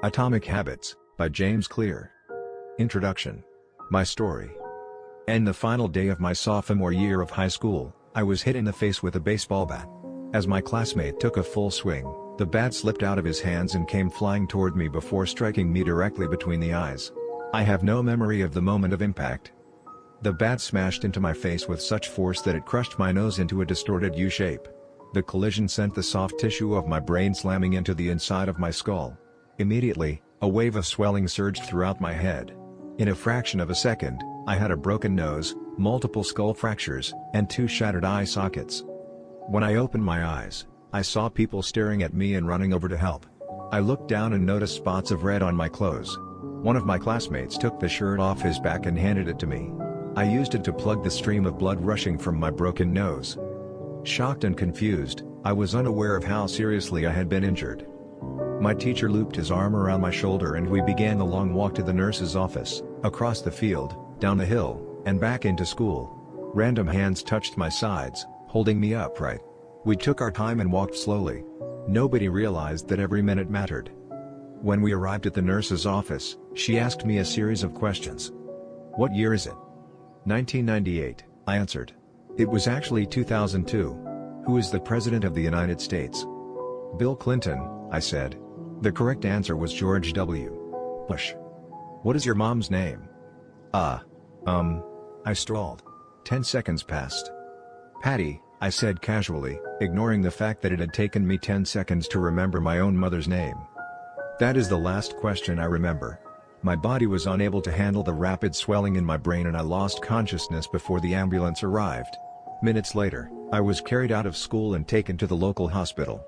Atomic Habits, by James Clear. Introduction. My story. In the final day of my sophomore year of high school, I was hit in the face with a baseball bat. As my classmate took a full swing, the bat slipped out of his hands and came flying toward me before striking me directly between the eyes. I have no memory of the moment of impact. The bat smashed into my face with such force that it crushed my nose into a distorted U shape. The collision sent the soft tissue of my brain slamming into the inside of my skull. Immediately, a wave of swelling surged throughout my head. In a fraction of a second, I had a broken nose, multiple skull fractures, and 2 shattered eye sockets. When I opened my eyes, I saw people staring at me and running over to help. I looked down and noticed spots of red on my clothes. One of my classmates took the shirt off his back and handed it to me. I used it to plug the stream of blood rushing from my broken nose. Shocked and confused, I was unaware of how seriously I had been injured. My teacher looped his arm around my shoulder and we began the long walk to the nurse's office, across the field, down the hill, and back into school. Random hands touched my sides, holding me upright. We took our time and walked slowly. Nobody realized that every minute mattered. When we arrived at the nurse's office, she asked me a series of questions. "What year is it?" 1998, I answered. "It was actually 2002. Who is the President of the United States?" "Bill Clinton," I said. The correct answer was George W. Bush. "What is your mom's name?" I stalled. 10 seconds passed. "Patty," I said casually, ignoring the fact that it had taken me 10 seconds to remember my own mother's name. That is the last question I remember. My body was unable to handle the rapid swelling in my brain and I lost consciousness before the ambulance arrived. Minutes later, I was carried out of school and taken to the local hospital.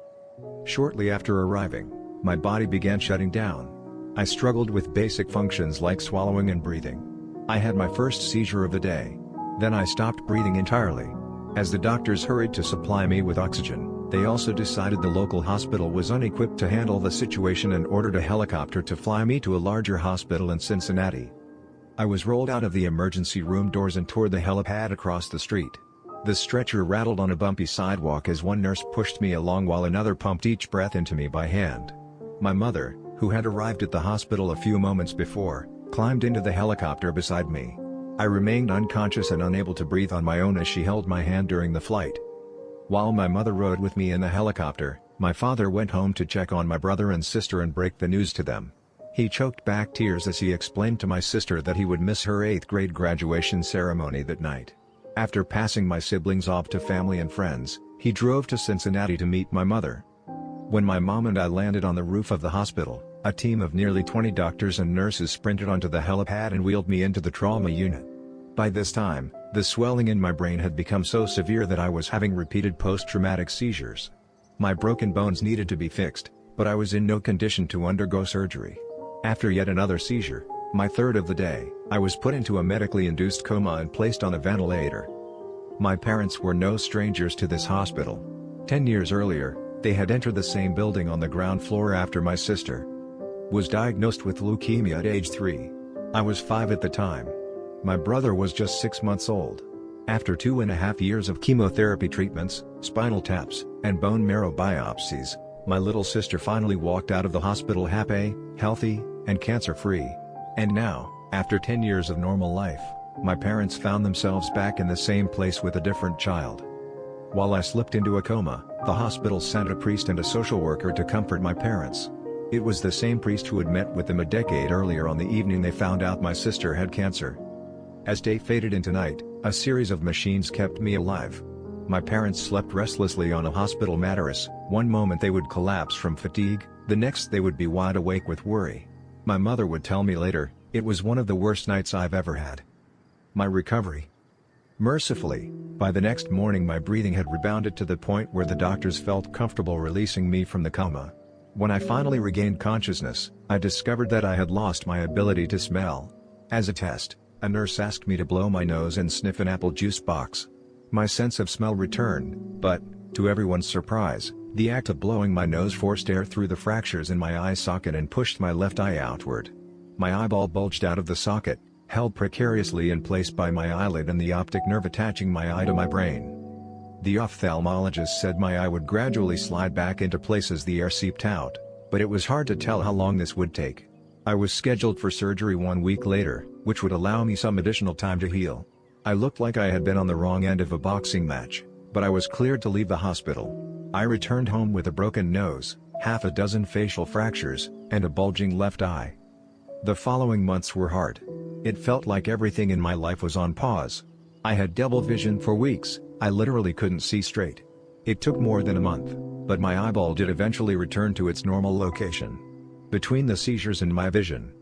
Shortly after arriving, my body began shutting down. I struggled with basic functions like swallowing and breathing. I had my first seizure of the day. Then I stopped breathing entirely. As the doctors hurried to supply me with oxygen, they also decided the local hospital was unequipped to handle the situation and ordered a helicopter to fly me to a larger hospital in Cincinnati. I was rolled out of the emergency room doors and toward the helipad across the street. The stretcher rattled on a bumpy sidewalk as one nurse pushed me along while another pumped each breath into me by hand. My mother, who had arrived at the hospital a few moments before, climbed into the helicopter beside me. I remained unconscious and unable to breathe on my own as she held my hand during the flight. While my mother rode with me in the helicopter, my father went home to check on my brother and sister and break the news to them. He choked back tears as he explained to my sister that he would miss her 8th grade graduation ceremony that night. After passing my siblings off to family and friends, he drove to Cincinnati to meet my mother. When my mom and I landed on the roof of the hospital, a team of nearly 20 doctors and nurses sprinted onto the helipad and wheeled me into the trauma unit. By this time, the swelling in my brain had become so severe that I was having repeated post-traumatic seizures. My broken bones needed to be fixed, but I was in no condition to undergo surgery. After yet another seizure, my third of the day, I was put into a medically induced coma and placed on a ventilator. My parents were no strangers to this hospital. 10 years earlier, they had entered the same building on the ground floor after my sister was diagnosed with leukemia at age 3. I was 5 at the time. My brother was just 6 months old. After 2.5 years of chemotherapy treatments, spinal taps, and bone marrow biopsies, my little sister finally walked out of the hospital happy, healthy, and cancer-free. And now, after 10 years of normal life, my parents found themselves back in the same place with a different child. While I slipped into a coma, the hospital sent a priest and a social worker to comfort my parents. It was the same priest who had met with them a decade earlier on the evening they found out my sister had cancer. As day faded into night, a series of machines kept me alive. My parents slept restlessly on a hospital mattress. One moment they would collapse from fatigue, the next they would be wide awake with worry. My mother would tell me later, "It was one of the worst nights I've ever had." My recovery. Mercifully, by the next morning my breathing had rebounded to the point where the doctors felt comfortable releasing me from the coma. When I finally regained consciousness, I discovered that I had lost my ability to smell. As a test, a nurse asked me to blow my nose and sniff an apple juice box. My sense of smell returned, but, to everyone's surprise, the act of blowing my nose forced air through the fractures in my eye socket and pushed my left eye outward. My eyeball bulged out of the socket, held precariously in place by my eyelid and the optic nerve attaching my eye to my brain. The ophthalmologist said my eye would gradually slide back into place as the air seeped out. But it was hard to tell how long this would take. I was scheduled for surgery 1 week later, which would allow me some additional time to heal. I looked like I had been on the wrong end of a boxing match, but I was cleared to leave the hospital. I returned home with a broken nose, half a dozen facial fractures, and a bulging left eye. The following months were hard. It felt like everything in my life was on pause. I had double vision for weeks. I literally couldn't see straight. It took more than a month, but my eyeball did eventually return to its normal location. Between the seizures and my vision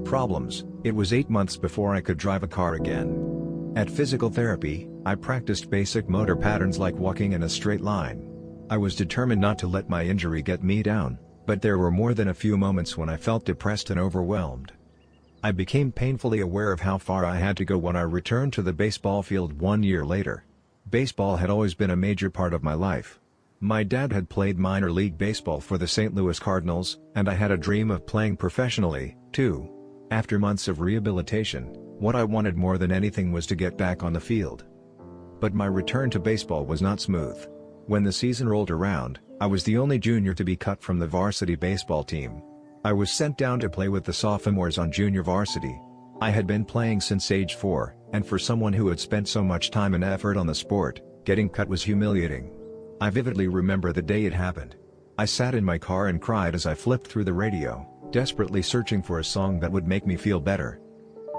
problems, it was 8 months before I could drive a car again. At physical therapy, I practiced basic motor patterns like walking in a straight line. I was determined not to let my injury get me down, but there were more than a few moments when I felt depressed and overwhelmed. I became painfully aware of how far I had to go when I returned to the baseball field 1 year later. Baseball had always been a major part of my life. My dad had played minor league baseball for the St. Louis Cardinals, and I had a dream of playing professionally, too. After months of rehabilitation, what I wanted more than anything was to get back on the field. But my return to baseball was not smooth. When the season rolled around, I was the only junior to be cut from the varsity baseball team. I was sent down to play with the sophomores on junior varsity. I had been playing since age 4, and for someone who had spent so much time and effort on the sport, getting cut was humiliating. I vividly remember the day it happened. I sat in my car and cried as I flipped through the radio, desperately searching for a song that would make me feel better.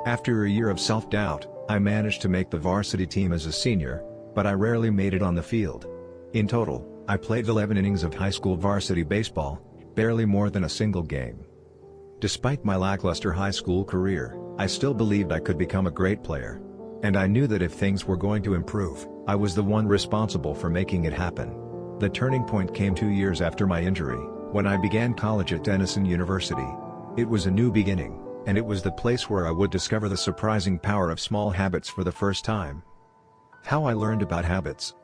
After a year of self-doubt, I managed to make the varsity team as a senior, but I rarely made it on the field. In total, I played 11 innings of high school varsity baseball, barely more than a single game. Despite my lackluster high school career, I still believed I could become a great player. And I knew that if things were going to improve, I was the one responsible for making it happen. The turning point came 2 years after my injury, when I began college at Denison University. It was a new beginning, and it was the place where I would discover the surprising power of small habits for the first time. How I learned about habits.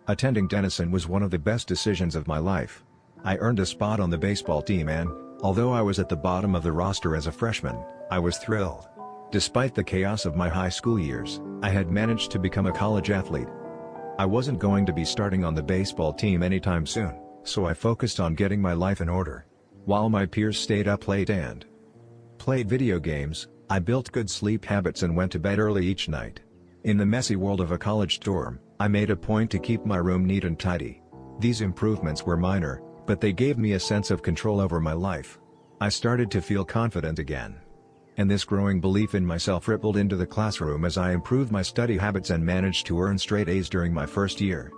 Attending Denison was one of the best decisions of my life. I earned a spot on the baseball team and, although I was at the bottom of the roster as a freshman, I was thrilled. Despite the chaos of my high school years, I had managed to become a college athlete. I wasn't going to be starting on the baseball team anytime soon, so I focused on getting my life in order. While my peers stayed up late and played video games, I built good sleep habits and went to bed early each night. In the messy world of a college dorm, I made a point to keep my room neat and tidy. These improvements were minor, but they gave me a sense of control over my life. I started to feel confident again. And this growing belief in myself rippled into the classroom as I improved my study habits and managed to earn straight A's during my first year.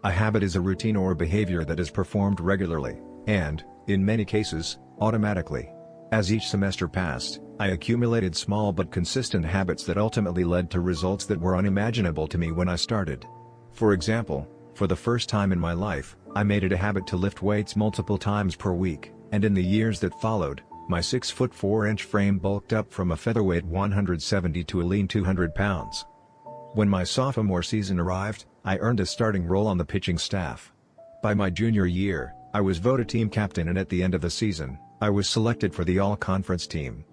A habit is a routine or behavior that is performed regularly, and, in many cases, automatically. As each semester passed, I accumulated small but consistent habits that ultimately led to results that were unimaginable to me when I started. For example, for the first time in my life, I made it a habit to lift weights multiple times per week, and in the years that followed, my 6'4" frame bulked up from a featherweight 170 to a lean 200 pounds. When my sophomore season arrived, I earned a starting role on the pitching staff. By my junior year, I was voted team captain, and at the end of the season, I was selected for the all-conference team.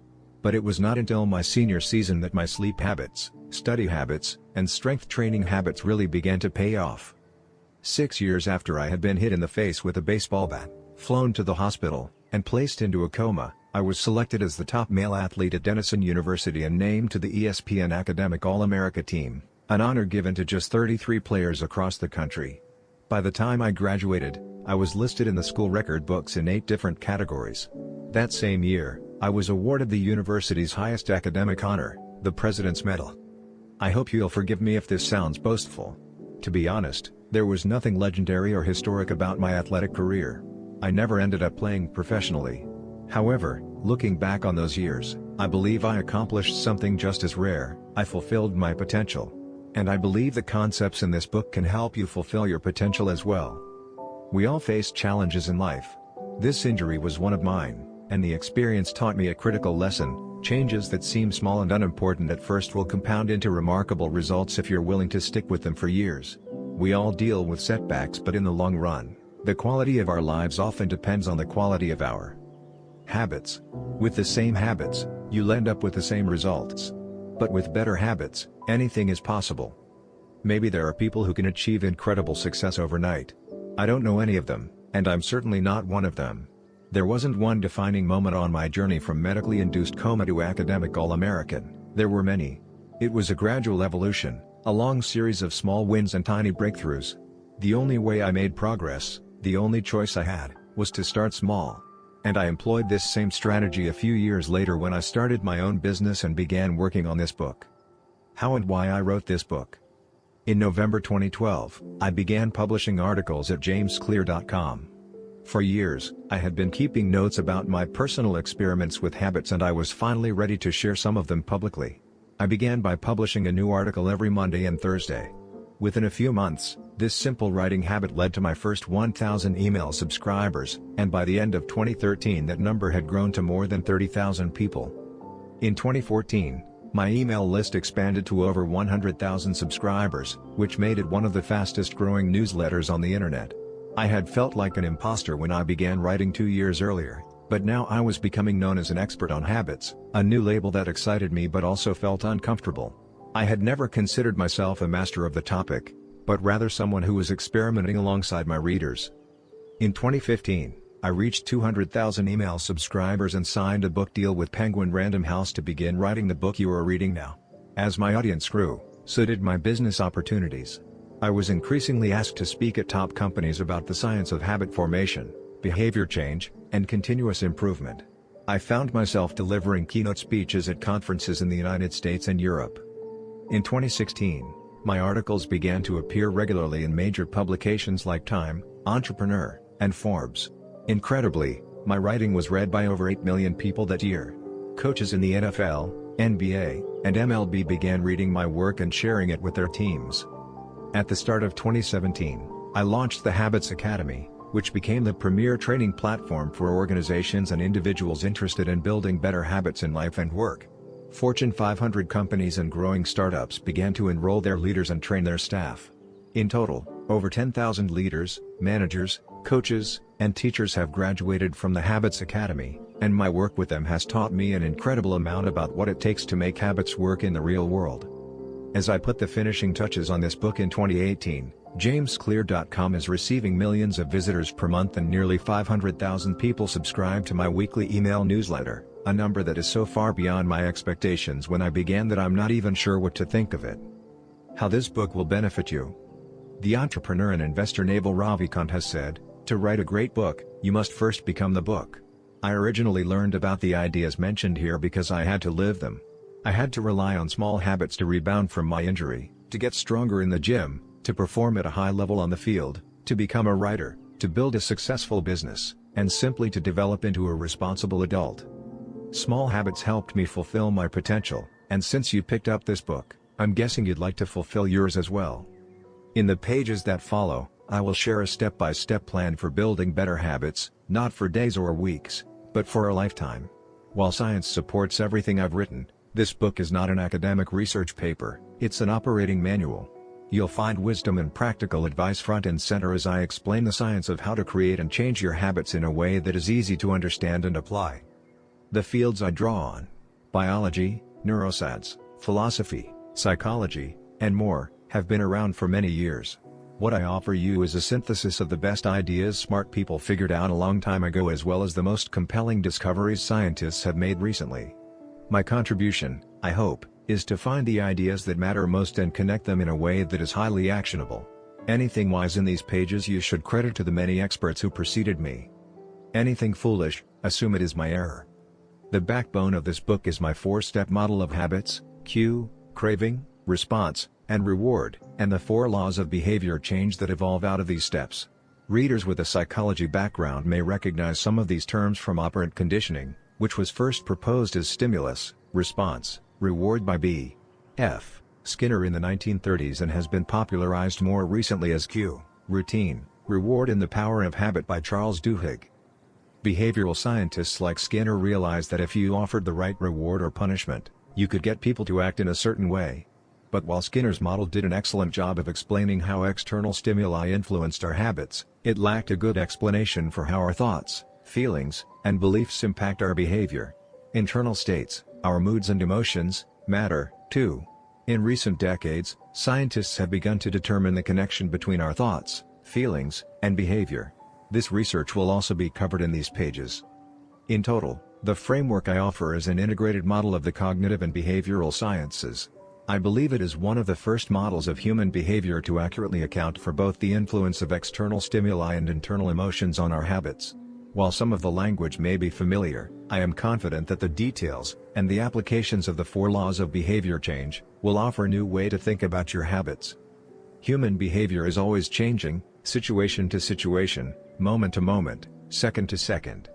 But it was not until my senior season that my sleep habits, study habits, and strength training habits really began to pay off. 6 years after I had been hit in the face with a baseball bat, flown to the hospital, and placed into a coma, I was selected as the top male athlete at Denison University and named to the ESPN Academic All-America team, an honor given to just 33 players across the country. By the time I graduated, I was listed in the school record books in 8 different categories. That same year, I was awarded the university's highest academic honor, the President's Medal. I hope you'll forgive me if this sounds boastful. To be honest, there was nothing legendary or historic about my athletic career. I never ended up playing professionally. However, looking back on those years, I believe I accomplished something just as rare. I fulfilled my potential. And I believe the concepts in this book can help you fulfill your potential as well. We all face challenges in life. This injury was one of mine, and the experience taught me a critical lesson: changes that seem small and unimportant at first will compound into remarkable results if you're willing to stick with them for years. We all deal with setbacks, but in the long run, the quality of our lives often depends on the quality of our habits. With the same habits, you'll end up with the same results. But with better habits, anything is possible. Maybe there are people who can achieve incredible success overnight. I don't know any of them, and I'm certainly not one of them. There wasn't one defining moment on my journey from medically induced coma to academic All-American. There were many. It was a gradual evolution, a long series of small wins and tiny breakthroughs. The only way I made progress, the only choice I had, was to start small. And I employed this same strategy a few years later when I started my own business and began working on this book. How and why I wrote this book. In November 2012, I began publishing articles at jamesclear.com. For years, I had been keeping notes about my personal experiments with habits, and I was finally ready to share some of them publicly. I began by publishing a new article every Monday and Thursday. Within a few months, this simple writing habit led to my first 1,000 email subscribers, and by the end of 2013 that number had grown to more than 30,000 people. In 2014, my email list expanded to over 100,000 subscribers, which made it one of the fastest growing newsletters on the internet. I had felt like an imposter when I began writing 2 years earlier, but now I was becoming known as an expert on habits, a new label that excited me but also felt uncomfortable. I had never considered myself a master of the topic, but rather someone who was experimenting alongside my readers. In 2015, I reached 200,000 email subscribers and signed a book deal with Penguin Random House to begin writing the book you are reading now. As my audience grew, so did my business opportunities. I was increasingly asked to speak at top companies about the science of habit formation, behavior change, and continuous improvement. I found myself delivering keynote speeches at conferences in the United States and Europe. In 2016, my articles began to appear regularly in major publications like Time, Entrepreneur, and Forbes. Incredibly, my writing was read by over 8 million people that year. Coaches in the NFL, NBA, and MLB began reading my work and sharing it with their teams. At the start of 2017, I launched the Habits Academy, which became the premier training platform for organizations and individuals interested in building better habits in life and work. Fortune 500 companies and growing startups began to enroll their leaders and train their staff. In total, over 10,000 leaders, managers, coaches, and teachers have graduated from the Habits Academy, and my work with them has taught me an incredible amount about what it takes to make habits work in the real world. As I put the finishing touches on this book in 2018, jamesclear.com is receiving millions of visitors per month and nearly 500,000 people subscribe to my weekly email newsletter, a number that is so far beyond my expectations when I began that I'm not even sure what to think of it. How this book will benefit you. The entrepreneur and investor Naval Ravikant has said, "To write a great book, you must first become the book." I originally learned about the ideas mentioned here because I had to live them. I had to rely on small habits to rebound from my injury, to get stronger in the gym, to perform at a high level on the field, to become a writer, to build a successful business, and simply to develop into a responsible adult. Small habits helped me fulfill my potential, and since you picked up this book, I'm guessing you'd like to fulfill yours as well. In the pages that follow, I will share a step-by-step plan for building better habits, not for days or weeks, but for a lifetime. While science supports everything I've written, this book is not an academic research paper, it's an operating manual. You'll find wisdom and practical advice front and center as I explain the science of how to create and change your habits in a way that is easy to understand and apply. The fields I draw on: biology, neuroscience, philosophy, psychology, and more, have been around for many years. What I offer you is a synthesis of the best ideas smart people figured out a long time ago, as well as the most compelling discoveries scientists have made recently. My contribution, I hope, is to find the ideas that matter most and connect them in a way that is highly actionable. Anything wise in these pages you should credit to the many experts who preceded me. Anything foolish, assume it is my error. The backbone of this book is my 4-step model of habits: cue, craving, response, and reward, and the 4 laws of behavior change that evolve out of these steps. Readers with a psychology background may recognize some of these terms from operant conditioning, which was first proposed as stimulus, response, reward by B. F. Skinner in the 1930s and has been popularized more recently as cue, routine, reward in The Power of Habit by Charles Duhigg. Behavioral scientists like Skinner realized that if you offered the right reward or punishment, you could get people to act in a certain way. But while Skinner's model did an excellent job of explaining how external stimuli influenced our habits, it lacked a good explanation for how our thoughts, feelings, and beliefs impact our behavior. Internal states, our moods and emotions, matter, too. In recent decades, scientists have begun to determine the connection between our thoughts, feelings, and behavior. This research will also be covered in these pages. In total, the framework I offer is an integrated model of the cognitive and behavioral sciences. I believe it is one of the first models of human behavior to accurately account for both the influence of external stimuli and internal emotions on our habits. While some of the language may be familiar, I am confident that the details, and the applications of the 4 laws of behavior change, will offer a new way to think about your habits. Human behavior is always changing, situation to situation, moment to moment, second to second.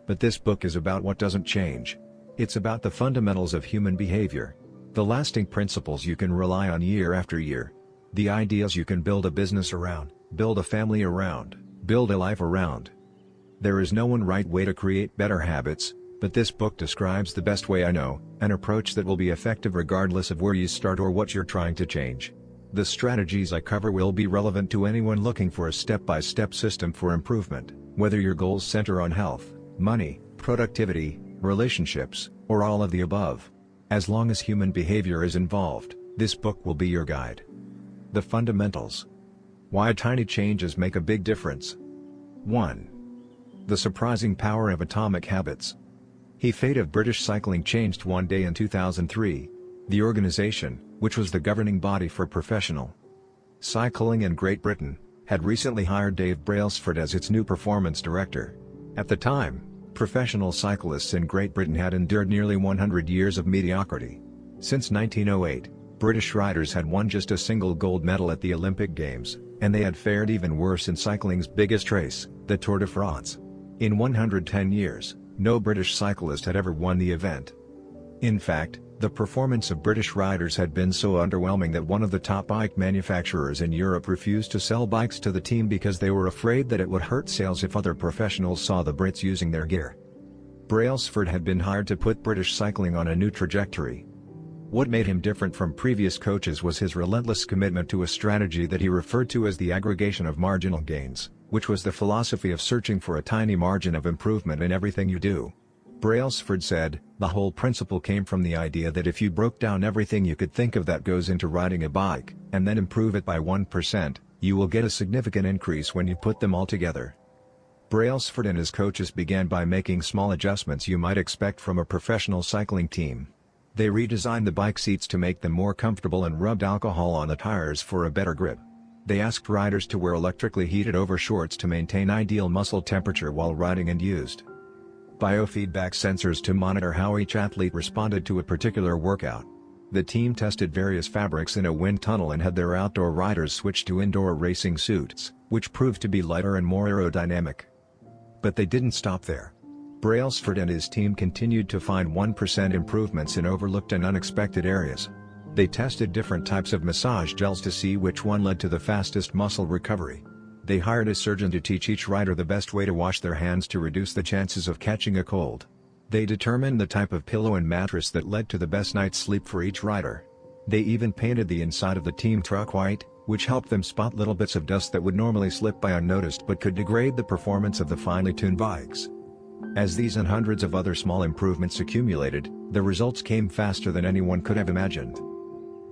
But this book is about what doesn't change. It's about the fundamentals of human behavior. The lasting principles you can rely on year after year. The ideas you can build a business around, build a family around, build a life around. There is no one right way to create better habits, but this book describes the best way I know, an approach that will be effective regardless of where you start or what you're trying to change. The strategies I cover will be relevant to anyone looking for a step-by-step system for improvement, whether your goals center on health, money, productivity, relationships, or all of the above. As long as human behavior is involved, this book will be your guide. The fundamentals. Why tiny changes make a big difference. 1. The surprising power of atomic habits. The fate of British cycling changed one day in 2003. The organization, which was the governing body for professional cycling in Great Britain, had recently hired Dave Brailsford as its new performance director. At the time, professional cyclists in Great Britain had endured nearly 100 years of mediocrity. Since 1908, British riders had won just a single gold medal at the Olympic Games, and they had fared even worse in cycling's biggest race, the Tour de France. In 110 years, no British cyclist had ever won the event. In fact, the performance of British riders had been so underwhelming that one of the top bike manufacturers in Europe refused to sell bikes to the team because they were afraid that it would hurt sales if other professionals saw the Brits using their gear. Brailsford had been hired to put British cycling on a new trajectory. What made him different from previous coaches was his relentless commitment to a strategy that he referred to as the aggregation of marginal gains, which was the philosophy of searching for a tiny margin of improvement in everything you do. Brailsford said, the whole principle came from the idea that if you broke down everything you could think of that goes into riding a bike, and then improve it by 1%, you will get a significant increase when you put them all together. Brailsford and his coaches began by making small adjustments you might expect from a professional cycling team. They redesigned the bike seats to make them more comfortable and rubbed alcohol on the tires for a better grip. They asked riders to wear electrically heated overshorts to maintain ideal muscle temperature while riding and used biofeedback sensors to monitor how each athlete responded to a particular workout. The team tested various fabrics in a wind tunnel and had their outdoor riders switch to indoor racing suits, which proved to be lighter and more aerodynamic. But they didn't stop there. Brailsford and his team continued to find 1% improvements in overlooked and unexpected areas. They tested different types of massage gels to see which one led to the fastest muscle recovery. They hired a surgeon to teach each rider the best way to wash their hands to reduce the chances of catching a cold. They determined the type of pillow and mattress that led to the best night's sleep for each rider. They even painted the inside of the team truck white, which helped them spot little bits of dust that would normally slip by unnoticed but could degrade the performance of the finely tuned bikes. As these and hundreds of other small improvements accumulated, the results came faster than anyone could have imagined.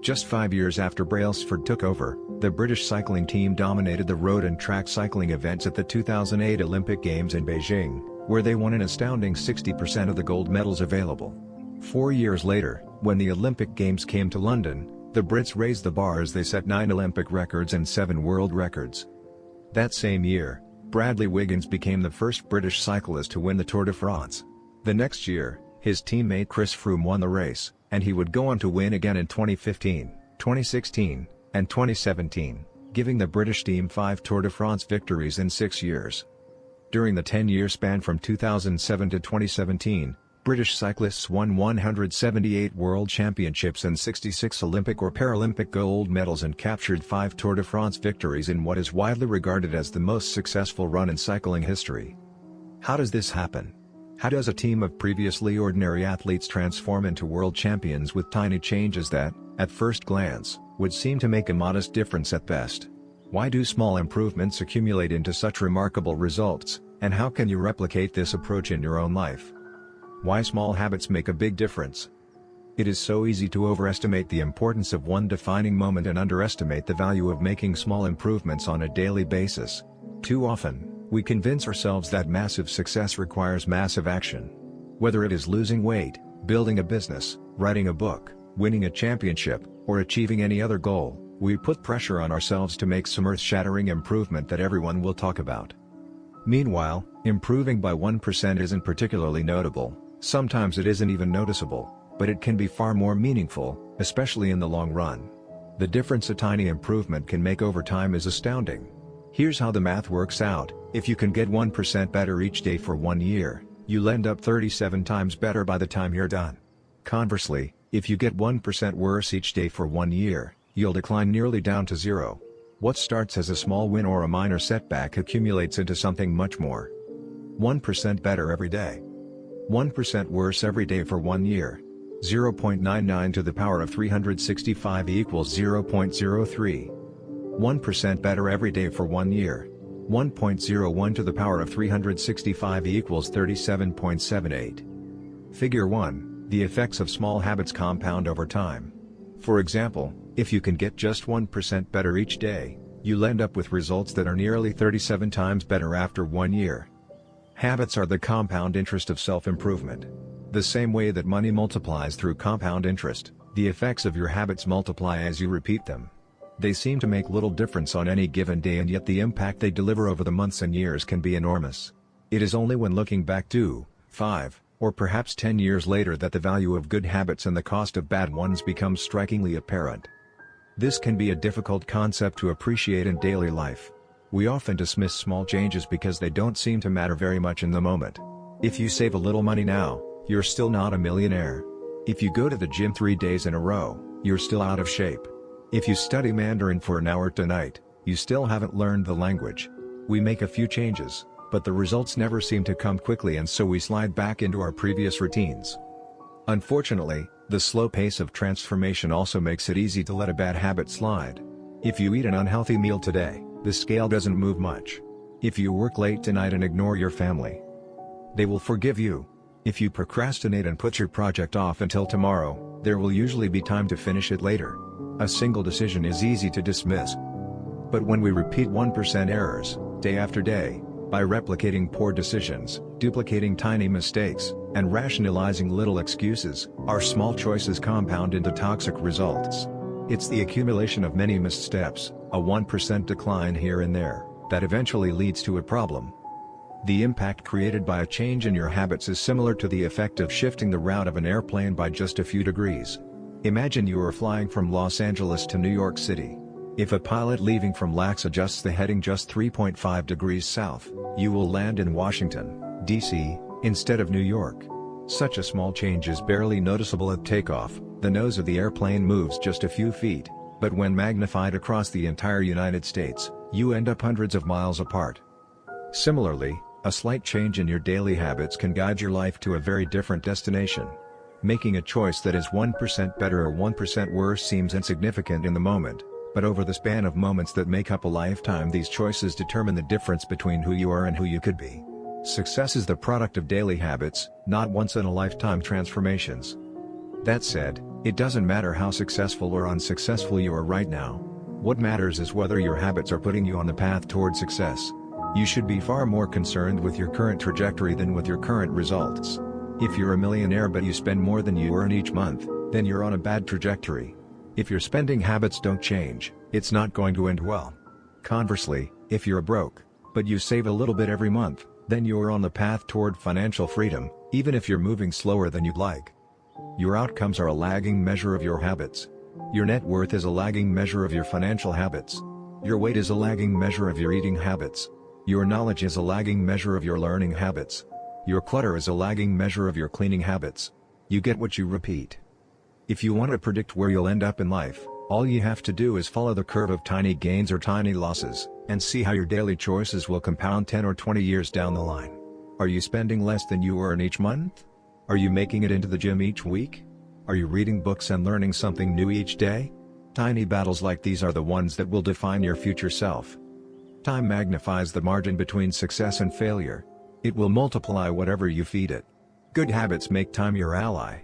Just 5 years after Brailsford took over, the British cycling team dominated the road and track cycling events at the 2008 Olympic Games in Beijing, where they won an astounding 60% of the gold medals available. 4 years later, when the Olympic Games came to London, the Brits raised the bar as they set 9 Olympic records and 7 world records. That same year, Bradley Wiggins became the first British cyclist to win the Tour de France. The next year, his teammate Chris Froome won the race, and he would go on to win again in 2015, 2016, and 2017, giving the British team 5 Tour de France victories in 6 years. During the 10-year span from 2007 to 2017, British cyclists won 178 World Championships and 66 Olympic or Paralympic gold medals and captured 5 Tour de France victories in what is widely regarded as the most successful run in cycling history. How does this happen? How does a team of previously ordinary athletes transform into world champions with tiny changes that, at first glance, would seem to make a modest difference at best? Why do small improvements accumulate into such remarkable results, and how can you replicate this approach in your own life? Why small habits make a big difference? It is so easy to overestimate the importance of one defining moment and underestimate the value of making small improvements on a daily basis. Too often, We convince ourselves that massive success requires massive action. Whether it is losing weight, building a business, writing a book, winning a championship, or achieving any other goal, we put pressure on ourselves to make some earth-shattering improvement that everyone will talk about. Meanwhile, improving by 1% isn't particularly notable, sometimes it isn't even noticeable, but it can be far more meaningful, especially in the long run. The difference a tiny improvement can make over time is astounding. Here's how the math works out: if you can get 1% better each day for 1 year, you'll end up 37 times better by the time you're done. Conversely, if you get 1% worse each day for 1 year, you'll decline nearly down to zero. What starts as a small win or a minor setback accumulates into something much more. 1% better every day. 1% worse every day for 1 year. 0.99 to the power of 365 equals 0.03. 1% better every day for 1 year. 1.01 to the power of 365 equals 37.78. Figure 1. The effects of small habits compound over time. For example, if you can get just 1% better each day, you'll end up with results that are nearly 37 times better after 1 year. Habits are the compound interest of self-improvement. The same way that money multiplies through compound interest, the effects of your habits multiply as you repeat them. They seem to make little difference on any given day, and yet the impact they deliver over the months and years can be enormous. It is only when looking back 2, 5, or perhaps 10 years later that the value of good habits and the cost of bad ones becomes strikingly apparent. This can be a difficult concept to appreciate in daily life. We often dismiss small changes because they don't seem to matter very much in the moment. If you save a little money now, you're still not a millionaire. If you go to the gym 3 days in a row, you're still out of shape. If you study Mandarin for an hour tonight, you still haven't learned the language. We make a few changes, but the results never seem to come quickly, and so we slide back into our previous routines. Unfortunately, the slow pace of transformation also makes it easy to let a bad habit slide. If you eat an unhealthy meal today, the scale doesn't move much. If you work late tonight and ignore your family, they will forgive you. If you procrastinate and put your project off until tomorrow, there will usually be time to finish it later. A single decision is easy to dismiss. But when we repeat 1% errors, day after day, by replicating poor decisions, duplicating tiny mistakes, and rationalizing little excuses, our small choices compound into toxic results. It's the accumulation of many missteps, a 1% decline here and there, that eventually leads to a problem. The impact created by a change in your habits is similar to the effect of shifting the route of an airplane by just a few degrees. Imagine you are flying from Los Angeles to New York City. If a pilot leaving from LAX adjusts the heading just 3.5 degrees south, you will land in Washington, D.C., instead of New York. Such a small change is barely noticeable at takeoff. The nose of the airplane moves just a few feet, but when magnified across the entire United States, you end up hundreds of miles apart. Similarly, a slight change in your daily habits can guide your life to a very different destination. Making a choice that is 1% better or 1% worse seems insignificant in the moment, but over the span of moments that make up a lifetime, these choices determine the difference between who you are and who you could be. Success is the product of daily habits, not once-in-a-lifetime transformations. That said, it doesn't matter how successful or unsuccessful you are right now. What matters is whether your habits are putting you on the path toward success. You should be far more concerned with your current trajectory than with your current results. If you're a millionaire but you spend more than you earn each month, then you're on a bad trajectory. If your spending habits don't change, it's not going to end well. Conversely, if you're broke, but you save a little bit every month, then you're on the path toward financial freedom, even if you're moving slower than you'd like. Your outcomes are a lagging measure of your habits. Your net worth is a lagging measure of your financial habits. Your weight is a lagging measure of your eating habits. Your knowledge is a lagging measure of your learning habits. Your clutter is a lagging measure of your cleaning habits. You get what you repeat. If you want to predict where you'll end up in life, all you have to do is follow the curve of tiny gains or tiny losses, and see how your daily choices will compound 10 or 20 years down the line. Are you spending less than you earn each month? Are you making it into the gym each week? Are you reading books and learning something new each day? Tiny battles like these are the ones that will define your future self. Time magnifies the margin between success and failure. It will multiply whatever you feed it. Good habits make time your ally.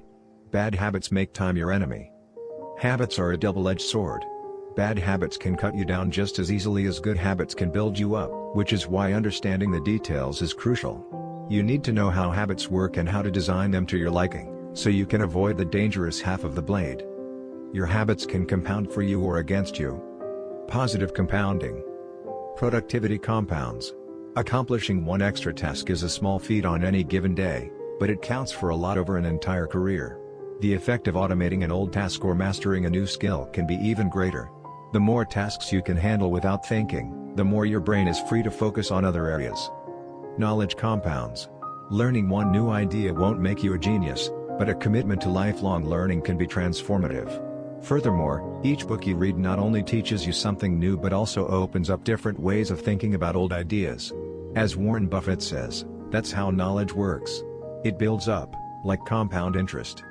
Bad habits make time your enemy. Habits are a double-edged sword. bad habits can cut you down just as easily as good habits can build you up, which is why understanding the details is crucial. You need to know how habits work and how to design them to your liking, so you can avoid the dangerous half of the blade. Your habits can compound for you or against you. Positive compounding. Productivity compounds. Accomplishing one extra task is a small feat on any given day, but it counts for a lot over an entire career. The effect of automating an old task or mastering a new skill can be even greater. The more tasks you can handle without thinking, the more your brain is free to focus on other areas. Knowledge compounds. Learning one new idea won't make you a genius, but a commitment to lifelong learning can be transformative. Furthermore, each book you read not only teaches you something new but also opens up different ways of thinking about old ideas. As Warren Buffett says, that's how knowledge works. It builds up, like compound interest.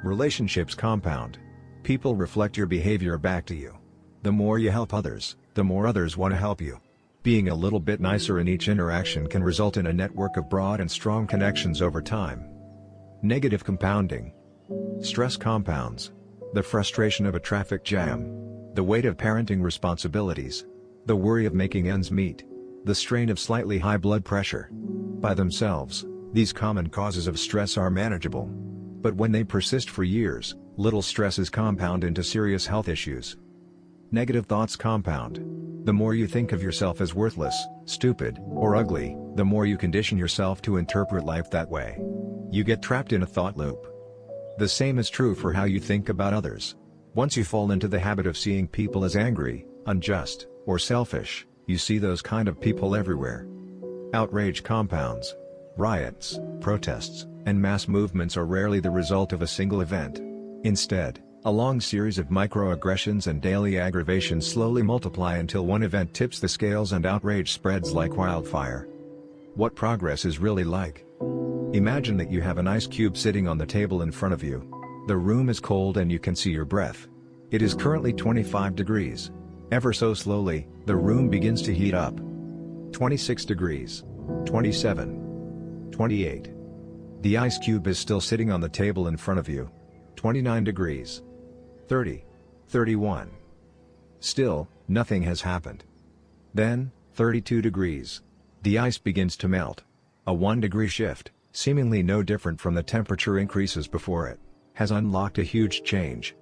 Relationships compound. People reflect your behavior back to you. The more you help others, the more others want to help you. Being a little bit nicer in each interaction can result in a network of broad and strong connections over time. Negative compounding. Stress compounds. The frustration of a traffic jam. The weight of parenting responsibilities. The worry of making ends meet. The strain of slightly high blood pressure. By themselves, these common causes of stress are manageable. But when they persist for years, little stresses compound into serious health issues. Negative thoughts compound. The more you think of yourself as worthless, stupid, or ugly, the more you condition yourself to interpret life that way. You get trapped in a thought loop. The same is true for how you think about others. Once you fall into the habit of seeing people as angry, unjust, or selfish, you see those kind of people everywhere. Outrage compounds. Riots, protests, and mass movements are rarely the result of a single event. Instead, a long series of microaggressions and daily aggravations slowly multiply until one event tips the scales and outrage spreads like wildfire. What progress is really like? Imagine that you have an ice cube sitting on the table in front of you. The room is cold and you can see your breath. It is currently 25 degrees. Ever so slowly, the room begins to heat up. 26 degrees. 27. 28. The ice cube is still sitting on the table in front of you. 29 degrees. 30. 31. Still, nothing has happened. Then, 32 degrees. The ice begins to melt. A 1-degree shift, seemingly no different from the temperature increases before it, has unlocked a huge change.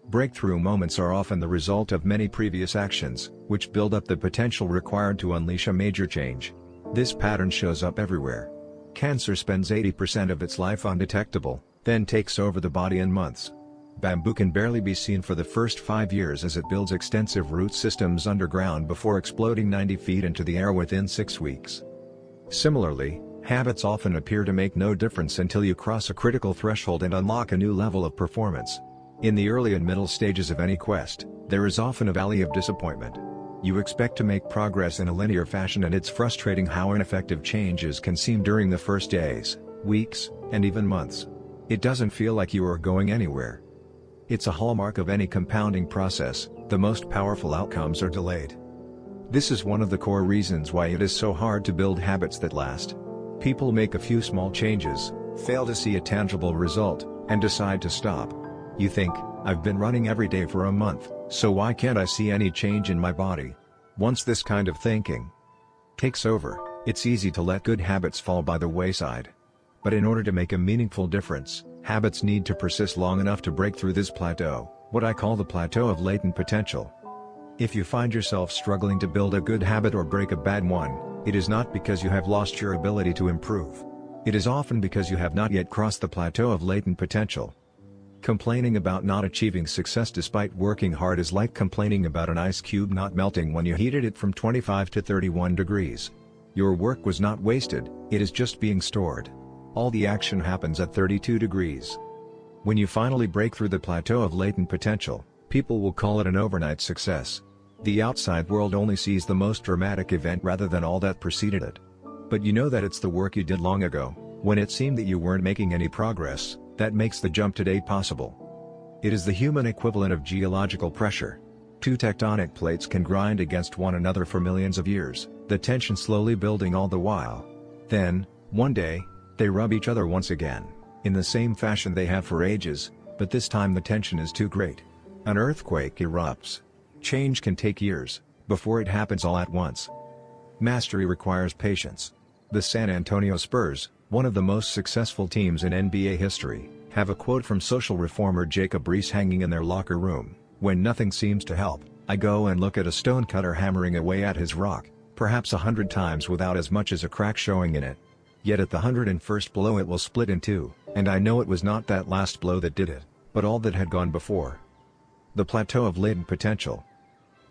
Breakthrough moments are often the result of many previous actions, which build up the potential required to unleash a major change. This pattern shows up everywhere. Cancer spends 80% of its life undetectable, then takes over the body in months. Bamboo can barely be seen for the first 5 years as it builds extensive root systems underground before exploding 90 feet into the air within 6 weeks. Similarly, habits often appear to make no difference until you cross a critical threshold and unlock a new level of performance. In the early and middle stages of any quest, there is often a valley of disappointment. You expect to make progress in a linear fashion, and it's frustrating how ineffective changes can seem during the first days, weeks, and even months. It doesn't feel like you are going anywhere. It's a hallmark of any compounding process. The most powerful outcomes are delayed. This is one of the core reasons why it is so hard to build habits that last. People make a few small changes, fail to see a tangible result, and decide to stop. You think, I've been running every day for a month, so why can't I see any change in my body? Once this kind of thinking takes over, it's easy to let good habits fall by the wayside. But in order to make a meaningful difference, habits need to persist long enough to break through this plateau, what I call the plateau of latent potential. If you find yourself struggling to build a good habit or break a bad one, it is not because you have lost your ability to improve. It is often because you have not yet crossed the plateau of latent potential. Complaining about not achieving success despite working hard is like complaining about an ice cube not melting when you heated it from 25 to 31 degrees. Your work was not wasted, it is just being stored. All the action happens at 32 degrees. When you finally break through the plateau of latent potential, people will call it an overnight success. The outside world only sees the most dramatic event rather than all that preceded it. But you know that it's the work you did long ago, when it seemed that you weren't making any progress, that makes the jump today possible. It is the human equivalent of geological pressure. Two tectonic plates can grind against one another for millions of years, the tension slowly building all the while. Then, one day, they rub each other once again, in the same fashion they have for ages, but this time the tension is too great. An earthquake erupts. Change can take years, before it happens all at once. Mastery requires patience. The San Antonio Spurs, one of the most successful teams in NBA history, have a quote from social reformer Jacob Riis hanging in their locker room: "When nothing seems to help, I go and look at a stonecutter hammering away at his rock, perhaps 100 times without as much as a crack showing in it. Yet at the 101st blow it will split in two, and I know it was not that last blow that did it, but all that had gone before." The plateau of latent potential.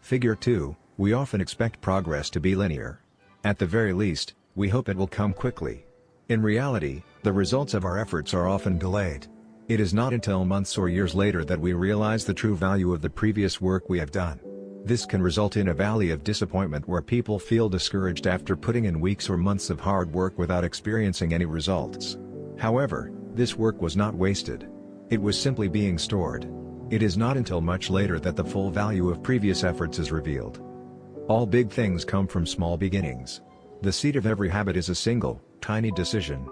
Figure 2, we often expect progress to be linear. At the very least, we hope it will come quickly. In reality, the results of our efforts are often delayed. It is not until months or years later that we realize the true value of the previous work we have done. This can result in a valley of disappointment where people feel discouraged after putting in weeks or months of hard work without experiencing any results. However, this work was not wasted. It was simply being stored. It is not until much later that the full value of previous efforts is revealed. All big things come from small beginnings. The seed of every habit is a single, tiny decision.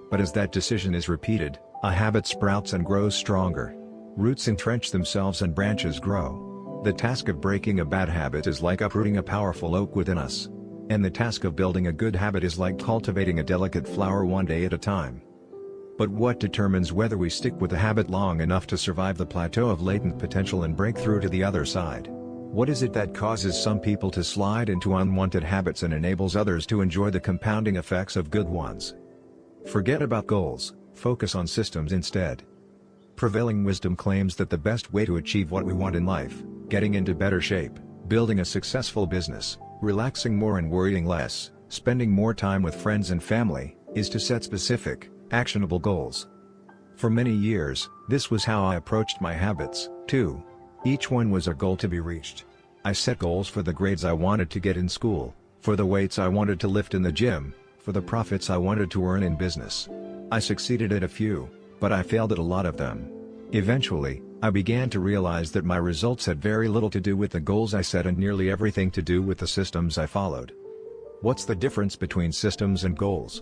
But as that decision is repeated, a habit sprouts and grows stronger. Roots entrench themselves and branches grow. The task of breaking a bad habit is like uprooting a powerful oak within us. And the task of building a good habit is like cultivating a delicate flower one day at a time. But what determines whether we stick with a habit long enough to survive the plateau of latent potential and break through to the other side? What is it that causes some people to slide into unwanted habits and enables others to enjoy the compounding effects of good ones? Forget about goals, focus on systems instead. Prevailing wisdom claims that the best way to achieve what we want in life, getting into better shape, building a successful business, relaxing more and worrying less, spending more time with friends and family, is to set specific, actionable goals. For many years, this was how I approached my habits, too. Each one was a goal to be reached. I set goals for the grades I wanted to get in school, for the weights I wanted to lift in the gym, for the profits I wanted to earn in business. I succeeded at a few, but I failed at a lot of them. Eventually, I began to realize that my results had very little to do with the goals I set and nearly everything to do with the systems I followed. What's the difference between systems and goals?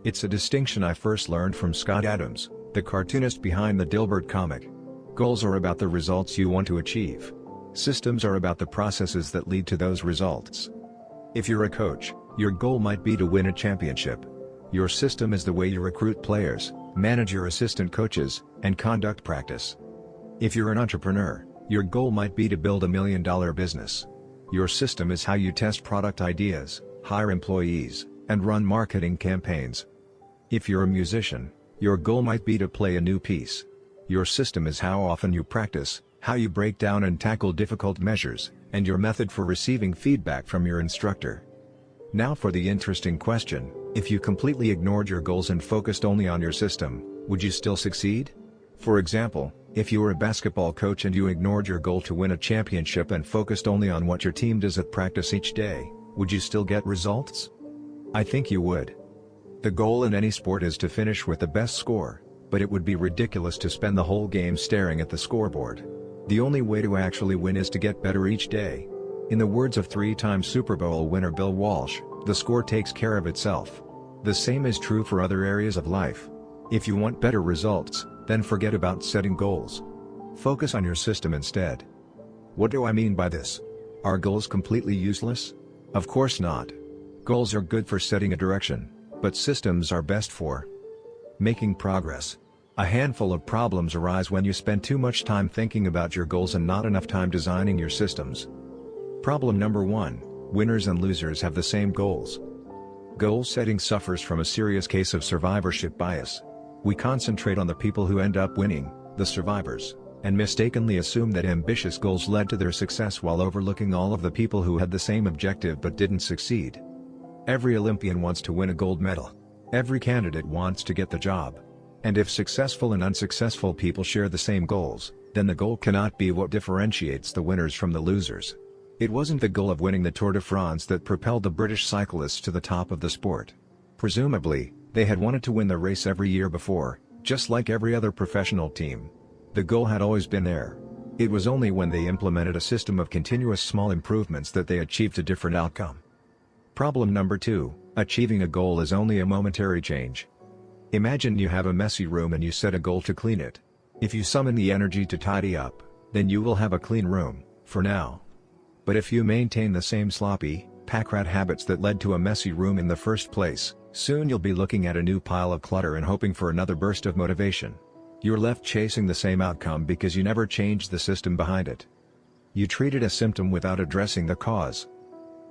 It's a distinction I first learned from Scott Adams, the cartoonist behind the Dilbert comic. Goals are about the results you want to achieve. Systems are about the processes that lead to those results. If you're a coach, your goal might be to win a championship. Your system is the way you recruit players, manage your assistant coaches, and conduct practice. If you're an entrepreneur, your goal might be to build $1 million business. Your system is how you test product ideas, hire employees, and run marketing campaigns. If you're a musician, your goal might be to play a new piece. Your system is how often you practice, how you break down and tackle difficult measures, and your method for receiving feedback from your instructor. Now for the interesting question: if you completely ignored your goals and focused only on your system, would you still succeed? For example, if you were a basketball coach and you ignored your goal to win a championship and focused only on what your team does at practice each day, would you still get results? I think you would. The goal in any sport is to finish with the best score, but it would be ridiculous to spend the whole game staring at the scoreboard. The only way to actually win is to get better each day. In the words of three-time Super Bowl winner Bill Walsh, the score takes care of itself. The same is true for other areas of life. If you want better results, then forget about setting goals. Focus on your system instead. What do I mean by this? Are goals completely useless? Of course not. Goals are good for setting a direction, but systems are best for making progress. A handful of problems arise when you spend too much time thinking about your goals and not enough time designing your systems. Problem number 1: winners and losers have the same goals. Goal setting suffers from a serious case of survivorship bias. We concentrate on the people who end up winning, the survivors, and mistakenly assume that ambitious goals led to their success while overlooking all of the people who had the same objective but didn't succeed. Every Olympian wants to win a gold medal. Every candidate wants to get the job. And if successful and unsuccessful people share the same goals, then the goal cannot be what differentiates the winners from the losers. It wasn't the goal of winning the Tour de France that propelled the British cyclists to the top of the sport. Presumably, they had wanted to win the race every year before, just like every other professional team. The goal had always been there. It was only when they implemented a system of continuous small improvements that they achieved a different outcome. Problem number 2: achieving a goal is only a momentary change. Imagine you have a messy room and you set a goal to clean it. If you summon the energy to tidy up, then you will have a clean room, for now. But if you maintain the same sloppy, pack-rat habits that led to a messy room in the first place, soon you'll be looking at a new pile of clutter and hoping for another burst of motivation. You're left chasing the same outcome because you never changed the system behind it. You treated a symptom without addressing the cause.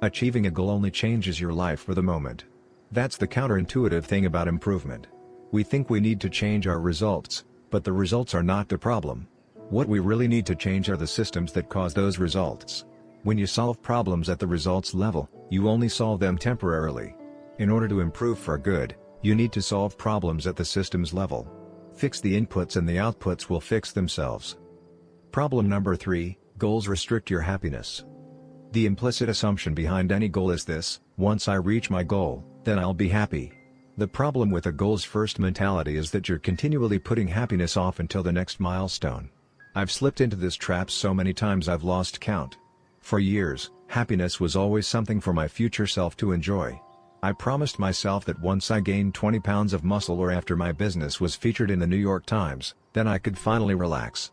Achieving a goal only changes your life for the moment. That's the counterintuitive thing about improvement. We think we need to change our results, but the results are not the problem. What we really need to change are the systems that cause those results. When you solve problems at the results level, you only solve them temporarily. In order to improve for good, you need to solve problems at the systems level. Fix the inputs and the outputs will fix themselves. Problem number 3, goals restrict your happiness. The implicit assumption behind any goal is this: once I reach my goal, then I'll be happy. The problem with a goals-first mentality is that you're continually putting happiness off until the next milestone. I've slipped into this trap so many times I've lost count. For years, happiness was always something for my future self to enjoy. I promised myself that once I gained 20 pounds of muscle or after my business was featured in the New York Times, then I could finally relax.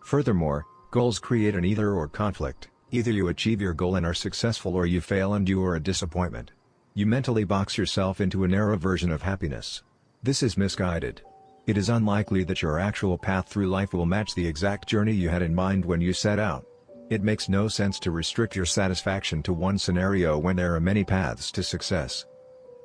Furthermore, goals create an either-or conflict. Either you achieve your goal and are successful, or you fail and you are a disappointment. You mentally box yourself into a narrow version of happiness. This is misguided. It is unlikely that your actual path through life will match the exact journey you had in mind when you set out. It makes no sense to restrict your satisfaction to one scenario when there are many paths to success.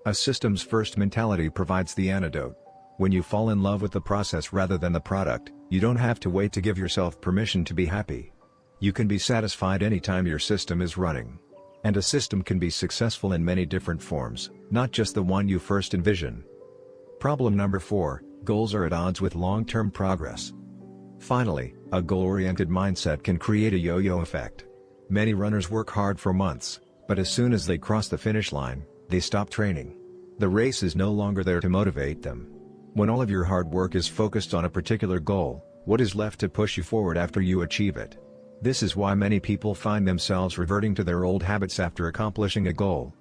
A systems-first mentality provides the antidote. When you fall in love with the process rather than the product, you don't have to wait to give yourself permission to be happy. You can be satisfied anytime your system is running. And a system can be successful in many different forms, not just the one you first envision. Problem number 4, goals are at odds with long-term progress. Finally, a goal-oriented mindset can create a yo-yo effect. Many runners work hard for months, but as soon as they cross the finish line, they stop training. The race is no longer there to motivate them. When all of your hard work is focused on a particular goal, what is left to push you forward after you achieve it? This is why many people find themselves reverting to their old habits after accomplishing a goal.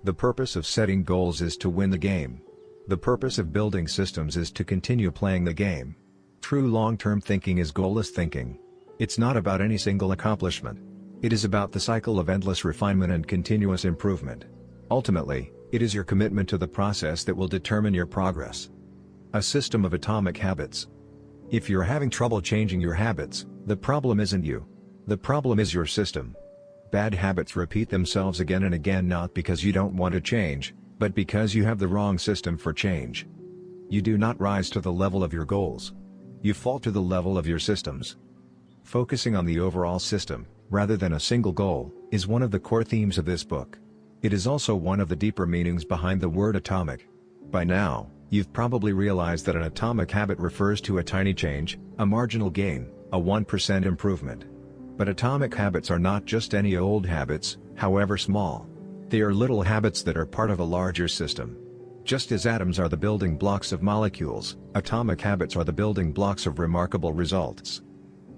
The purpose of setting goals is to win the game. The purpose of building systems is to continue playing the game. True long-term thinking is goalless thinking. It's not about any single accomplishment. It is about the cycle of endless refinement and continuous improvement. Ultimately, it is your commitment to the process that will determine your progress. A system of atomic habits. If you're having trouble changing your habits, the problem isn't you. The problem is your system. Bad habits repeat themselves again and again, not because you don't want to change, but because you have the wrong system for change. You do not rise to the level of your goals. You fall to the level of your systems. Focusing on the overall system, rather than a single goal, is one of the core themes of this book. It is also one of the deeper meanings behind the word atomic. By now, you've probably realized that an atomic habit refers to a tiny change, a marginal gain, a 1% improvement. But atomic habits are not just any old habits, however small. They are little habits that are part of a larger system. Just as atoms are the building blocks of molecules, atomic habits are the building blocks of remarkable results.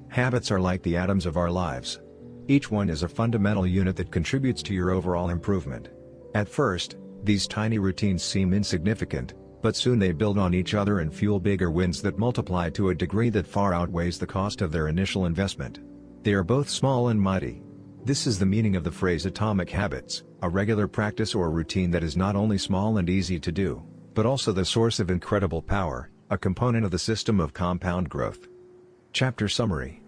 Habits are like the atoms of our lives. Each one is a fundamental unit that contributes to your overall improvement. At first, these tiny routines seem insignificant, but soon they build on each other and fuel bigger wins that multiply to a degree that far outweighs the cost of their initial investment. They are both small and mighty. This is the meaning of the phrase atomic habits, a regular practice or routine that is not only small and easy to do, but also the source of incredible power, a component of the system of compound growth. Chapter Summary.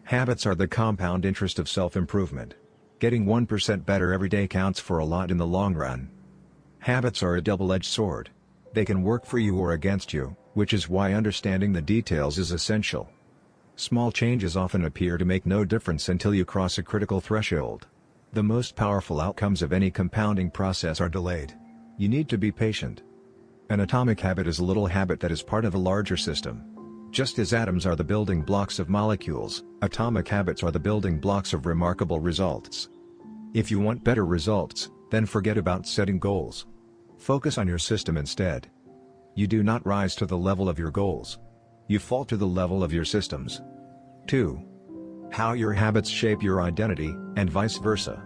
Habits are the compound interest of self-improvement. Getting 1% better every day counts for a lot in the long run. Habits are a double-edged sword. They can work for you or against you, which is why understanding the details is essential. Small changes often appear to make no difference until you cross a critical threshold. The most powerful outcomes of any compounding process are delayed. You need to be patient. An atomic habit is a little habit that is part of a larger system. Just as atoms are the building blocks of molecules, atomic habits are the building blocks of remarkable results. If you want better results, then forget about setting goals. Focus on your system instead. You do not rise to the level of your goals. You fall to the level of your systems. 2. How your habits shape your identity, and vice versa.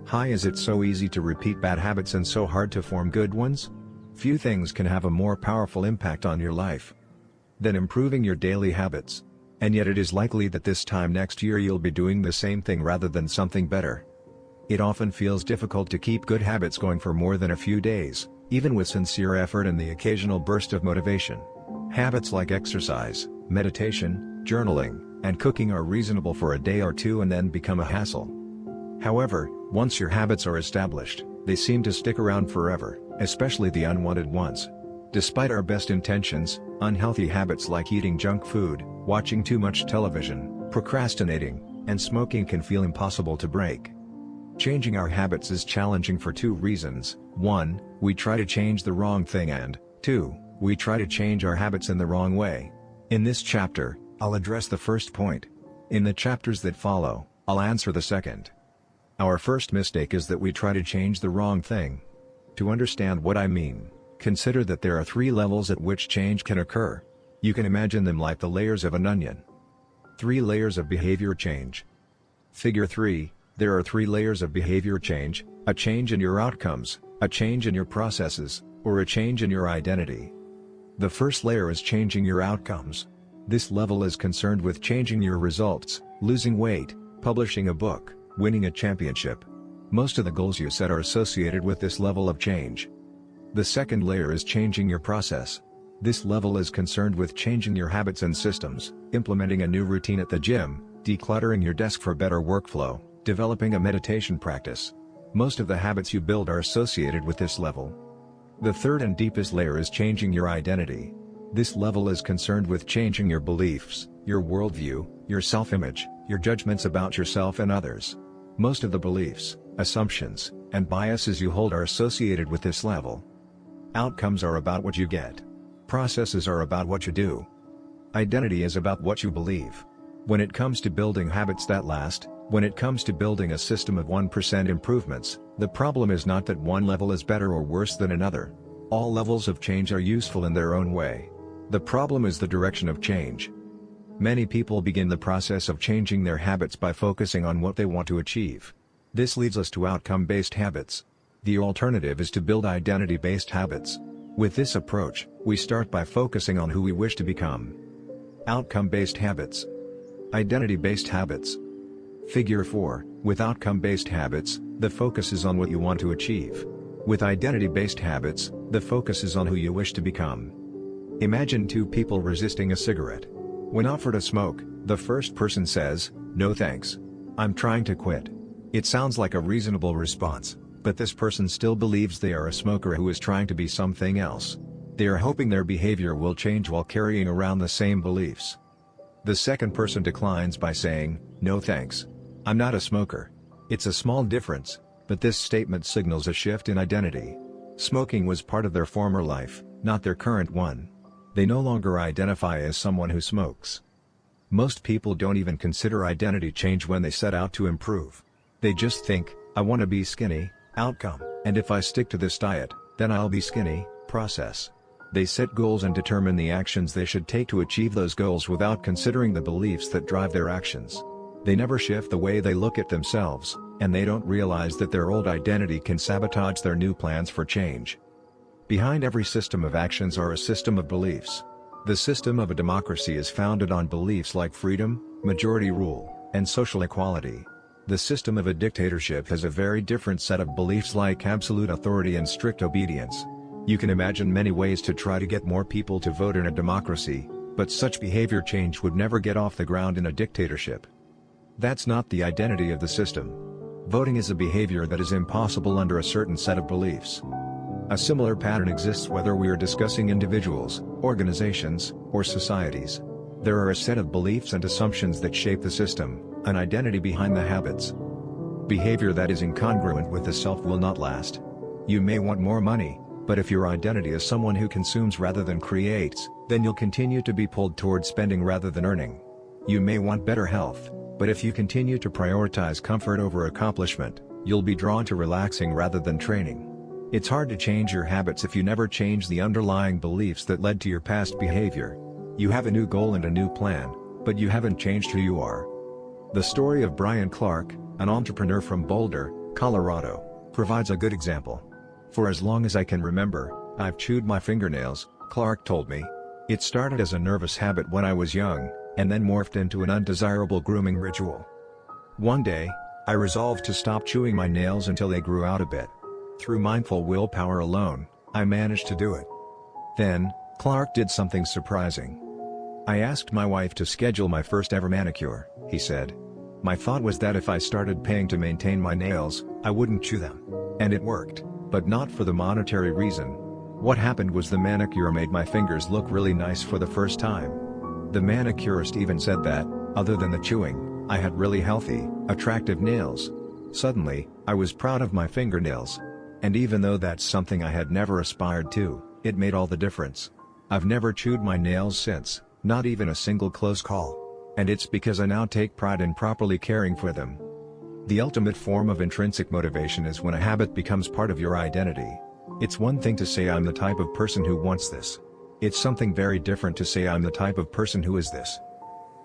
Hi, is it so easy to repeat bad habits and so hard to form good ones? Few things can have a more powerful impact on your life than improving your daily habits. And yet it is likely that this time next year you'll be doing the same thing rather than something better. It often feels difficult to keep good habits going for more than a few days, even with sincere effort and the occasional burst of motivation. Habits like exercise, meditation, journaling, and cooking are reasonable for a day or two and then become a hassle. However, once your habits are established, they seem to stick around forever, especially the unwanted ones. Despite our best intentions, unhealthy habits like eating junk food, watching too much television, procrastinating, and smoking can feel impossible to break. Changing our habits is challenging for two reasons: 1, we try to change the wrong thing, and 2, we try to change our habits in the wrong way. In this chapter, I'll address the first point. In the chapters that follow, I'll answer the second. Our first mistake is that we try to change the wrong thing. To understand what I mean, consider that there are 3 levels at which change can occur. You can imagine them like the layers of an onion. 3 layers of behavior change. Figure 3, there are 3 layers of behavior change: a change in your outcomes, a change in your processes, or a change in your identity. The first layer is changing your outcomes. This level is concerned with changing your results: losing weight, publishing a book, winning a championship. Most of the goals you set are associated with this level of change. The second layer is changing your process. This level is concerned with changing your habits and systems, implementing a new routine at the gym, decluttering your desk for better workflow, developing a meditation practice. Most of the habits you build are associated with this level. The third and deepest layer is changing your identity. This level is concerned with changing your beliefs, your worldview, your self-image, your judgments about yourself and others. Most of the beliefs, assumptions, and biases you hold are associated with this level. Outcomes are about what you get. Processes are about what you do. Identity is about what you believe. When it comes to building habits that last, when it comes to building a system of 1% improvements, the problem is not that one level is better or worse than another. All levels of change are useful in their own way. The problem is the direction of change. Many people begin the process of changing their habits by focusing on what they want to achieve. This leads us to outcome-based habits. The alternative is to build identity-based habits. With this approach, we start by focusing on who we wish to become. Outcome-based habits. Identity-based habits. Figure 4, with outcome-based habits, the focus is on what you want to achieve. With identity-based habits, the focus is on who you wish to become. Imagine 2 people resisting a cigarette. When offered a smoke, the first person says, "No thanks. I'm trying to quit." It sounds like a reasonable response, but this person still believes they are a smoker who is trying to be something else. They are hoping their behavior will change while carrying around the same beliefs. The second person declines by saying, "No thanks. I'm not a smoker." It's a small difference, but this statement signals a shift in identity. Smoking was part of their former life, not their current one. They no longer identify as someone who smokes. Most people don't even consider identity change when they set out to improve. They just think, "I want to be skinny," outcome, "and if I stick to this diet, then I'll be skinny," process. They set goals and determine the actions they should take to achieve those goals without considering the beliefs that drive their actions. They never shift the way they look at themselves, and they don't realize that their old identity can sabotage their new plans for change. Behind every system of actions are a system of beliefs. The system of a democracy is founded on beliefs like freedom, majority rule, and social equality. The system of a dictatorship has a very different set of beliefs like absolute authority and strict obedience. You can imagine many ways to try to get more people to vote in a democracy, but such behavior change would never get off the ground in a dictatorship. That's not the identity of the system. Voting is a behavior that is impossible under a certain set of beliefs. A similar pattern exists whether we are discussing individuals, organizations, or societies. There are a set of beliefs and assumptions that shape the system, an identity behind the habits. Behavior that is incongruent with the self will not last. You may want more money, but if your identity is someone who consumes rather than creates, then you'll continue to be pulled towards spending rather than earning. You may want better health, but if you continue to prioritize comfort over accomplishment, you'll be drawn to relaxing rather than training. It's hard to change your habits if you never change the underlying beliefs that led to your past behavior. You have a new goal and a new plan, but you haven't changed who you are. The story of Brian Clark, an entrepreneur from Boulder, Colorado, provides a good example. "For as long as I can remember, I've chewed my fingernails," Clark told me. "It started as a nervous habit when I was young, and then morphed into an undesirable grooming ritual. One day, I resolved to stop chewing my nails until they grew out a bit. Through mindful willpower alone, I managed to do it. Then, Clark did something surprising. I asked my wife to schedule my first ever manicure, he said. My thought was that if I started paying to maintain my nails, I wouldn't chew them. And it worked, but not for the monetary reason. What happened was the manicure made my fingers look really nice for the first time. The manicurist even said that, other than the chewing, I had really healthy, attractive nails. Suddenly, I was proud of my fingernails. And even though that's something I had never aspired to, it made all the difference. I've never chewed my nails since, not even a single close call. And it's because I now take pride in properly caring for them. The ultimate form of intrinsic motivation is when a habit becomes part of your identity. It's one thing to say I'm the type of person who wants this. It's something very different to say I'm the type of person who is this.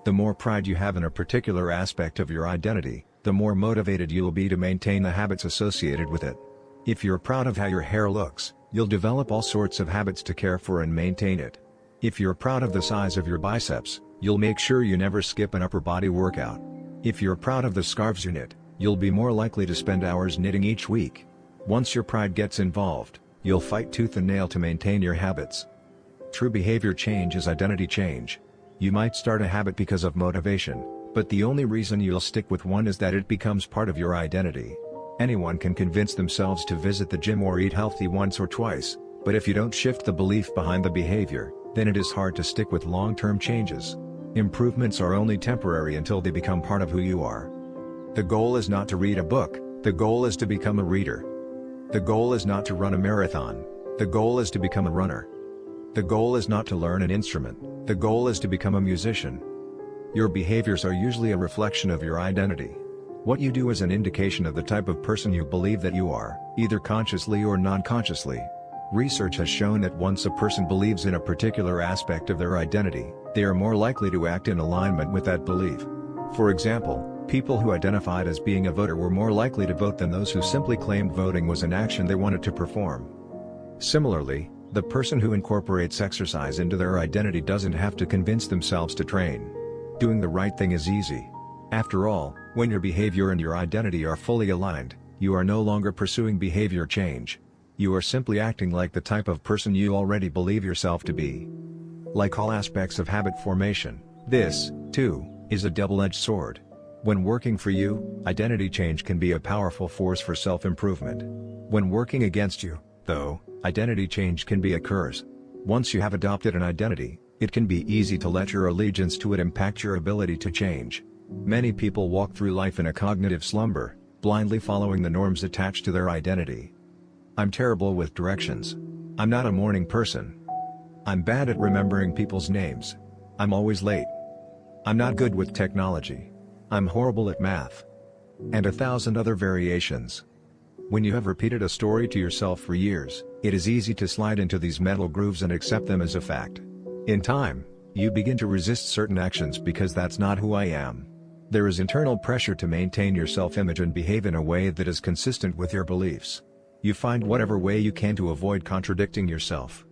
The more pride you have in a particular aspect of your identity, the more motivated you'll be to maintain the habits associated with it. If you're proud of how your hair looks, you'll develop all sorts of habits to care for and maintain it. If you're proud of the size of your biceps, you'll make sure you never skip an upper body workout. If you're proud of the scarves you knit, you'll be more likely to spend hours knitting each week. Once your pride gets involved, you'll fight tooth and nail to maintain your habits. True behavior change is identity change. You might start a habit because of motivation, but the only reason you'll stick with one is that it becomes part of your identity. Anyone can convince themselves to visit the gym or eat healthy once or twice, but if you don't shift the belief behind the behavior, then it is hard to stick with long-term changes. Improvements are only temporary until they become part of who you are. The goal is not to read a book, the goal is to become a reader. The goal is not to run a marathon, the goal is to become a runner. The goal is not to learn an instrument, the goal is to become a musician. Your behaviors are usually a reflection of your identity. What you do is an indication of the type of person you believe that you are, either consciously or non-consciously. Research has shown that once a person believes in a particular aspect of their identity, they are more likely to act in alignment with that belief. For example, people who identified as being a voter were more likely to vote than those who simply claimed voting was an action they wanted to perform. Similarly, the person who incorporates exercise into their identity doesn't have to convince themselves to train. Doing the right thing is easy. After all, when your behavior and your identity are fully aligned, you are no longer pursuing behavior change. You are simply acting like the type of person you already believe yourself to be. Like all aspects of habit formation, this, too, is a double-edged sword. When working for you, identity change can be a powerful force for self-improvement. When working against you, though, identity change can be a curse. Once you have adopted an identity, it can be easy to let your allegiance to it impact your ability to change. Many people walk through life in a cognitive slumber, blindly following the norms attached to their identity. I'm terrible with directions. I'm not a morning person. I'm bad at remembering people's names. I'm always late. I'm not good with technology. I'm horrible at math. And 1,000 other variations. When you have repeated a story to yourself for years, it is easy to slide into these mental grooves and accept them as a fact. In time, you begin to resist certain actions because that's not who I am. There is internal pressure to maintain your self-image and behave in a way that is consistent with your beliefs. You find whatever way you can to avoid contradicting yourself.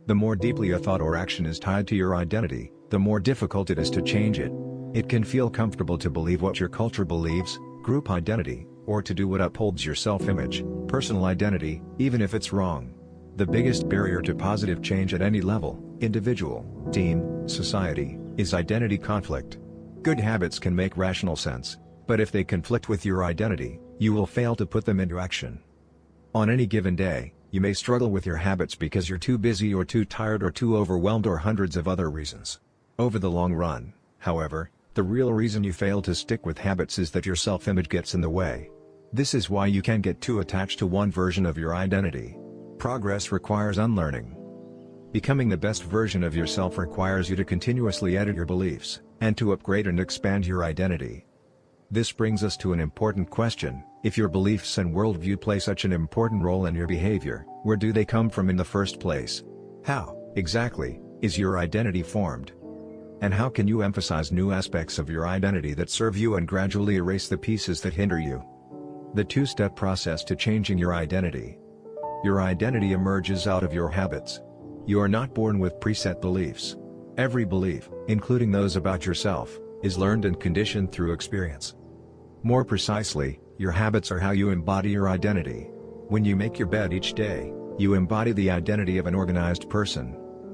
The more deeply a thought or action is tied to your identity, the more difficult it is to change it. It can feel comfortable to believe what your culture believes, group identity, or to do what upholds your self-image, personal identity, even if it's wrong. The biggest barrier to positive change at any level, individual, team, society, is identity conflict. Good habits can make rational sense, but if they conflict with your identity, you will fail to put them into action. On any given day, you may struggle with your habits because you're too busy or too tired or too overwhelmed or hundreds of other reasons. Over the long run, however, the real reason you fail to stick with habits is that your self-image gets in the way. This is why you can get too attached to one version of your identity. Progress requires unlearning. Becoming the best version of yourself requires you to continuously edit your beliefs, and to upgrade and expand your identity. This brings us to an important question: if your beliefs and worldview play such an important role in your behavior, where do they come from in the first place? How, exactly, is your identity formed? And how can you emphasize new aspects of your identity that serve you and gradually erase the pieces that hinder you? The two-step process to changing your identity. Your identity emerges out of your habits. You are not born with preset beliefs. Every belief, including those about yourself, is learned and conditioned through experience. More precisely, your habits are how you embody your identity. When you make your bed each day, you embody the identity of an organized person.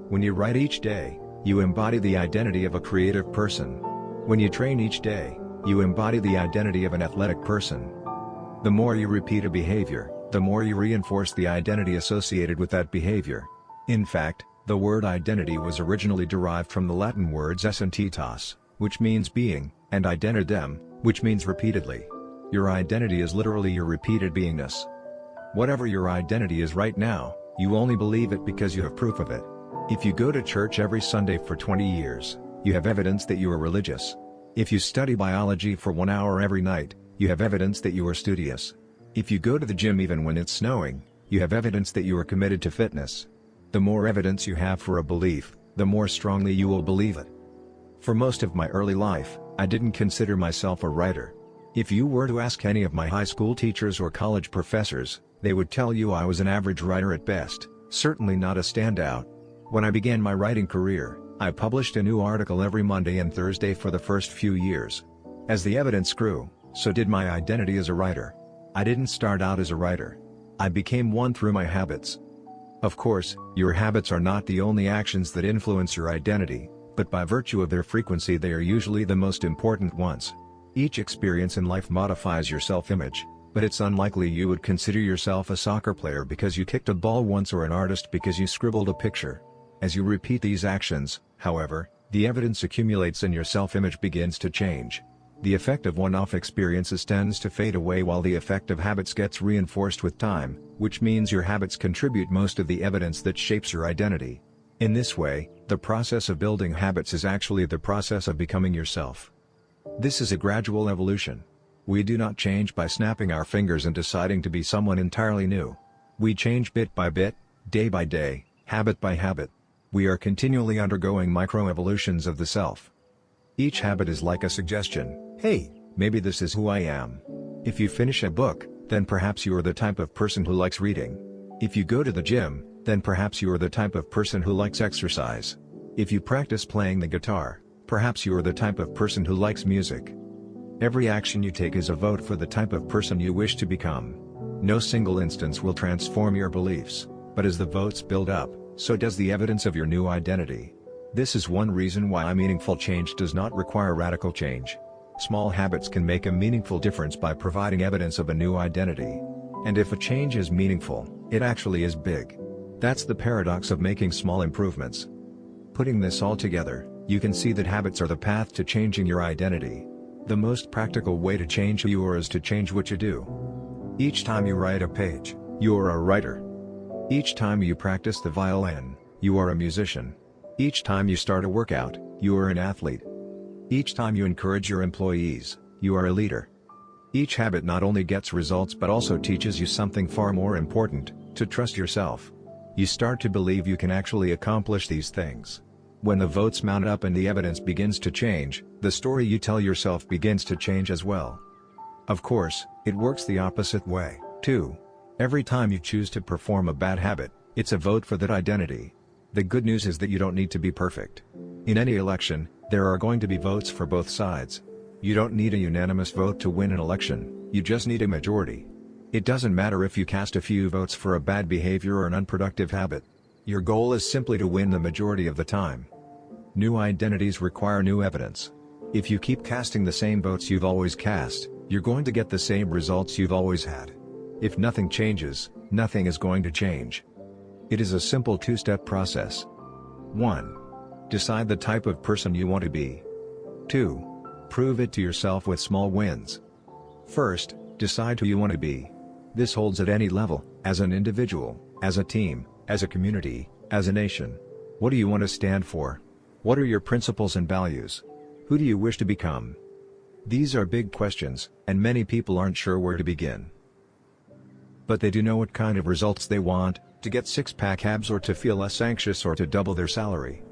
When you write each day, you embody the identity of a creative person. When you train each day, you embody the identity of an athletic person. The more you repeat a behavior, the more you reinforce the identity associated with that behavior. In fact, the word identity was originally derived from the Latin words essentitas, which means being, and identidem, which means repeatedly. Your identity is literally your repeated beingness. Whatever your identity is right now, you only believe it because you have proof of it. If you go to church every Sunday for 20 years, you have evidence that you are religious. If you study biology for 1 hour every night, you have evidence that you are studious. If you go to the gym even when it's snowing, you have evidence that you are committed to fitness. The more evidence you have for a belief, the more strongly you will believe it. For most of my early life, I didn't consider myself a writer. If you were to ask any of my high school teachers or college professors, they would tell you I was an average writer at best, certainly not a standout. When I began my writing career, I published a new article every Monday and Thursday for the first few years. As the evidence grew, so did my identity as a writer. I didn't start out as a writer. I became one through my habits. Of course, your habits are not the only actions that influence your identity, but by virtue of their frequency they are usually the most important ones. Each experience in life modifies your self-image, but it's unlikely you would consider yourself a soccer player because you kicked a ball once or an artist because you scribbled a picture. As you repeat these actions, however, the evidence accumulates and your self-image begins to change. The effect of one-off experiences tends to fade away while the effect of habits gets reinforced with time, which means your habits contribute most of the evidence that shapes your identity. In this way, the process of building habits is actually the process of becoming yourself. This is a gradual evolution. We do not change by snapping our fingers and deciding to be someone entirely new. We change bit by bit, day by day, habit by habit. We are continually undergoing microevolutions of the self. Each habit is like a suggestion. Hey, maybe this is who I am. If you finish a book, then perhaps you are the type of person who likes reading. If you go to the gym, then perhaps you are the type of person who likes exercise. If you practice playing the guitar, perhaps you are the type of person who likes music. Every action you take is a vote for the type of person you wish to become. No single instance will transform your beliefs, but as the votes build up, so does the evidence of your new identity. This is one reason why meaningful change does not require radical change. Small habits can make a meaningful difference by providing evidence of a new identity. And if a change is meaningful, it actually is big. That's the paradox of making small improvements. Putting this all together, you can see that habits are the path to changing your identity. The most practical way to change who you are is to change what you do. Each time you write a page, you are a writer. Each time you practice the violin, you are a musician. Each time you start a workout, you are an athlete. Each time you encourage your employees, you are a leader. Each habit not only gets results but also teaches you something far more important, to trust yourself. You start to believe you can actually accomplish these things. When the votes mount up and the evidence begins to change, the story you tell yourself begins to change as well. Of course, it works the opposite way, too. Every time you choose to perform a bad habit, it's a vote for that identity. The good news is that you don't need to be perfect. In any election, there are going to be votes for both sides. You don't need a unanimous vote to win an election, you just need a majority. It doesn't matter if you cast a few votes for a bad behavior or an unproductive habit. Your goal is simply to win the majority of the time. New identities require new evidence. If you keep casting the same votes you've always cast, you're going to get the same results you've always had. If nothing changes, nothing is going to change. It is a simple two-step process. 1. Decide the type of person you want to be. 2. Prove it to yourself with small wins. First, decide who you want to be. This holds at any level, as an individual, as a team, as a community, as a nation. What do you want to stand for? What are your principles and values? Who do you wish to become? These are big questions, and many people aren't sure where to begin. But they do know what kind of results they want, to get six-pack abs or to feel less anxious or to double their salary.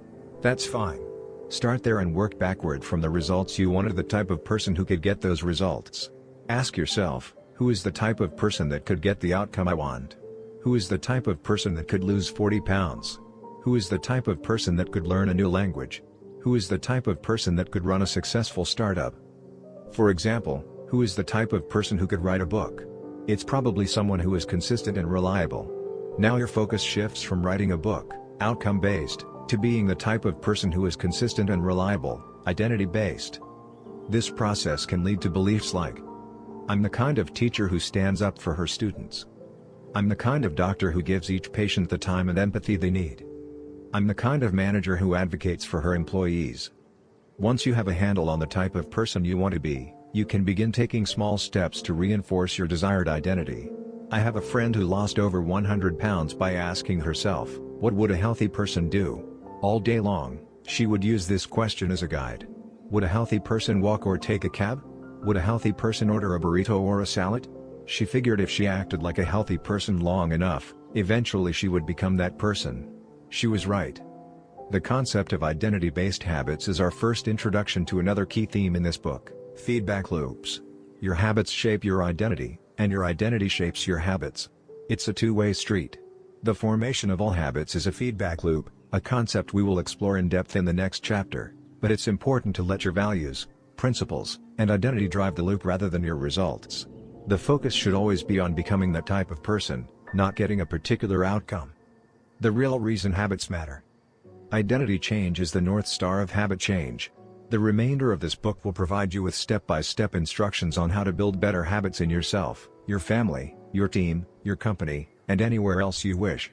That's fine. Start there and work backward from the results you want to the type of person who could get those results. Ask yourself, who is the type of person that could get the outcome I want? Who is the type of person that could lose 40 pounds? Who is the type of person that could learn a new language? Who is the type of person that could run a successful startup? For example, who is the type of person who could write a book? It's probably someone who is consistent and reliable. Now your focus shifts from writing a book, outcome-based, to being the type of person who is consistent and reliable, identity-based. This process can lead to beliefs like, I'm the kind of teacher who stands up for her students. I'm the kind of doctor who gives each patient the time and empathy they need. I'm the kind of manager who advocates for her employees. Once you have a handle on the type of person you want to be, you can begin taking small steps to reinforce your desired identity. I have a friend who lost over 100 pounds by asking herself, what would a healthy person do? All day long, she would use this question as a guide. Would a healthy person walk or take a cab? Would a healthy person order a burrito or a salad? She figured if she acted like a healthy person long enough, eventually she would become that person. She was right. The concept of identity-based habits is our first introduction to another key theme in this book, feedback loops. Your habits shape your identity, and your identity shapes your habits. It's a two-way street. The formation of all habits is a feedback loop, a concept we will explore in depth in the next chapter, but it's important to let your values, principles, and identity drive the loop rather than your results. The focus should always be on becoming that type of person, not getting a particular outcome. The real reason habits matter. Identity change is the North Star of habit change. The remainder of this book will provide you with step-by-step instructions on how to build better habits in yourself, your family, your team, your company, and anywhere else you wish.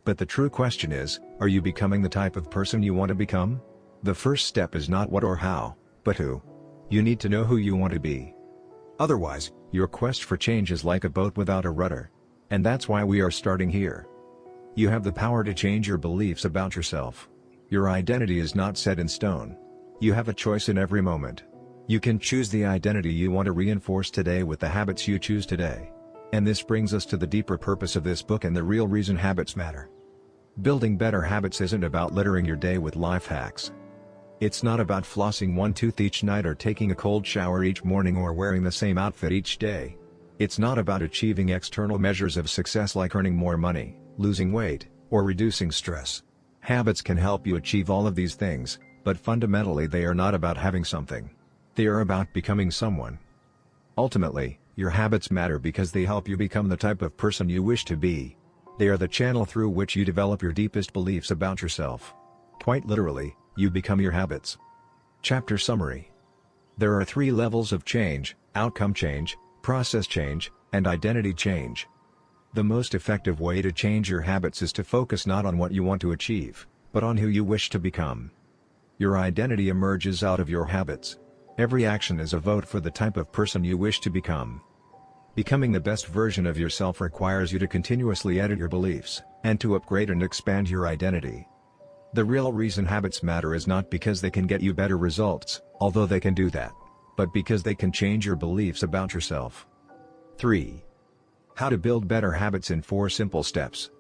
But the true question is, are you becoming the type of person you want to become? The first step is not what or how, but who. You need to know who you want to be. Otherwise, your quest for change is like a boat without a rudder. And that's why we are starting here. You have the power to change your beliefs about yourself. Your identity is not set in stone. You have a choice in every moment. You can choose the identity you want to reinforce today with the habits you choose today. And this brings us to the deeper purpose of this book and the real reason habits matter. Building better habits isn't about littering your day with life hacks. It's not about flossing one tooth each night or taking a cold shower each morning or wearing the same outfit each day. It's not about achieving external measures of success like earning more money, losing weight, or reducing stress. Habits can help you achieve all of these things, but fundamentally they are not about having something. They are about becoming someone. Ultimately, your habits matter because they help you become the type of person you wish to be. They are the channel through which you develop your deepest beliefs about yourself. Quite literally, you become your habits. Chapter summary. There are 3 levels of change: outcome change, process change, and identity change. The most effective way to change your habits is to focus not on what you want to achieve, but on who you wish to become. Your identity emerges out of your habits. Every action is a vote for the type of person you wish to become. Becoming the best version of yourself requires you to continuously edit your beliefs, and to upgrade and expand your identity. The real reason habits matter is not because they can get you better results, although they can do that, but because they can change your beliefs about yourself. 3. How to build better habits in 4 simple steps.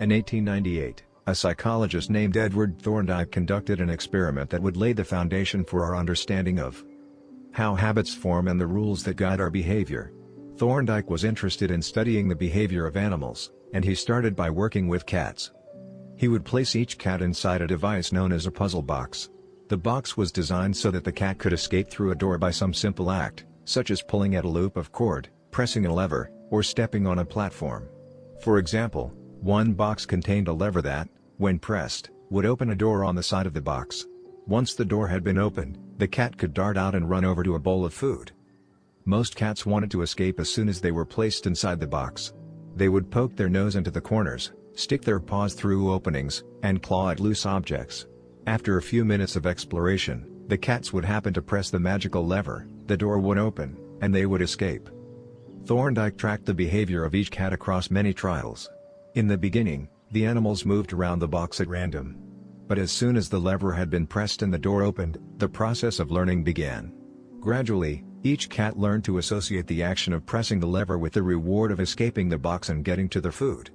In 1898, a psychologist named Edward Thorndike conducted an experiment that would lay the foundation for our understanding of how habits form and the rules that guide our behavior. Thorndike was interested in studying the behavior of animals, and he started by working with cats. He would place each cat inside a device known as a puzzle box. The box was designed so that the cat could escape through a door by some simple act, such as pulling at a loop of cord, pressing a lever, or stepping on a platform. For example, one box contained a lever that, when pressed, would open a door on the side of the box. Once the door had been opened, the cat could dart out and run over to a bowl of food. Most cats wanted to escape as soon as they were placed inside the box. They would poke their nose into the corners, stick their paws through openings, and claw at loose objects. After a few minutes of exploration, the cats would happen to press the magical lever, the door would open, and they would escape. Thorndike tracked the behavior of each cat across many trials. In the beginning, the animals moved around the box at random. But as soon as the lever had been pressed and the door opened, the process of learning began. Gradually, each cat learned to associate the action of pressing the lever with the reward of escaping the box and getting to their food.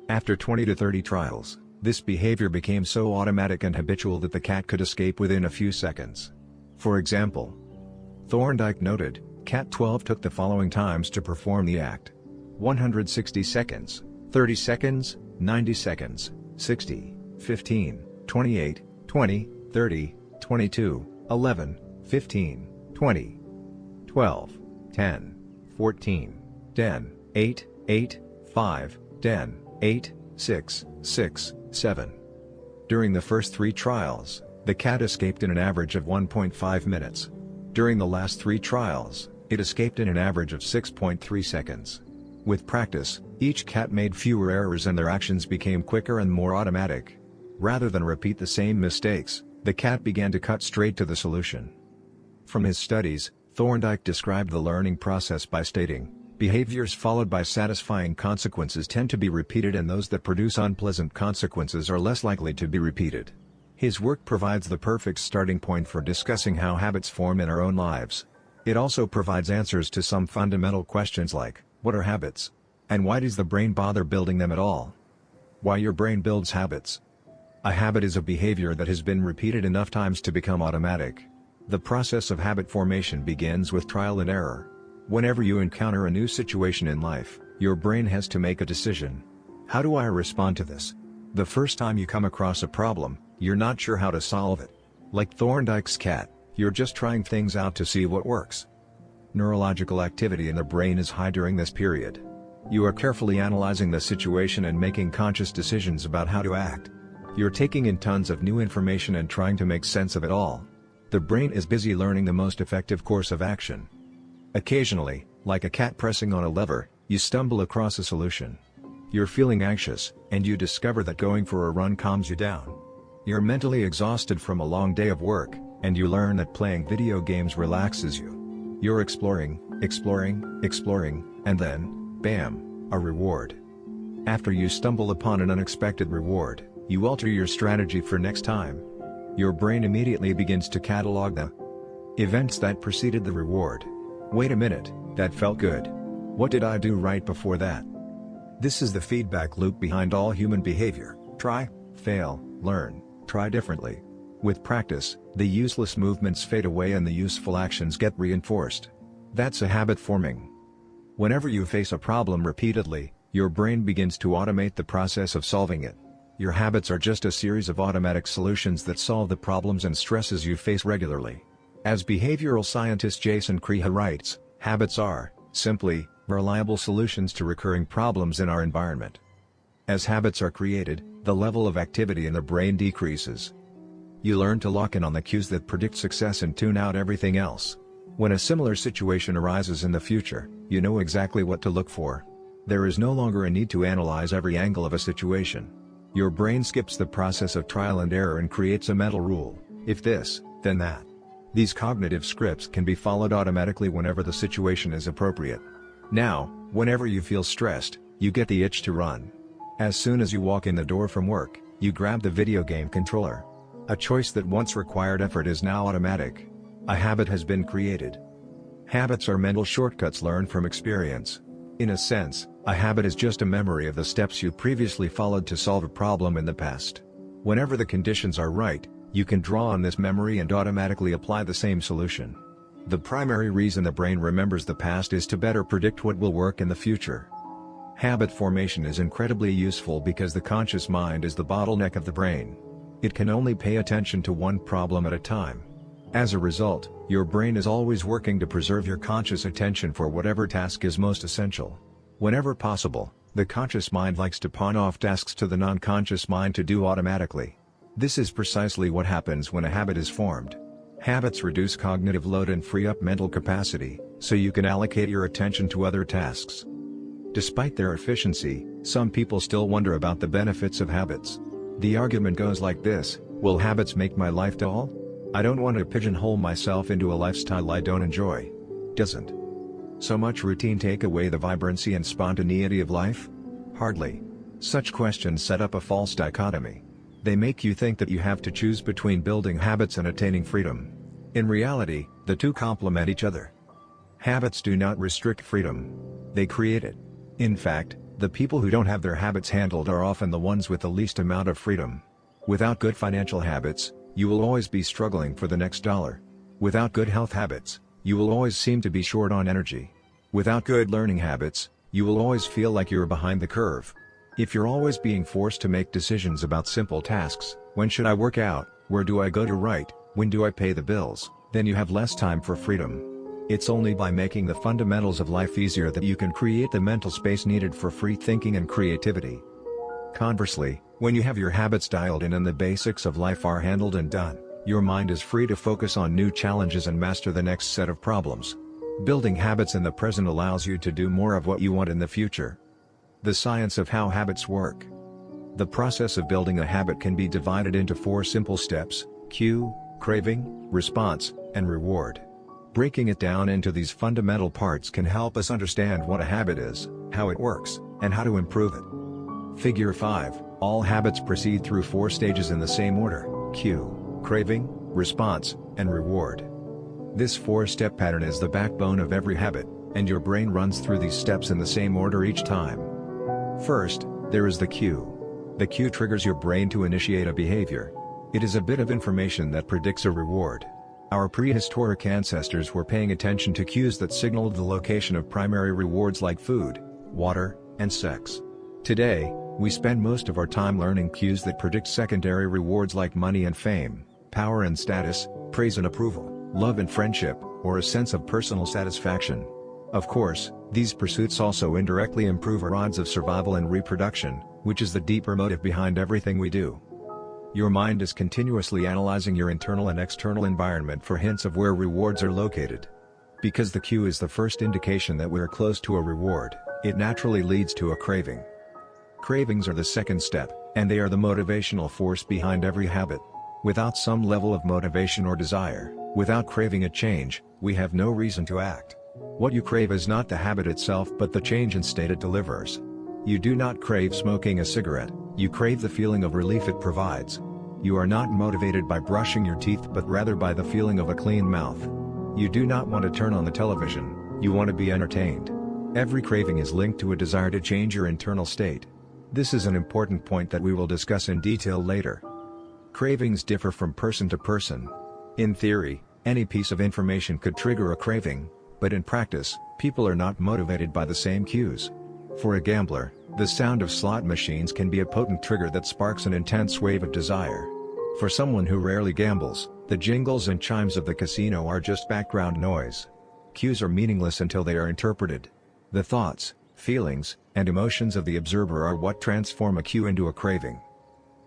After 20 to 30 trials, this behavior became so automatic and habitual that the cat could escape within a few seconds. For example, Thorndike noted, Cat 12 took the following times to perform the act: 160 seconds, 30 seconds, 90 seconds, 60, 15, 28, 20, 30, 22, 11, 15, 20, 12, 10, 14, 10, 8, 8, 5, 10, 8, 6, 6, 7. During the first 3 trials, the cat escaped in an average of 1.5 minutes. During the last 3 trials, it escaped in an average of 6.3 seconds. With practice, each cat made fewer errors and their actions became quicker and more automatic. Rather than repeat the same mistakes, the cat began to cut straight to the solution. From his studies, Thorndike described the learning process by stating, "Behaviors followed by satisfying consequences tend to be repeated, and those that produce unpleasant consequences are less likely to be repeated." His work provides the perfect starting point for discussing how habits form in our own lives. It also provides answers to some fundamental questions like, what are habits? And why does the brain bother building them at all? Why your brain builds habits. A habit is a behavior that has been repeated enough times to become automatic. The process of habit formation begins with trial and error. Whenever you encounter a new situation in life, your brain has to make a decision. How do I respond to this? The first time you come across a problem, you're not sure how to solve it. Like Thorndike's cat, you're just trying things out to see what works. Neurological activity in the brain is high during this period. You are carefully analyzing the situation and making conscious decisions about how to act. You're taking in tons of new information and trying to make sense of it all. The brain is busy learning the most effective course of action. Occasionally, like a cat pressing on a lever, you stumble across a solution. You're feeling anxious, and you discover that going for a run calms you down. You're mentally exhausted from a long day of work, and you learn that playing video games relaxes you. You're exploring, and then, bam, a reward. After you stumble upon an unexpected reward, you alter your strategy for next time. Your brain immediately begins to catalog the events that preceded the reward. Wait a minute, that felt good. What did I do right before that? This is the feedback loop behind all human behavior. Try, fail, learn, try differently. With practice, the useless movements fade away and the useful actions get reinforced. That's a habit forming. Whenever you face a problem repeatedly, your brain begins to automate the process of solving it. Your habits are just a series of automatic solutions that solve the problems and stresses you face regularly. As behavioral scientist Jason Creha writes, habits are, simply, reliable solutions to recurring problems in our environment. As habits are created, the level of activity in the brain decreases. You learn to lock in on the cues that predict success and tune out everything else. When a similar situation arises in the future, you know exactly what to look for. There is no longer a need to analyze every angle of a situation. Your brain skips the process of trial and error and creates a mental rule: if this, then that. These cognitive scripts can be followed automatically whenever the situation is appropriate. Now, whenever you feel stressed, you get the itch to run. As soon as you walk in the door from work, you grab the video game controller. A choice that once required effort is now automatic. A habit has been created. Habits are mental shortcuts learned from experience. In a sense, a habit is just a memory of the steps you previously followed to solve a problem in the past. Whenever the conditions are right, you can draw on this memory and automatically apply the same solution. The primary reason the brain remembers the past is to better predict what will work in the future. Habit formation is incredibly useful because the conscious mind is the bottleneck of the brain. It can only pay attention to one problem at a time. As a result, your brain is always working to preserve your conscious attention for whatever task is most essential. Whenever possible, the conscious mind likes to pawn off tasks to the non-conscious mind to do automatically. This is precisely what happens when a habit is formed. Habits reduce cognitive load and free up mental capacity, so you can allocate your attention to other tasks. Despite their efficiency, some people still wonder about the benefits of habits. The argument goes like this: will habits make my life dull? I don't want to pigeonhole myself into a lifestyle I don't enjoy. Doesn't so much routine take away the vibrancy and spontaneity of life? Hardly. Such questions set up a false dichotomy. They make you think that you have to choose between building habits and attaining freedom. In reality, the two complement each other. Habits do not restrict freedom. They create it. In fact, the people who don't have their habits handled are often the ones with the least amount of freedom. Without good financial habits, you will always be struggling for the next dollar. Without good health habits, you will always seem to be short on energy. Without good learning habits, you will always feel like you're behind the curve. If you're always being forced to make decisions about simple tasks, when should I work out, where do I go to write, when do I pay the bills, then you have less time for freedom. It's only by making the fundamentals of life easier that you can create the mental space needed for free thinking and creativity. Conversely, when you have your habits dialed in and the basics of life are handled and done, your mind is free to focus on new challenges and master the next set of problems. Building habits in the present allows you to do more of what you want in the future. The science of how habits work. The process of building a habit can be divided into 4 simple steps: cue, craving, response, and reward. Breaking it down into these fundamental parts can help us understand what a habit is, how it works, and how to improve it. Figure 5. All habits proceed through 4 stages in the same order: cue, craving, response, and reward. This 4-step pattern is the backbone of every habit, and your brain runs through these steps in the same order each time. First, there is the cue. The cue triggers your brain to initiate a behavior. It is a bit of information that predicts a reward. Our prehistoric ancestors were paying attention to cues that signaled the location of primary rewards like food, water, and sex. Today, we spend most of our time learning cues that predict secondary rewards like money and fame, power and status, praise and approval, love and friendship, or a sense of personal satisfaction. Of course, these pursuits also indirectly improve our odds of survival and reproduction, which is the deeper motive behind everything we do. Your mind is continuously analyzing your internal and external environment for hints of where rewards are located. Because the cue is the first indication that we are close to a reward, it naturally leads to a craving. Cravings are the second step, and they are the motivational force behind every habit. Without some level of motivation or desire, without craving a change, we have no reason to act. What you crave is not the habit itself but the change in state it delivers. You do not crave smoking a cigarette, you crave the feeling of relief it provides. You are not motivated by brushing your teeth but rather by the feeling of a clean mouth. You do not want to turn on the television, you want to be entertained. Every craving is linked to a desire to change your internal state. This is an important point that we will discuss in detail later. Cravings differ from person to person. In theory, any piece of information could trigger a craving, but in practice, people are not motivated by the same cues. For a gambler, the sound of slot machines can be a potent trigger that sparks an intense wave of desire. For someone who rarely gambles, the jingles and chimes of the casino are just background noise. Cues are meaningless until they are interpreted. The thoughts, feelings, and emotions of the observer are what transform a cue into a craving.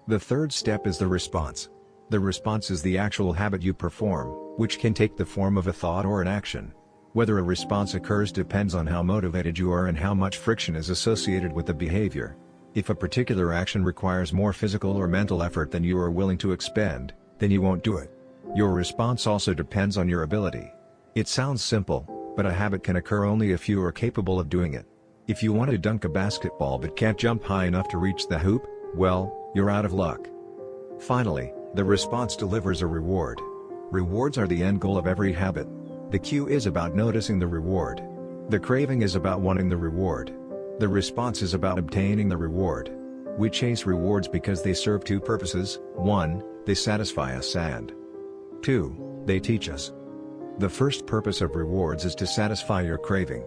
The third step is the response. The response is the actual habit you perform, which can take the form of a thought or an action. Whether a response occurs depends on how motivated you are and how much friction is associated with the behavior. If a particular action requires more physical or mental effort than you are willing to expend, then you won't do it. Your response also depends on your ability. It sounds simple, but a habit can occur only if you are capable of doing it. If you want to dunk a basketball but can't jump high enough to reach the hoop, well, you're out of luck. Finally, the response delivers a reward. Rewards are the end goal of every habit. The cue is about noticing the reward. The craving is about wanting the reward. The response is about obtaining the reward. We chase rewards because they serve 2 purposes: 1, they satisfy us, and 2, they teach us. The first purpose of rewards is to satisfy your craving.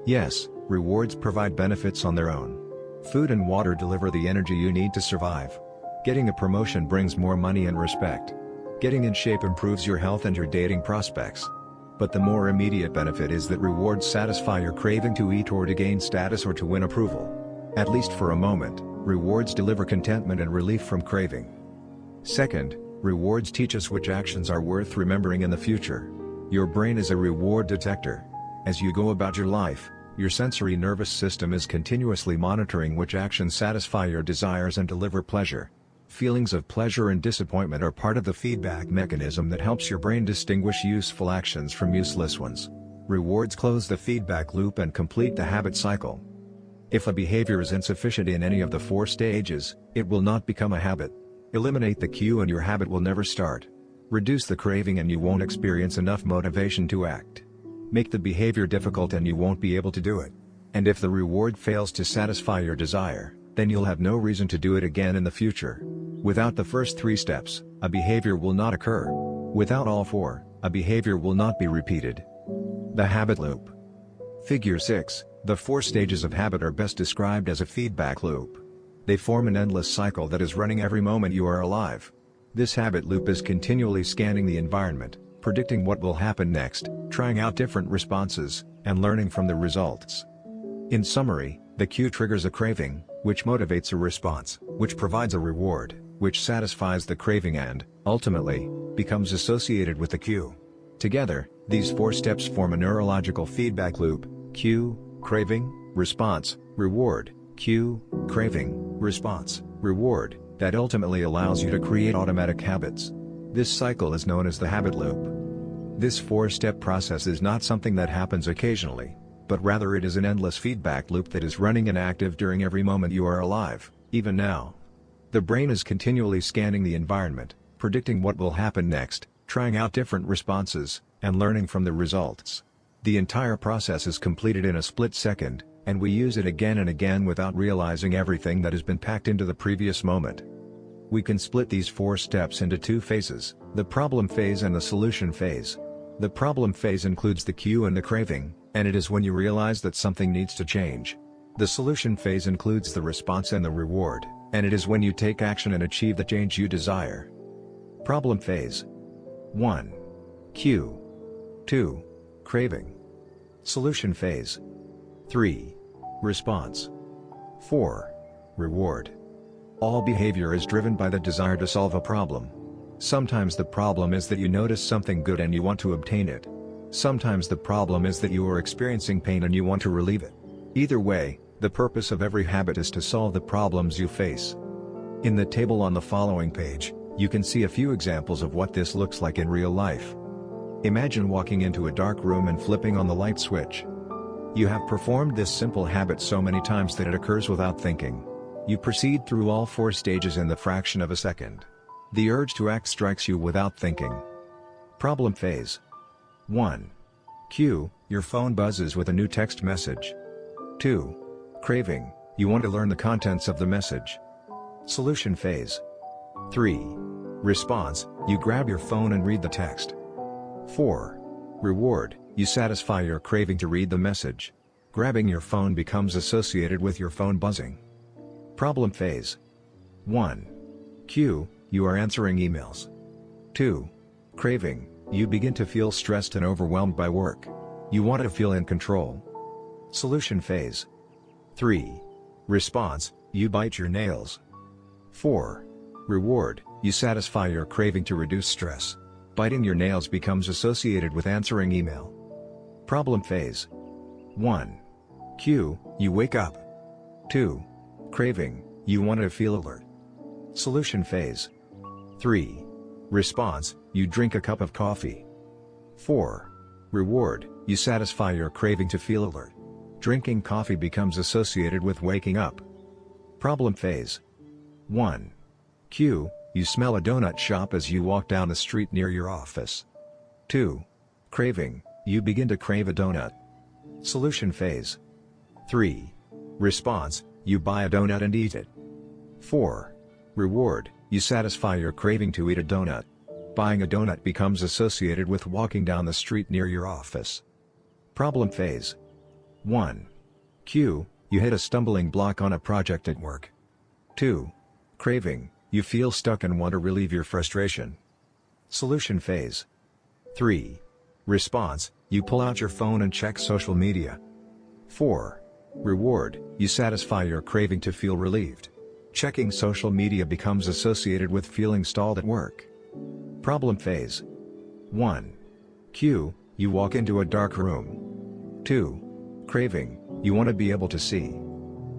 Yes, rewards provide benefits on their own. Food and water deliver the energy you need to survive. Getting a promotion brings more money and respect. Getting in shape improves your health and your dating prospects. But the more immediate benefit is that rewards satisfy your craving to eat or to gain status or to win approval. At least for a moment, rewards deliver contentment and relief from craving. Second, rewards teach us which actions are worth remembering in the future. Your brain is a reward detector. As you go about your life, your sensory nervous system is continuously monitoring which actions satisfy your desires and deliver pleasure. Feelings of pleasure and disappointment are part of the feedback mechanism that helps your brain distinguish useful actions from useless ones. Rewards close the feedback loop and complete the habit cycle. If a behavior is insufficient in any of the 4 stages, it will not become a habit. Eliminate the cue and your habit will never start. Reduce the craving and you won't experience enough motivation to act. Make the behavior difficult and you won't be able to do it. And if the reward fails to satisfy your desire, then you'll have no reason to do it again in the future. Without the first 3 steps, a behavior will not occur. Without all 4, a behavior will not be repeated. The habit loop. Figure 6, the 4 stages of habit are best described as a feedback loop. They form an endless cycle that is running every moment you are alive. This habit loop is continually scanning the environment, predicting what will happen next, trying out different responses, and learning from the results. In summary, the cue triggers a craving, which motivates a response, which provides a reward, which satisfies the craving and, ultimately, becomes associated with the cue. Together, these 4 steps form a neurological feedback loop: cue, craving, response, reward, cue, craving, response, reward, that ultimately allows you to create automatic habits. This cycle is known as the habit loop. This 4-step process is not something that happens occasionally, but rather it is an endless feedback loop that is running and active during every moment you are alive, even now. The brain is continually scanning the environment, predicting what will happen next, trying out different responses, and learning from the results. The entire process is completed in a split second, and we use it again and again without realizing everything that has been packed into the previous moment. We can split these 4 steps into 2 phases, the problem phase and the solution phase. The problem phase includes the cue and the craving, and it is when you realize that something needs to change. The solution phase includes the response and the reward, and it is when you take action and achieve the change you desire. Problem phase. 1. Cue. 2. Craving. Solution phase. 3. Response. 4. Reward. All behavior is driven by the desire to solve a problem. Sometimes the problem is that you notice something good and you want to obtain it. Sometimes the problem is that you are experiencing pain and you want to relieve it. Either way, the purpose of every habit is to solve the problems you face. In the table on the following page, you can see a few examples of what this looks like in real life. Imagine walking into a dark room and flipping on the light switch. You have performed this simple habit so many times that it occurs without thinking. You proceed through all 4 stages in the fraction of a second. The urge to act strikes you without thinking. Problem phase. 1. Cue, your phone buzzes with a new text message. 2. Craving, you want to learn the contents of the message. Solution phase. 3. Response, you grab your phone and read the text. 4. Reward, you satisfy your craving to read the message. Grabbing your phone becomes associated with your phone buzzing. Problem phase. 1. Cue, you are answering emails. 2. Craving, you begin to feel stressed and overwhelmed by work. You want to feel in control. Solution phase. 3. Response, you bite your nails. 4. Reward, you satisfy your craving to reduce stress. Biting your nails becomes associated with answering email. Problem phase. 1. Cue, you wake up. 2. Craving, you want to feel alert. Solution phase. 3. Response, you drink a cup of coffee. 4. Reward, you satisfy your craving to feel alert. Drinking coffee becomes associated with waking up. Problem phase. 1. Cue, you smell a donut shop as you walk down the street near your office. 2. Craving, you begin to crave a donut. Solution phase. 3. Response, you buy a donut and eat it. 4. Reward, you satisfy your craving to eat a donut. Buying a donut becomes associated with walking down the street near your office. Problem phase. 1. Cue, you hit a stumbling block on a project at work. 2. Craving, you feel stuck and want to relieve your frustration. Solution phase. 3. Response, you pull out your phone and check social media. 4. Reward, you satisfy your craving to feel relieved. Checking social media becomes associated with feeling stalled at work. Problem phase. 1. Cue, you walk into a dark room. 2. Craving, you want to be able to see.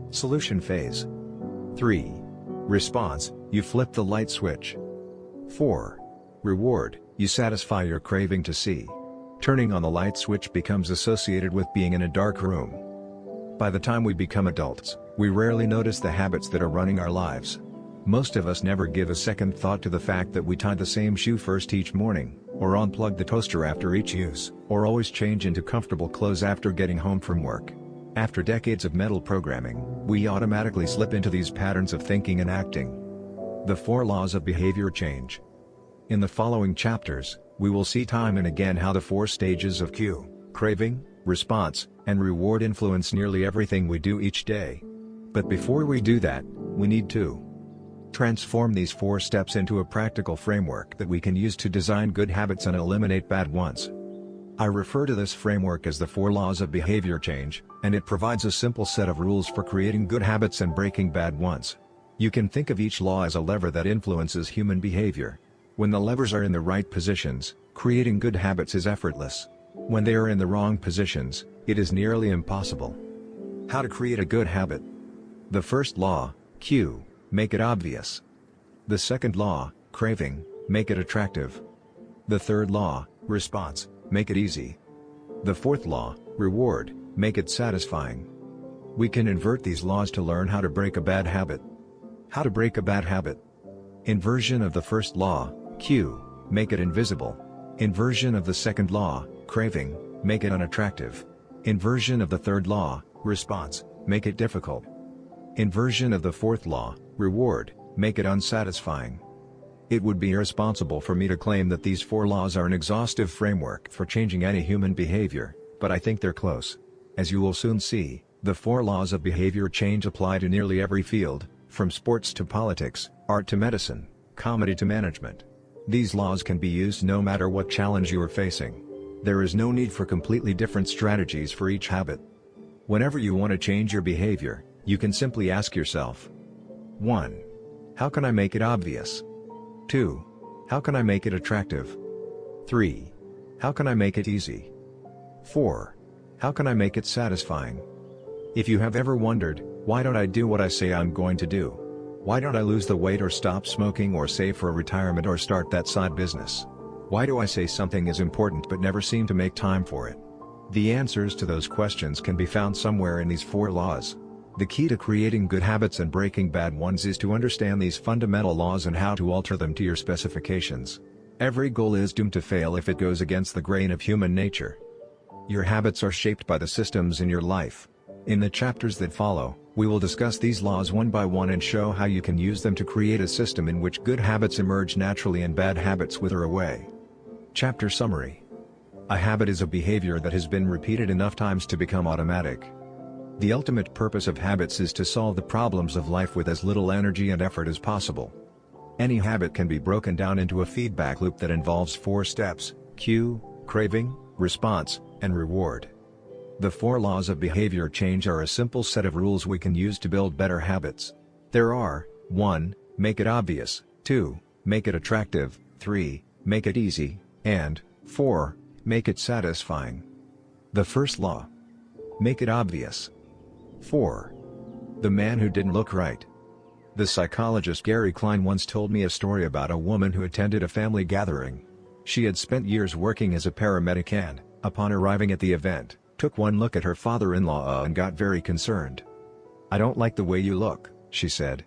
Solution phase. 3. Response, you flip the light switch. 4. Reward, you satisfy your craving to see. Turning on the light switch becomes associated with being in a dark room. By the time we become adults, we rarely notice the habits that are running our lives. Most of us never give a second thought to the fact that we tie the same shoe first each morning, or unplug the toaster after each use, or always change into comfortable clothes after getting home from work. After decades of mental programming, we automatically slip into these patterns of thinking and acting. The 4 laws of behavior change. In the following chapters, we will see time and again how the 4 stages of cue, craving, response, and reward influence nearly everything we do each day. But before we do that, we need to transform these 4 steps into a practical framework that we can use to design good habits and eliminate bad ones. I refer to this framework as the 4 laws of behavior change, and it provides a simple set of rules for creating good habits and breaking bad ones. You can think of each law as a lever that influences human behavior. When the levers are in the right positions, creating good habits is effortless. When they are in the wrong positions, it is nearly impossible. How to create a good habit? The first law, Q, make it obvious. The second law, craving, make it attractive. The third law, response, make it easy. The fourth law, reward, make it satisfying. We can invert these laws to learn how to break a bad habit. How to break a bad habit? Inversion of the first law, Q, make it invisible. Inversion of the second law, craving, make it unattractive. Inversion of the third law, response, make it difficult. Inversion of the fourth law, reward, make it unsatisfying. It would be irresponsible for me to claim that these 4 laws are an exhaustive framework for changing any human behavior, but I think they're close. As you will soon see, the 4 laws of behavior change apply to nearly every field, from sports to politics, art to medicine, comedy to management. These laws can be used no matter what challenge you are facing. There is no need for completely different strategies for each habit. Whenever you want to change your behavior, you can simply ask yourself: 1. How can I make it obvious? 2. How can I make it attractive? 3. How can I make it easy? 4. How can I make it satisfying? If you have ever wondered, why don't I do what I say I'm going to do? Why don't I lose the weight or stop smoking or save for retirement or start that side business? Why do I say something is important but never seem to make time for it? The answers to those questions can be found somewhere in these 4 laws. The key to creating good habits and breaking bad ones is to understand these fundamental laws and how to alter them to your specifications. Every goal is doomed to fail if it goes against the grain of human nature. Your habits are shaped by the systems in your life. In the chapters that follow, we will discuss these laws one by one and show how you can use them to create a system in which good habits emerge naturally and bad habits wither away. Chapter Summary. A habit is a behavior that has been repeated enough times to become automatic. The ultimate purpose of habits is to solve the problems of life with as little energy and effort as possible. Any habit can be broken down into a feedback loop that involves 4 steps: cue, craving, response, and reward. The 4 laws of behavior change are a simple set of rules we can use to build better habits. There are: 1. Make it obvious, 2. Make it attractive, 3. Make it easy, and 4. Make it satisfying. The first law. Make it obvious. 4. The man who didn't look right. The psychologist Gary Klein once told me a story about a woman who attended a family gathering. She had spent years working as a paramedic and, upon arriving at the event, took one look at her father-in-law and got very concerned. "I don't like the way you look," she said.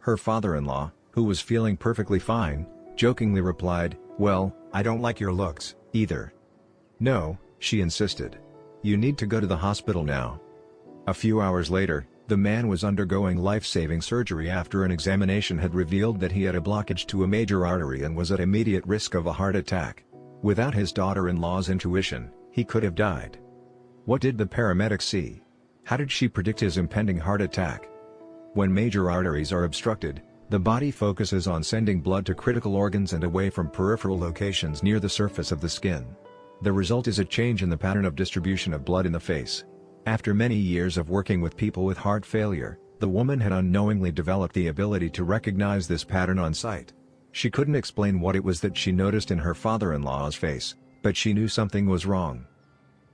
Her father-in-law, who was feeling perfectly fine, jokingly replied, "Well, I don't like your looks, either." "No," she insisted. "You need to go to the hospital now." A few hours later, the man was undergoing life-saving surgery after an examination had revealed that he had a blockage to a major artery and was at immediate risk of a heart attack. Without his daughter-in-law's intuition, he could have died. What did the paramedic see? How did she predict his impending heart attack? When major arteries are obstructed, the body focuses on sending blood to critical organs and away from peripheral locations near the surface of the skin. The result is a change in the pattern of distribution of blood in the face. After many years of working with people with heart failure, the woman had unknowingly developed the ability to recognize this pattern on sight. She couldn't explain what it was that she noticed in her father-in-law's face, but she knew something was wrong.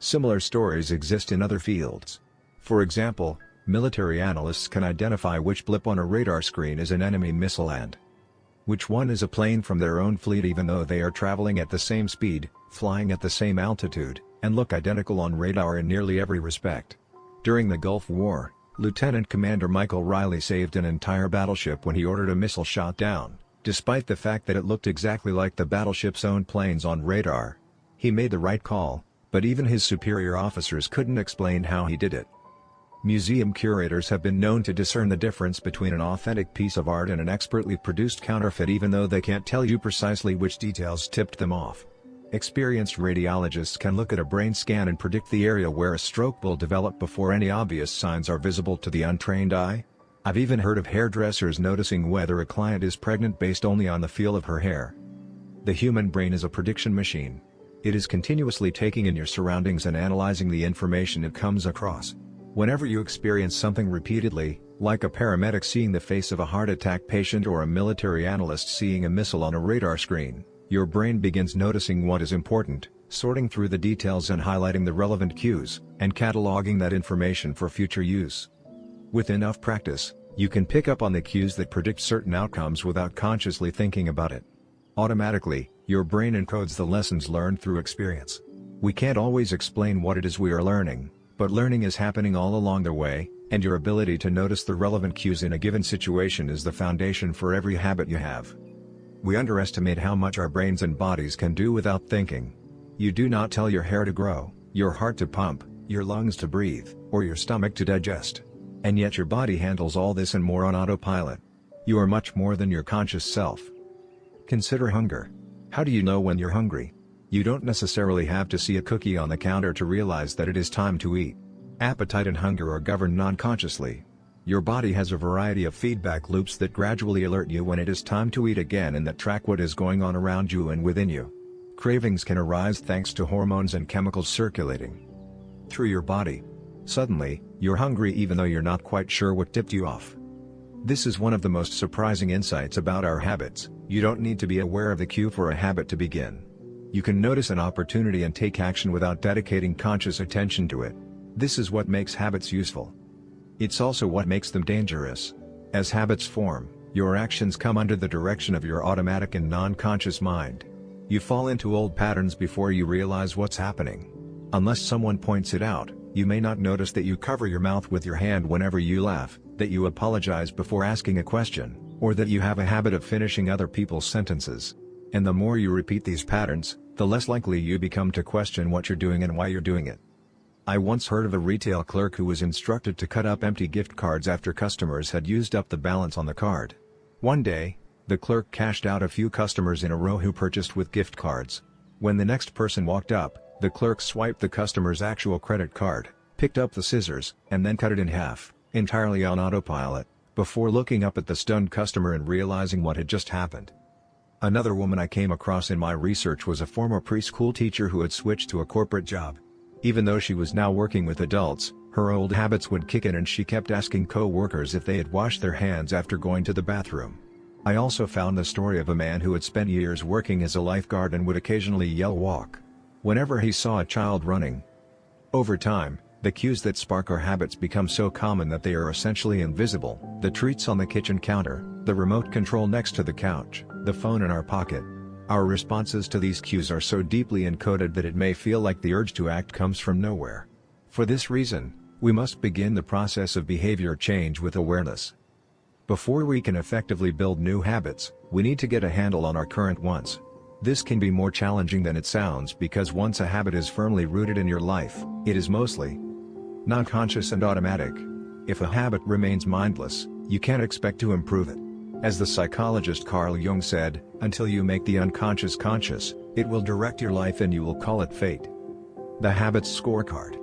Similar stories exist in other fields. For example, military analysts can identify which blip on a radar screen is an enemy missile and which one is a plane from their own fleet, even though they are traveling at the same speed, flying at the same altitude, and look identical on radar in nearly every respect. During the Gulf War, Lieutenant Commander Michael Riley saved an entire battleship when he ordered a missile shot down, despite the fact that it looked exactly like the battleship's own planes on radar. He made the right call, but even his superior officers couldn't explain how he did it. Museum curators have been known to discern the difference between an authentic piece of art and an expertly produced counterfeit, even though they can't tell you precisely which details tipped them off. Experienced radiologists can look at a brain scan and predict the area where a stroke will develop before any obvious signs are visible to the untrained eye. I've even heard of hairdressers noticing whether a client is pregnant based only on the feel of her hair. The human brain is a prediction machine. It is continuously taking in your surroundings and analyzing the information it comes across. Whenever you experience something repeatedly, like a paramedic seeing the face of a heart attack patient or a military analyst seeing a missile on a radar screen, your brain begins noticing what is important, sorting through the details and highlighting the relevant cues, and cataloging that information for future use. With enough practice, you can pick up on the cues that predict certain outcomes without consciously thinking about it. Automatically, your brain encodes the lessons learned through experience. We can't always explain what it is we are learning, but learning is happening all along the way, and your ability to notice the relevant cues in a given situation is the foundation for every habit you have. We underestimate how much our brains and bodies can do without thinking. You do not tell your hair to grow, your heart to pump, your lungs to breathe, or your stomach to digest. And yet your body handles all this and more on autopilot. You are much more than your conscious self. Consider hunger. How do you know when you're hungry? You don't necessarily have to see a cookie on the counter to realize that it is time to eat. Appetite and hunger are governed non-consciously. Your body has a variety of feedback loops that gradually alert you when it is time to eat again and that track what is going on around you and within you. Cravings can arise thanks to hormones and chemicals circulating through your body. Suddenly, you're hungry even though you're not quite sure what tipped you off. This is one of the most surprising insights about our habits. You don't need to be aware of the cue for a habit to begin. You can notice an opportunity and take action without dedicating conscious attention to it. This is what makes habits useful. It's also what makes them dangerous. As habits form, your actions come under the direction of your automatic and non-conscious mind. You fall into old patterns before you realize what's happening. Unless someone points it out, you may not notice that you cover your mouth with your hand whenever you laugh, that you apologize before asking a question, or that you have a habit of finishing other people's sentences. And the more you repeat these patterns, the less likely you become to question what you're doing and why you're doing it. I once heard of a retail clerk who was instructed to cut up empty gift cards after customers had used up the balance on the card. One day, the clerk cashed out a few customers in a row who purchased with gift cards. When the next person walked up, the clerk swiped the customer's actual credit card, picked up the scissors, and then cut it in half, entirely on autopilot, before looking up at the stunned customer and realizing what had just happened. Another woman I came across in my research was a former preschool teacher who had switched to a corporate job. Even though she was now working with adults, her old habits would kick in and she kept asking co-workers if they had washed their hands after going to the bathroom. I also found the story of a man who had spent years working as a lifeguard and would occasionally yell "walk" whenever he saw a child running. Over time, the cues that spark our habits become so common that they are essentially invisible. The treats on the kitchen counter, the remote control next to the couch, the phone in our pocket. Our responses to these cues are so deeply encoded that it may feel like the urge to act comes from nowhere. For this reason, we must begin the process of behavior change with awareness. Before we can effectively build new habits, we need to get a handle on our current ones. This can be more challenging than it sounds because once a habit is firmly rooted in your life, it is mostly non-conscious and automatic. If a habit remains mindless, you can't expect to improve it. As the psychologist Carl Jung said, until you make the unconscious conscious, it will direct your life and you will call it fate. The Habits Scorecard.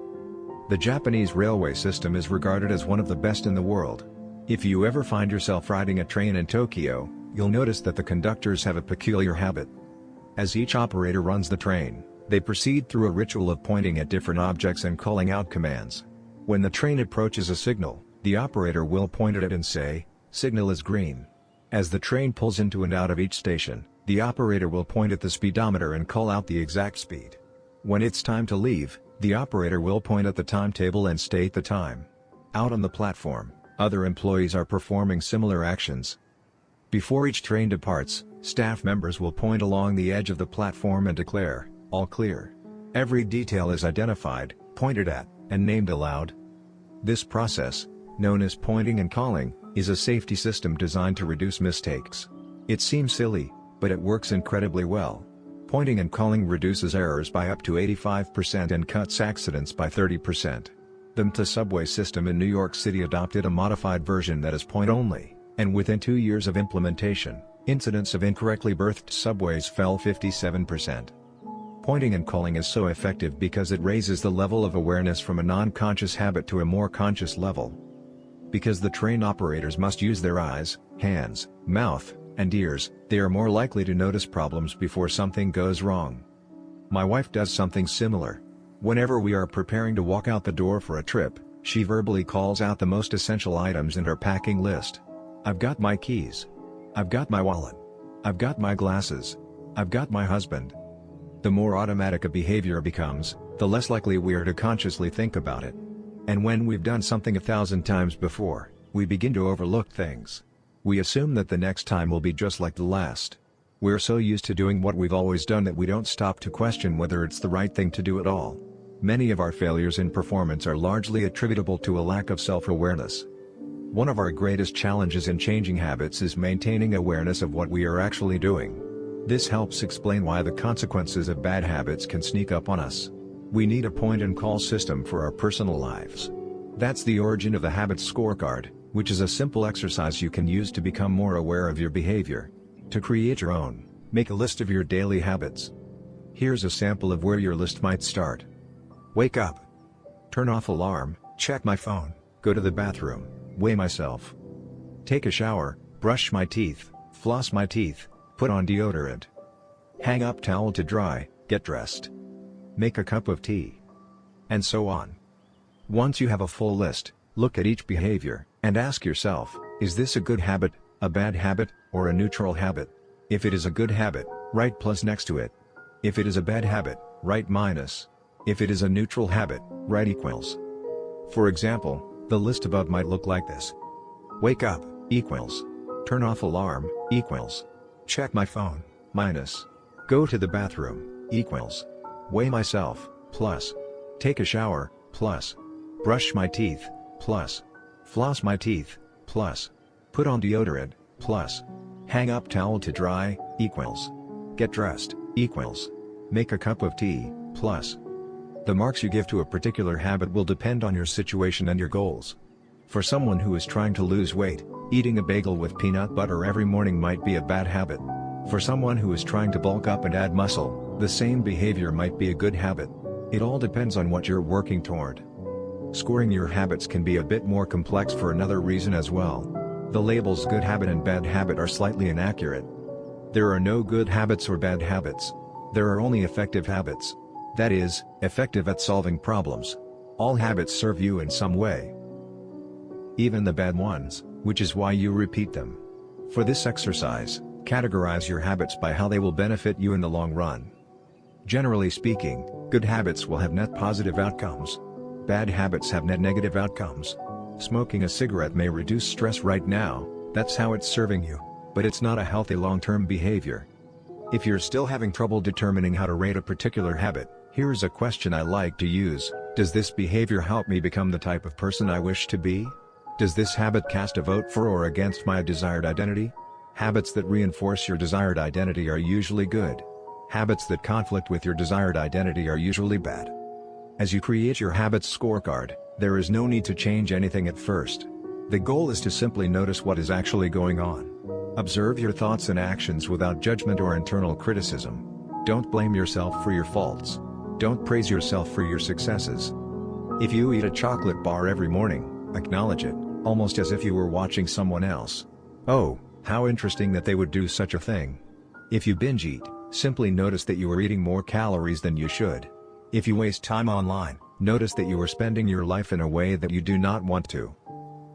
The Japanese railway system is regarded as one of the best in the world. If you ever find yourself riding a train in Tokyo, you'll notice that the conductors have a peculiar habit. As each operator runs the train, they proceed through a ritual of pointing at different objects and calling out commands. When the train approaches a signal, the operator will point at it and say, "Signal is green." As the train pulls into and out of each station, the operator will point at the speedometer and call out the exact speed. When it's time to leave, the operator will point at the timetable and state the time. Out on the platform, other employees are performing similar actions. Before each train departs, staff members will point along the edge of the platform and declare, "All clear." Every detail is identified, pointed at, and named aloud. This process, known as pointing and calling, is a safety system designed to reduce mistakes. It seems silly, but it works incredibly well. Pointing and calling reduces errors by up to 85% and cuts accidents by 30%. The MTA subway system in New York City adopted a modified version that is point-only, and within 2 years of implementation, incidents of incorrectly berthed subways fell 57%. Pointing and calling is so effective because it raises the level of awareness from a non-conscious habit to a more conscious level. Because the train operators must use their eyes, hands, mouth, and ears, they are more likely to notice problems before something goes wrong. My wife does something similar. Whenever we are preparing to walk out the door for a trip, she verbally calls out the most essential items in her packing list. I've got my keys. I've got my wallet. I've got my glasses. I've got my husband. The more automatic a behavior becomes, the less likely we are to consciously think about it. And when we've done something 1,000 times before, we begin to overlook things. We assume that the next time will be just like the last. We're so used to doing what we've always done that we don't stop to question whether it's the right thing to do at all. Many of our failures in performance are largely attributable to a lack of self-awareness. One of our greatest challenges in changing habits is maintaining awareness of what we are actually doing. This helps explain why the consequences of bad habits can sneak up on us. We need a point-and-call system for our personal lives. That's the origin of the Habits Scorecard, which is a simple exercise you can use to become more aware of your behavior. To create your own, make a list of your daily habits. Here's a sample of where your list might start. Wake up. Turn off alarm, check my phone, go to the bathroom, weigh myself. Take a shower, brush my teeth, floss my teeth, put on deodorant. Hang up towel to dry, get dressed. Make a cup of tea. And so on. Once you have a full list, look at each behavior, and ask yourself, is this a good habit, a bad habit, or a neutral habit? If it is a good habit, write plus next to it. If it is a bad habit, write minus. If it is a neutral habit, write equals. For example, the list above might look like this. Wake up, equals. Turn off alarm, equals. Check my phone, minus. Go to the bathroom, equals. Weigh myself, plus. Take a shower, plus. Brush my teeth, plus. Floss my teeth, plus. Put on deodorant, plus. Hang up towel to dry, equals. Get dressed, equals. Make a cup of tea, plus. The marks you give to a particular habit will depend on your situation and your goals. For someone who is trying to lose weight, eating a bagel with peanut butter every morning might be a bad habit. For someone who is trying to bulk up and add muscle, the same behavior might be a good habit. It all depends on what you're working toward. Scoring your habits can be a bit more complex for another reason as well. The labels good habit and bad habit are slightly inaccurate. There are no good habits or bad habits. There are only effective habits. That is, effective at solving problems. All habits serve you in some way. Even the bad ones, which is why you repeat them. For this exercise, categorize your habits by how they will benefit you in the long run. Generally speaking, good habits will have net positive outcomes. Bad habits have net negative outcomes. Smoking a cigarette may reduce stress right now, that's how it's serving you, but it's not a healthy long-term behavior. If you're still having trouble determining how to rate a particular habit, here's a question I like to use: does this behavior help me become the type of person I wish to be? Does this habit cast a vote for or against my desired identity? Habits that reinforce your desired identity are usually good. Habits that conflict with your desired identity are usually bad. As you create your habits scorecard, there is no need to change anything at first. The goal is to simply notice what is actually going on. Observe your thoughts and actions without judgment or internal criticism. Don't blame yourself for your faults. Don't praise yourself for your successes. If you eat a chocolate bar every morning, acknowledge it, almost as if you were watching someone else. Oh, how interesting that they would do such a thing. If you binge eat, simply notice that you are eating more calories than you should. If you waste time online, notice that you are spending your life in a way that you do not want to.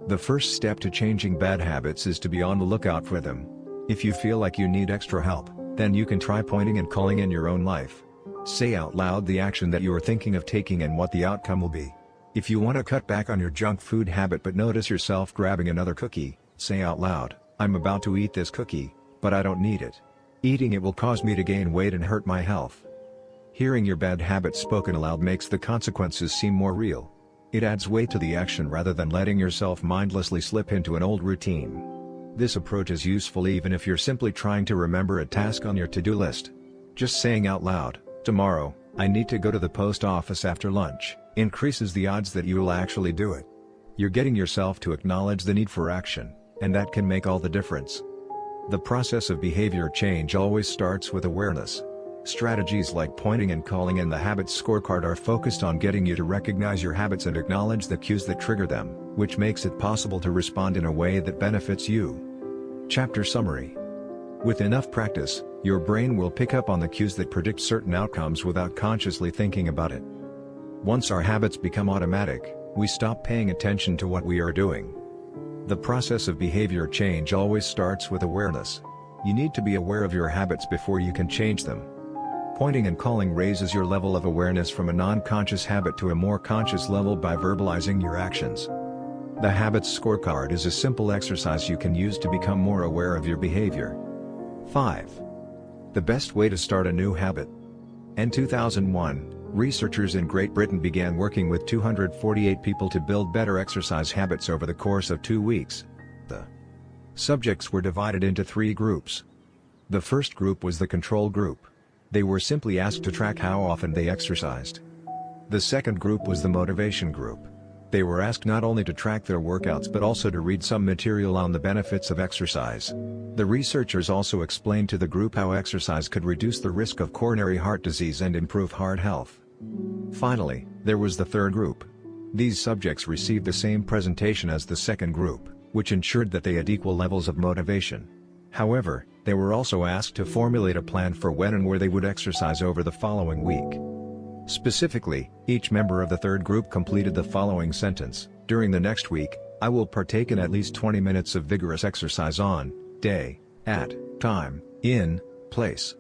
The first step to changing bad habits is to be on the lookout for them. If you feel like you need extra help, then you can try pointing and calling in your own life. Say out loud the action that you are thinking of taking and what the outcome will be. If you want to cut back on your junk food habit but notice yourself grabbing another cookie, say out loud, I'm about to eat this cookie, but I don't need it. Eating it will cause me to gain weight and hurt my health. Hearing your bad habit spoken aloud makes the consequences seem more real. It adds weight to the action rather than letting yourself mindlessly slip into an old routine. This approach is useful even if you're simply trying to remember a task on your to-do list. Just saying out loud, tomorrow, I need to go to the post office after lunch, increases the odds that you will actually do it. You're getting yourself to acknowledge the need for action, and that can make all the difference. The process of behavior change always starts with awareness. Strategies like pointing and calling and the habits scorecard are focused on getting you to recognize your habits and acknowledge the cues that trigger them, which makes it possible to respond in a way that benefits you. Chapter Summary. With enough practice, your brain will pick up on the cues that predict certain outcomes without consciously thinking about it. Once our habits become automatic, we stop paying attention to what we are doing. The process of behavior change always starts with awareness. You need to be aware of your habits before you can change them. Pointing and calling raises your level of awareness from a non-conscious habit to a more conscious level by verbalizing your actions. The Habits Scorecard is a simple exercise you can use to become more aware of your behavior. 5. The best way to start a new habit. In 2001, researchers in Great Britain began working with 248 people to build better exercise habits over the course of 2 weeks. The subjects were divided into 3 groups. The first group was the control group. They were simply asked to track how often they exercised. The second group was the motivation group. They were asked not only to track their workouts but also to read some material on the benefits of exercise. The researchers also explained to the group how exercise could reduce the risk of coronary heart disease and improve heart health. Finally, there was the third group. These subjects received the same presentation as the second group, which ensured that they had equal levels of motivation. However, they were also asked to formulate a plan for when and where they would exercise over the following week. Specifically, each member of the third group completed the following sentence: "During the next week, I will partake in at least 20 minutes of vigorous exercise on, day, at, time, in, place."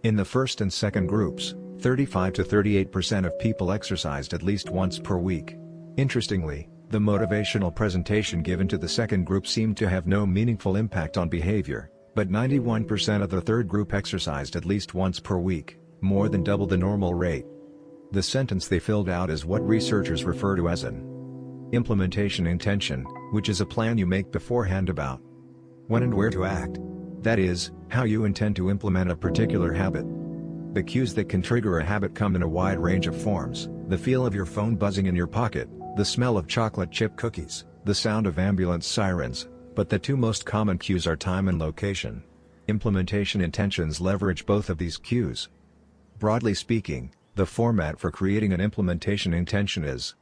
In the first and second groups, 35 to 38% of people exercised at least once per week. Interestingly, the motivational presentation given to the second group seemed to have no meaningful impact on behavior, but 91% of the third group exercised at least once per week, more than double the normal rate. The sentence they filled out is what researchers refer to as an implementation intention, which is a plan you make beforehand about when and where to act. That is, how you intend to implement a particular habit. The cues that can trigger a habit come in a wide range of forms: the feel of your phone buzzing in your pocket, the smell of chocolate chip cookies, the sound of ambulance sirens, but the 2 most common cues are time and location. Implementation intentions leverage both of these cues. Broadly speaking, the format for creating an implementation intention is: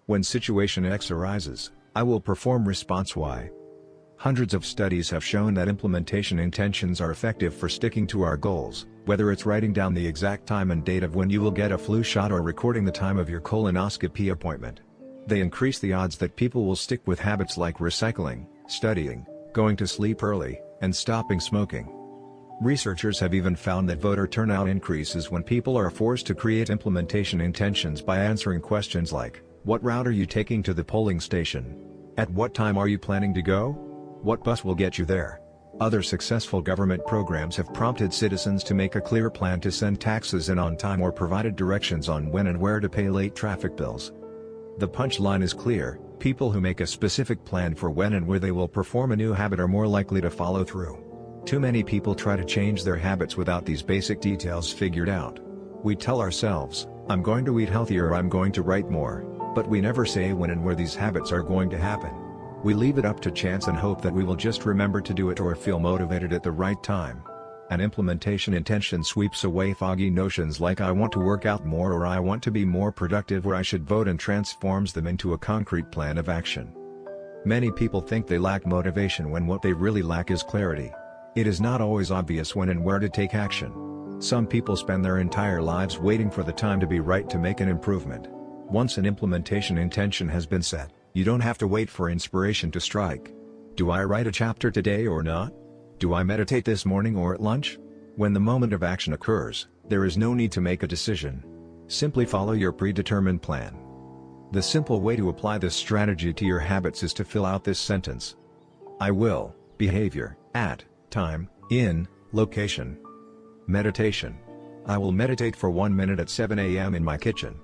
when situation X arises, I will perform response Y. Hundreds of studies have shown that implementation intentions are effective for sticking to our goals, whether it's writing down the exact time and date of when you will get a flu shot or recording the time of your colonoscopy appointment. They increase the odds that people will stick with habits like recycling, studying, going to sleep early, and stopping smoking. Researchers have even found that voter turnout increases when people are forced to create implementation intentions by answering questions like, "What route are you taking to the polling station? At what time are you planning to go? What bus will get you there?" Other successful government programs have prompted citizens to make a clear plan to send taxes in on time or provided directions on when and where to pay late traffic bills. The punchline is clear: people who make a specific plan for when and where they will perform a new habit are more likely to follow through. Too many people try to change their habits without these basic details figured out. We tell ourselves, "I'm going to eat healthier" or "I'm going to write more," but we never say when and where these habits are going to happen. We leave it up to chance and hope that we will just remember to do it or feel motivated at the right time. An implementation intention sweeps away foggy notions like "I want to work out more" or "I want to be more productive" or "I should vote" and transforms them into a concrete plan of action. Many people think they lack motivation when what they really lack is clarity. It is not always obvious when and where to take action. Some people spend their entire lives waiting for the time to be right to make an improvement. Once an implementation intention has been set, you don't have to wait for inspiration to strike. Do I write a chapter today or not? Do I meditate this morning or at lunch? When the moment of action occurs, there is no need to make a decision. Simply follow your predetermined plan. The simple way to apply this strategy to your habits is to fill out this sentence. I will, behavior, at, time, in, location. Meditation. I will meditate for 1 minute at 7 a.m. in my kitchen.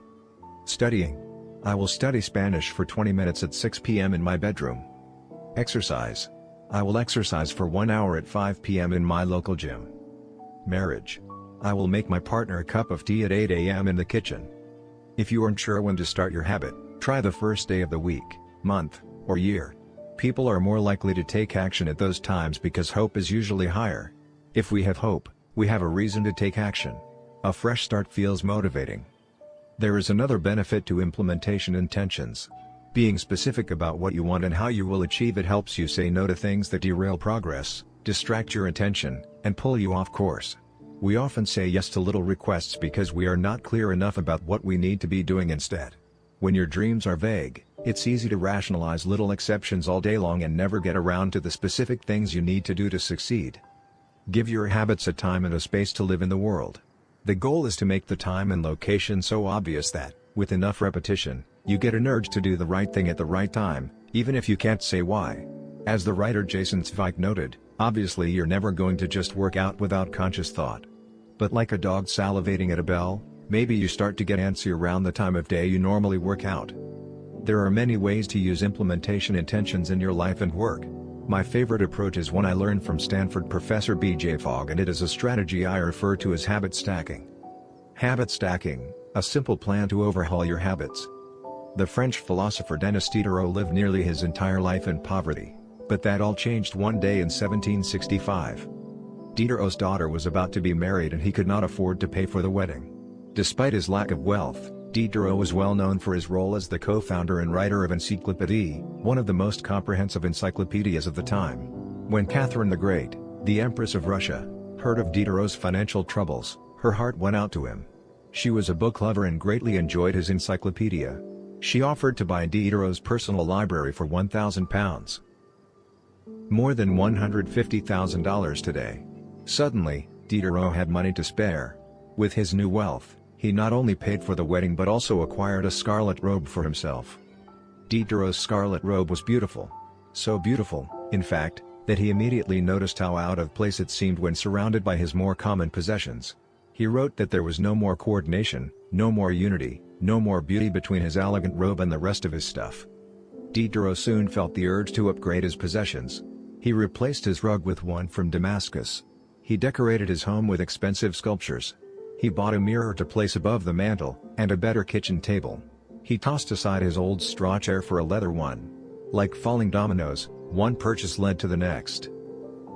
Studying. I will study Spanish for 20 minutes at 6 p.m. in my bedroom. Exercise. I will exercise for 1 hour at 5 p.m. in my local gym. Marriage. I will make my partner a cup of tea at 8 a.m. in the kitchen. If you aren't sure when to start your habit, try the first day of the week, month, or year. People are more likely to take action at those times because hope is usually higher. If we have hope, we have a reason to take action. A fresh start feels motivating. There is another benefit to implementation intentions. Being specific about what you want and how you will achieve it helps you say no to things that derail progress, distract your attention, and pull you off course. We often say yes to little requests because we are not clear enough about what we need to be doing instead. When your dreams are vague, it's easy to rationalize little exceptions all day long and never get around to the specific things you need to do to succeed. Give your habits a time and a space to live in the world. The goal is to make the time and location so obvious that, with enough repetition, you get an urge to do the right thing at the right time, even if you can't say why. As the writer Jason Zweig noted, obviously you're never going to just work out without conscious thought. But like a dog salivating at a bell, maybe you start to get antsy around the time of day you normally work out. There are many ways to use implementation intentions in your life and work. My favorite approach is one I learned from Stanford professor B.J. Fogg, and it is a strategy I refer to as habit stacking. Habit stacking, a simple plan to overhaul your habits. The French philosopher Denis Diderot lived nearly his entire life in poverty, but that all changed one day in 1765. Diderot's daughter was about to be married and he could not afford to pay for the wedding. Despite his lack of wealth, Diderot was well known for his role as the co-founder and writer of Encyclopédie, one of the most comprehensive encyclopedias of the time. When Catherine the Great, the Empress of Russia, heard of Diderot's financial troubles, her heart went out to him. She was a book lover and greatly enjoyed his encyclopedia. She offered to buy Diderot's personal library for £1,000. More than $150,000 today. Suddenly, Diderot had money to spare. With his new wealth, he not only paid for the wedding but also acquired a scarlet robe for himself. Diderot's scarlet robe was beautiful. So beautiful, in fact, that he immediately noticed how out of place it seemed when surrounded by his more common possessions. He wrote that there was no more coordination, no more unity, no more beauty between his elegant robe and the rest of his stuff. Diderot soon felt the urge to upgrade his possessions. He replaced his rug with one from Damascus. He decorated his home with expensive sculptures. He bought a mirror to place above the mantel, and a better kitchen table. He tossed aside his old straw chair for a leather one. Like falling dominoes, one purchase led to the next.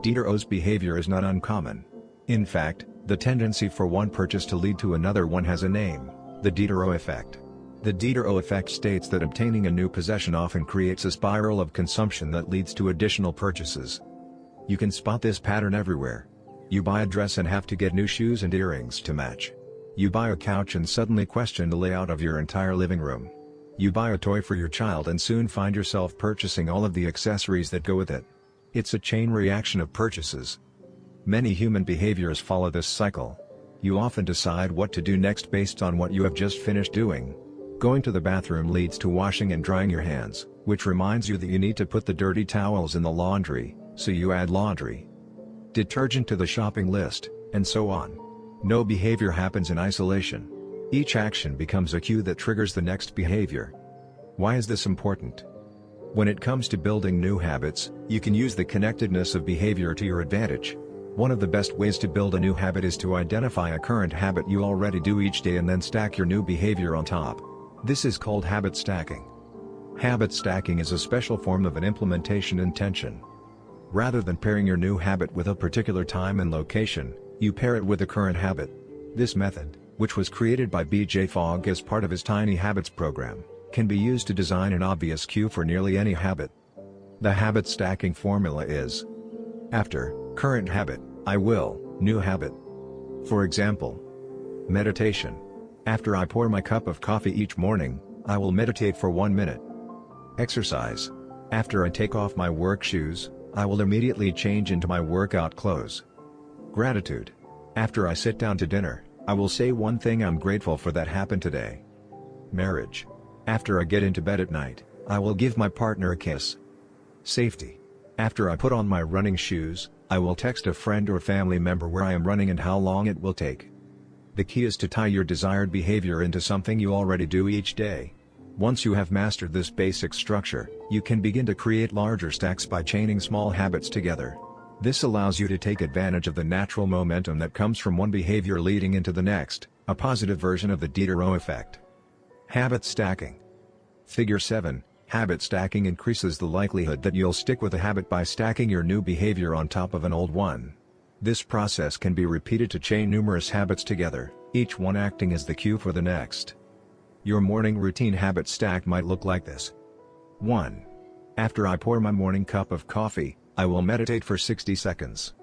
Diderot's behavior is not uncommon. In fact, the tendency for one purchase to lead to another one has a name: the Diderot effect. The Diderot effect states that obtaining a new possession often creates a spiral of consumption that leads to additional purchases. You can spot this pattern everywhere. You buy a dress and have to get new shoes and earrings to match. You buy a couch and suddenly question the layout of your entire living room. You buy a toy for your child and soon find yourself purchasing all of the accessories that go with it. It's a chain reaction of purchases. Many human behaviors follow this cycle. You often decide what to do next based on what you have just finished doing. Going to the bathroom leads to washing and drying your hands, which reminds you that you need to put the dirty towels in the laundry, so you add laundry detergent to the shopping list, and so on. No behavior happens in isolation. Each action becomes a cue that triggers the next behavior. Why is this important? When it comes to building new habits, you can use the connectedness of behavior to your advantage. One of the best ways to build a new habit is to identify a current habit you already do each day and then stack your new behavior on top. This is called habit stacking. Habit stacking is a special form of an implementation intention. Rather than pairing your new habit with a particular time and location, you pair it with a current habit. This method, which was created by B.J. Fogg as part of his Tiny Habits program, can be used to design an obvious cue for nearly any habit. The habit stacking formula is: after current habit, I will new habit. For example, meditation. After I pour my cup of coffee each morning, I will meditate for 1 minute. Exercise. After I take off my work shoes, I will immediately change into my workout clothes. Gratitude. After I sit down to dinner, I will say one thing I'm grateful for that happened today. Marriage. After I get into bed at night, I will give my partner a kiss. Safety. After I put on my running shoes, I will text a friend or family member where I am running and how long it will take. The key is to tie your desired behavior into something you already do each day. Once you have mastered this basic structure, you can begin to create larger stacks by chaining small habits together. This allows you to take advantage of the natural momentum that comes from one behavior leading into the next, a positive version of the Diderot effect. Habit stacking. Figure 7. Habit stacking increases the likelihood that you'll stick with a habit by stacking your new behavior on top of an old one. This process can be repeated to chain numerous habits together, each one acting as the cue for the next. Your morning routine habit stack might look like this. 1. After I pour my morning cup of coffee, I will meditate for 60 seconds.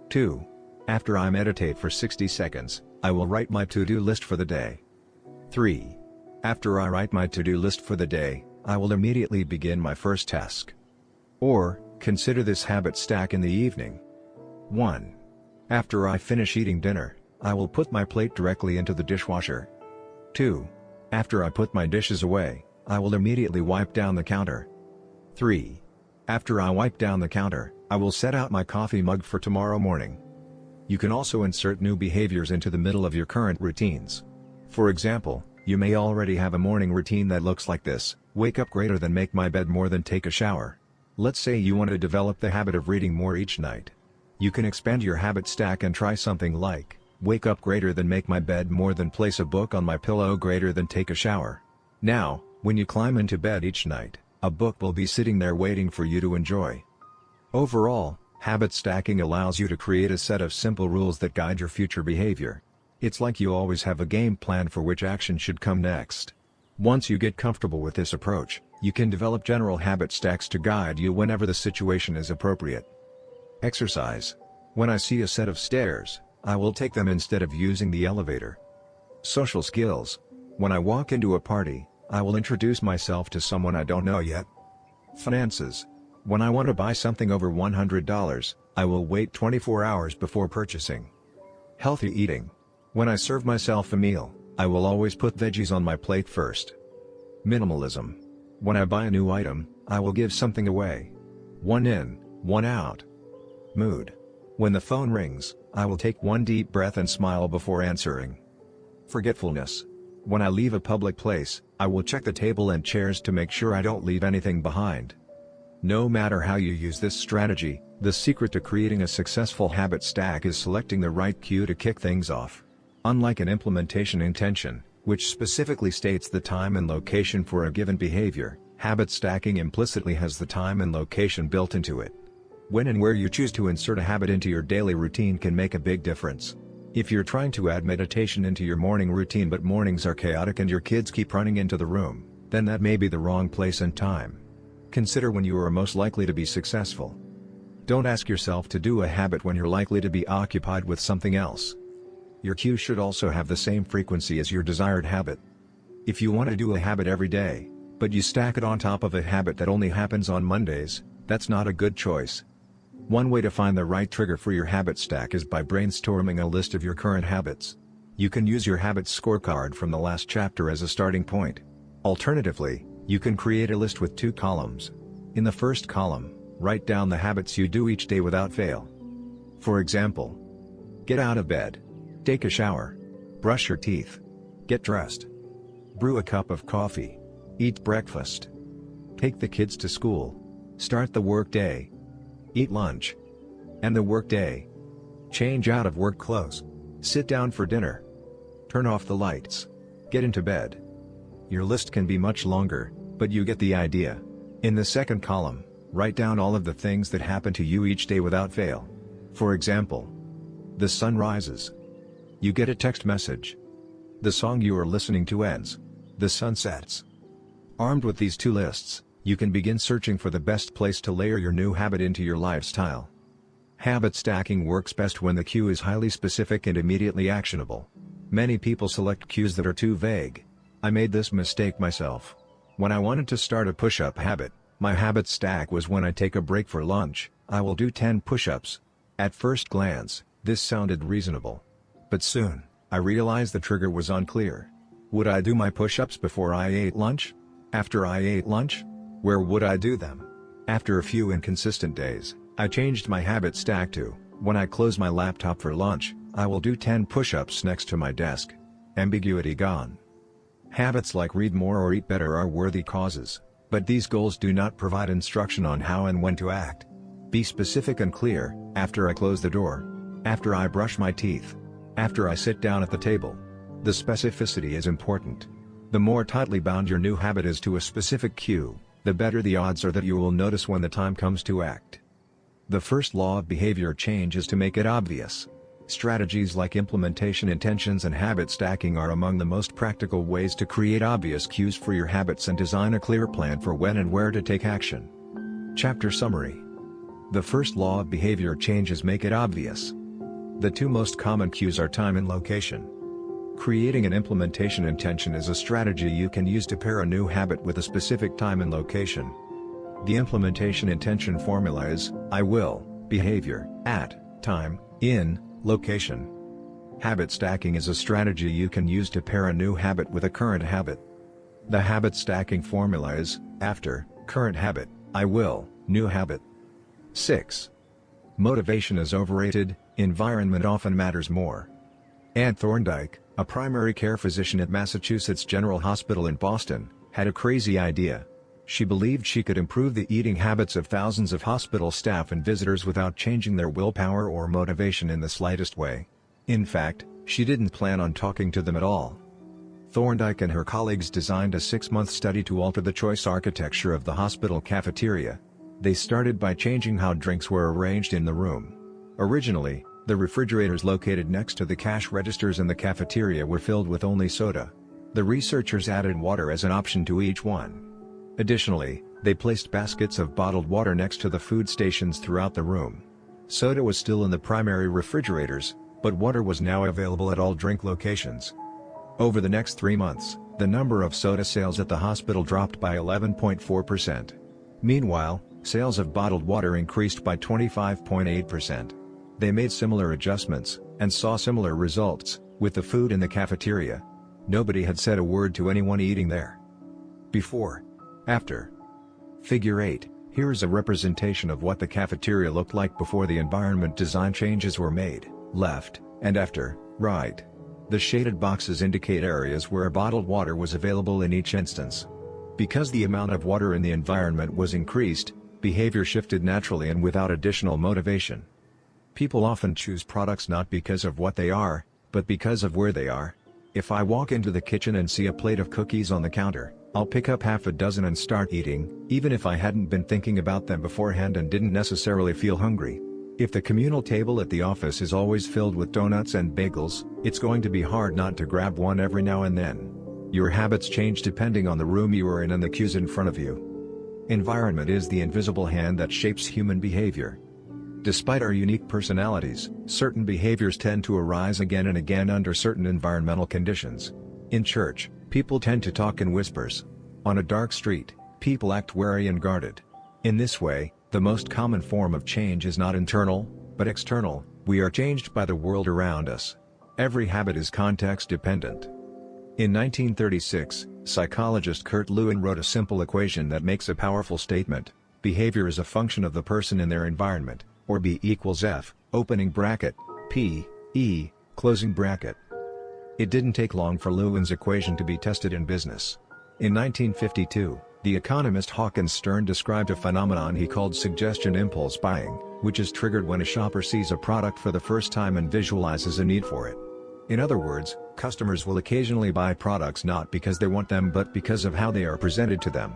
2. After I meditate for 60 seconds, I will write my to-do list for the day. 3. After I write my to-do list for the day, I will immediately begin my first task. Or, consider this habit stack in the evening. 1. After I finish eating dinner, I will put my plate directly into the dishwasher. 2. After I put my dishes away, I will immediately wipe down the counter. 3. After I wipe down the counter, I will set out my coffee mug for tomorrow morning. You can also insert new behaviors into the middle of your current routines. For example, you may already have a morning routine that looks like this: wake up greater than make my bed more than take a shower. Let's say you want to develop the habit of reading more each night. You can expand your habit stack and try something like, wake up greater than make my bed more than place a book on my pillow greater than take a shower. Now, when you climb into bed each night, a book will be sitting there waiting for you to enjoy. Overall, habit stacking allows you to create a set of simple rules that guide your future behavior. It's like you always have a game plan for which action should come next. Once you get comfortable with this approach, you can develop general habit stacks to guide you whenever the situation is appropriate. Exercise. When I see a set of stairs, I will take them instead of using the elevator. Social skills. When I walk into a party, I will introduce myself to someone I don't know yet. Finances. When I want to buy something over $100, I will wait 24 hours before purchasing. Healthy eating. When I serve myself a meal, I will always put veggies on my plate first. Minimalism. When I buy a new item, I will give something away. One in, one out. Mood. When the phone rings, I will take one deep breath and smile before answering. Forgetfulness. When I leave a public place, I will check the table and chairs to make sure I don't leave anything behind. No matter how you use this strategy, the secret to creating a successful habit stack is selecting the right cue to kick things off. Unlike an implementation intention, which specifically states the time and location for a given behavior, habit stacking implicitly has the time and location built into it. When and where you choose to insert a habit into your daily routine can make a big difference. If you're trying to add meditation into your morning routine but mornings are chaotic and your kids keep running into the room, then that may be the wrong place and time. Consider when you are most likely to be successful. Don't ask yourself to do a habit when you're likely to be occupied with something else. Your cue should also have the same frequency as your desired habit. If you want to do a habit every day, but you stack it on top of a habit that only happens on Mondays, that's not a good choice. One way to find the right trigger for your habit stack is by brainstorming a list of your current habits. You can use your habits scorecard from the last chapter as a starting point. Alternatively, you can create a list with 2 columns. In the first column, write down the habits you do each day without fail. For example, get out of bed, take a shower, brush your teeth, get dressed, brew a cup of coffee, eat breakfast, take the kids to school, start the work day, eat lunch, end the work day, change out of work clothes, sit down for dinner, turn off the lights, get into bed. Your list can be much longer, but you get the idea. In the second column, write down all of the things that happen to you each day without fail. For example, the sun rises. You get a text message. The song you are listening to ends. The sun sets. Armed with these 2 lists, you can begin searching for the best place to layer your new habit into your lifestyle. Habit stacking works best when the cue is highly specific and immediately actionable. Many people select cues that are too vague. I made this mistake myself. When I wanted to start a push-up habit, my habit stack was when I take a break for lunch, I will do 10 push-ups. At first glance, this sounded reasonable. But soon, I realized the trigger was unclear. Would I do my push-ups before I ate lunch? After I ate lunch? Where would I do them? After a few inconsistent days, I changed my habit stack to, when I close my laptop for lunch, I will do 10 push-ups next to my desk. Ambiguity gone. Habits like read more or eat better are worthy causes, but these goals do not provide instruction on how and when to act. Be specific and clear: after I close the door, after I brush my teeth, after I sit down at the table. The specificity is important. The more tightly bound your new habit is to a specific cue, the better the odds are that you will notice when the time comes to act. The first law of behavior change is to make it obvious. Strategies like implementation intentions and habit stacking are among the most practical ways to create obvious cues for your habits and design a clear plan for when and where to take action. Chapter Summary. The first law of behavior changes make it obvious. The two most common cues are time and location. Creating an implementation intention is a strategy you can use to pair a new habit with a specific time and location. The implementation intention formula is, I will, behavior, at, time, in, location. Habit stacking is a strategy you can use to pair a new habit with a current habit. The habit stacking formula is, after, current habit, I will, new habit. 6. Motivation is overrated, environment often matters more. Anne Thorndike, a primary care physician at Massachusetts General Hospital in Boston, had a crazy idea. She believed she could improve the eating habits of thousands of hospital staff and visitors without changing their willpower or motivation in the slightest way. In fact, she didn't plan on talking to them at all. Thorndike and her colleagues designed a 6-month study to alter the choice architecture of the hospital cafeteria. They started by changing how drinks were arranged in the room. Originally, the refrigerators located next to the cash registers in the cafeteria were filled with only soda. The researchers added water as an option to each one. Additionally, they placed baskets of bottled water next to the food stations throughout the room. Soda was still in the primary refrigerators, but water was now available at all drink locations. Over the next 3 months, the number of soda sales at the hospital dropped by 11.4%. Meanwhile, sales of bottled water increased by 25.8%. They made similar adjustments, and saw similar results, with the food in the cafeteria. Nobody had said a word to anyone eating there. Before. After. Figure 8, here is a representation of what the cafeteria looked like before the environment design changes were made, left, and after, right. The shaded boxes indicate areas where bottled water was available in each instance. Because the amount of water in the environment was increased, behavior shifted naturally and without additional motivation. People often choose products not because of what they are, but because of where they are. If I walk into the kitchen and see a plate of cookies on the counter, I'll pick up half a dozen and start eating, even if I hadn't been thinking about them beforehand and didn't necessarily feel hungry. If the communal table at the office is always filled with donuts and bagels, it's going to be hard not to grab one every now and then. Your habits change depending on the room you are in and the cues in front of you. Environment is the invisible hand that shapes human behavior. Despite our unique personalities, certain behaviors tend to arise again and again under certain environmental conditions. In church, people tend to talk in whispers. On a dark street, people act wary and guarded. In this way, the most common form of change is not internal, but external. We are changed by the world around us. Every habit is context dependent. In 1936, psychologist Kurt Lewin wrote a simple equation that makes a powerful statement: behavior is a function of the person in their environment, or B equals F, opening bracket, P, E, closing bracket. It didn't take long for Lewin's equation to be tested in business. In 1952, the economist Hawkins Stern described a phenomenon he called suggestion impulse buying, which is triggered when a shopper sees a product for the first time and visualizes a need for it. In other words, customers will occasionally buy products not because they want them but because of how they are presented to them.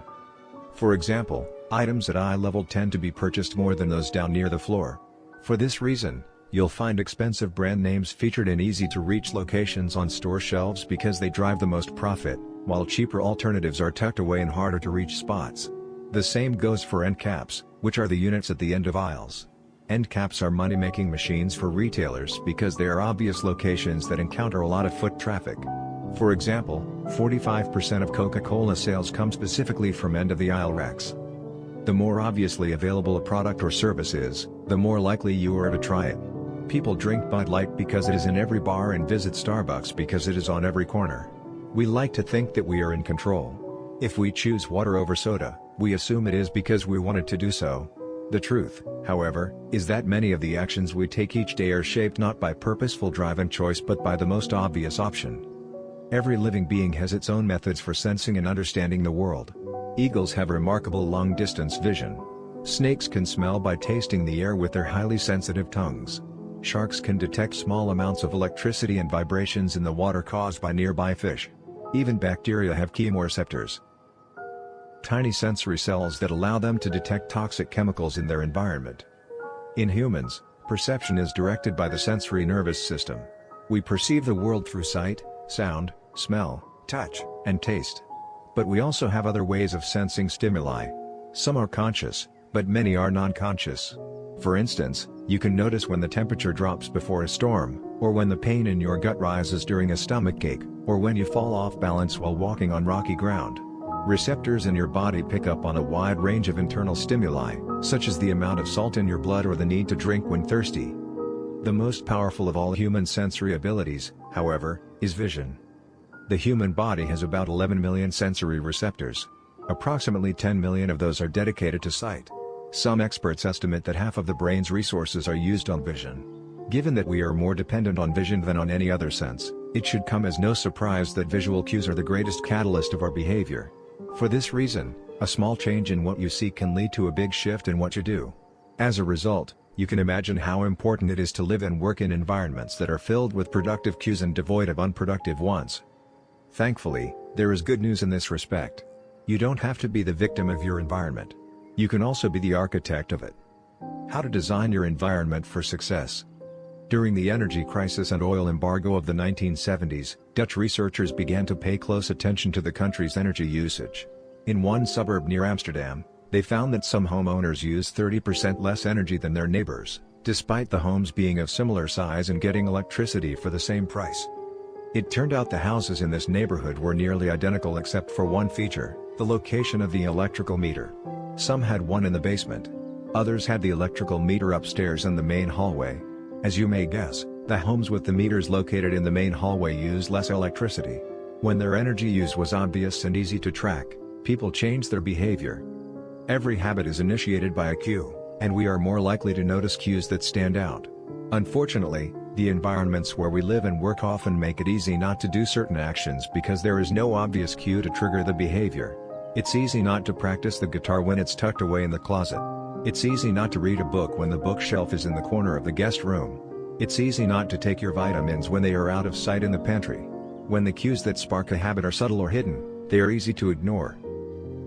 For example, items at eye level tend to be purchased more than those down near the floor. For this reason, you'll find expensive brand names featured in easy-to-reach locations on store shelves because they drive the most profit, while cheaper alternatives are tucked away in harder-to-reach spots. The same goes for end caps, which are the units at the end of aisles. End caps are money-making machines for retailers because they are obvious locations that encounter a lot of foot traffic. For example, 45% of Coca-Cola sales come specifically from end-of-the-aisle racks. The more obviously available a product or service is, the more likely you are to try it. People drink Bud Light because it is in every bar and visit Starbucks because it is on every corner. We like to think that we are in control. If we choose water over soda, we assume it is because we wanted to do so. The truth, however, is that many of the actions we take each day are shaped not by purposeful drive and choice but by the most obvious option. Every living being has its own methods for sensing and understanding the world. Eagles have remarkable long-distance vision. Snakes can smell by tasting the air with their highly sensitive tongues. Sharks can detect small amounts of electricity and vibrations in the water caused by nearby fish. Even bacteria have chemoreceptors, tiny sensory cells that allow them to detect toxic chemicals in their environment. In humans, Perception is directed by the sensory nervous system. We perceive the world through sight, sound, smell, touch, and taste. But we also have other ways of sensing stimuli. Some are conscious, but many are non-conscious. For instance, you can notice when the temperature drops before a storm, or when the pain in your gut rises during a stomachache, or when you fall off balance while walking on rocky ground. Receptors in your body pick up on a wide range of internal stimuli, such as the amount of salt in your blood or the need to drink when thirsty. The most powerful of all human sensory abilities, however, is vision. The human body has about 11 million sensory receptors. Approximately 10 million of those are dedicated to sight. Some experts estimate that half of the brain's resources are used on vision. Given that we are more dependent on vision than on any other sense, it should come as no surprise that visual cues are the greatest catalyst of our behavior. For this reason, a small change in what you see can lead to a big shift in what you do. As a result, you can imagine how important it is to live and work in environments that are filled with productive cues and devoid of unproductive ones. Thankfully, there is good news in this respect. You don't have to be the victim of your environment. You can also be the architect of it. How to design your environment for success. During the energy crisis and oil embargo of the 1970s, Dutch researchers began to pay close attention to the country's energy usage. In one suburb near Amsterdam, they found that some homeowners use 30% less energy than their neighbors, despite the homes being of similar size and getting electricity for the same price. It turned out the houses in this neighborhood were nearly identical except for one feature: the location of the electrical meter. Some had one in the basement. Others had the electrical meter upstairs in the main hallway. As you may guess, the homes with the meters located in the main hallway use less electricity. When their energy use was obvious and easy to track, people changed their behavior. Every habit is initiated by a cue, and we are more likely to notice cues that stand out. Unfortunately, the environments where we live and work often make it easy not to do certain actions because there is no obvious cue to trigger the behavior. It's easy not to practice the guitar when it's tucked away in the closet. It's easy not to read a book when the bookshelf is in the corner of the guest room. It's easy not to take your vitamins when they are out of sight in the pantry. When the cues that spark a habit are subtle or hidden, they are easy to ignore.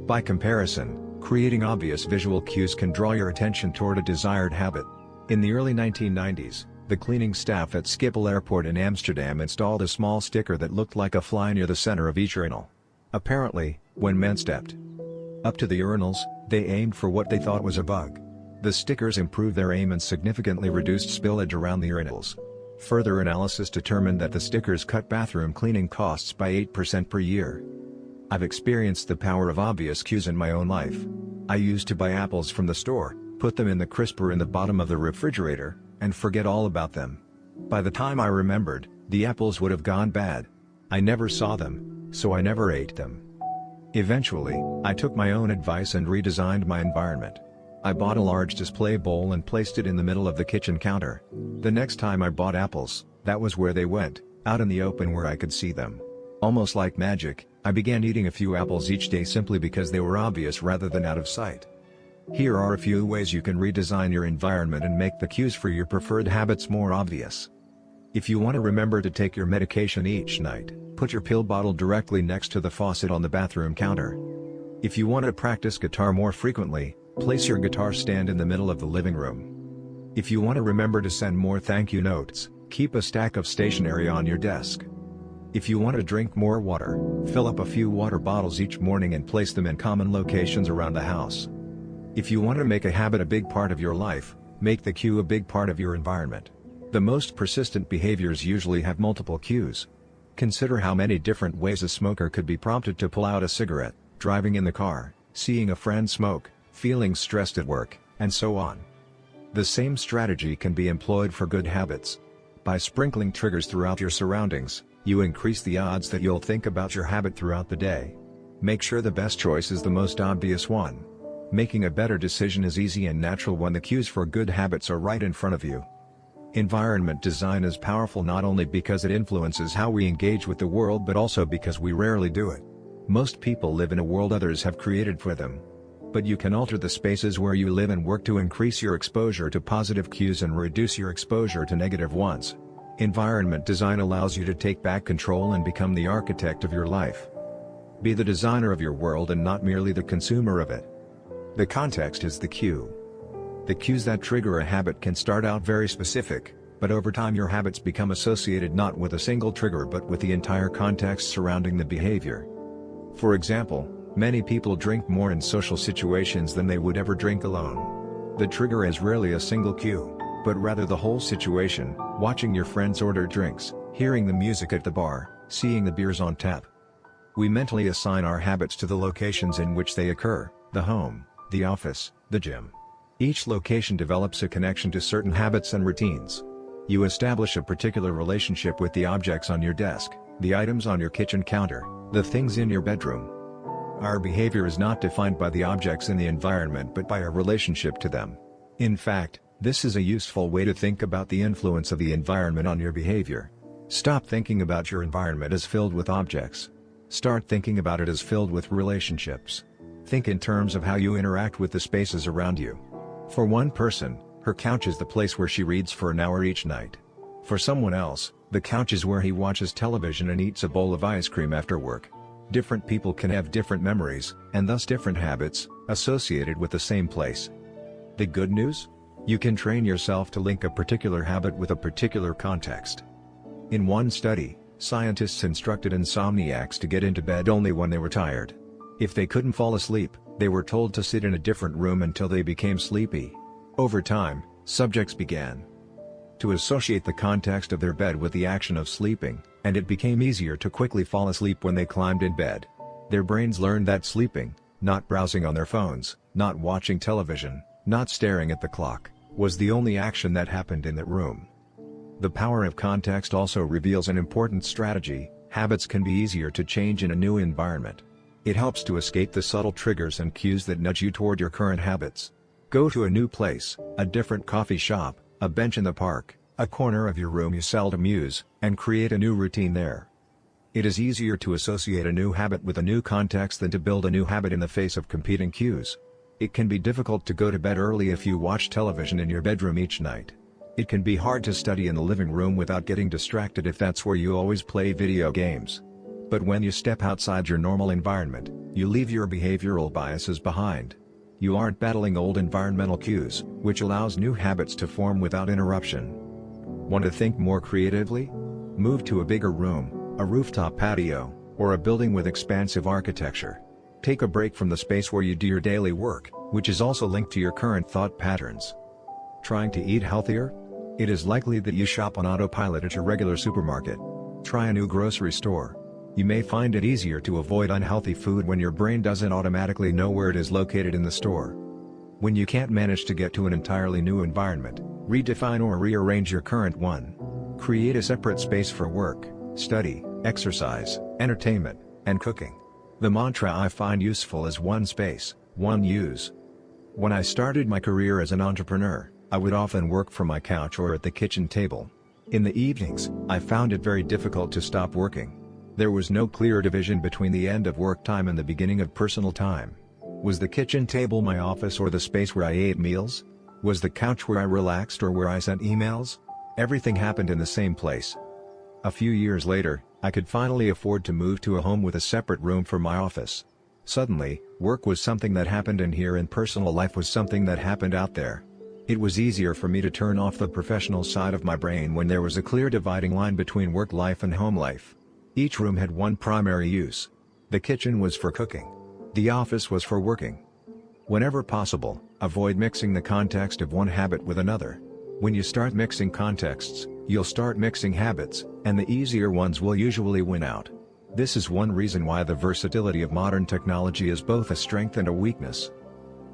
By comparison, creating obvious visual cues can draw your attention toward a desired habit. In the early 1990s, the cleaning staff at Schiphol Airport in Amsterdam installed a small sticker that looked like a fly near the center of each urinal. Apparently, when men stepped up to the urinals, they aimed for what they thought was a bug. The stickers improved their aim and significantly reduced spillage around the urinals. Further analysis determined that the stickers cut bathroom cleaning costs by 8% per year. I've experienced the power of obvious cues in my own life. I used to buy apples from the store, put them in the crisper in the bottom of the refrigerator, and forget all about them. By the time I remembered, the apples would have gone bad. I never saw them, so I never ate them. Eventually, I took my own advice and redesigned my environment. I bought a large display bowl and placed it in the middle of the kitchen counter. The next time I bought apples, that was where they went, out in the open where I could see them. Almost like magic, I began eating a few apples each day simply because they were obvious rather than out of sight. Here are a few ways you can redesign your environment and make the cues for your preferred habits more obvious. If you want to remember to take your medication each night, put your pill bottle directly next to the faucet on the bathroom counter. If you want to practice guitar more frequently, place your guitar stand in the middle of the living room. If you want to remember to send more thank you notes, keep a stack of stationery on your desk. If you want to drink more water, fill up a few water bottles each morning and place them in common locations around the house. If you want to make a habit a big part of your life, make the cue a big part of your environment. The most persistent behaviors usually have multiple cues. Consider how many different ways a smoker could be prompted to pull out a cigarette: driving in the car, seeing a friend smoke, feeling stressed at work, and so on. The same strategy can be employed for good habits. By sprinkling triggers throughout your surroundings, you increase the odds that you'll think about your habit throughout the day. Make sure the best choice is the most obvious one. Making a better decision is easy and natural when the cues for good habits are right in front of you. Environment design is powerful not only because it influences how we engage with the world but also because we rarely do it. Most people live in a world others have created for them. But you can alter the spaces where you live and work to increase your exposure to positive cues and reduce your exposure to negative ones. Environment design allows you to take back control and become the architect of your life. Be the designer of your world and not merely the consumer of it. The context is the cue. The cues that trigger a habit can start out very specific, but over time your habits become associated not with a single trigger but with the entire context surrounding the behavior. For example, many people drink more in social situations than they would ever drink alone. The trigger is rarely a single cue, but rather the whole situation: watching your friends order drinks, hearing the music at the bar, seeing the beers on tap. We mentally assign our habits to the locations in which they occur: the home, the office, the gym. Each location develops a connection to certain habits and routines. You establish a particular relationship with the objects on your desk, the items on your kitchen counter, the things in your bedroom. Our behavior is not defined by the objects in the environment but by our relationship to them. In fact, this is a useful way to think about the influence of the environment on your behavior. Stop thinking about your environment as filled with objects. Start thinking about it as filled with relationships. Think in terms of how you interact with the spaces around you. For one person, her couch is the place where she reads for an hour each night. For someone else, the couch is where he watches television and eats a bowl of ice cream after work. Different people can have different memories, and thus different habits, associated with the same place. The good news? You can train yourself to link a particular habit with a particular context. In one study, scientists instructed insomniacs to get into bed only when they were tired. If they couldn't fall asleep, they were told to sit in a different room until they became sleepy. Over time, subjects began to associate the context of their bed with the action of sleeping, and it became easier to quickly fall asleep when they climbed in bed. Their brains learned that sleeping, not browsing on their phones, not watching television, not staring at the clock, was the only action that happened in that room. The power of context also reveals an important strategy: habits can be easier to change in a new environment. It helps to escape the subtle triggers and cues that nudge you toward your current habits. Go to a new place, a different coffee shop, a bench in the park, a corner of your room you seldom use, and create a new routine there. It is easier to associate a new habit with a new context than to build a new habit in the face of competing cues. It can be difficult to go to bed early if you watch television in your bedroom each night. It can be hard to study in the living room without getting distracted if that's where you always play video games. But when you step outside your normal environment, you leave your behavioral biases behind. You aren't battling old environmental cues, which allows new habits to form without interruption. Want to think more creatively? Move to a bigger room, a rooftop patio, or a building with expansive architecture. Take a break from the space where you do your daily work, which is also linked to your current thought patterns. Trying to eat healthier? It is likely that you shop on autopilot at your regular supermarket. Try a new grocery store. You may find it easier to avoid unhealthy food when your brain doesn't automatically know where it is located in the store. When you can't manage to get to an entirely new environment, redefine or rearrange your current one. Create a separate space for work, study, exercise, entertainment, and cooking. The mantra I find useful is one space, one use. When I started my career as an entrepreneur, I would often work from my couch or at the kitchen table. In the evenings, I found it very difficult to stop working. There was no clear division between the end of work time and the beginning of personal time. Was the kitchen table my office or the space where I ate meals? Was the couch where I relaxed or where I sent emails? Everything happened in the same place. A few years later, I could finally afford to move to a home with a separate room for my office. Suddenly, work was something that happened in here and personal life was something that happened out there. It was easier for me to turn off the professional side of my brain when there was a clear dividing line between work life and home life. Each room had one primary use. The kitchen was for cooking. The office was for working. Whenever possible, avoid mixing the context of one habit with another. When you start mixing contexts, you'll start mixing habits, and the easier ones will usually win out. This is one reason why the versatility of modern technology is both a strength and a weakness.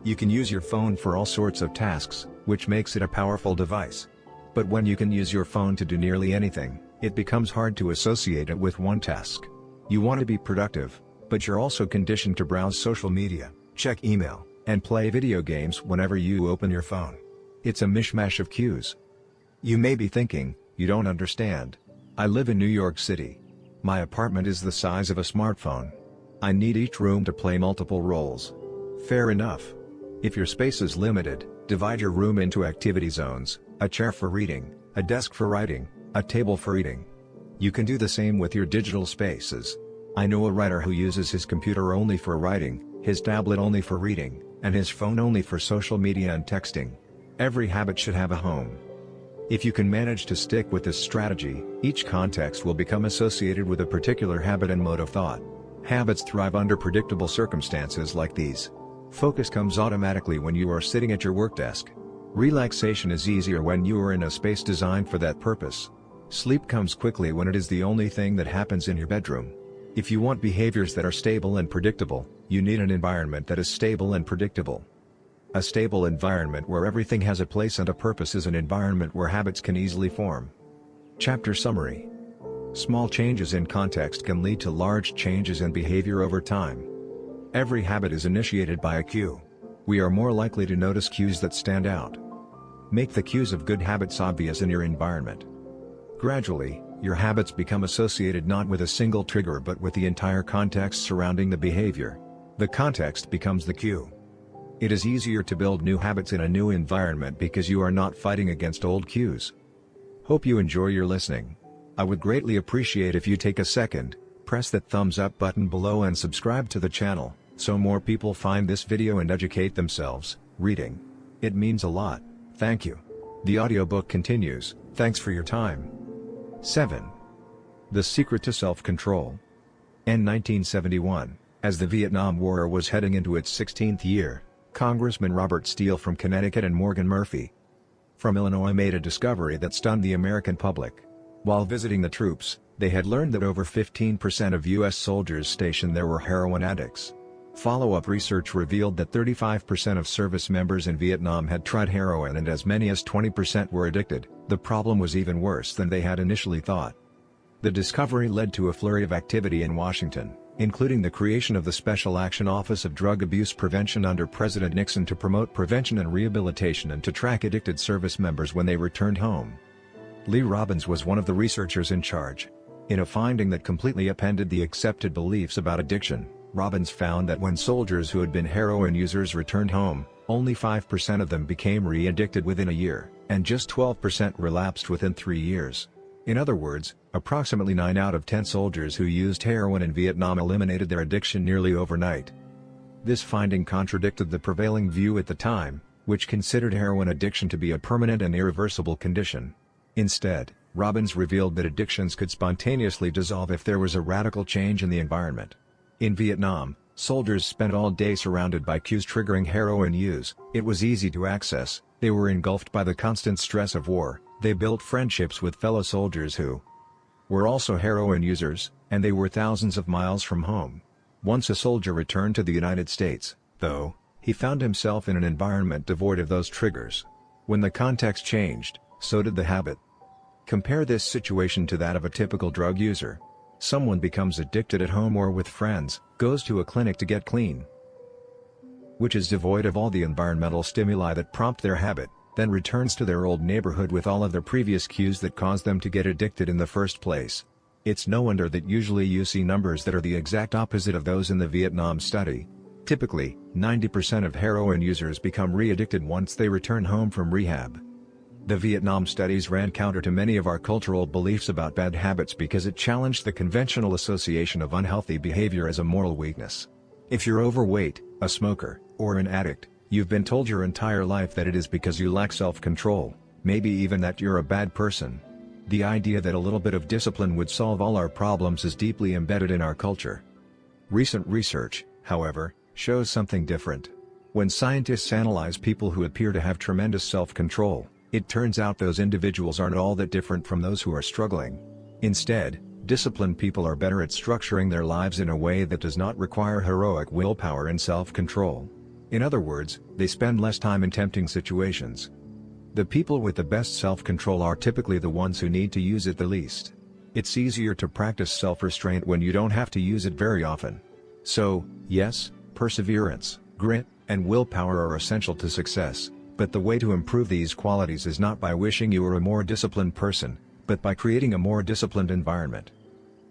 You can use your phone for all sorts of tasks, which makes it a powerful device. But when you can use your phone to do nearly anything, it becomes hard to associate it with one task. You want to be productive, but you're also conditioned to browse social media, check email, and play video games whenever you open your phone. It's a mishmash of cues. You may be thinking, you don't understand. I live in New York City. My apartment is the size of a smartphone. I need each room to play multiple roles. Fair enough. If your space is limited, divide your room into activity zones: a chair for reading, a desk for writing, a table for eating. You can do the same with your digital spaces. I know a writer who uses his computer only for writing, his tablet only for reading, and his phone only for social media and texting. Every habit should have a home. If you can manage to stick with this strategy, each context will become associated with a particular habit and mode of thought. Habits thrive under predictable circumstances like these. Focus comes automatically when you are sitting at your work desk. Relaxation is easier when you are in a space designed for that purpose. Sleep comes quickly when it is the only thing that happens in your bedroom. If you want behaviors that are stable and predictable, you need an environment that is stable and predictable. A stable environment where everything has a place and a purpose is an environment where habits can easily form. Chapter Summary. Small changes in context can lead to large changes in behavior over time. Every habit is initiated by a cue. We are more likely to notice cues that stand out. Make the cues of good habits obvious in your environment. Gradually, your habits become associated not with a single trigger but with the entire context surrounding the behavior. The context becomes the cue. It is easier to build new habits in a new environment because you are not fighting against old cues. Hope you enjoy your listening. I would greatly appreciate if you take a second, press that thumbs up button below and subscribe to the channel, so more people find this video and educate themselves, reading. It means a lot, thank you. The audiobook continues, thanks for your time. 7. The Secret to Self-Control. In 1971, as the Vietnam War was heading into its 16th year, Congressman Robert Steele from Connecticut and Morgan Murphy from Illinois made a discovery that stunned the American public. While visiting the troops, they had learned that over 15% of U.S. soldiers stationed there were heroin addicts. Follow-up research revealed that 35% of service members in Vietnam had tried heroin and as many as 20% were addicted. The problem was even worse than they had initially thought. The discovery led to a flurry of activity in Washington, including the creation of the Special Action Office of Drug Abuse Prevention under President Nixon to promote prevention and rehabilitation and to track addicted service members when they returned home. Lee Robbins was one of the researchers in charge. In a finding that completely upended the accepted beliefs about addiction, Robbins found that when soldiers who had been heroin users returned home, only 5% of them became re-addicted within a year, and just 12% relapsed within 3 years. In other words, approximately 9 out of 10 soldiers who used heroin in Vietnam eliminated their addiction nearly overnight. This finding contradicted the prevailing view at the time, which considered heroin addiction to be a permanent and irreversible condition. Instead, Robbins revealed that addictions could spontaneously dissolve if there was a radical change in the environment. In Vietnam, soldiers spent all day surrounded by cues triggering heroin use. It was easy to access, they were engulfed by the constant stress of war, they built friendships with fellow soldiers who were also heroin users, and they were thousands of miles from home. Once a soldier returned to the United States, though, he found himself in an environment devoid of those triggers. When the context changed, so did the habit. Compare this situation to that of a typical drug user. Someone becomes addicted at home or with friends, goes to a clinic to get clean, which is devoid of all the environmental stimuli that prompt their habit, then returns to their old neighborhood with all of their previous cues that caused them to get addicted in the first place. It's no wonder that usually you see numbers that are the exact opposite of those in the Vietnam study. Typically, 90% of heroin users become re-addicted once they return home from rehab. The Vietnam studies ran counter to many of our cultural beliefs about bad habits because it challenged the conventional association of unhealthy behavior as a moral weakness. If you're overweight, a smoker, or an addict, you've been told your entire life that it is because you lack self-control, maybe even that you're a bad person. The idea that a little bit of discipline would solve all our problems is deeply embedded in our culture. Recent research, however, shows something different. When scientists analyze people who appear to have tremendous self-control, it turns out those individuals aren't all that different from those who are struggling. Instead, disciplined people are better at structuring their lives in a way that does not require heroic willpower and self-control. In other words, they spend less time in tempting situations. The people with the best self-control are typically the ones who need to use it the least. It's easier to practice self-restraint when you don't have to use it very often. So, yes, perseverance, grit, and willpower are essential to success, but the way to improve these qualities is not by wishing you were a more disciplined person, but by creating a more disciplined environment.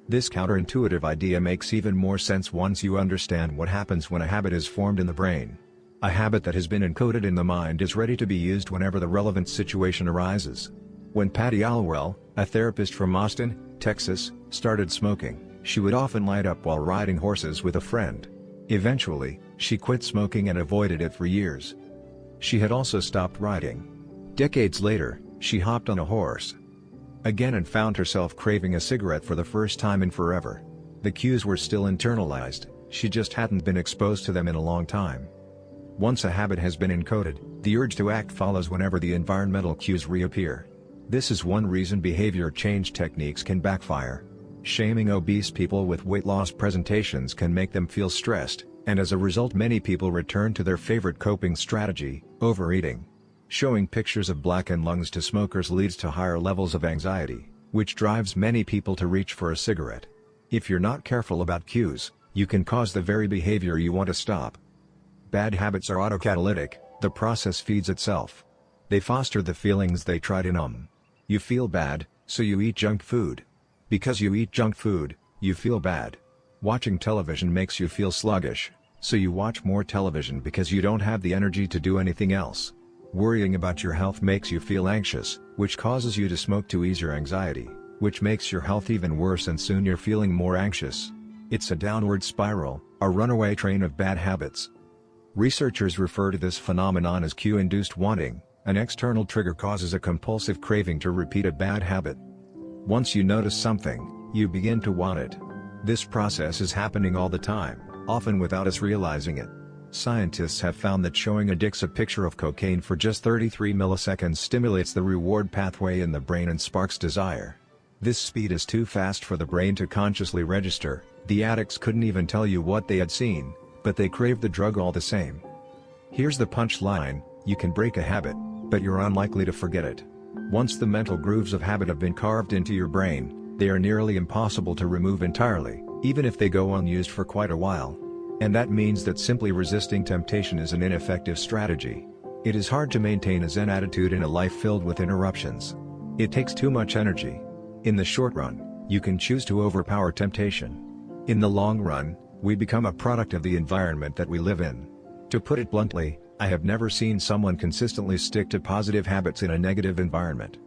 This counterintuitive idea makes even more sense once you understand what happens when a habit is formed in the brain. A habit that has been encoded in the mind is ready to be used whenever the relevant situation arises. When Patty Alwell, a therapist from Austin, Texas, started smoking, she would often light up while riding horses with a friend. Eventually, she quit smoking and avoided it for years. She had also stopped writing, Decades later, she hopped on a horse again and found herself craving a cigarette for the first time in forever. The cues were still internalized, she just hadn't been exposed to them in a long time. Once a habit has been encoded, the urge to act follows whenever the environmental cues reappear. This is one reason behavior change techniques can backfire. Shaming obese people with weight loss presentations can make them feel stressed, and as a result many people return to their favorite coping strategy, overeating. Showing pictures of blackened lungs to smokers leads to higher levels of anxiety, which drives many people to reach for a cigarette. If you're not careful about cues, you can cause the very behavior you want to stop. Bad habits are autocatalytic, the process feeds itself. They foster the feelings they try to numb. You feel bad, so you eat junk food. Because you eat junk food, you feel bad. Watching television makes you feel sluggish, so you watch more television because you don't have the energy to do anything else. Worrying about your health makes you feel anxious, which causes you to smoke to ease your anxiety, which makes your health even worse and soon you're feeling more anxious. It's a downward spiral, a runaway train of bad habits. Researchers refer to this phenomenon as cue-induced wanting. An external trigger causes a compulsive craving to repeat a bad habit. Once you notice something, you begin to want it. This process is happening all the time, often without us realizing it. Scientists have found that showing addicts a picture of cocaine for just 33 milliseconds stimulates the reward pathway in the brain and sparks desire. This speed is too fast for the brain to consciously register. The addicts couldn't even tell you what they had seen, but they craved the drug all the same. Here's the punchline: you can break a habit, but you're unlikely to forget it. Once the mental grooves of habit have been carved into your brain, they are nearly impossible to remove entirely, even if they go unused for quite a while. And that means that simply resisting temptation is an ineffective strategy. It is hard to maintain a Zen attitude in a life filled with interruptions. It takes too much energy. In the short run, you can choose to overpower temptation. In the long run, we become a product of the environment that we live in. To put it bluntly, I have never seen someone consistently stick to positive habits in a negative environment.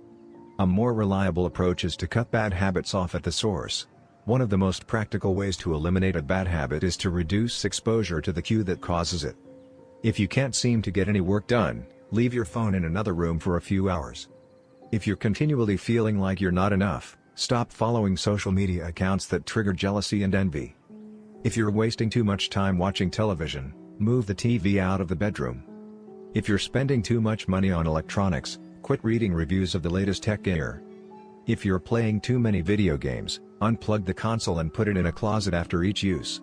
A more reliable approach is to cut bad habits off at the source. One of the most practical ways to eliminate a bad habit is to reduce exposure to the cue that causes it. If you can't seem to get any work done, leave your phone in another room for a few hours. If you're continually feeling like you're not enough, stop following social media accounts that trigger jealousy and envy. If you're wasting too much time watching television, move the TV out of the bedroom. If you're spending too much money on electronics, quit reading reviews of the latest tech gear. If you're playing too many video games, unplug the console and put it in a closet after each use.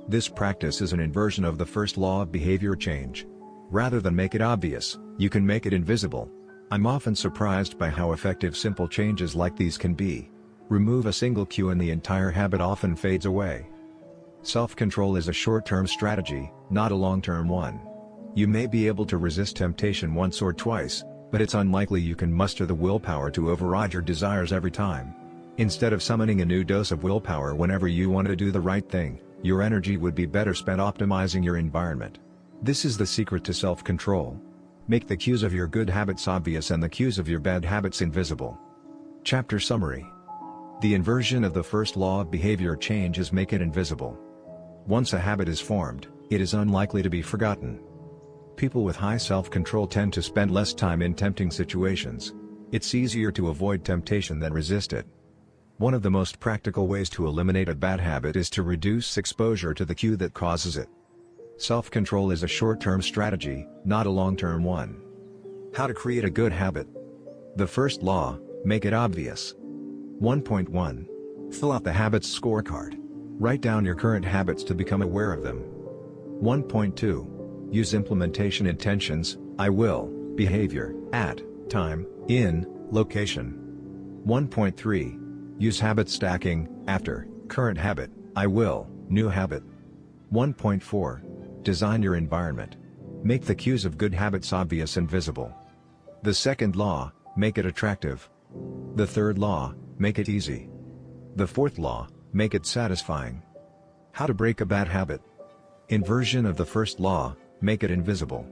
This practice is an inversion of the first law of behavior change. Rather than make it obvious, you can make it invisible. I'm often surprised by how effective simple changes like these can be. Remove a single cue and the entire habit often fades away. Self-control is a short-term strategy, not a long-term one. You may be able to resist temptation once or twice, but it's unlikely you can muster the willpower to override your desires every time. Instead of summoning a new dose of willpower whenever you want to do the right thing, your energy would be better spent optimizing your environment. This is the secret to self-control. Make the cues of your good habits obvious and the cues of your bad habits invisible. Chapter Summary. The inversion of the first law of behavior change is make it invisible. Once a habit is formed, it is unlikely to be forgotten. People with high self-control tend to spend less time in tempting situations. It's easier to avoid temptation than resist it. One of the most practical ways to eliminate a bad habit is to reduce exposure to the cue that causes it. Self-control is a short-term strategy, not a long-term one. How to create a good habit. The first law: make it obvious. 1.1. Fill out the habits scorecard. Write down your current habits to become aware of them. 1.2. Use implementation intentions: I will, behavior, at, time, in, location. 1.3. Use habit stacking: after, current habit, I will, new habit. 1.4. Design your environment. Make the cues of good habits obvious and visible. The second law: make it attractive. The third law: make it easy. The fourth law: make it satisfying. How to break a bad habit. Inversion of the first law: make it invisible.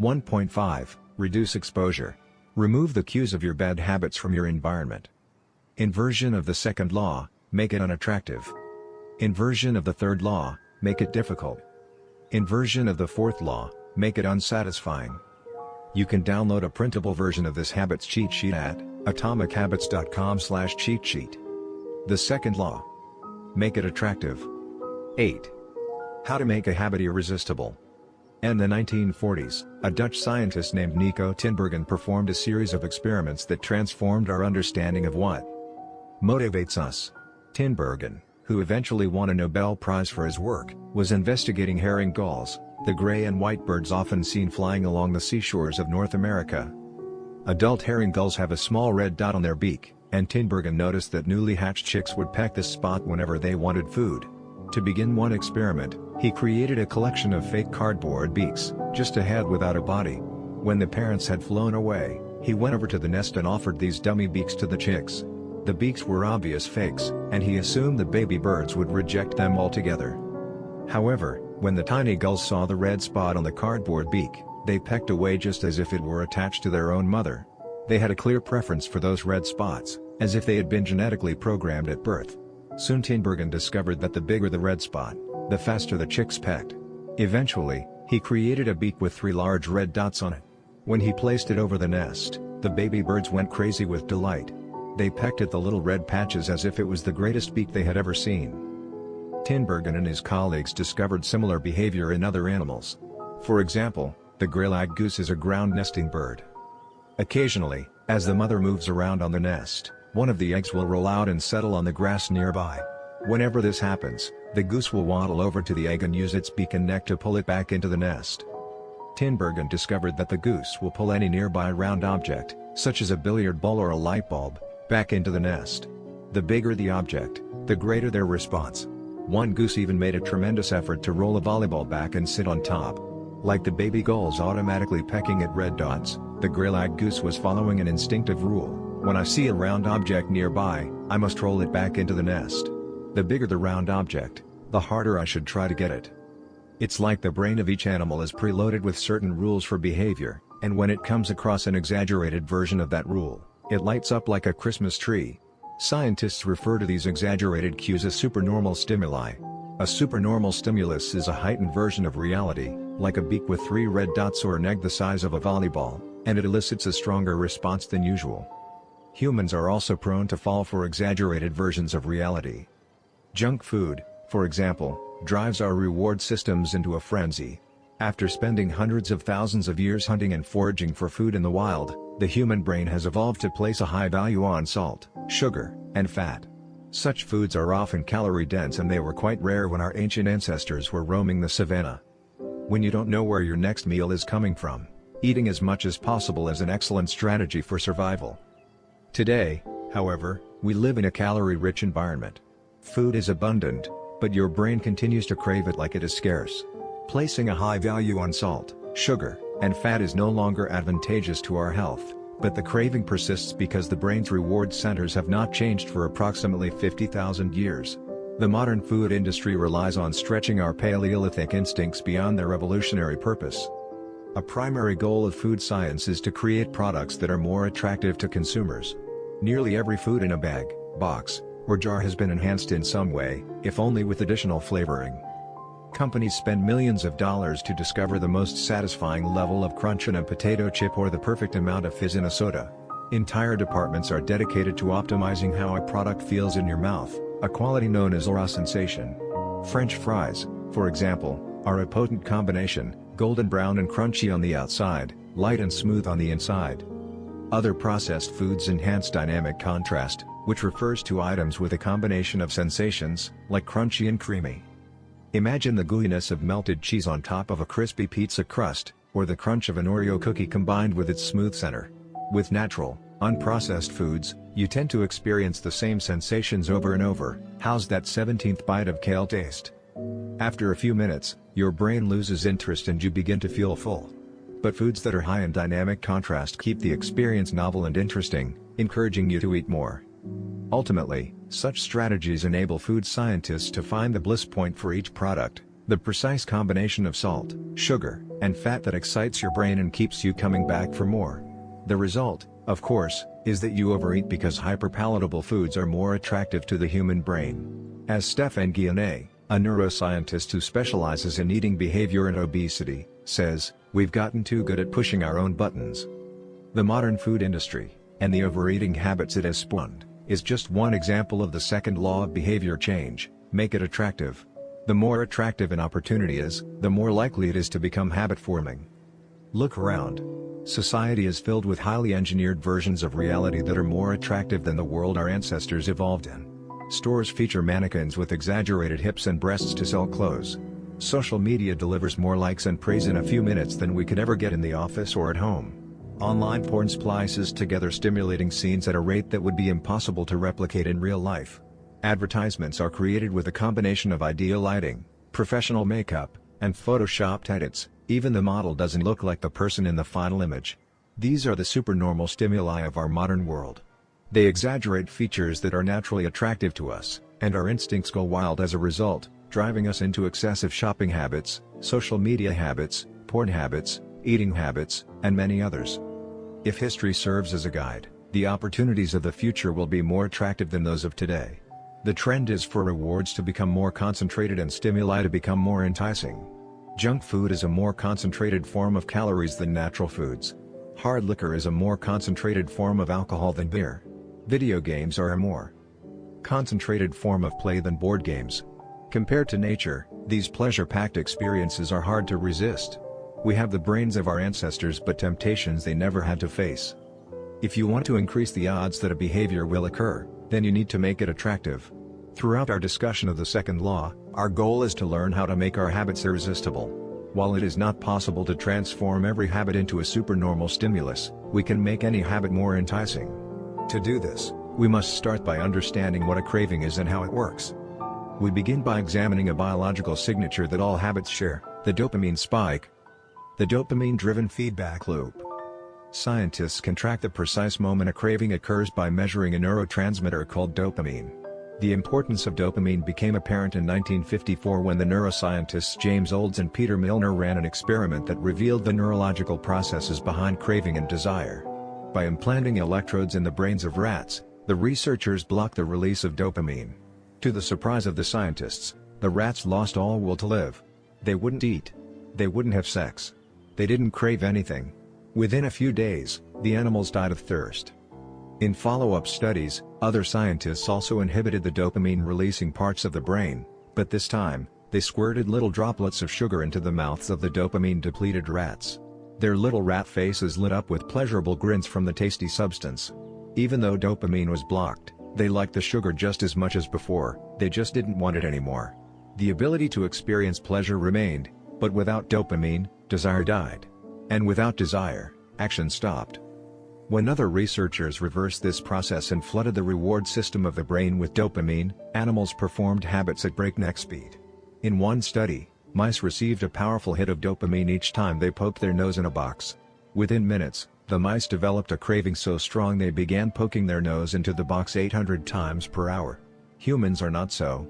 1.5. Reduce exposure. Remove the cues of your bad habits from your environment. Inversion of the second law: make it unattractive. Inversion of the third law: make it difficult. Inversion of the fourth law: make it unsatisfying. You can download a printable version of this habits cheat sheet at atomichabits.com/cheat sheet. The second law. Make it attractive. 8. How to make a habit irresistible. In the 1940s, a Dutch scientist named Nico Tinbergen performed a series of experiments that transformed our understanding of what motivates us. Tinbergen, who eventually won a Nobel Prize for his work, was investigating herring gulls, the gray and white birds often seen flying along the seashores of North America. Adult herring gulls have a small red dot on their beak, and Tinbergen noticed that newly hatched chicks would peck this spot whenever they wanted food. To begin one experiment, he created a collection of fake cardboard beaks, just a head without a body. When the parents had flown away, he went over to the nest and offered these dummy beaks to the chicks. The beaks were obvious fakes, and he assumed the baby birds would reject them altogether. However, when the tiny gulls saw the red spot on the cardboard beak, they pecked away just as if it were attached to their own mother. They had a clear preference for those red spots, as if they had been genetically programmed at birth. Soon Tinbergen discovered that the bigger the red spot, the faster the chicks pecked. Eventually, he created a beak with 3 large red dots on it. When he placed it over the nest, the baby birds went crazy with delight. They pecked at the little red patches as if it was the greatest beak they had ever seen. Tinbergen and his colleagues discovered similar behavior in other animals. For example, the gray-lag goose is a ground nesting bird. Occasionally, as the mother moves around on the nest, one of the eggs will roll out and settle on the grass nearby. Whenever this happens, the goose will waddle over to the egg and use its beak and neck to pull it back into the nest. Tinbergen discovered that the goose will pull any nearby round object, such as a billiard ball or a light bulb, back into the nest. The bigger the object, the greater their response. One goose even made a tremendous effort to roll a volleyball back and sit on top. Like the baby gulls automatically pecking at red dots, the gray-lag goose was following an instinctive rule: when I see a round object nearby, I must roll it back into the nest. The bigger the round object, the harder I should try to get it. It's like the brain of each animal is preloaded with certain rules for behavior, and when it comes across an exaggerated version of that rule, it lights up like a Christmas tree. Scientists refer to these exaggerated cues as supernormal stimuli. A supernormal stimulus is a heightened version of reality, like a beak with 3 red dots or an egg the size of a volleyball, and it elicits a stronger response than usual. Humans are also prone to fall for exaggerated versions of reality. Junk food, for example, drives our reward systems into a frenzy. After spending hundreds of thousands of years hunting and foraging for food in the wild, the human brain has evolved to place a high value on salt, sugar, and fat. Such foods are often calorie-dense, and they were quite rare when our ancient ancestors were roaming the savannah. When you don't know where your next meal is coming from, eating as much as possible is an excellent strategy for survival. Today, however, we live in a calorie-rich environment. Food is abundant, but your brain continues to crave it like it is scarce. Placing a high value on salt, sugar, and fat is no longer advantageous to our health, but the craving persists because the brain's reward centers have not changed for approximately 50,000 years. The modern food industry relies on stretching our Paleolithic instincts beyond their evolutionary purpose. A primary goal of food science is to create products that are more attractive to consumers. Nearly every food in a bag, box, or jar has been enhanced in some way, if only with additional flavoring. Companies spend millions of dollars to discover the most satisfying level of crunch in a potato chip or the perfect amount of fizz in a soda. Entire departments are dedicated to optimizing how a product feels in your mouth, a quality known as oral sensation. French fries, for example, are a potent combination: golden brown and crunchy on the outside, light and smooth on the inside. Other processed foods enhance dynamic contrast, which refers to items with a combination of sensations, like crunchy and creamy. Imagine the gooiness of melted cheese on top of a crispy pizza crust, or the crunch of an Oreo cookie combined with its smooth center. With natural, unprocessed foods, you tend to experience the same sensations over and over. How's that 17th bite of kale taste? After a few minutes, your brain loses interest and you begin to feel full. But foods that are high in dynamic contrast keep the experience novel and interesting, encouraging you to eat more. Ultimately, such strategies enable food scientists to find the bliss point for each product, the precise combination of salt, sugar, and fat that excites your brain and keeps you coming back for more. The result, of course, is that you overeat because hyperpalatable foods are more attractive to the human brain. As Stephan Guyenet, a neuroscientist who specializes in eating behavior and obesity, says, "We've gotten too good at pushing our own buttons." The modern food industry, and the overeating habits it has spawned, is just one example of the second law of behavior change: make it attractive. The more attractive an opportunity is, the more likely it is to become habit-forming. Look around. Society is filled with highly engineered versions of reality that are more attractive than the world our ancestors evolved in. Stores feature mannequins with exaggerated hips and breasts to sell clothes. Social media delivers more likes and praise in a few minutes than we could ever get in the office or at home. Online porn splices together stimulating scenes at a rate that would be impossible to replicate in real life. Advertisements are created with a combination of ideal lighting, professional makeup, and photoshopped edits. Even the model doesn't look like the person in the final image. These are the supernormal stimuli of our modern world. They exaggerate features that are naturally attractive to us, and our instincts go wild as a result, driving us into excessive shopping habits, social media habits, porn habits, eating habits, and many others. If history serves as a guide, the opportunities of the future will be more attractive than those of today. The trend is for rewards to become more concentrated and stimuli to become more enticing. Junk food is a more concentrated form of calories than natural foods. Hard liquor is a more concentrated form of alcohol than beer. Video games are a more concentrated form of play than board games. Compared to nature, these pleasure-packed experiences are hard to resist. We have the brains of our ancestors but temptations they never had to face. If you want to increase the odds that a behavior will occur, then you need to make it attractive. Throughout our discussion of the second law, our goal is to learn how to make our habits irresistible. While it is not possible to transform every habit into a supernormal stimulus, we can make any habit more enticing. To do this, we must start by understanding what a craving is and how it works. We begin by examining a biological signature that all habits share: the dopamine spike. The dopamine-driven feedback loop. Scientists can track the precise moment a craving occurs by measuring a neurotransmitter called dopamine. The importance of dopamine became apparent in 1954 when the neuroscientists James Olds and Peter Milner ran an experiment that revealed the neurological processes behind craving and desire. By implanting electrodes in the brains of rats, the researchers blocked the release of dopamine. To the surprise of the scientists, the rats lost all will to live. They wouldn't eat. They wouldn't have sex. They didn't crave anything. Within a few days, the animals died of thirst. In follow-up studies, other scientists also inhibited the dopamine-releasing parts of the brain, but this time, they squirted little droplets of sugar into the mouths of the dopamine-depleted rats. Their little rat faces lit up with pleasurable grins from the tasty substance. Even though dopamine was blocked, they liked the sugar just as much as before, they just didn't want it anymore. The ability to experience pleasure remained, but without dopamine, desire died. And without desire, action stopped. When other researchers reversed this process and flooded the reward system of the brain with dopamine, animals performed habits at breakneck speed. In one study, mice received a powerful hit of dopamine each time they poked their nose in a box. Within minutes, the mice developed a craving so strong they began poking their nose into the box 800 times per hour. Humans are not so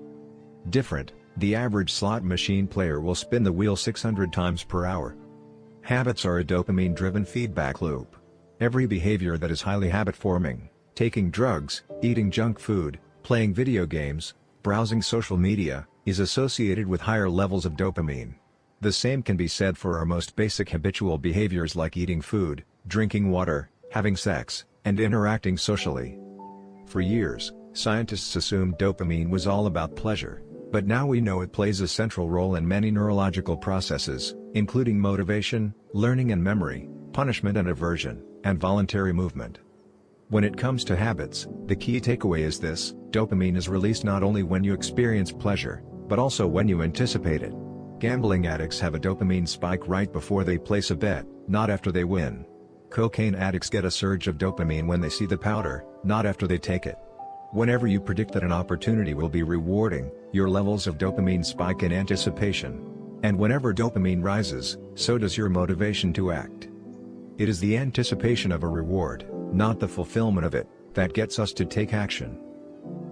different. The average slot machine player will spin the wheel 600 times per hour. Habits are a dopamine-driven feedback loop. Every behavior that is highly habit-forming, taking drugs, eating junk food, playing video games, browsing social media, is associated with higher levels of dopamine. The same can be said for our most basic habitual behaviors like eating food, drinking water, having sex, and interacting socially. For years, scientists assumed dopamine was all about pleasure, but now we know it plays a central role in many neurological processes, including motivation, learning and memory, punishment and aversion, and voluntary movement. When it comes to habits, the key takeaway is this: dopamine is released not only when you experience pleasure, but also when you anticipate it. Gambling addicts have a dopamine spike right before they place a bet, not after they win. Cocaine addicts get a surge of dopamine when they see the powder, not after they take it. Whenever you predict that an opportunity will be rewarding, your levels of dopamine spike in anticipation. And whenever dopamine rises, so does your motivation to act. It is the anticipation of a reward, not the fulfillment of it, that gets us to take action.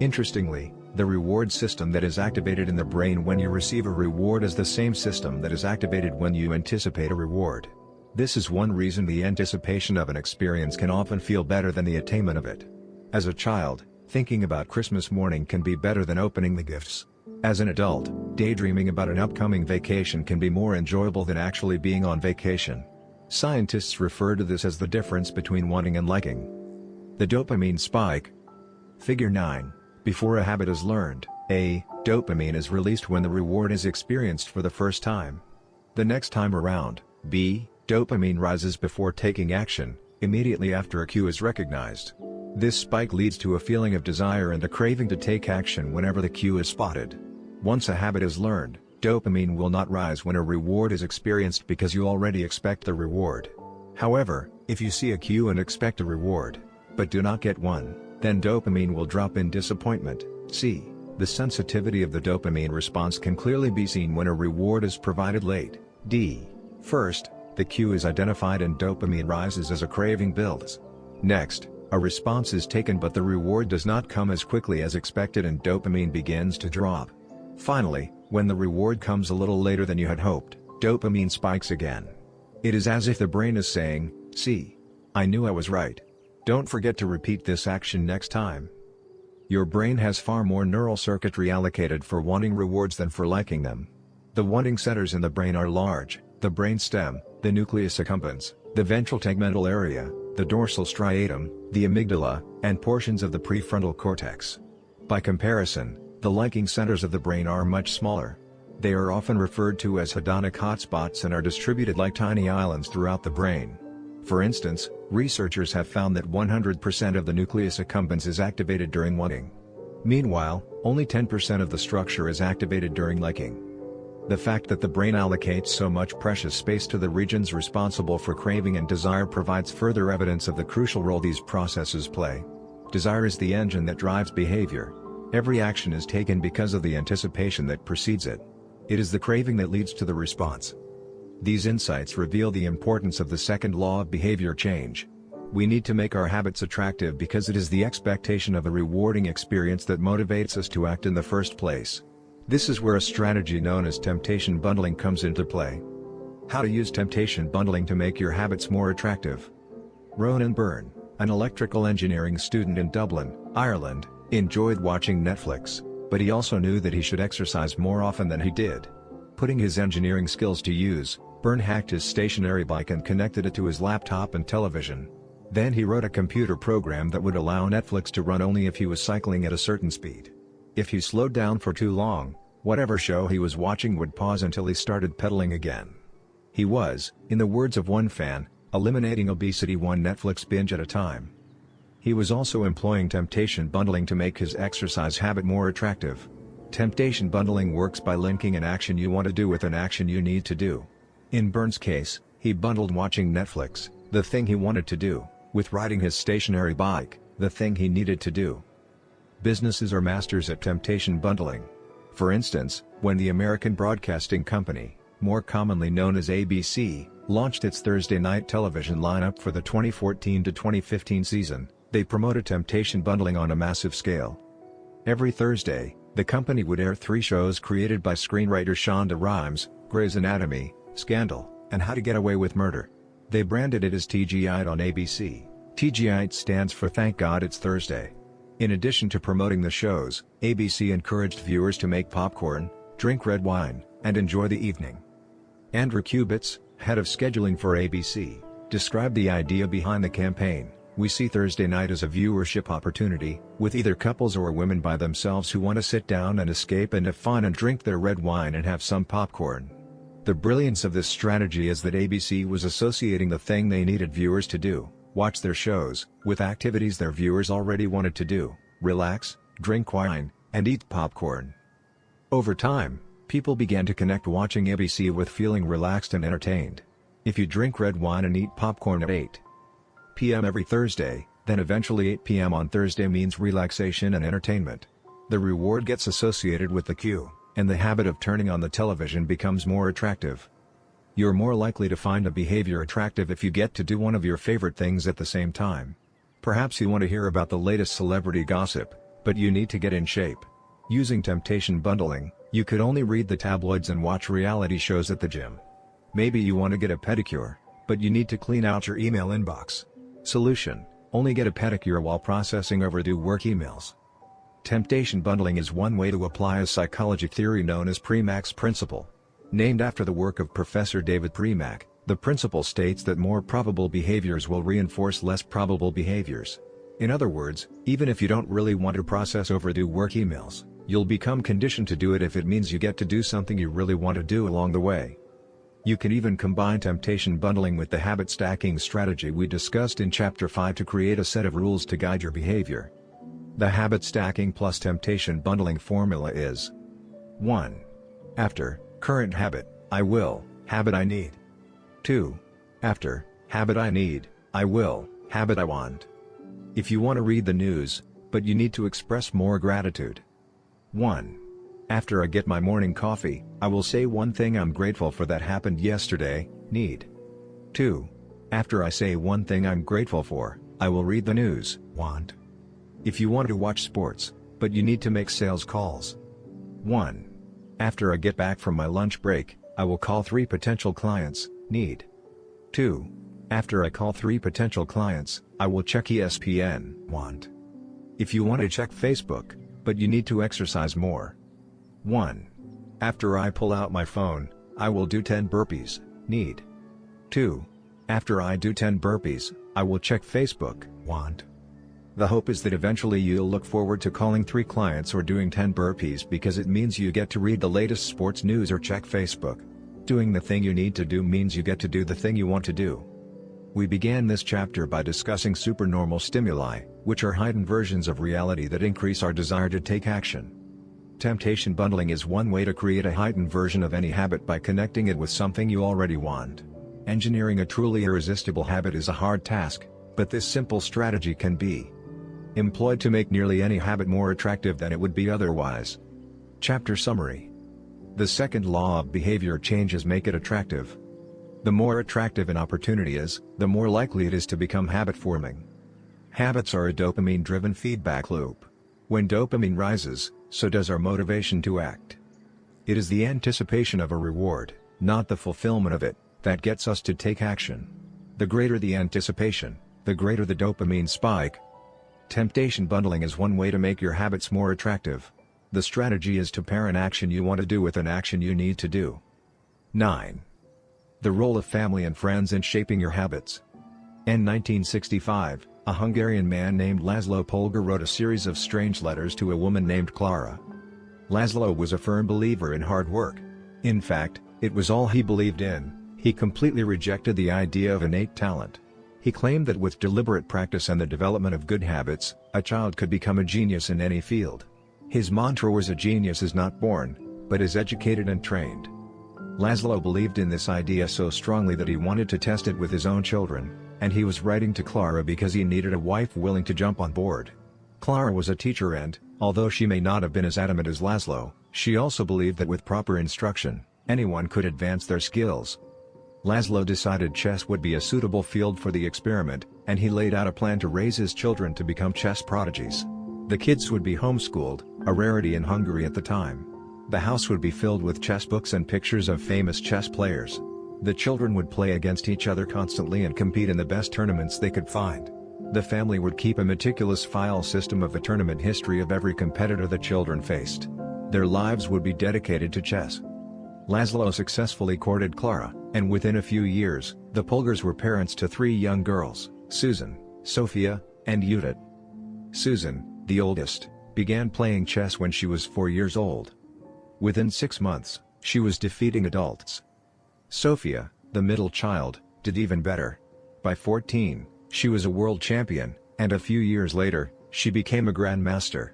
Interestingly, the reward system that is activated in the brain when you receive a reward is the same system that is activated when you anticipate a reward. This is one reason the anticipation of an experience can often feel better than the attainment of it. As a child, thinking about Christmas morning can be better than opening the gifts. As an adult, daydreaming about an upcoming vacation can be more enjoyable than actually being on vacation. Scientists refer to this as the difference between wanting and liking. The dopamine spike. Figure 9. Before a habit is learned, A. Dopamine is released when the reward is experienced for the first time. The next time around, B. Dopamine rises before taking action, immediately after a cue is recognized. This spike leads to a feeling of desire and a craving to take action whenever the cue is spotted. Once a habit is learned, dopamine will not rise when a reward is experienced because you already expect the reward. However, if you see a cue and expect a reward, but do not get one, then dopamine will drop in disappointment. C. The sensitivity of the dopamine response can clearly be seen when a reward is provided late. D. First, the cue is identified and dopamine rises as a craving builds. Next, a response is taken but the reward does not come as quickly as expected and dopamine begins to drop. Finally, when the reward comes a little later than you had hoped, dopamine spikes again. It is as if the brain is saying, "See, I knew I was right. Don't forget to repeat this action next time." Your brain has far more neural circuitry allocated for wanting rewards than for liking them. The wanting centers in the brain are large: the brainstem, the nucleus accumbens, the ventral tegmental area, the dorsal striatum, the amygdala, and portions of the prefrontal cortex. By comparison, the liking centers of the brain are much smaller. They are often referred to as hedonic hotspots and are distributed like tiny islands throughout the brain. For instance, researchers have found that 100% of the nucleus accumbens is activated during wanting. Meanwhile, only 10% of the structure is activated during liking. The fact that the brain allocates so much precious space to the regions responsible for craving and desire provides further evidence of the crucial role these processes play. Desire is the engine that drives behavior. Every action is taken because of the anticipation that precedes it. It is the craving that leads to the response. These insights reveal the importance of the second law of behavior change. We need to make our habits attractive because it is the expectation of a rewarding experience that motivates us to act in the first place. This is where a strategy known as temptation bundling comes into play. How to use temptation bundling to make your habits more attractive. Ronan Byrne, an electrical engineering student in Dublin, Ireland, enjoyed watching Netflix, but he also knew that he should exercise more often than he did. Putting his engineering skills to use, Byrne hacked his stationary bike and connected it to his laptop and television. Then he wrote a computer program that would allow Netflix to run only if he was cycling at a certain speed. If he slowed down for too long, whatever show he was watching would pause until he started pedaling again. He was, in the words of one fan, eliminating obesity one Netflix binge at a time. He was also employing temptation bundling to make his exercise habit more attractive. Temptation bundling works by linking an action you want to do with an action you need to do. In Byrne's case, he bundled watching Netflix, the thing he wanted to do, with riding his stationary bike, the thing he needed to do. Businesses are masters at temptation bundling. For instance, when the American Broadcasting Company, more commonly known as ABC, launched its Thursday night television lineup for the 2014 to 2015 season, they promoted temptation bundling on a massive scale. Every Thursday, the company would air 3 shows created by screenwriter Shonda Rhimes: Grey's Anatomy, Scandal, and How to Get Away with Murder. They branded it as TGI'd on ABC. TGI'd stands for Thank God It's Thursday. In addition to promoting the shows, ABC encouraged viewers to make popcorn, drink red wine, and enjoy the evening. Andrew Kubitz, head of scheduling for ABC, described the idea behind the campaign. "We see Thursday night as a viewership opportunity, with either couples or women by themselves who want to sit down and escape and have fun and drink their red wine and have some popcorn." The brilliance of this strategy is that ABC was associating the thing they needed viewers to do, watch their shows, with activities their viewers already wanted to do: relax, drink wine, and eat popcorn. Over time, people began to connect watching ABC with feeling relaxed and entertained. If you drink red wine and eat popcorn at 8 p.m. every Thursday, then eventually 8 p.m. on Thursday means relaxation and entertainment. The reward gets associated with the cue, and the habit of turning on the television becomes more attractive. You're more likely to find a behavior attractive if you get to do one of your favorite things at the same time. Perhaps you want to hear about the latest celebrity gossip, but you need to get in shape. Using temptation bundling, you could only read the tabloids and watch reality shows at the gym. Maybe you want to get a pedicure, but you need to clean out your email inbox. Solution: only get a pedicure while processing overdue work emails. Temptation bundling is one way to apply a psychology theory known as Premack's principle. Named after the work of Professor David Premack, the principle states that more probable behaviors will reinforce less probable behaviors. In other words, even if you don't really want to process overdue work emails, you'll become conditioned to do it if it means you get to do something you really want to do along the way. You can even combine temptation bundling with the habit stacking strategy we discussed in Chapter 5 to create a set of rules to guide your behavior. The habit stacking plus temptation bundling formula is 1. After, current habit, I will, habit I need. 2. After, habit I need, I will, habit I want. If you want to read the news, but you need to express more gratitude. 1. After I get my morning coffee, I will say one thing I'm grateful for that happened yesterday, need. 2. After I say one thing I'm grateful for, I will read the news, want. If you want to watch sports, but you need to make sales calls. 1. After I get back from my lunch break, I will call 3 potential clients, need. 2. After I call 3 potential clients, I will check ESPN, want. If you want to check Facebook, but you need to exercise more. 1. After I pull out my phone, I will do 10 burpees, need. 2. After I do 10 burpees, I will check Facebook, want. The hope is that eventually you'll look forward to calling 3 clients or doing 10 burpees because it means you get to read the latest sports news or check Facebook. Doing the thing you need to do means you get to do the thing you want to do. We began this chapter by discussing supernormal stimuli, which are heightened versions of reality that increase our desire to take action. Temptation bundling is one way to create a heightened version of any habit by connecting it with something you already want. Engineering a truly irresistible habit is a hard task, but this simple strategy can be employed to make nearly any habit more attractive than it would be otherwise. Chapter Summary. The second law of behavior changes make it attractive. The more attractive an opportunity is, the more likely it is to become habit-forming. Habits are a dopamine-driven feedback loop. When dopamine rises, so does our motivation to act. It is the anticipation of a reward, not the fulfillment of it, that gets us to take action. The greater the anticipation, the greater the dopamine spike. Temptation bundling is one way to make your habits more attractive. The strategy is to pair an action you want to do with an action you need to do. 9. The role of family and friends in shaping your habits. In 1965, a Hungarian man named Laszlo Polgar wrote a series of strange letters to a woman named Clara. Laszlo was a firm believer in hard work. In fact, it was all he believed in. He completely rejected the idea of innate talent. He claimed that with deliberate practice and the development of good habits, a child could become a genius in any field. His mantra was, a genius is not born, but is educated and trained. Laszlo believed in this idea so strongly that he wanted to test it with his own children, and he was writing to Clara because he needed a wife willing to jump on board. Clara was a teacher and, although she may not have been as adamant as Laszlo, she also believed that with proper instruction, anyone could advance their skills. Laszlo decided chess would be a suitable field for the experiment, and he laid out a plan to raise his children to become chess prodigies. The kids would be homeschooled, a rarity in Hungary at the time. The house would be filled with chess books and pictures of famous chess players. The children would play against each other constantly and compete in the best tournaments they could find. The family would keep a meticulous file system of the tournament history of every competitor the children faced. Their lives would be dedicated to chess. Laszlo successfully courted Clara, and within a few years, the Polgars were parents to 3 young girls, Susan, Sophia, and Judith. Susan, the oldest, began playing chess when she was 4 years old. Within 6 months, she was defeating adults. Sophia, the middle child, did even better. By 14, she was a world champion, and a few years later, she became a grandmaster.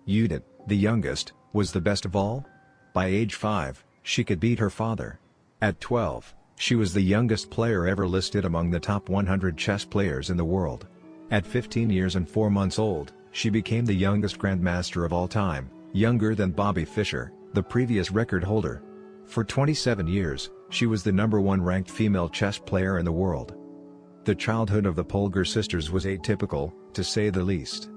Judith, the youngest, was the best of all. By age 5, she could beat her father. At 12, she was the youngest player ever listed among the top 100 chess players in the world. At 15 years and 4 months old, she became the youngest grandmaster of all time, younger than Bobby Fischer, the previous record holder. For 27 years, she was the #1 ranked female chess player in the world. The childhood of the Polgar sisters was atypical, to say the least.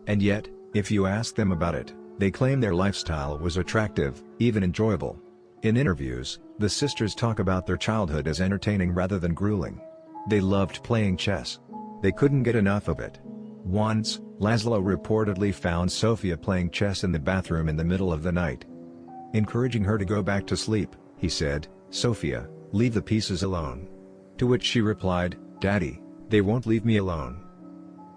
And yet, if you ask them about it, they claim their lifestyle was attractive, even enjoyable. In interviews, the sisters talk about their childhood as entertaining rather than grueling. They loved playing chess. They couldn't get enough of it. Once, Laszlo reportedly found Sofia playing chess in the bathroom in the middle of the night. Encouraging her to go back to sleep, he said, "Sofia, leave the pieces alone." To which she replied, "Daddy, they won't leave me alone."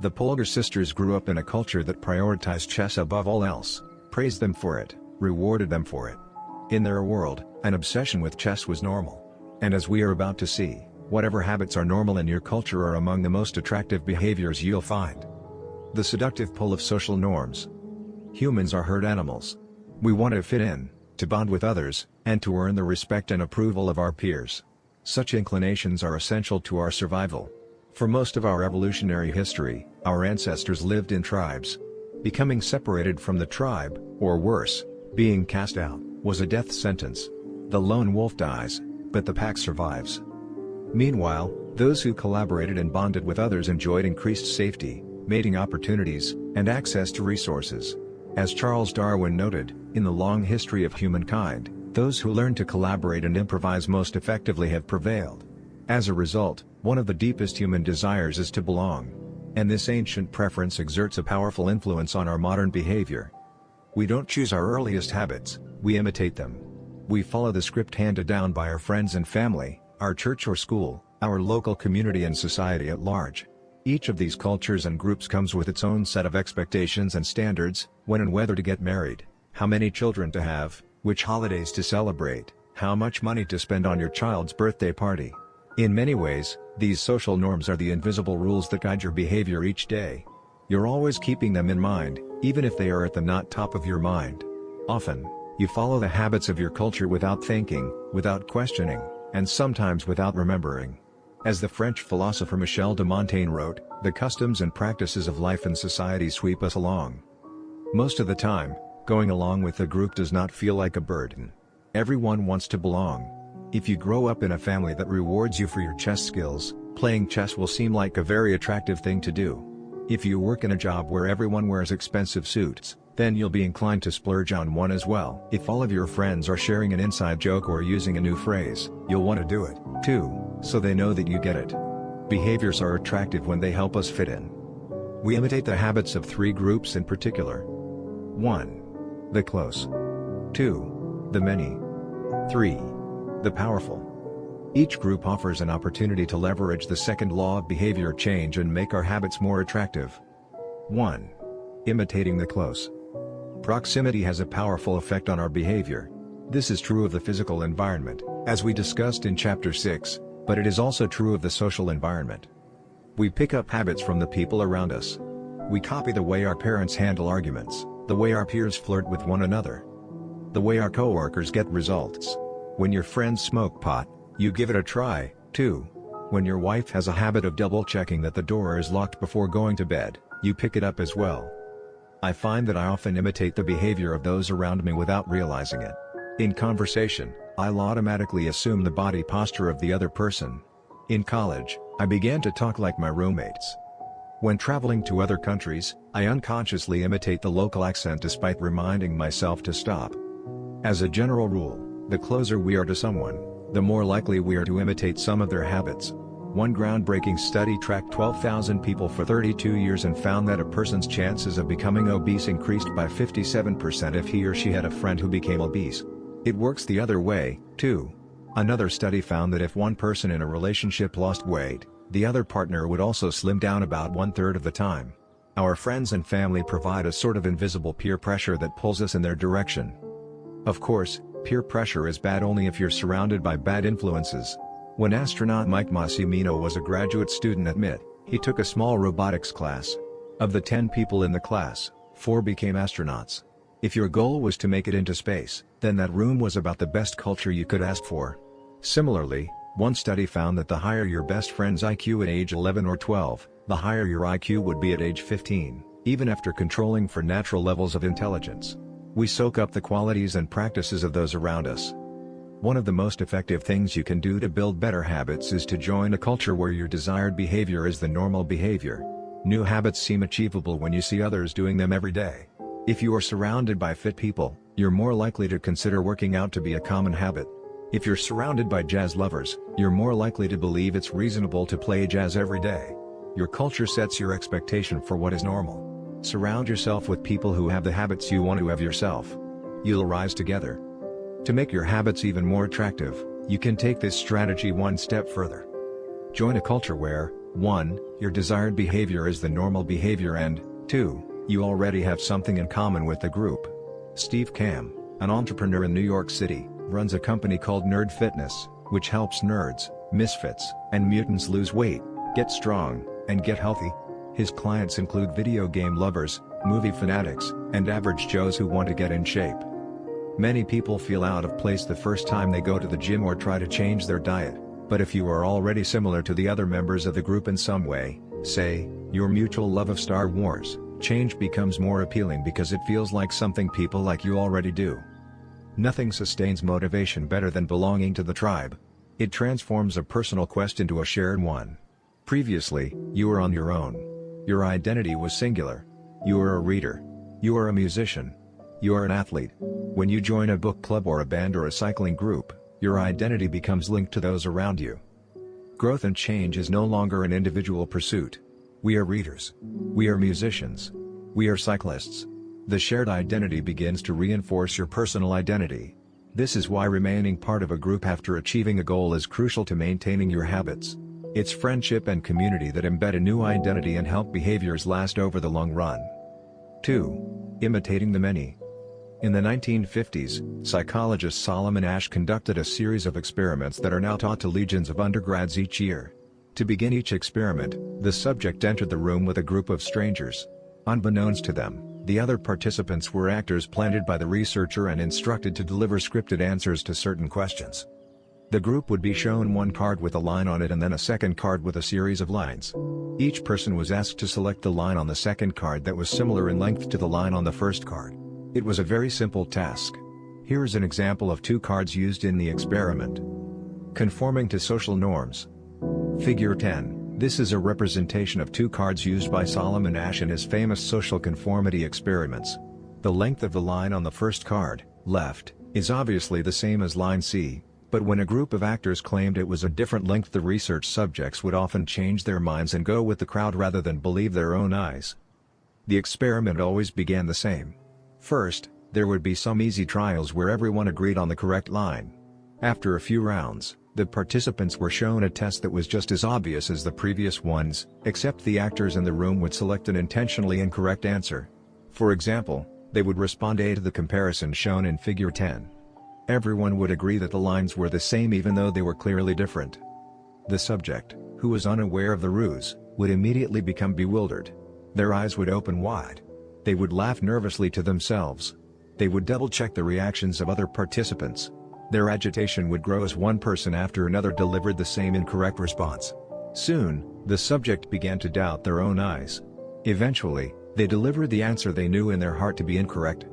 The Polgar sisters grew up in a culture that prioritized chess above all else, praised them for it, rewarded them for it. In their world, an obsession with chess was normal. And as we are about to see, whatever habits are normal in your culture are among the most attractive behaviors you'll find. The seductive pull of social norms. Humans are herd animals. We want to fit in, to bond with others, and to earn the respect and approval of our peers. Such inclinations are essential to our survival. For most of our evolutionary history, our ancestors lived in tribes. Becoming separated from the tribe, or worse, being cast out, was a death sentence. The lone wolf dies, but the pack survives. Meanwhile, those who collaborated and bonded with others enjoyed increased safety, mating opportunities, and access to resources. As Charles Darwin noted, in the long history of humankind, those who learn to collaborate and improvise most effectively have prevailed. As a result, one of the deepest human desires is to belong. And this ancient preference exerts a powerful influence on our modern behavior. We don't choose our earliest habits, we imitate them. We follow the script handed down by our friends and family, our church or school, our local community and society at large. Each of these cultures and groups comes with its own set of expectations and standards, when and whether to get married, how many children to have, which holidays to celebrate, how much money to spend on your child's birthday party. In many ways, these social norms are the invisible rules that guide your behavior each day. You're always keeping them in mind, even if they are at the not top of your mind. Often, you follow the habits of your culture without thinking, without questioning, and sometimes without remembering. As the French philosopher Michel de Montaigne wrote, the customs and practices of life and society sweep us along. Most of the time, going along with the group does not feel like a burden. Everyone wants to belong. If you grow up in a family that rewards you for your chess skills, playing chess will seem like a very attractive thing to do. If you work in a job where everyone wears expensive suits, then you'll be inclined to splurge on one as well. If all of your friends are sharing an inside joke or using a new phrase, you'll want to do it, too, so they know that you get it. Behaviors are attractive when they help us fit in. We imitate the habits of three groups in particular. 1. The close. 2. The many. 3. The powerful. Each group offers an opportunity to leverage the second law of behavior change and make our habits more attractive. 1. Imitating the close. Proximity has a powerful effect on our behavior. This is true of the physical environment, as we discussed in Chapter 6, but it is also true of the social environment. We pick up habits from the people around us. We copy the way our parents handle arguments, the way our peers flirt with one another, the way our coworkers get results. When your friends smoke pot, you give it a try, too. When your wife has a habit of double-checking that the door is locked before going to bed, you pick it up as well. I find that I often imitate the behavior of those around me without realizing it. In conversation, I'll automatically assume the body posture of the other person. In college, I began to talk like my roommates. When traveling to other countries, I unconsciously imitate the local accent despite reminding myself to stop. As a general rule, the closer we are to someone, the more likely we are to imitate some of their habits. One groundbreaking study tracked 12,000 people for 32 years and found that a person's chances of becoming obese increased by 57% if he or she had a friend who became obese. It works the other way, too. Another study found that if one person in a relationship lost weight, the other partner would also slim down about 1/3 of the time. Our friends and family provide a sort of invisible peer pressure that pulls us in their direction. Of course, peer pressure is bad only if you're surrounded by bad influences. When astronaut Mike Massimino was a graduate student at MIT, he took a small robotics class. Of the 10 people in the class, 4 became astronauts. If your goal was to make it into space, then that room was about the best culture you could ask for. Similarly, one study found that the higher your best friend's IQ at age 11 or 12, the higher your IQ would be at age 15, even after controlling for natural levels of intelligence. We soak up the qualities and practices of those around us. One of the most effective things you can do to build better habits is to join a culture where your desired behavior is the normal behavior. New habits seem achievable when you see others doing them every day. If you are surrounded by fit people, you're more likely to consider working out to be a common habit. If you're surrounded by jazz lovers, you're more likely to believe it's reasonable to play jazz every day. Your culture sets your expectation for what is normal. Surround yourself with people who have the habits you want to have yourself. You'll rise together. To make your habits even more attractive, you can take this strategy one step further. Join a culture where 1. Your desired behavior is the normal behavior and 2. You already have something in common with the group. Steve Kamb, an entrepreneur in New York City, runs a company called Nerd Fitness, which helps nerds, misfits, and mutants lose weight, get strong, and get healthy. His clients include video game lovers, movie fanatics, and average Joes who want to get in shape. Many people feel out of place the first time they go to the gym or try to change their diet, but if you are already similar to the other members of the group in some way, say, your mutual love of Star Wars, change becomes more appealing because it feels like something people like you already do. Nothing sustains motivation better than belonging to the tribe. It transforms a personal quest into a shared one. Previously, you were on your own. Your identity was singular. You are a reader. You are a musician. You are an athlete. When you join a book club or a band or a cycling group, your identity becomes linked to those around you. Growth and change is no longer an individual pursuit. We are readers. We are musicians. We are cyclists. The shared identity begins to reinforce your personal identity. This is why remaining part of a group after achieving a goal is crucial to maintaining your habits. It's friendship and community that embed a new identity and help behaviors last over the long run. 2. Imitating the many. In the 1950s, psychologist Solomon Asch conducted a series of experiments that are now taught to legions of undergrads each year. To begin each experiment, the subject entered the room with a group of strangers. Unbeknownst to them, the other participants were actors planted by the researcher and instructed to deliver scripted answers to certain questions. The group would be shown one card with a line on it and then a second card with a series of lines. Each person was asked to select the line on the second card that was similar in length to the line on the first card. It was a very simple task. Here is an example of two cards used in the experiment. Conforming to social norms. Figure 10. This is a representation of two cards used by Solomon Asch in his famous social conformity experiments. The length of the line on the first card, left, is obviously the same as line C, but when a group of actors claimed it was a different length, the research subjects would often change their minds and go with the crowd rather than believe their own eyes. The experiment always began the same. First, there would be some easy trials where everyone agreed on the correct line. After a few rounds, the participants were shown a test that was just as obvious as the previous ones, except the actors in the room would select an intentionally incorrect answer. For example, they would respond A to the comparison shown in Figure 10. Everyone would agree that the lines were the same even though they were clearly different. The subject, who was unaware of the ruse, would immediately become bewildered. Their eyes would open wide. They would laugh nervously to themselves. They would double-check the reactions of other participants. Their agitation would grow as one person after another delivered the same incorrect response. Soon, the subject began to doubt their own eyes. Eventually, they delivered the answer they knew in their heart to be incorrect.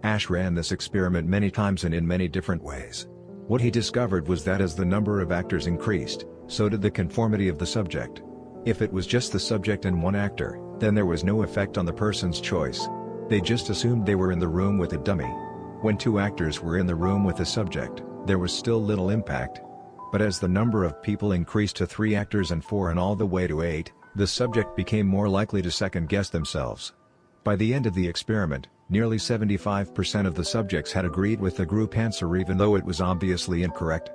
Asch ran this experiment many times and in many different ways. What he discovered was that as the number of actors increased, so did the conformity of the subject. If it was just the subject and one actor, then there was no effect on the person's choice. They just assumed they were in the room with a dummy. When two actors were in the room with the subject, there was still little impact. But as the number of people increased to 3 actors and 4 and all the way to 8, the subject became more likely to second-guess themselves. By the end of the experiment, nearly 75% of the subjects had agreed with the group answer even though it was obviously incorrect.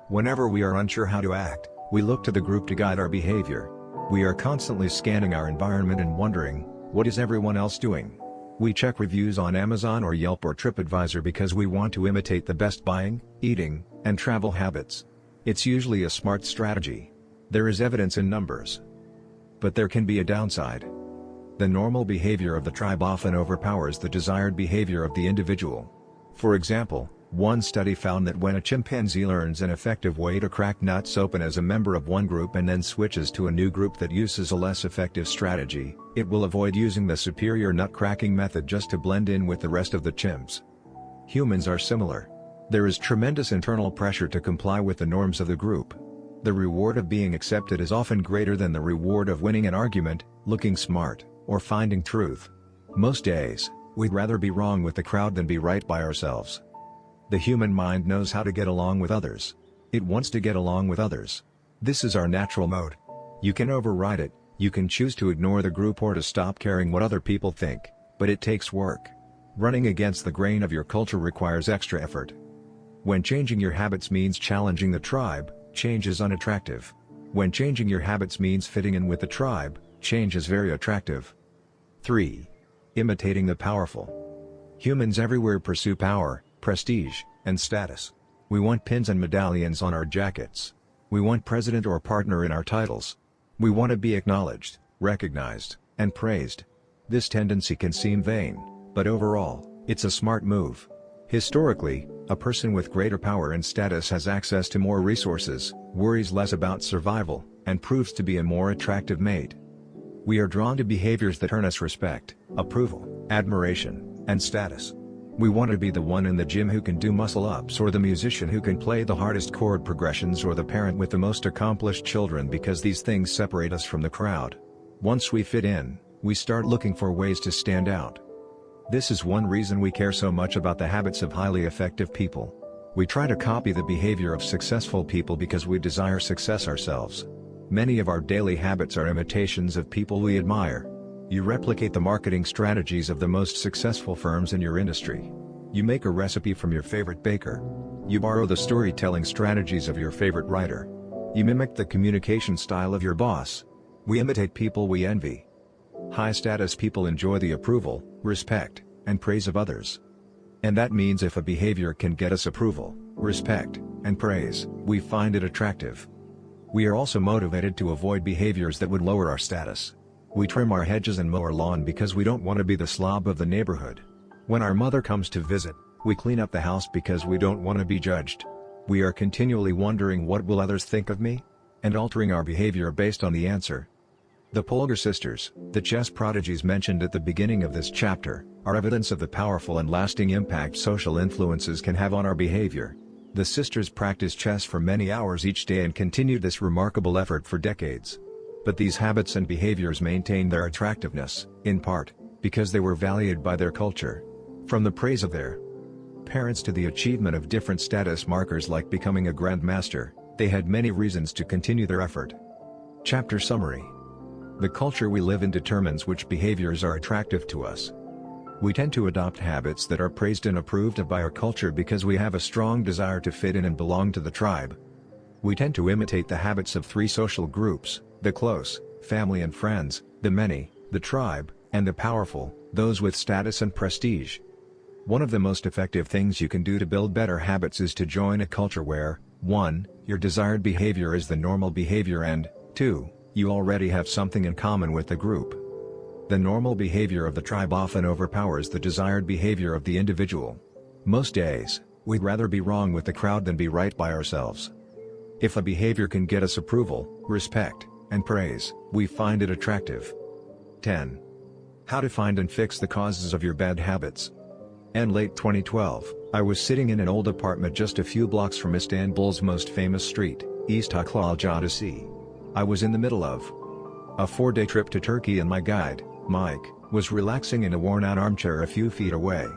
Whenever we are unsure how to act, we look to the group to guide our behavior. We are constantly scanning our environment and wondering, what is everyone else doing? We check reviews on Amazon or Yelp or TripAdvisor because we want to imitate the best buying, eating, and travel habits. It's usually a smart strategy. There is evidence in numbers. But there can be a downside. The normal behavior of the tribe often overpowers the desired behavior of the individual. For example, one study found that when a chimpanzee learns an effective way to crack nuts open as a member of one group and then switches to a new group that uses a less effective strategy, it will avoid using the superior nut cracking method just to blend in with the rest of the chimps. Humans are similar. There is tremendous internal pressure to comply with the norms of the group. The reward of being accepted is often greater than the reward of winning an argument, looking smart, or finding truth. Most days, we'd rather be wrong with the crowd than be right by ourselves. The human mind knows how to get along with others. It wants to get along with others. This is our natural mode. You can override it, You can choose to ignore the group or to stop caring what other people think, but it takes work. Running against the grain of your culture requires extra effort. When changing your habits means challenging the tribe, change is unattractive. When changing your habits means fitting in with the tribe, change is very attractive. 3. Imitating the powerful. Humans everywhere pursue power, prestige, and status. We want pins and medallions on our jackets. We want president or partner in our titles. We want to be acknowledged, recognized, and praised. This tendency can seem vain, but overall, it's a smart move. Historically, a person with greater power and status has access to more resources, worries less about survival, and proves to be a more attractive mate. We are drawn to behaviors that earn us respect, approval, admiration, and status. We want to be the one in the gym who can do muscle-ups, or the musician who can play the hardest chord progressions, or the parent with the most accomplished children, because these things separate us from the crowd. Once we fit in, we start looking for ways to stand out. This is one reason we care so much about the habits of highly effective people. We try to copy the behavior of successful people because we desire success ourselves. Many of our daily habits are imitations of people we admire. You replicate the marketing strategies of the most successful firms in your industry. You make a recipe from your favorite baker. You borrow the storytelling strategies of your favorite writer. You mimic the communication style of your boss. We imitate people we envy. High-status people enjoy the approval, respect, and praise of others. And that means if a behavior can get us approval, respect, and praise, we find it attractive. We are also motivated to avoid behaviors that would lower our status. We trim our hedges and mow our lawn because we don't want to be the slob of the neighborhood. When our mother comes to visit, we clean up the house because we don't want to be judged. We are continually wondering, what will others think of me? And altering our behavior based on the answer. The Polgar sisters, the chess prodigies mentioned at the beginning of this chapter, are evidence of the powerful and lasting impact social influences can have on our behavior. The sisters practiced chess for many hours each day and continued this remarkable effort for decades. But these habits and behaviors maintained their attractiveness, in part, because they were valued by their culture. From the praise of their parents to the achievement of different status markers like becoming a grandmaster, they had many reasons to continue their effort. Chapter summary. The culture we live in determines which behaviors are attractive to us. We tend to adopt habits that are praised and approved of by our culture because we have a strong desire to fit in and belong to the tribe. We tend to imitate the habits of three social groups: the close, family and friends; the many, the tribe; and the powerful, those with status and prestige. One of the most effective things you can do to build better habits is to join a culture where, 1. Your desired behavior is the normal behavior, and 2. You already have something in common with the group. The normal behavior of the tribe often overpowers the desired behavior of the individual. Most days, we'd rather be wrong with the crowd than be right by ourselves. If a behavior can get us approval, respect, and praise, we find it attractive. 10. How to find and fix the causes of your bad habits. In late 2012, I was sitting in an old apartment just a few blocks from Istanbul's most famous street, İstiklal Caddesi. I was in the middle of a 4-day trip to Turkey and my guide, Mike, was relaxing in a worn-out armchair a few feet away.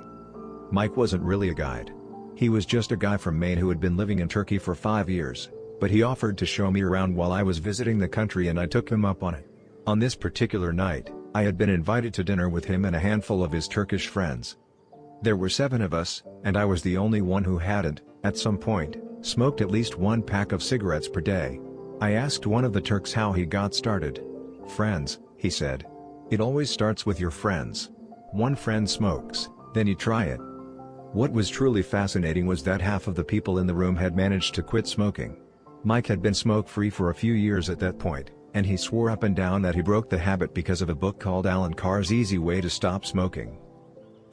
Mike wasn't really a guide. He was just a guy from Maine who had been living in Turkey for 5 years, but he offered to show me around while I was visiting the country and I took him up on it. On this particular night, I had been invited to dinner with him and a handful of his Turkish friends. There were 7 of us, and I was the only one who hadn't, at some point, smoked at least 1 pack of cigarettes per day. I asked one of the Turks how he got started. "Friends," he said. "It always starts with your friends. One friend smokes, then you try it." What was truly fascinating was that half of the people in the room had managed to quit smoking. Mike had been smoke-free for a few years at that point, and he swore up and down that he broke the habit because of a book called Alan Carr's Easy Way to Stop Smoking.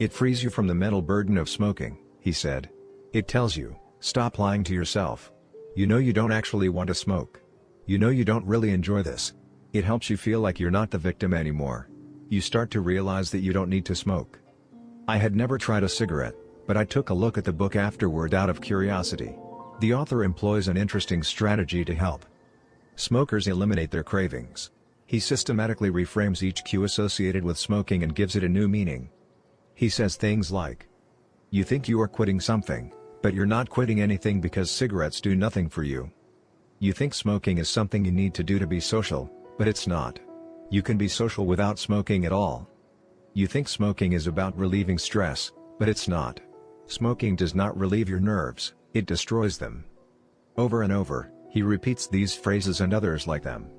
"It frees you from the mental burden of smoking," he said. "It tells you, stop lying to yourself. You know you don't actually want to smoke. You know you don't really enjoy this. It helps you feel like you're not the victim anymore. You start to realize that you don't need to smoke." I had never tried a cigarette, but I took a look at the book afterward out of curiosity. The author employs an interesting strategy to help smokers eliminate their cravings. He systematically reframes each cue associated with smoking and gives it a new meaning. He says things like, "You think you are quitting something, but you're not quitting anything because cigarettes do nothing for you. You think smoking is something you need to do to be social, but it's not. You can be social without smoking at all. You think smoking is about relieving stress, but it's not. Smoking does not relieve your nerves, it destroys them. Over and over, he repeats these phrases and others like them.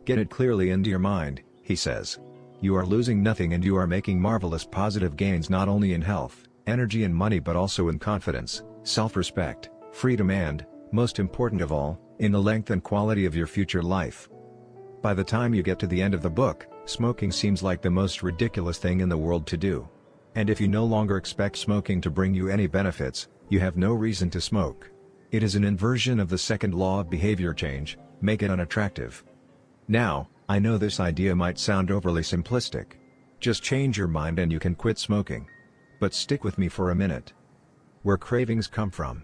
Get it clearly into your mind, he says. You are losing nothing and you are making marvelous positive gains not only in health, energy and money but also in confidence, self-respect, freedom and, most important of all, in the length and quality of your future life. By the time you get to the end of the book, smoking seems like the most ridiculous thing in the world to do. And if you no longer expect smoking to bring you any benefits, you have no reason to smoke. It is an inversion of the second law of behavior change, make it unattractive. Now, I know this idea might sound overly simplistic. Just change your mind and you can quit smoking. But stick with me for a minute. Where cravings come from.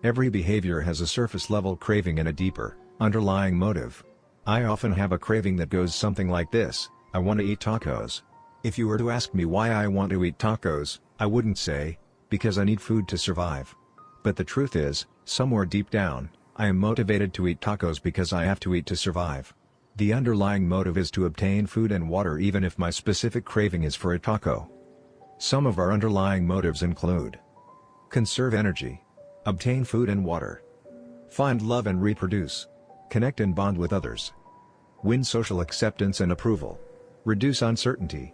Every behavior has a surface-level craving and a deeper, underlying motive. I often have a craving that goes something like this: I want to eat tacos. If you were to ask me why I want to eat tacos, I wouldn't say, because I need food to survive. But the truth is, somewhere deep down, I am motivated to eat tacos because I have to eat to survive. The underlying motive is to obtain food and water even if my specific craving is for a taco. Some of our underlying motives include: conserve energy, obtain food and water, find love and reproduce, connect and bond with others, win social acceptance and approval, reduce uncertainty,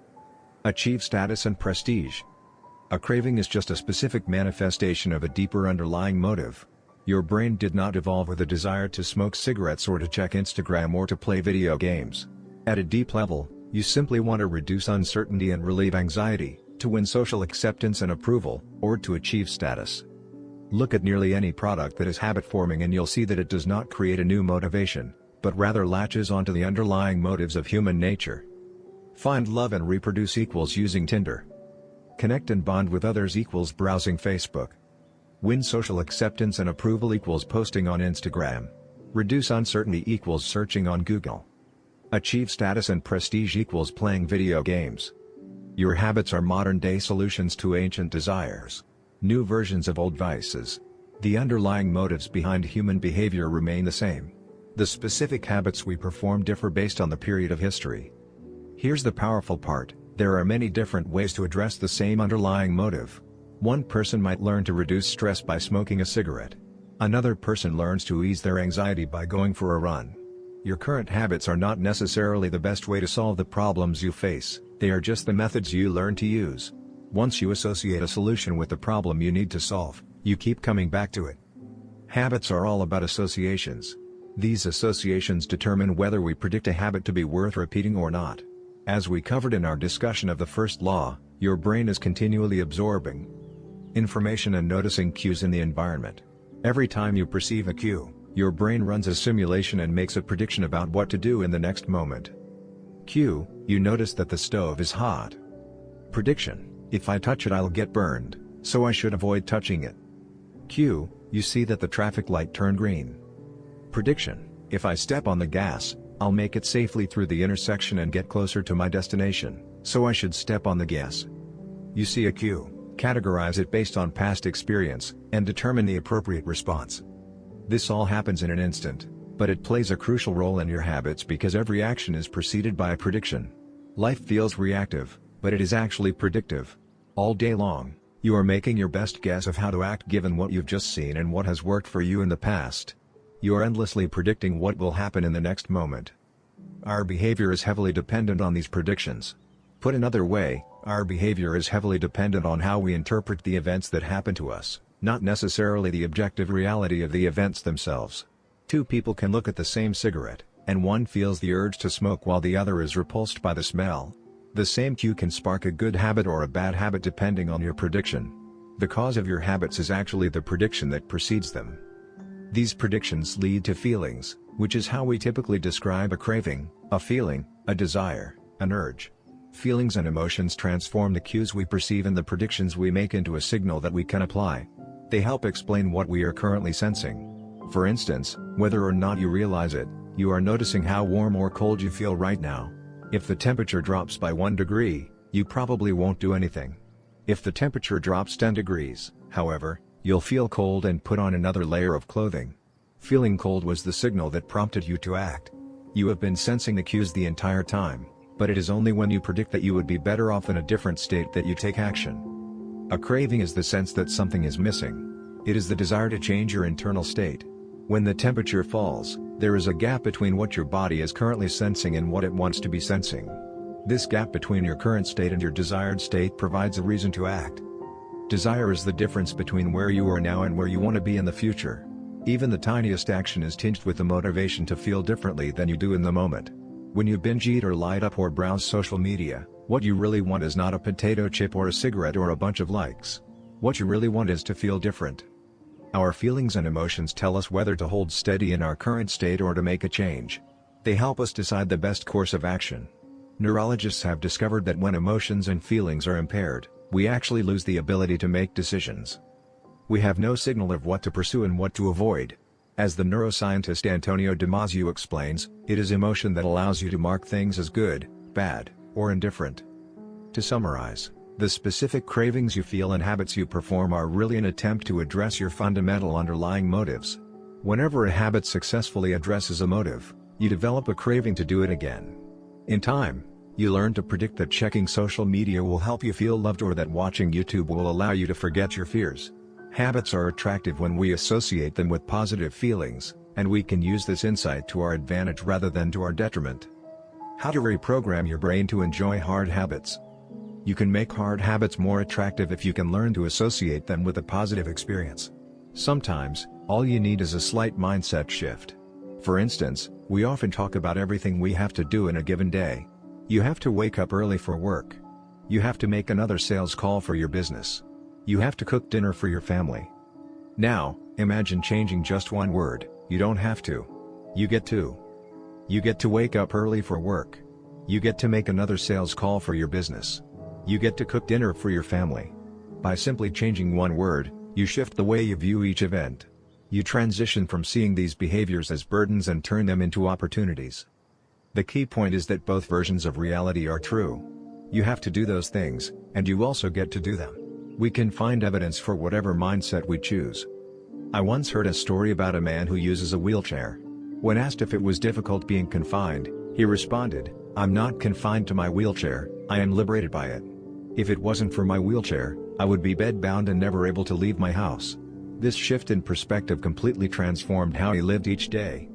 achieve status and prestige. A craving is just a specific manifestation of a deeper underlying motive. Your brain did not evolve with a desire to smoke cigarettes or to check Instagram or to play video games. At a deep level, you simply want to reduce uncertainty and relieve anxiety, to win social acceptance and approval, or to achieve status. Look at nearly any product that is habit-forming and you'll see that it does not create a new motivation, but rather latches onto the underlying motives of human nature. Find love and reproduce equals using Tinder. Connect and bond with others equals browsing Facebook. Win social acceptance and approval equals posting on Instagram. Reduce uncertainty equals searching on Google. Achieve status and prestige equals playing video games. Your habits are modern-day solutions to ancient desires. New versions of old vices. The underlying motives behind human behavior remain the same. The specific habits we perform differ based on the period of history. Here's the powerful part: there are many different ways to address the same underlying motive. One person might learn to reduce stress by smoking a cigarette. Another person learns to ease their anxiety by going for a run. Your current habits are not necessarily the best way to solve the problems you face, they are just the methods you learn to use. Once you associate a solution with the problem you need to solve, you keep coming back to it. Habits are all about associations. These associations determine whether we predict a habit to be worth repeating or not. As we covered in our discussion of the first law, your brain is continually absorbing information and noticing cues in the environment. Every time you perceive a cue, your brain runs a simulation and makes a prediction about what to do in the next moment. Cue: you notice that the stove is hot. Prediction: if I touch it I'll get burned, so I should avoid touching it. Cue: you see that the traffic light turned green. Prediction: if I step on the gas, I'll make it safely through the intersection and get closer to my destination, so I should step on the gas. You see a cue, categorize it based on past experience, and determine the appropriate response. This all happens in an instant, but it plays a crucial role in your habits because every action is preceded by a prediction. Life feels reactive, but it is actually predictive. All day long, you are making your best guess of how to act given what you've just seen and what has worked for you in the past. You are endlessly predicting what will happen in the next moment. Our behavior is heavily dependent on these predictions. Put another way, our behavior is heavily dependent on how we interpret the events that happen to us, not necessarily the objective reality of the events themselves. Two people can look at the same cigarette, and one feels the urge to smoke while the other is repulsed by the smell. The same cue can spark a good habit or a bad habit depending on your prediction. The cause of your habits is actually the prediction that precedes them. These predictions lead to feelings, which is how we typically describe a craving, a feeling, a desire, an urge. Feelings and emotions transform the cues we perceive and the predictions we make into a signal that we can apply. They help explain what we are currently sensing. For instance, whether or not you realize it, you are noticing how warm or cold you feel right now. If the temperature drops by 1 degree, you probably won't do anything. If the temperature drops 10 degrees, however, you'll feel cold and put on another layer of clothing. Feeling cold was the signal that prompted you to act. You have been sensing the cues the entire time, But it is only when you predict that you would be better off in a different state that you take action. A craving is the sense that something is missing. It is the desire to change your internal state. When the temperature falls, there is a gap between what your body is currently sensing and what it wants to be sensing. This gap between your current state and your desired state provides a reason to act. Desire is the difference between where you are now and where you want to be in the future. Even the tiniest action is tinged with the motivation to feel differently than you do in the moment. When you binge eat or light up or browse social media, what you really want is not a potato chip or a cigarette or a bunch of likes. What you really want is to feel different. Our feelings and emotions tell us whether to hold steady in our current state or to make a change. They help us decide the best course of action. Neurologists have discovered that when emotions and feelings are impaired, we actually lose the ability to make decisions. We have no signal of what to pursue and what to avoid. As the neuroscientist Antonio Damasio explains, it is emotion that allows you to mark things as good, bad, or indifferent. To summarize, the specific cravings you feel and habits you perform are really an attempt to address your fundamental underlying motives. Whenever a habit successfully addresses a motive, you develop a craving to do it again. In time, you learn to predict that checking social media will help you feel loved or that watching YouTube will allow you to forget your fears. Habits are attractive when we associate them with positive feelings, and we can use this insight to our advantage rather than to our detriment. How to reprogram your brain to enjoy hard habits. You can make hard habits more attractive if you can learn to associate them with a positive experience. Sometimes, all you need is a slight mindset shift. For instance, we often talk about everything we have to do in a given day. You have to wake up early for work. You have to make another sales call for your business. You have to cook dinner for your family. Now, imagine changing just one word. You don't have to. You get to. You get to wake up early for work. You get to make another sales call for your business. You get to cook dinner for your family. By simply changing one word, you shift the way you view each event. You transition from seeing these behaviors as burdens and turn them into opportunities. The key point is that both versions of reality are true. You have to do those things, and you also get to do them. We can find evidence for whatever mindset we choose. I once heard a story about a man who uses a wheelchair. When asked if it was difficult being confined, he responded, "I'm not confined to my wheelchair, I am liberated by it. If it wasn't for my wheelchair, I would be bedbound and never able to leave my house." This shift in perspective completely transformed how he lived each day.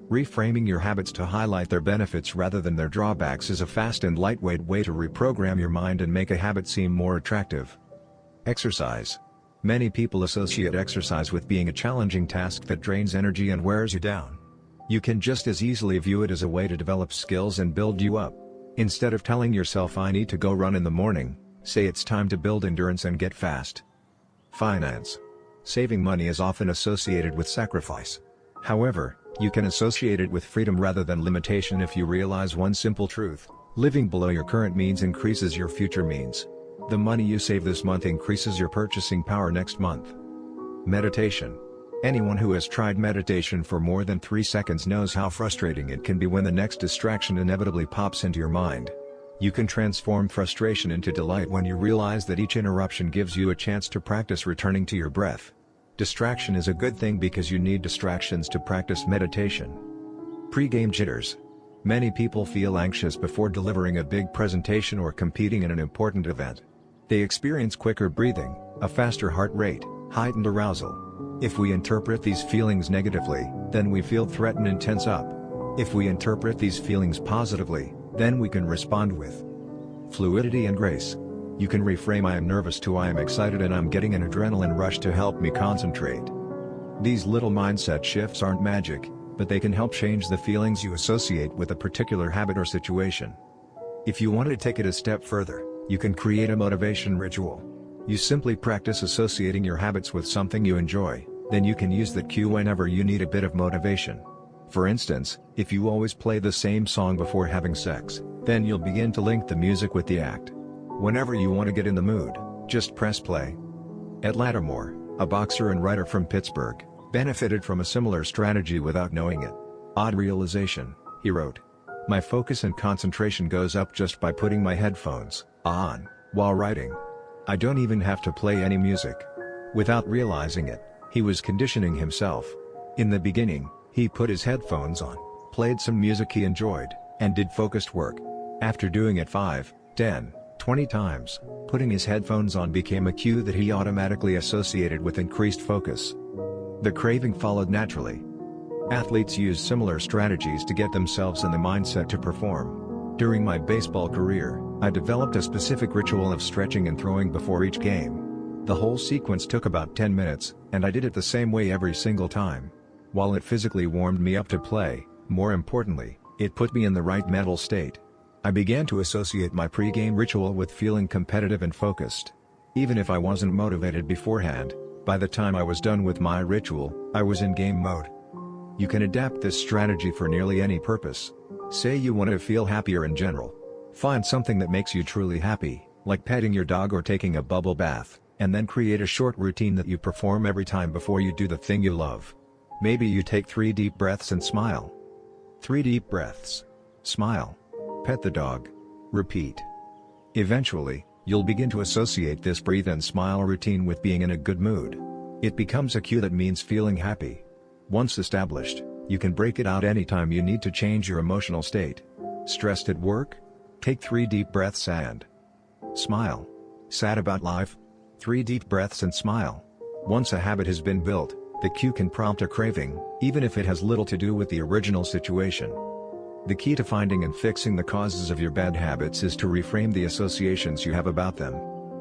Reframing your habits to highlight their benefits rather than their drawbacks is a fast and lightweight way to reprogram your mind and make a habit seem more attractive. Exercise. Many people associate exercise with being a challenging task that drains energy and wears you down. You can just as easily view it as a way to develop skills and build you up. Instead of telling yourself "I need to go run in the morning," say it's time to build endurance and get fast. Finance. Saving money is often associated with sacrifice. However, you can associate it with freedom rather than limitation if you realize one simple truth: living below your current means increases your future means. The money you save this month increases your purchasing power next month. Meditation. Anyone who has tried meditation for more than 3 seconds knows how frustrating it can be when the next distraction inevitably pops into your mind. You can transform frustration into delight when you realize that each interruption gives you a chance to practice returning to your breath. Distraction is a good thing because you need distractions to practice meditation. Pre-game jitters. Many people feel anxious before delivering a big presentation or competing in an important event. They experience quicker breathing, a faster heart rate, heightened arousal. If we interpret these feelings negatively, then we feel threatened and tense up. If we interpret these feelings positively, then we can respond with fluidity and grace. You can reframe "I am nervous" to "I am excited and I'm getting an adrenaline rush to help me concentrate." These little mindset shifts aren't magic, but they can help change the feelings you associate with a particular habit or situation. If you want to take it a step further, you can create a motivation ritual. You simply practice associating your habits with something you enjoy, then you can use that cue whenever you need a bit of motivation. For instance, if you always play the same song before having sex, then you'll begin to link the music with the act. Whenever you want to get in the mood, just press play. Ed Lattimore, a boxer and writer from Pittsburgh, benefited from a similar strategy without knowing it. "Odd realization," he wrote. "My focus and concentration goes up just by putting my headphones on while writing. I don't even have to play any music." Without realizing it, he was conditioning himself. In the beginning, he put his headphones on, played some music he enjoyed, and did focused work. After doing it 5, 10, 20 times, putting his headphones on became a cue that he automatically associated with increased focus. The craving followed naturally. Athletes use similar strategies to get themselves in the mindset to perform. During my baseball career, I developed a specific ritual of stretching and throwing before each game. The whole sequence took about 10 minutes, and I did it the same way every single time. While it physically warmed me up to play, more importantly, it put me in the right mental state. I began to associate my pre-game ritual with feeling competitive and focused. Even if I wasn't motivated beforehand, by the time I was done with my ritual, I was in game mode. You can adapt this strategy for nearly any purpose. Say you want to feel happier in general. Find something that makes you truly happy, like petting your dog or taking a bubble bath, and then create a short routine that you perform every time before you do the thing you love. Maybe you take 3 deep breaths and smile. 3 deep breaths. Smile. Pet the dog. Repeat. Eventually, you'll begin to associate this breathe and smile routine with being in a good mood. It becomes a cue that means feeling happy. Once established, you can break it out anytime you need to change your emotional state. Stressed at work? Take 3 deep breaths and smile. Sad about life? 3 deep breaths and smile. Once a habit has been built, the cue can prompt a craving, even if it has little to do with the original situation. The key to finding and fixing the causes of your bad habits is to reframe the associations you have about them.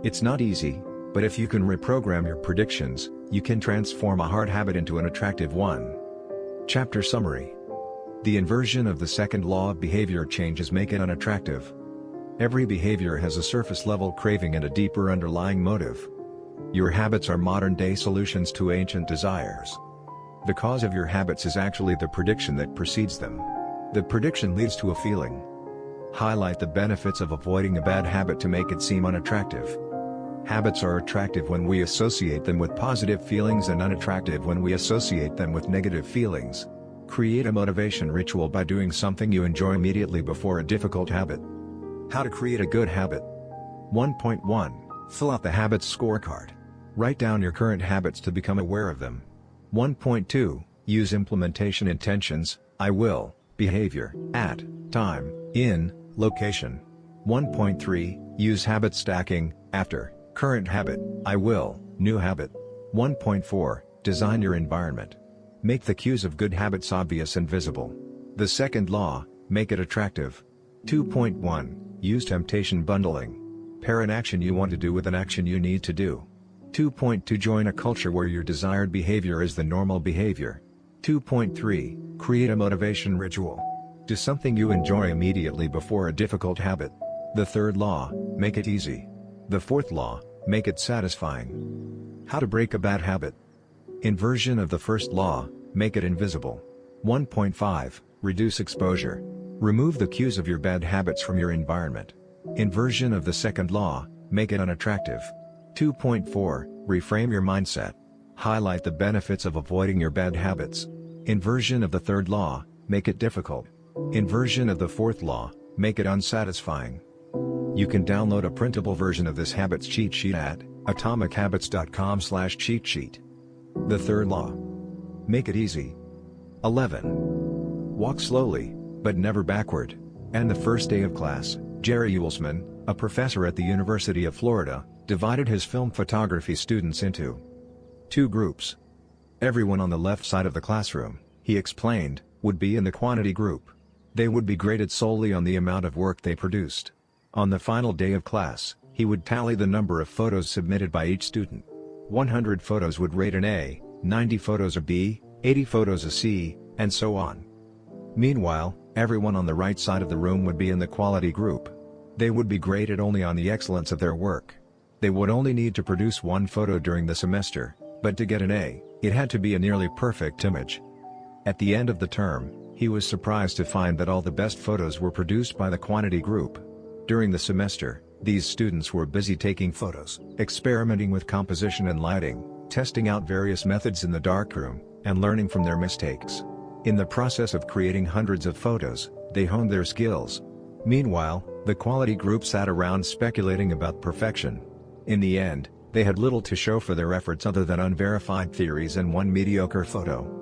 It's not easy, but if you can reprogram your predictions, you can transform a hard habit into an attractive one. Chapter Summary. The inversion of the second law of behavior changes make it unattractive. Every behavior has a surface-level craving and a deeper underlying motive. Your habits are modern-day solutions to ancient desires. The cause of your habits is actually the prediction that precedes them. The prediction leads to a feeling. Highlight the benefits of avoiding a bad habit to make it seem unattractive. Habits are attractive when we associate them with positive feelings and unattractive when we associate them with negative feelings. Create a motivation ritual by doing something you enjoy immediately before a difficult habit. How to create a good habit. 1.1. Fill out the habits scorecard. Write down your current habits to become aware of them. 1.2. Use implementation intentions, I will, behavior, at, time, in, location. 1.3. Use habit stacking, after, current habit, I will, new habit. 1.4. Design your environment. Make the cues of good habits obvious and visible. The second law, make it attractive. 2.1. Use temptation bundling. Pair an action you want to do with an action you need to do. 2.2. Join a culture where your desired behavior is the normal behavior. 2.3. Create a motivation ritual. Do something you enjoy immediately before a difficult habit. The third law, make it easy. The fourth law, make it satisfying. How to break a bad habit. Inversion of the first law, make it invisible. 1.5. Reduce exposure. Remove the cues of your bad habits from your environment. Inversion of the second law, make it unattractive. 2.4. Reframe your mindset. Highlight the benefits of avoiding your bad habits. Inversion of the third law, make it difficult. Inversion of the fourth law, make it unsatisfying. You can download a printable version of this habits cheat sheet at atomichabits.com/cheat sheet. The third law. Make it easy. 11. Walk slowly, but never backward. And the first day of class, Jerry Uelsman, a professor at the University of Florida, divided his film photography students into 2 groups. Everyone on the left side of the classroom, he explained, would be in the quantity group. They would be graded solely on the amount of work they produced. On the final day of class, he would tally the number of photos submitted by each student. 100 photos would rate an A, 90 photos a B, 80 photos a C, and so on. Meanwhile, everyone on the right side of the room would be in the quality group. They would be graded only on the excellence of their work. They would only need to produce 1 photo during the semester, but to get an A, it had to be a nearly perfect image. At the end of the term, he was surprised to find that all the best photos were produced by the quantity group. During the semester, these students were busy taking photos, experimenting with composition and lighting, testing out various methods in the darkroom, and learning from their mistakes. In the process of creating hundreds of photos, they honed their skills. Meanwhile, the quality group sat around speculating about perfection. In the end, they had little to show for their efforts other than unverified theories and 1 mediocre photo.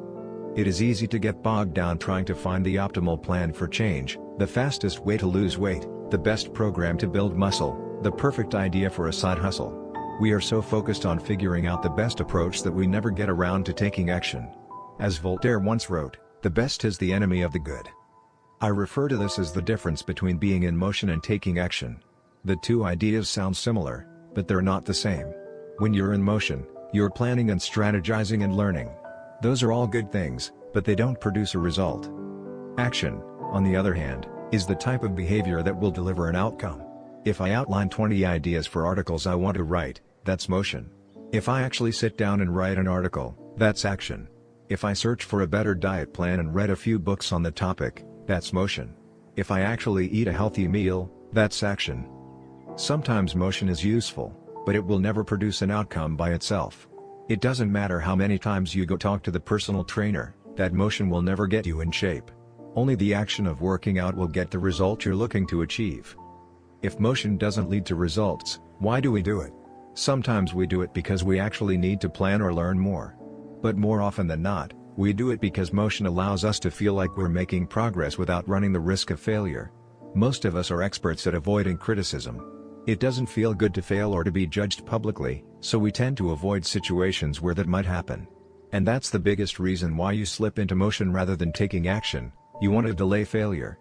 It is easy to get bogged down trying to find the optimal plan for change, the fastest way to lose weight, the best program to build muscle, the perfect idea for a side hustle. We are so focused on figuring out the best approach that we never get around to taking action. As Voltaire once wrote, "The best is the enemy of the good." I refer to this as the difference between being in motion and taking action. The two ideas sound similar, but they're not the same. When you're in motion, you're planning and strategizing and learning. Those are all good things, but they don't produce a result. Action, on the other hand, is the type of behavior that will deliver an outcome. If I outline 20 ideas for articles I want to write, that's motion. If I actually sit down and write an article, that's action. If I search for a better diet plan and read a few books on the topic, that's motion. If I actually eat a healthy meal, that's action. Sometimes motion is useful, but it will never produce an outcome by itself. It doesn't matter how many times you go talk to the personal trainer, that motion will never get you in shape. Only the action of working out will get the result you're looking to achieve. If motion doesn't lead to results, why do we do it? Sometimes we do it because we actually need to plan or learn more. But more often than not, we do it because motion allows us to feel like we're making progress without running the risk of failure. Most of us are experts at avoiding criticism. It doesn't feel good to fail or to be judged publicly, so we tend to avoid situations where that might happen. And that's the biggest reason why you slip into motion rather than taking action. You want to delay failure.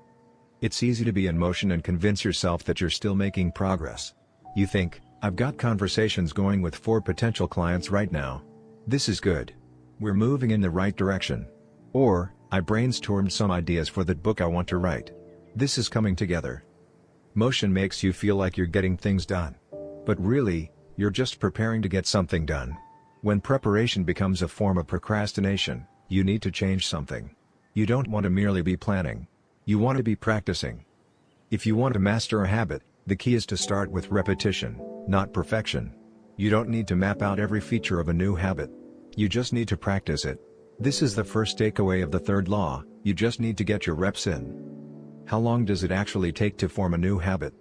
It's easy to be in motion and convince yourself that you're still making progress. You think, "I've got conversations going with 4 potential clients right now. This is good. We're moving in the right direction." Or, "I brainstormed some ideas for that book I want to write. This is coming together." Motion makes you feel like you're getting things done. But really, you're just preparing to get something done. When preparation becomes a form of procrastination, you need to change something. You don't want to merely be planning. You want to be practicing. If you want to master a habit, the key is to start with repetition, not perfection. You don't need to map out every feature of a new habit. You just need to practice it. This is the first takeaway of the third law: you just need to get your reps in. How long does it actually take to form a new habit?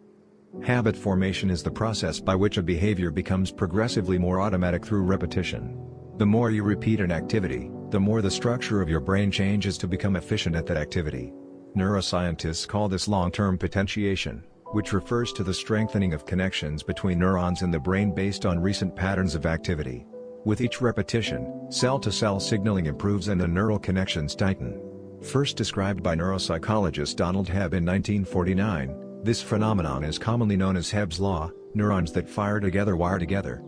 Habit formation is the process by which a behavior becomes progressively more automatic through repetition. The more you repeat an activity, the more the structure of your brain changes to become efficient at that activity. Neuroscientists call this long-term potentiation, which refers to the strengthening of connections between neurons in the brain based on recent patterns of activity. With each repetition, cell-to-cell signaling improves and the neural connections tighten. First described by neuropsychologist Donald Hebb in 1949, this phenomenon is commonly known as Hebb's law: neurons that fire together wire together.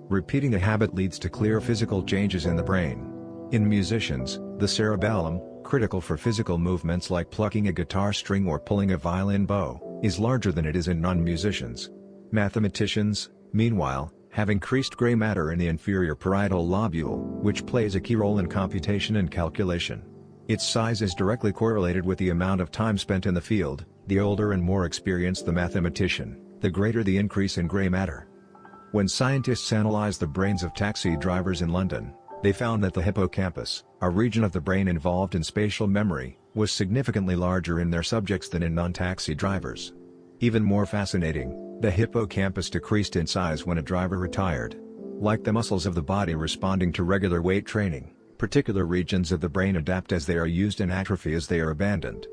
Repeating a habit leads to clear physical changes in the brain. In musicians, the cerebellum, critical for physical movements like plucking a guitar string or pulling a violin bow, is larger than it is in non-musicians. Mathematicians, meanwhile, have increased gray matter in the inferior parietal lobule, which plays a key role in computation and calculation. Its size is directly correlated with the amount of time spent in the field. The older and more experienced the mathematician, the greater the increase in gray matter. When scientists analyzed the brains of taxi drivers in London, they found that the hippocampus, a region of the brain involved in spatial memory, was significantly larger in their subjects than in non-taxi drivers. Even more fascinating, the hippocampus decreased in size when a driver retired. Like the muscles of the body responding to regular weight training, particular regions of the brain adapt as they are used and atrophy as they are abandoned.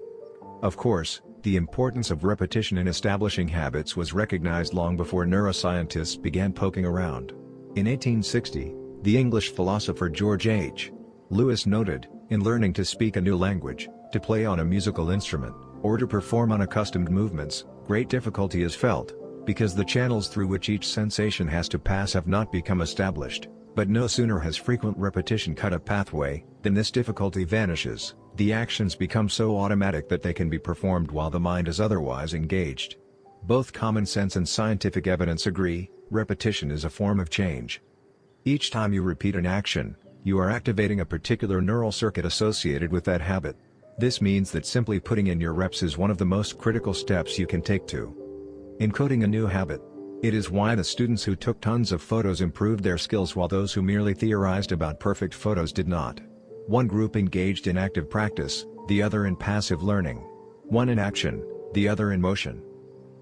Of course, the importance of repetition in establishing habits was recognized long before neuroscientists began poking around. In 1860, the English philosopher George H. Lewis noted, in learning to speak a new language, to play on a musical instrument, or to perform unaccustomed movements, great difficulty is felt, because the channels through which each sensation has to pass have not become established. But no sooner has frequent repetition cut a pathway, than this difficulty vanishes. The actions become so automatic that they can be performed while the mind is otherwise engaged. Both common sense and scientific evidence agree, repetition is a form of change. Each time you repeat an action, you are activating a particular neural circuit associated with that habit. This means that simply putting in your reps is one of the most critical steps you can take to encoding a new habit. It is why the students who took tons of photos improved their skills while those who merely theorized about perfect photos did not. One group engaged in active practice, the other in passive learning. One in action, the other in motion.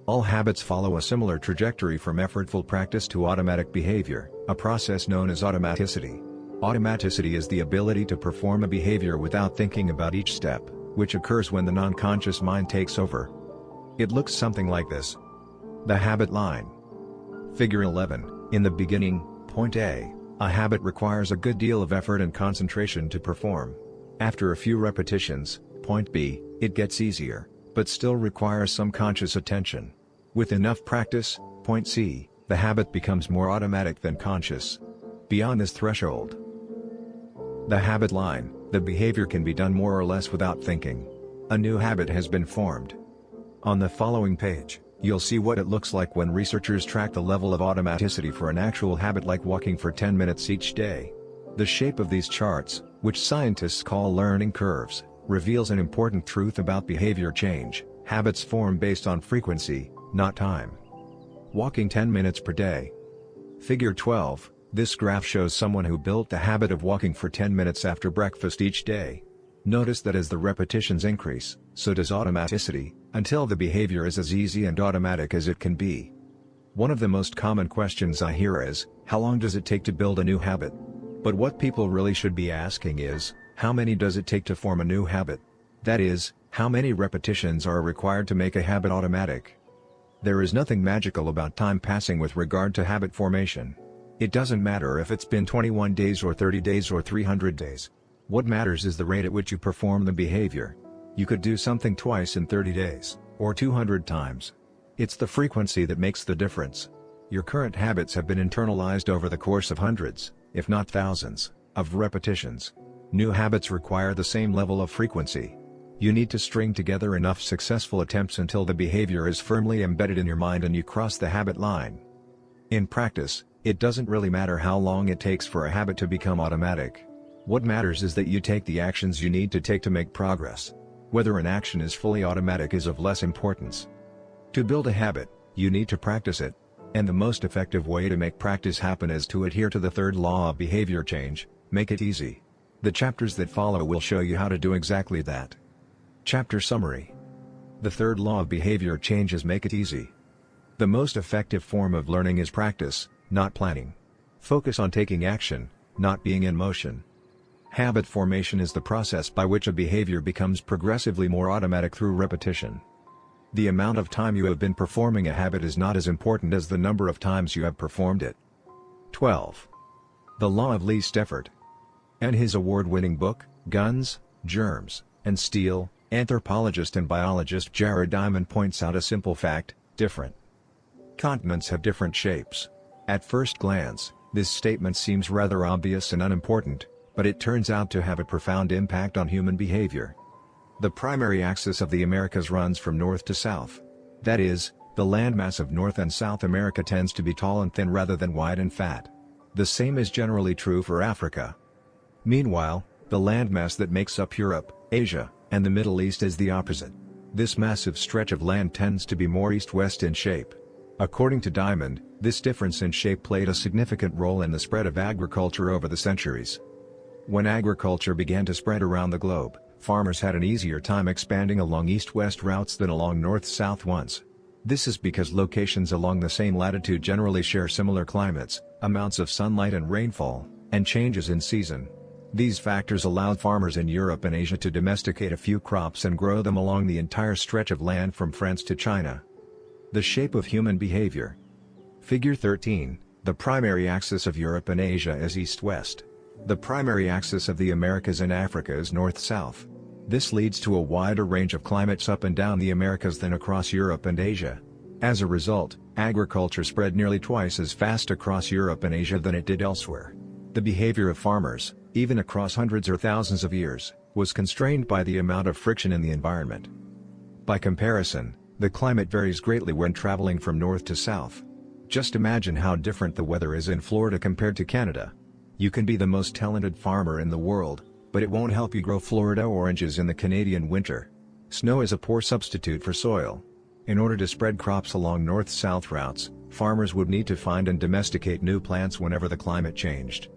All habits follow a similar trajectory from effortful practice to automatic behavior, a process known as automaticity. Automaticity is the ability to perform a behavior without thinking about each step, which occurs when the non-conscious mind takes over. It looks something like this. The habit line. Figure 11, in the beginning, point A, a habit requires a good deal of effort and concentration to perform. After a few repetitions, point B, it gets easier, but still requires some conscious attention. With enough practice, point C, the habit becomes more automatic than conscious. Beyond this threshold, the habit line, the behavior can be done more or less without thinking. A new habit has been formed. On the following page, you'll see what it looks like when researchers track the level of automaticity for an actual habit like walking for 10 minutes each day. The shape of these charts, which scientists call learning curves, reveals an important truth about behavior change. Habits form based on frequency, not time. Walking 10 minutes per day. Figure 12, this graph shows someone who built the habit of walking for 10 minutes after breakfast each day. Notice that as the repetitions increase, so does automaticity, until the behavior is as easy and automatic as it can be. One of the most common questions I hear is, how long does it take to build a new habit? But what people really should be asking is, how many does it take to form a new habit? That is, how many repetitions are required to make a habit automatic? There is nothing magical about time passing with regard to habit formation. It doesn't matter if it's been 21 days or 30 days or 300 days. What matters is the rate at which you perform the behavior. You could do something twice in 30 days, or 200 times. It's the frequency that makes the difference. Your current habits have been internalized over the course of hundreds, if not thousands, of repetitions. New habits require the same level of frequency. You need to string together enough successful attempts until the behavior is firmly embedded in your mind and you cross the habit line. In practice, it doesn't really matter how long it takes for a habit to become automatic. What matters is that you take the actions you need to take to make progress. Whether an action is fully automatic is of less importance. To build a habit, you need to practice it. And the most effective way to make practice happen is to adhere to the third law of behavior change: make it easy. The chapters that follow will show you how to do exactly that. Chapter Summary. The third law of behavior change is make it easy. The most effective form of learning is practice, not planning. Focus on taking action, not being in motion. Habit formation is the process by which a behavior becomes progressively more automatic through repetition. The amount of time you have been performing a habit is not as important as the number of times you have performed it. 12. The Law of Least Effort. In his award-winning book, Guns, Germs, and Steel, anthropologist and biologist Jared Diamond points out a simple fact: different continents have different shapes. At first glance, this statement seems rather obvious and unimportant, but it turns out to have a profound impact on human behavior. The primary axis of the Americas runs from north to south. That is, the landmass of North and South America tends to be tall and thin rather than wide and fat. The same is generally true for Africa. Meanwhile, the landmass that makes up Europe, Asia, and the Middle East is the opposite. This massive stretch of land tends to be more east-west in shape. According to Diamond, this difference in shape played a significant role in the spread of agriculture over the centuries. When agriculture began to spread around the globe, farmers had an easier time expanding along east-west routes than along north-south ones. This is because locations along the same latitude generally share similar climates, amounts of sunlight and rainfall, and changes in season. These factors allowed farmers in Europe and Asia to domesticate a few crops and grow them along the entire stretch of land from France to China. The shape of human behavior. Figure 13, the primary axis of Europe and Asia is east-west. The primary axis of the Americas and Africa is north-south. This leads to a wider range of climates up and down the Americas than across Europe and Asia. As a result, agriculture spread nearly twice as fast across Europe and Asia than it did elsewhere. The behavior of farmers, even across hundreds or thousands of years, was constrained by the amount of friction in the environment. By comparison, the climate varies greatly when traveling from north to south. Just imagine how different the weather is in Florida compared to Canada. You can be the most talented farmer in the world, but it won't help you grow Florida oranges in the Canadian winter. Snow is a poor substitute for soil. In order to spread crops along north-south routes, farmers would need to find and domesticate new plants whenever the climate changed.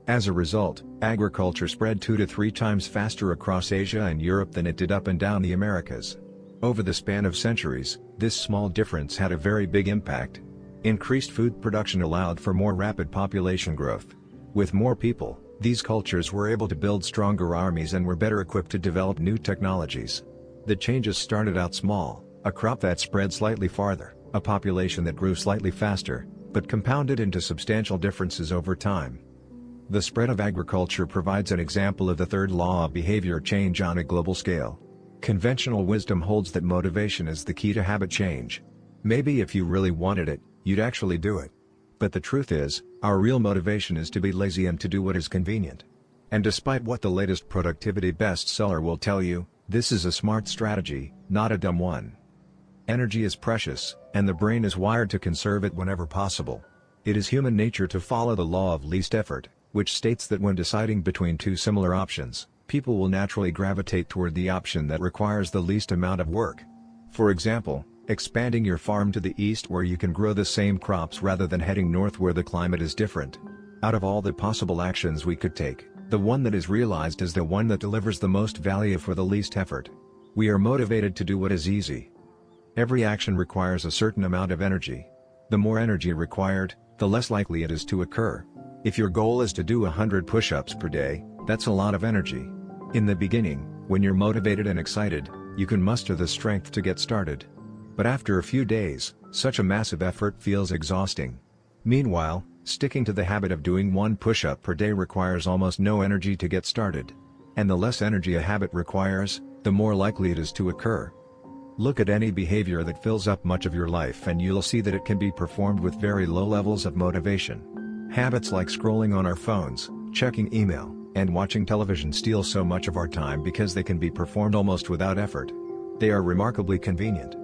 As a result, agriculture spread 2 to 3 times faster across Asia and Europe than it did up and down the Americas. Over the span of centuries, this small difference had a very big impact. Increased food production allowed for more rapid population growth. With more people, these cultures were able to build stronger armies and were better equipped to develop new technologies. The changes started out small, a crop that spread slightly farther, a population that grew slightly faster, but compounded into substantial differences over time. The spread of agriculture provides an example of the third law of behavior change on a global scale. Conventional wisdom holds that motivation is the key to habit change. Maybe if you really wanted it, you'd actually do it. But the truth is, our real motivation is to be lazy and to do what is convenient. And despite what the latest productivity bestseller will tell you, this is a smart strategy, not a dumb one. Energy is precious, and the brain is wired to conserve it whenever possible. It is human nature to follow the law of least effort, which states that when deciding between two similar options, people will naturally gravitate toward the option that requires the least amount of work. For example, expanding your farm to the east where you can grow the same crops rather than heading north where the climate is different. Out of all the possible actions we could take, the one that is realized is the one that delivers the most value for the least effort. We are motivated to do what is easy. Every action requires a certain amount of energy. The more energy required, the less likely it is to occur. If your goal is to do 100 push-ups per day, that's a lot of energy. In the beginning, when you're motivated and excited, you can muster the strength to get started. But after a few days, such a massive effort feels exhausting. Meanwhile, sticking to the habit of doing 1 push-up per day requires almost no energy to get started. And the less energy a habit requires, the more likely it is to occur. Look at any behavior that fills up much of your life and you'll see that it can be performed with very low levels of motivation. Habits like scrolling on our phones, checking email, and watching television steal so much of our time because they can be performed almost without effort. They are remarkably convenient.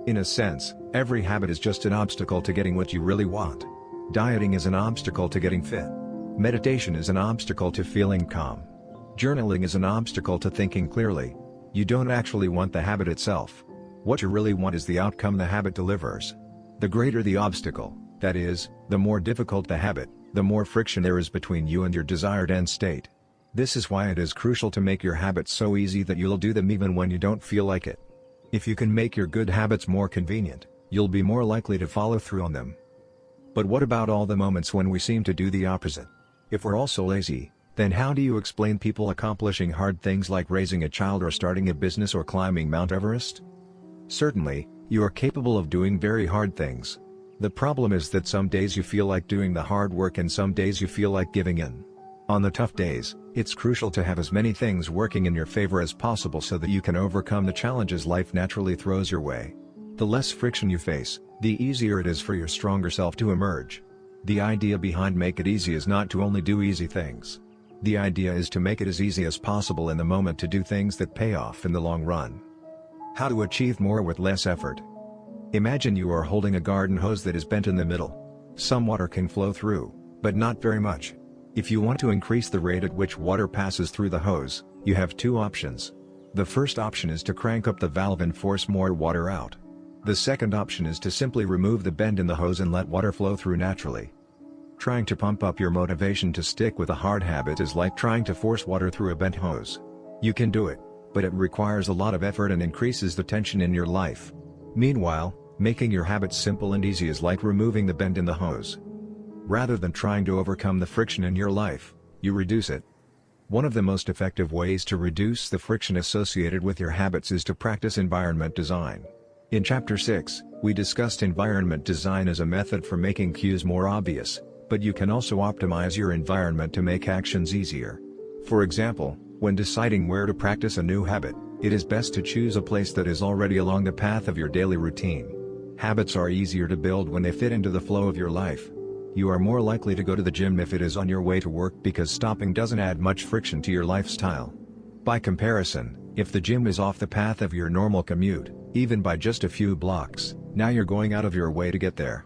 In a sense, every habit is just an obstacle to getting what you really want. Dieting is an obstacle to getting fit. Meditation is an obstacle to feeling calm. Journaling is an obstacle to thinking clearly. You don't actually want the habit itself. What you really want is the outcome the habit delivers. The greater the obstacle, that is, the more difficult the habit, the more friction there is between you and your desired end state. This is why it is crucial to make your habits so easy that you'll do them even when you don't feel like it. If you can make your good habits more convenient, you'll be more likely to follow through on them. But what about all the moments when we seem to do the opposite? If we're all so lazy, then how do you explain people accomplishing hard things like raising a child or starting a business or climbing Mount Everest? Certainly, you are capable of doing very hard things. The problem is that some days you feel like doing the hard work and some days you feel like giving in. On the tough days, it's crucial to have as many things working in your favor as possible so that you can overcome the challenges life naturally throws your way. The less friction you face, the easier it is for your stronger self to emerge. The idea behind Make It Easy is not to only do easy things. The idea is to make it as easy as possible in the moment to do things that pay off in the long run. How to achieve more with less effort. Imagine you are holding a garden hose that is bent in the middle. Some water can flow through, but not very much. If you want to increase the rate at which water passes through the hose, you have two options. The first option is to crank up the valve and force more water out. The second option is to simply remove the bend in the hose and let water flow through naturally. Trying to pump up your motivation to stick with a hard habit is like trying to force water through a bent hose. You can do it, but it requires a lot of effort and increases the tension in your life. Meanwhile, making your habits simple and easy is like removing the bend in the hose. Rather than trying to overcome the friction in your life, you reduce it. One of the most effective ways to reduce the friction associated with your habits is to practice environment design. In Chapter 6, we discussed environment design as a method for making cues more obvious, but you can also optimize your environment to make actions easier. For example, when deciding where to practice a new habit, it is best to choose a place that is already along the path of your daily routine. Habits are easier to build when they fit into the flow of your life. You are more likely to go to the gym if it is on your way to work because stopping doesn't add much friction to your lifestyle. By comparison, if the gym is off the path of your normal commute, even by just a few blocks, now you're going out of your way to get there.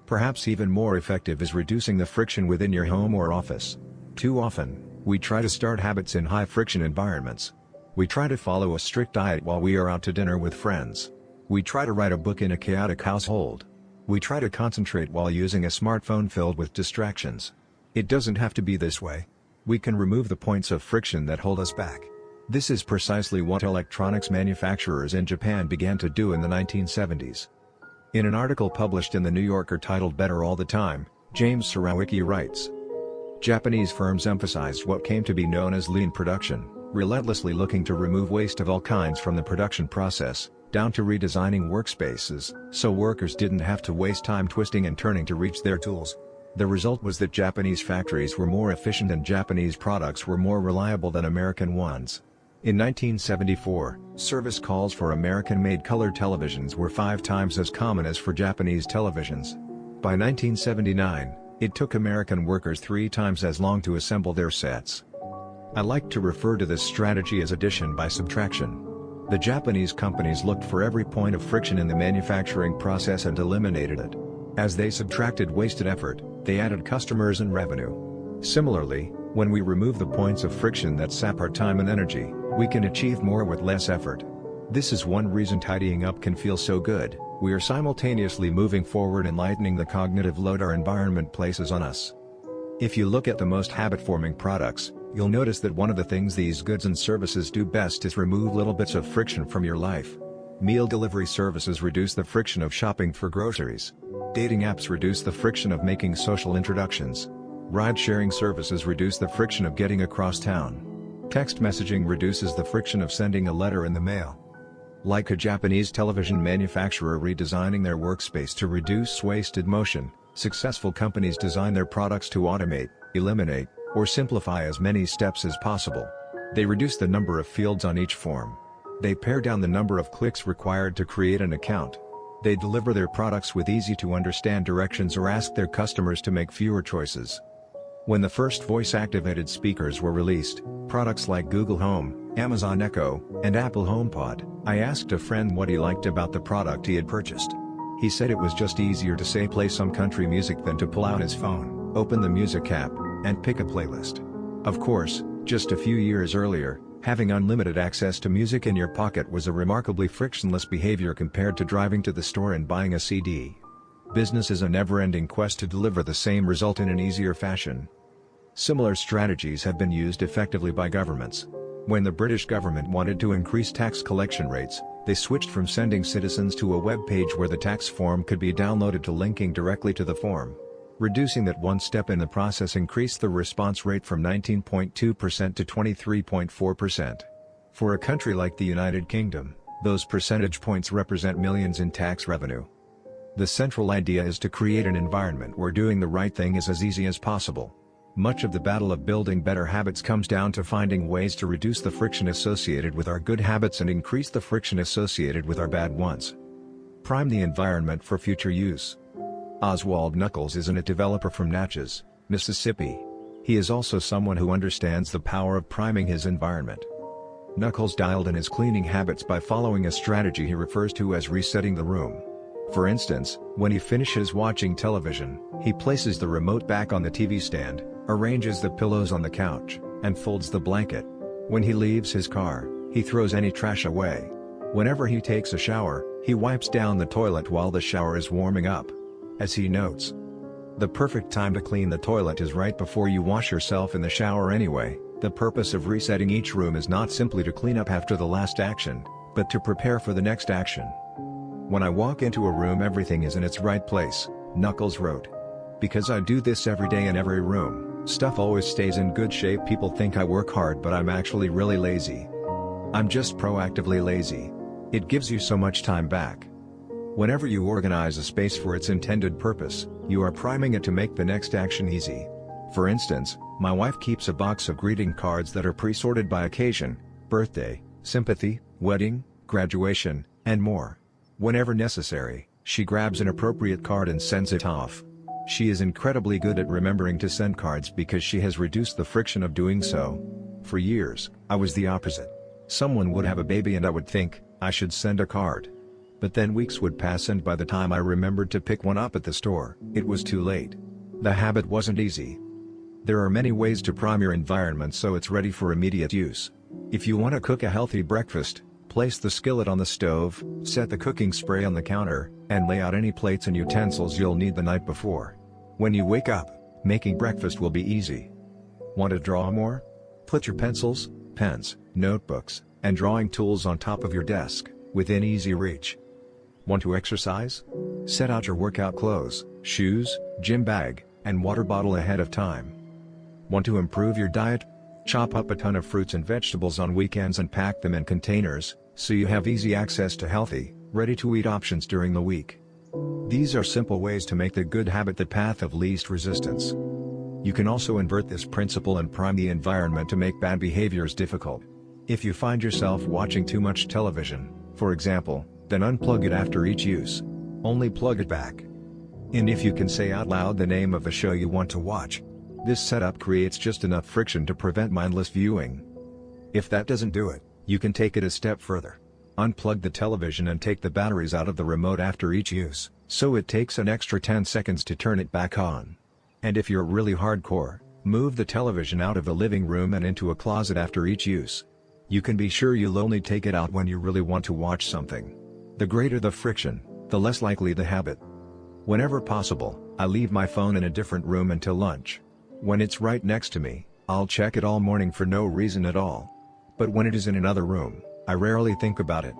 Perhaps even more effective is reducing the friction within your home or office. Too often, we try to start habits in high-friction environments. We try to follow a strict diet while we are out to dinner with friends. We try to write a book in a chaotic household. We try to concentrate while using a smartphone filled with distractions. It doesn't have to be this way. We can remove the points of friction that hold us back. This is precisely what electronics manufacturers in Japan began to do in the 1970s. In an article published in The New Yorker titled Better All the Time, James Surowiecki writes, Japanese firms emphasized what came to be known as lean production, relentlessly looking to remove waste of all kinds from the production process, down to redesigning workspaces, so workers didn't have to waste time twisting and turning to reach their tools. The result was that Japanese factories were more efficient and Japanese products were more reliable than American ones. In 1974, service calls for American-made color televisions were 5 times as common as for Japanese televisions. By 1979, it took American workers 3 times as long to assemble their sets. I like to refer to this strategy as addition by subtraction. The Japanese companies looked for every point of friction in the manufacturing process and eliminated it. As they subtracted wasted effort, they added customers and revenue. Similarly, when we remove the points of friction that sap our time and energy, we can achieve more with less effort. This is one reason tidying up can feel so good. We are simultaneously moving forward and lightening the cognitive load our environment places on us. If you look at the most habit-forming products, you'll notice that one of the things these goods and services do best is remove little bits of friction from your life. Meal delivery services reduce the friction of shopping for groceries. Dating apps reduce the friction of making social introductions. Ride-sharing services reduce the friction of getting across town. Text messaging reduces the friction of sending a letter in the mail. Like a Japanese television manufacturer redesigning their workspace to reduce wasted motion, successful companies design their products to automate, eliminate, or simplify as many steps as possible. They reduce the number of fields on each form. They pare down the number of clicks required to create an account. They deliver their products with easy-to-understand directions or ask their customers to make fewer choices. When the first voice-activated speakers were released, products like Google Home, Amazon Echo, and Apple HomePod, I asked a friend what he liked about the product he had purchased. He said it was just easier to say play some country music than to pull out his phone, open the music app, and pick a playlist. Of course, just a few years earlier, having unlimited access to music in your pocket was a remarkably frictionless behavior compared to driving to the store and buying a CD. Business is a never-ending quest to deliver the same result in an easier fashion. Similar strategies have been used effectively by governments. When the British government wanted to increase tax collection rates, they switched from sending citizens to a web page where the tax form could be downloaded to linking directly to the form. Reducing that one step in the process increased the response rate from 19.2% to 23.4%. For a country like the United Kingdom, those percentage points represent millions in tax revenue. The central idea is to create an environment where doing the right thing is as easy as possible. Much of the battle of building better habits comes down to finding ways to reduce the friction associated with our good habits and increase the friction associated with our bad ones. Prime the environment for future use. Oswald Knuckles is an IT developer from Natchez, Mississippi. He is also someone who understands the power of priming his environment. Knuckles dialed in his cleaning habits by following a strategy he refers to as resetting the room. For instance, when he finishes watching television, he places the remote back on the TV stand, arranges the pillows on the couch, and folds the blanket. When he leaves his car, he throws any trash away. Whenever he takes a shower, he wipes down the toilet while the shower is warming up. As he notes, the perfect time to clean the toilet is right before you wash yourself in the shower anyway. The purpose of resetting each room is not simply to clean up after the last action, but to prepare for the next action. When I walk into a room, everything is in its right place, Knuckles wrote. Because I do this every day in every room, stuff always stays in good shape. People think I work hard, but I'm actually really lazy. I'm just proactively lazy. It gives you so much time back. Whenever you organize a space for its intended purpose, you are priming it to make the next action easy. For instance, my wife keeps a box of greeting cards that are pre-sorted by occasion, birthday, sympathy, wedding, graduation, and more. Whenever necessary, she grabs an appropriate card and sends it off. She is incredibly good at remembering to send cards because she has reduced the friction of doing so. For years, I was the opposite. Someone would have a baby and I would think, I should send a card. But then weeks would pass and by the time I remembered to pick one up at the store, it was too late. The habit wasn't easy. There are many ways to prime your environment so it's ready for immediate use. If you want to cook a healthy breakfast, place the skillet on the stove, set the cooking spray on the counter, and lay out any plates and utensils you'll need the night before. When you wake up, making breakfast will be easy. Want to draw more? Put your pencils, pens, notebooks, and drawing tools on top of your desk, within easy reach. Want to exercise? Set out your workout clothes, shoes, gym bag, and water bottle ahead of time. Want to improve your diet? Chop up a ton of fruits and vegetables on weekends and pack them in containers, so you have easy access to healthy, ready-to-eat options during the week. These are simple ways to make the good habit the path of least resistance. You can also invert this principle and prime the environment to make bad behaviors difficult. If you find yourself watching too much television, for example, then unplug it after each use. Only plug it back. And if you can say out loud the name of the show you want to watch, this setup creates just enough friction to prevent mindless viewing. If that doesn't do it, you can take it a step further. Unplug the television and take the batteries out of the remote after each use, so it takes an extra 10 seconds to turn it back on. And if you're really hardcore, move the television out of the living room and into a closet after each use. You can be sure you'll only take it out when you really want to watch something. The greater the friction, the less likely the habit. Whenever possible, I leave my phone in a different room until lunch. When it's right next to me, I'll check it all morning for no reason at all. But when it is in another room, I rarely think about it.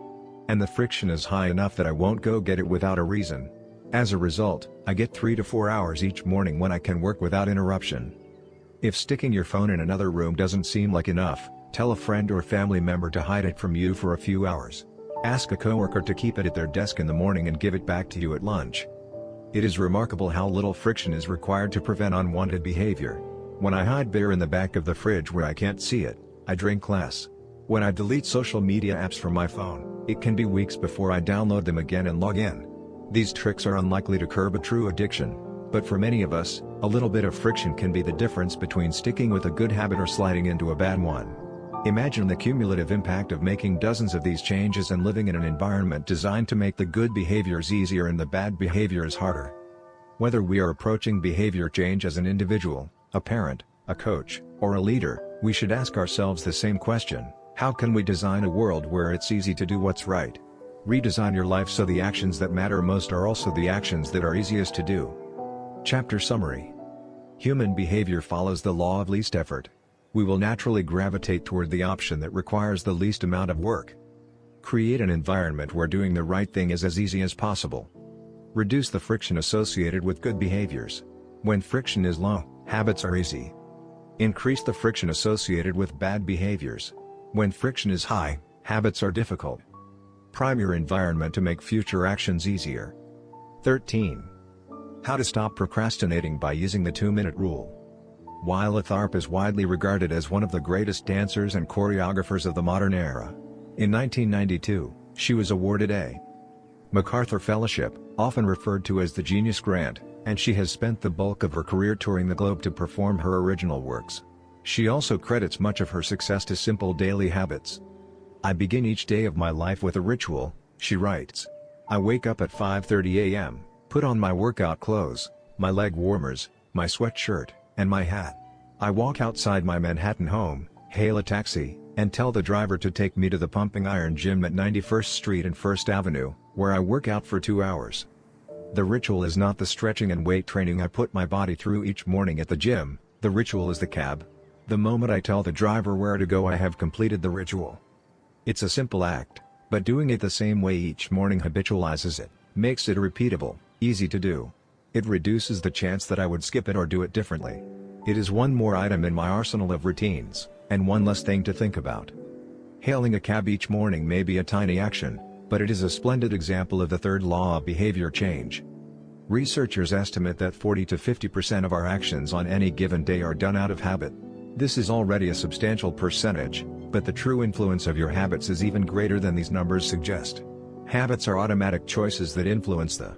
And the friction is high enough that I won't go get it without a reason. As a result, I get 3 to 4 hours each morning when I can work without interruption. If sticking your phone in another room doesn't seem like enough, tell a friend or family member to hide it from you for a few hours. Ask a coworker to keep it at their desk in the morning and give it back to you at lunch. It is remarkable how little friction is required to prevent unwanted behavior. When I hide beer in the back of the fridge where I can't see it, I drink less. When I delete social media apps from my phone, it can be weeks before I download them again and log in. These tricks are unlikely to curb a true addiction, but for many of us, a little bit of friction can be the difference between sticking with a good habit or sliding into a bad one. Imagine the cumulative impact of making dozens of these changes and living in an environment designed to make the good behaviors easier and the bad behaviors harder. Whether we are approaching behavior change as an individual, a parent, a coach, or a leader, we should ask ourselves the same question: how can we design a world where it's easy to do what's right? Redesign your life so the actions that matter most are also the actions that are easiest to do. Chapter Summary. Human behavior follows the law of least effort. We will naturally gravitate toward the option that requires the least amount of work. Create an environment where doing the right thing is as easy as possible. Reduce the friction associated with good behaviors. When friction is low, habits are easy. Increase the friction associated with bad behaviors. When friction is high, habits are difficult. Prime your environment to make future actions easier. 13. How to stop procrastinating by using the 2-minute rule. While Tharp is widely regarded as one of the greatest dancers and choreographers of the modern era, in 1992, she was awarded a MacArthur Fellowship, often referred to as the Genius Grant, and she has spent the bulk of her career touring the globe to perform her original works. She also credits much of her success to simple daily habits. I begin each day of my life with a ritual, she writes. I wake up at 5:30 a.m., put on my workout clothes, my leg warmers, my sweatshirt, and my hat. I walk outside my Manhattan home, hail a taxi, and tell the driver to take me to the Pumping Iron Gym at 91st Street and 1st Avenue, where I work out for 2 hours. The ritual is not the stretching and weight training I put my body through each morning at the gym, the ritual is the cab. The moment I tell the driver where to go, I have completed the ritual. It's a simple act, but doing it the same way each morning habitualizes it, makes it repeatable, easy to do. It reduces the chance that I would skip it or do it differently. It is one more item in my arsenal of routines, and one less thing to think about. Hailing a cab each morning may be a tiny action, but it is a splendid example of the third law of behavior change. Researchers estimate that 40 to 50% of our actions on any given day are done out of habit. This is already a substantial percentage, but the true influence of your habits is even greater than these numbers suggest. Habits are automatic choices that influence the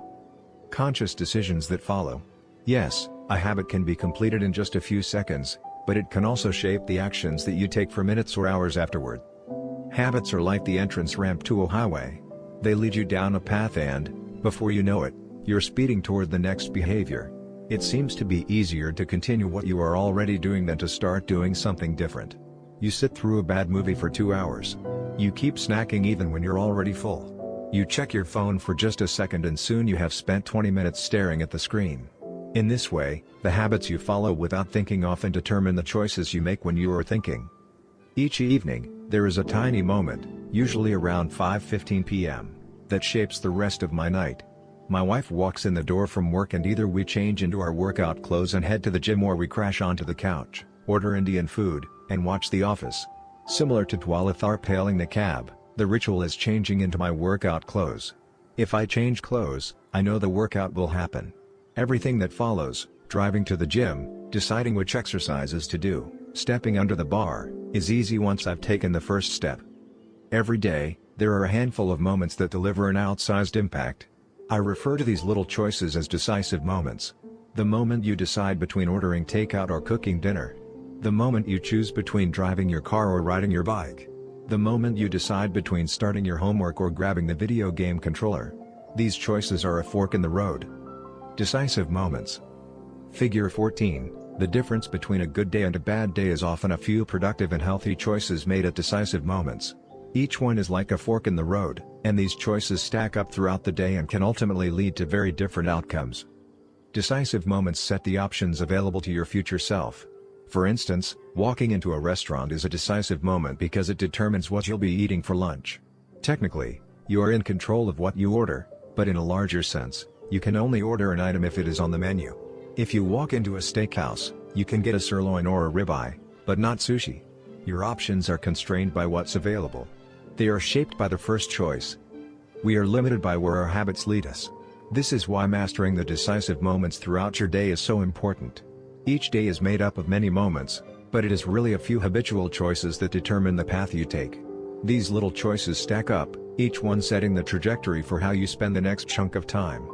conscious decisions that follow. Yes, a habit can be completed in just a few seconds, but it can also shape the actions that you take for minutes or hours afterward. Habits are like the entrance ramp to a highway. They lead you down a path and, before you know it, you're speeding toward the next behavior. It seems to be easier to continue what you are already doing than to start doing something different. You sit through a bad movie for 2 hours. You keep snacking even when you're already full. You check your phone for just a second and soon you have spent 20 minutes staring at the screen. In this way, the habits you follow without thinking often determine the choices you make when you are thinking. Each evening, there is a tiny moment, usually around 5:15 p.m., that shapes the rest of my night. My wife walks in the door from work and either we change into our workout clothes and head to the gym or we crash onto the couch, order Indian food, and watch The Office. Similar to Dwala Tharp hailing the cab, The ritual is changing into my workout clothes. If I change clothes, I know the workout will happen. Everything that follows, driving to the gym, deciding which exercises to do, stepping under the bar, is easy once I've taken the first step. Every day, there are a handful of moments that deliver an outsized impact. I refer to these little choices as decisive moments. The moment you decide between ordering takeout or cooking dinner. The moment you choose between driving your car or riding your bike. The moment you decide between starting your homework or grabbing the video game controller. These choices are a fork in the road. Decisive moments. Figure 14. The difference between a good day and a bad day is often a few productive and healthy choices made at decisive moments. Each one is like a fork in the road, and these choices stack up throughout the day and can ultimately lead to very different outcomes. Decisive moments set the options available to your future self. For instance, walking into a restaurant is a decisive moment because it determines what you'll be eating for lunch. Technically, you are in control of what you order, but in a larger sense, you can only order an item if it is on the menu. If you walk into a steakhouse, you can get a sirloin or a ribeye, but not sushi. Your options are constrained by what's available. They are shaped by the first choice. We are limited by where our habits lead us. This is why mastering the decisive moments throughout your day is so important. Each day is made up of many moments, but it is really a few habitual choices that determine the path you take. These little choices stack up, each one setting the trajectory for how you spend the next chunk of time.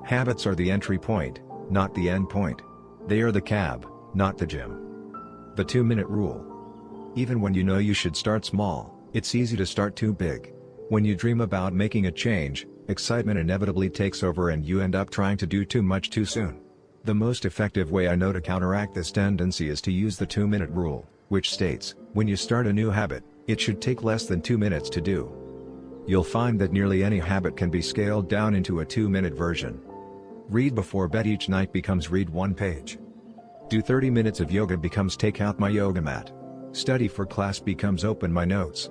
Habits are the entry point, not the end point. They are the cab, not the gym. The 2-minute rule. Even when you know you should start small, it's easy to start too big. When you dream about making a change, excitement inevitably takes over and you end up trying to do too much too soon. The most effective way I know to counteract this tendency is to use the 2-minute rule, which states, when you start a new habit, it should take less than 2 minutes to do. You'll find that nearly any habit can be scaled down into a 2-minute version. Read before bed each night becomes read one page. Do 30 minutes of yoga becomes take out my yoga mat. Study for class becomes open my notes.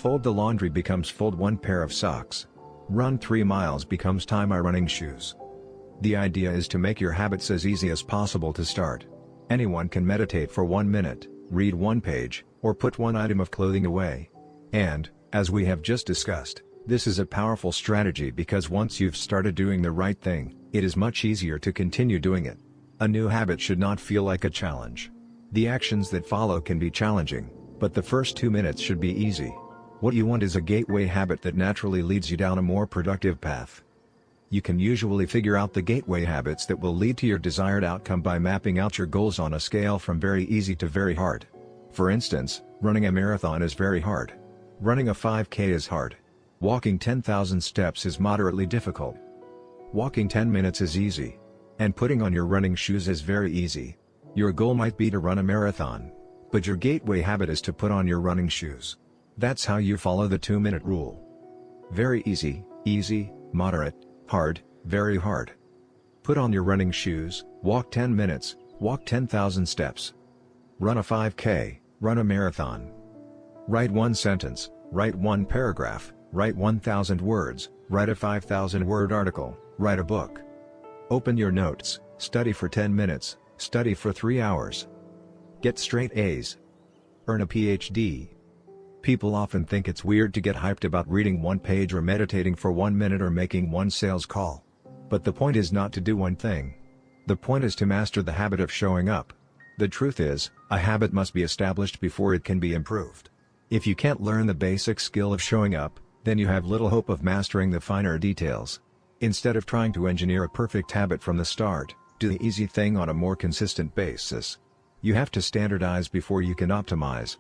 Fold the laundry becomes fold one pair of socks. Run 3 miles becomes tie my running shoes. The idea is to make your habits as easy as possible to start. Anyone can meditate for 1 minute, read one page, or put one item of clothing away. And, as we have just discussed, this is a powerful strategy because once you've started doing the right thing, it is much easier to continue doing it. A new habit should not feel like a challenge. The actions that follow can be challenging, but the first 2 minutes should be easy. What you want is a gateway habit that naturally leads you down a more productive path. You can usually figure out the gateway habits that will lead to your desired outcome by mapping out your goals on a scale from very easy to very hard. For instance, running a marathon is very hard. Running a 5K is hard. Walking 10,000 steps is moderately difficult. Walking 10 minutes is easy. And putting on your running shoes is very easy. Your goal might be to run a marathon, but your gateway habit is to put on your running shoes. That's how you follow the 2-minute rule. Very easy, easy, moderate, hard, very hard. Put on your running shoes, walk 10 minutes, walk 10,000 steps. Run a 5K, run a marathon. Write one sentence, write one paragraph, write 1,000 words, write a 5,000-word article, write a book. Open your notes, study for 10 minutes, study for 3 hours. Get straight A's. Earn a PhD. People often think it's weird to get hyped about reading one page or meditating for 1 minute or making one sales call. But the point is not to do one thing. The point is to master the habit of showing up. The truth is, a habit must be established before it can be improved. If you can't learn the basic skill of showing up, then you have little hope of mastering the finer details. Instead of trying to engineer a perfect habit from the start, do the easy thing on a more consistent basis. You have to standardize before you can optimize.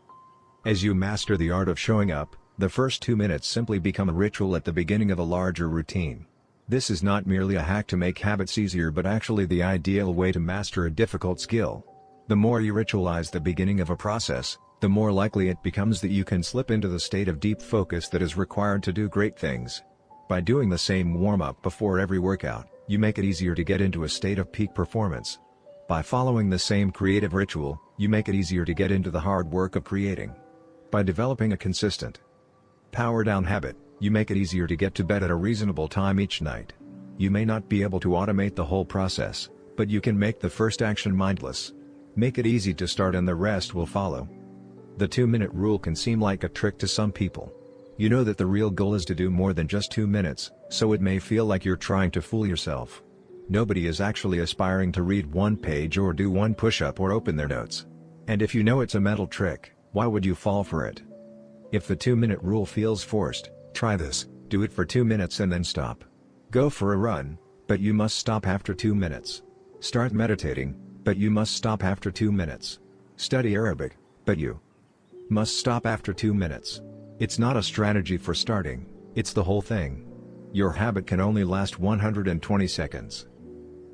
As you master the art of showing up, the first 2 minutes simply become a ritual at the beginning of a larger routine. This is not merely a hack to make habits easier but actually the ideal way to master a difficult skill. The more you ritualize the beginning of a process, the more likely it becomes that you can slip into the state of deep focus that is required to do great things. By doing the same warm-up before every workout, you make it easier to get into a state of peak performance. By following the same creative ritual, you make it easier to get into the hard work of creating. By developing a consistent power-down habit, you make it easier to get to bed at a reasonable time each night. You may not be able to automate the whole process, but you can make the first action mindless. Make it easy to start and the rest will follow. The 2-minute rule can seem like a trick to some people. You know that the real goal is to do more than just 2 minutes, so it may feel like you're trying to fool yourself. Nobody is actually aspiring to read one page or do one push-up or open their notes. And if you know it's a mental trick, why would you fall for it? If the 2-minute rule feels forced, try this: do it for 2 minutes and then stop. Go for a run, but you must stop after 2 minutes. Start meditating, but you must stop after 2 minutes. Study Arabic, but you must stop after 2 minutes. It's not a strategy for starting, it's the whole thing. Your habit can only last 120 seconds.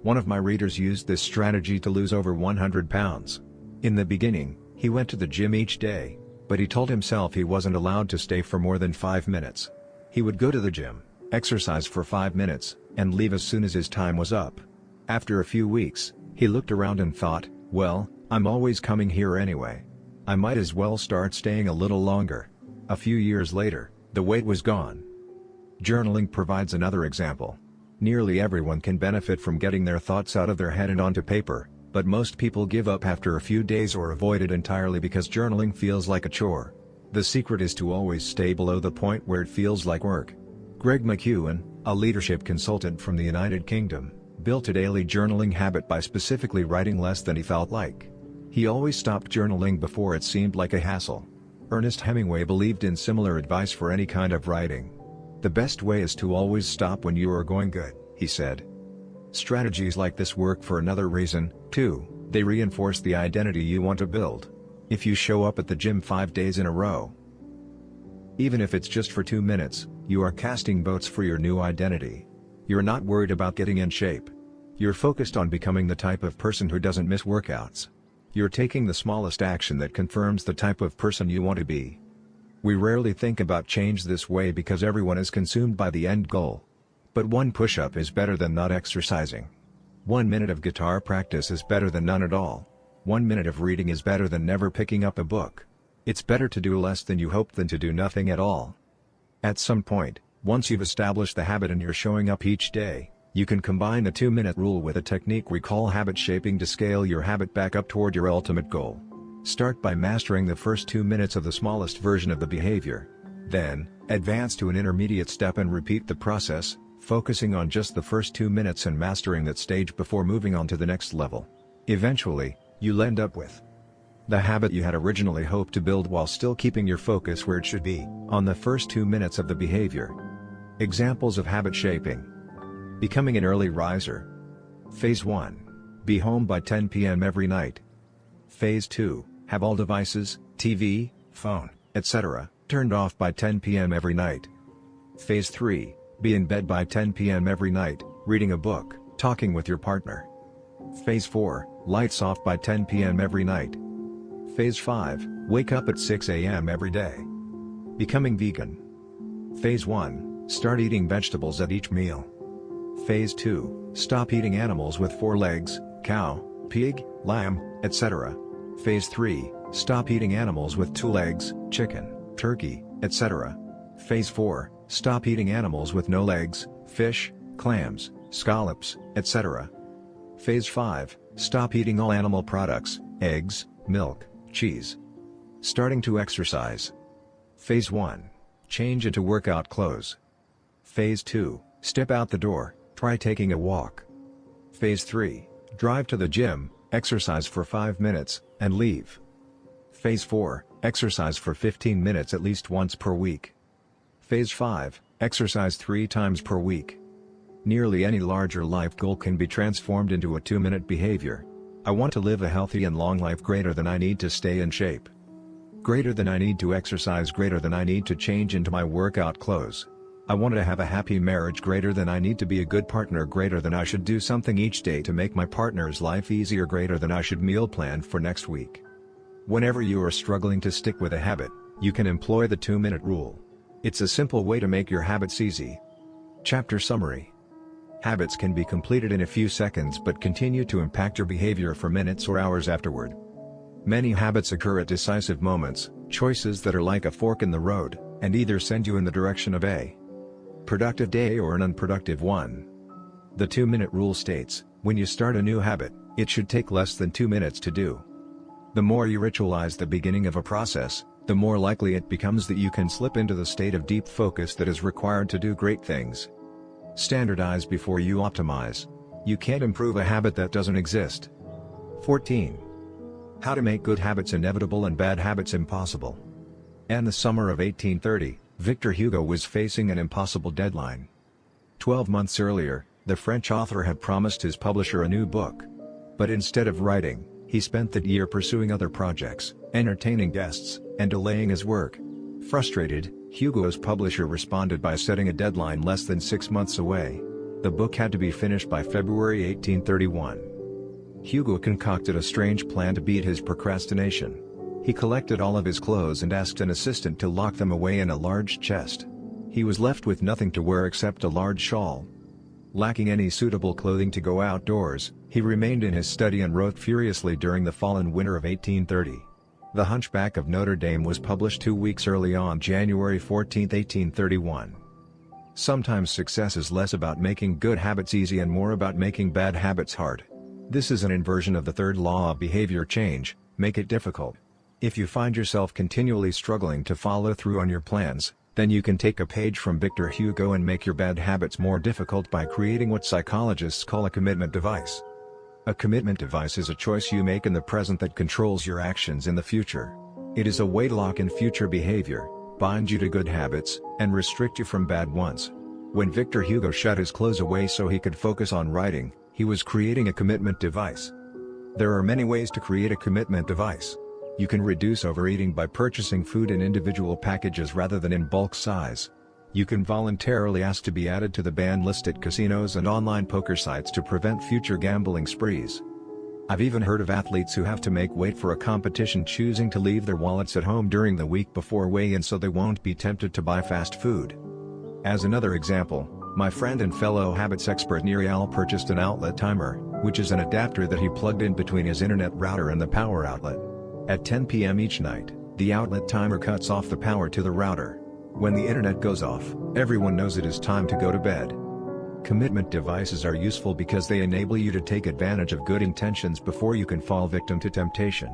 One of my readers used this strategy to lose over 100 pounds. In the beginning, he went to the gym each day, but he told himself he wasn't allowed to stay for more than 5 minutes. He would go to the gym, exercise for 5 minutes, and leave as soon as his time was up. After a few weeks, he looked around and thought, well, I'm always coming here anyway. I might as well start staying a little longer. A few years later, the weight was gone. Journaling provides another example. Nearly everyone can benefit from getting their thoughts out of their head and onto paper, but most people give up after a few days or avoid it entirely because journaling feels like a chore. The secret is to always stay below the point where it feels like work. Greg McEwen, a leadership consultant from the United Kingdom, built a daily journaling habit by specifically writing less than he felt like. He always stopped journaling before it seemed like a hassle. Ernest Hemingway believed in similar advice for any kind of writing. The best way is to always stop when you are going good, he said. Strategies like this work for another reason, too. They reinforce the identity you want to build. If you show up at the gym 5 days in a row, even if it's just for 2 minutes, you are casting votes for your new identity. You're not worried about getting in shape. You're focused on becoming the type of person who doesn't miss workouts. You're taking the smallest action that confirms the type of person you want to be. We rarely think about change this way because everyone is consumed by the end goal. But one push-up is better than not exercising. 1 minute of guitar practice is better than none at all. 1 minute of reading is better than never picking up a book. It's better to do less than you hope than to do nothing at all. At some point, once you've established the habit and you're showing up each day, you can combine the 2-minute rule with a technique we call habit shaping to scale your habit back up toward your ultimate goal. Start by mastering the first 2 minutes of the smallest version of the behavior. Then, advance to an intermediate step and repeat the process, focusing on just the first 2 minutes and mastering that stage before moving on to the next level. Eventually, you'll end up with the habit you had originally hoped to build while still keeping your focus where it should be, on the first 2 minutes of the behavior. Examples of habit shaping. Becoming an early riser. Phase 1. Be home by 10 p.m. every night. Phase 2. Have all devices, TV, phone, etc., turned off by 10 p.m. every night. Phase 3. Be in bed by 10 p.m. every night, reading a book, talking with your partner. Phase 4. Lights off by 10 p.m. every night. Phase 5. Wake up at 6 a.m. every day. Becoming vegan. Phase 1. Start eating vegetables at each meal. Phase 2. Stop eating animals with 4 legs, cow, pig, lamb, etc. Phase 3. Stop eating animals with 2 legs, chicken, turkey, etc. Phase 4. Stop eating animals with no legs, fish, clams, scallops, etc. Phase 5. Stop eating all animal products, eggs, milk, cheese. Starting to exercise. Phase 1. Change into workout clothes. Phase 2. Step out the door, try taking a walk. Phase 3. Drive to the gym, exercise for 5 minutes, and leave. Phase 4. Exercise for 15 minutes at least once per week. Phase 5. Exercise 3 times per week. Nearly any larger life goal can be transformed into a 2-minute behavior. I want to live a healthy and long life greater than I need to stay in shape. Greater than I need to exercise, greater than I need to change into my workout clothes. I want to have a happy marriage, greater than I need to be a good partner, greater than I should do something each day to make my partner's life easier, greater than I should meal plan for next week. Whenever you are struggling to stick with a habit, you can employ the 2-minute rule. It's a simple way to make your habits easy. Chapter summary. Habits can be completed in a few seconds but continue to impact your behavior for minutes or hours afterward. Many habits occur at decisive moments, choices that are like a fork in the road, and either send you in the direction of a productive day or an unproductive one. The 2-minute rule states, when you start a new habit, it should take less than 2 minutes to do. The more you ritualize the beginning of a process, the more likely it becomes that you can slip into the state of deep focus that is required to do great things. Standardize before you optimize. You can't improve a habit that doesn't exist. 14. How to make good habits inevitable and bad habits impossible. In the summer of 1830, Victor Hugo was facing an impossible deadline. 12 months earlier, the French author had promised his publisher a new book. But instead of writing, he spent that year pursuing other projects, entertaining guests, and delaying his work. Frustrated, Hugo's publisher responded by setting a deadline less than 6 months away. The book had to be finished by February 1831. Hugo concocted a strange plan to beat his procrastination. He collected all of his clothes and asked an assistant to lock them away in a large chest. He was left with nothing to wear except a large shawl. Lacking any suitable clothing to go outdoors, he remained in his study and wrote furiously during the fall and winter of 1830. The Hunchback of Notre Dame was published 2 weeks early on January 14, 1831. Sometimes success is less about making good habits easy and more about making bad habits hard. This is an inversion of the third law of behavior change: make it difficult. If you find yourself continually struggling to follow through on your plans, then you can take a page from Victor Hugo and make your bad habits more difficult by creating what psychologists call a commitment device. A commitment device is a choice you make in the present that controls your actions in the future. It is a way to lock in future behavior, bind you to good habits, and restrict you from bad ones. When Victor Hugo shut his clothes away so he could focus on writing, he was creating a commitment device. There are many ways to create a commitment device. You can reduce overeating by purchasing food in individual packages rather than in bulk size. You can voluntarily ask to be added to the ban list at casinos and online poker sites to prevent future gambling sprees. I've even heard of athletes who have to make weight for a competition choosing to leave their wallets at home during the week before weigh-in so they won't be tempted to buy fast food. As another example, my friend and fellow habits expert Nirial purchased an outlet timer, which is an adapter that he plugged in between his internet router and the power outlet. At 10 p.m. each night, the outlet timer cuts off the power to the router. When the internet goes off, everyone knows it is time to go to bed. Commitment devices are useful because they enable you to take advantage of good intentions before you can fall victim to temptation.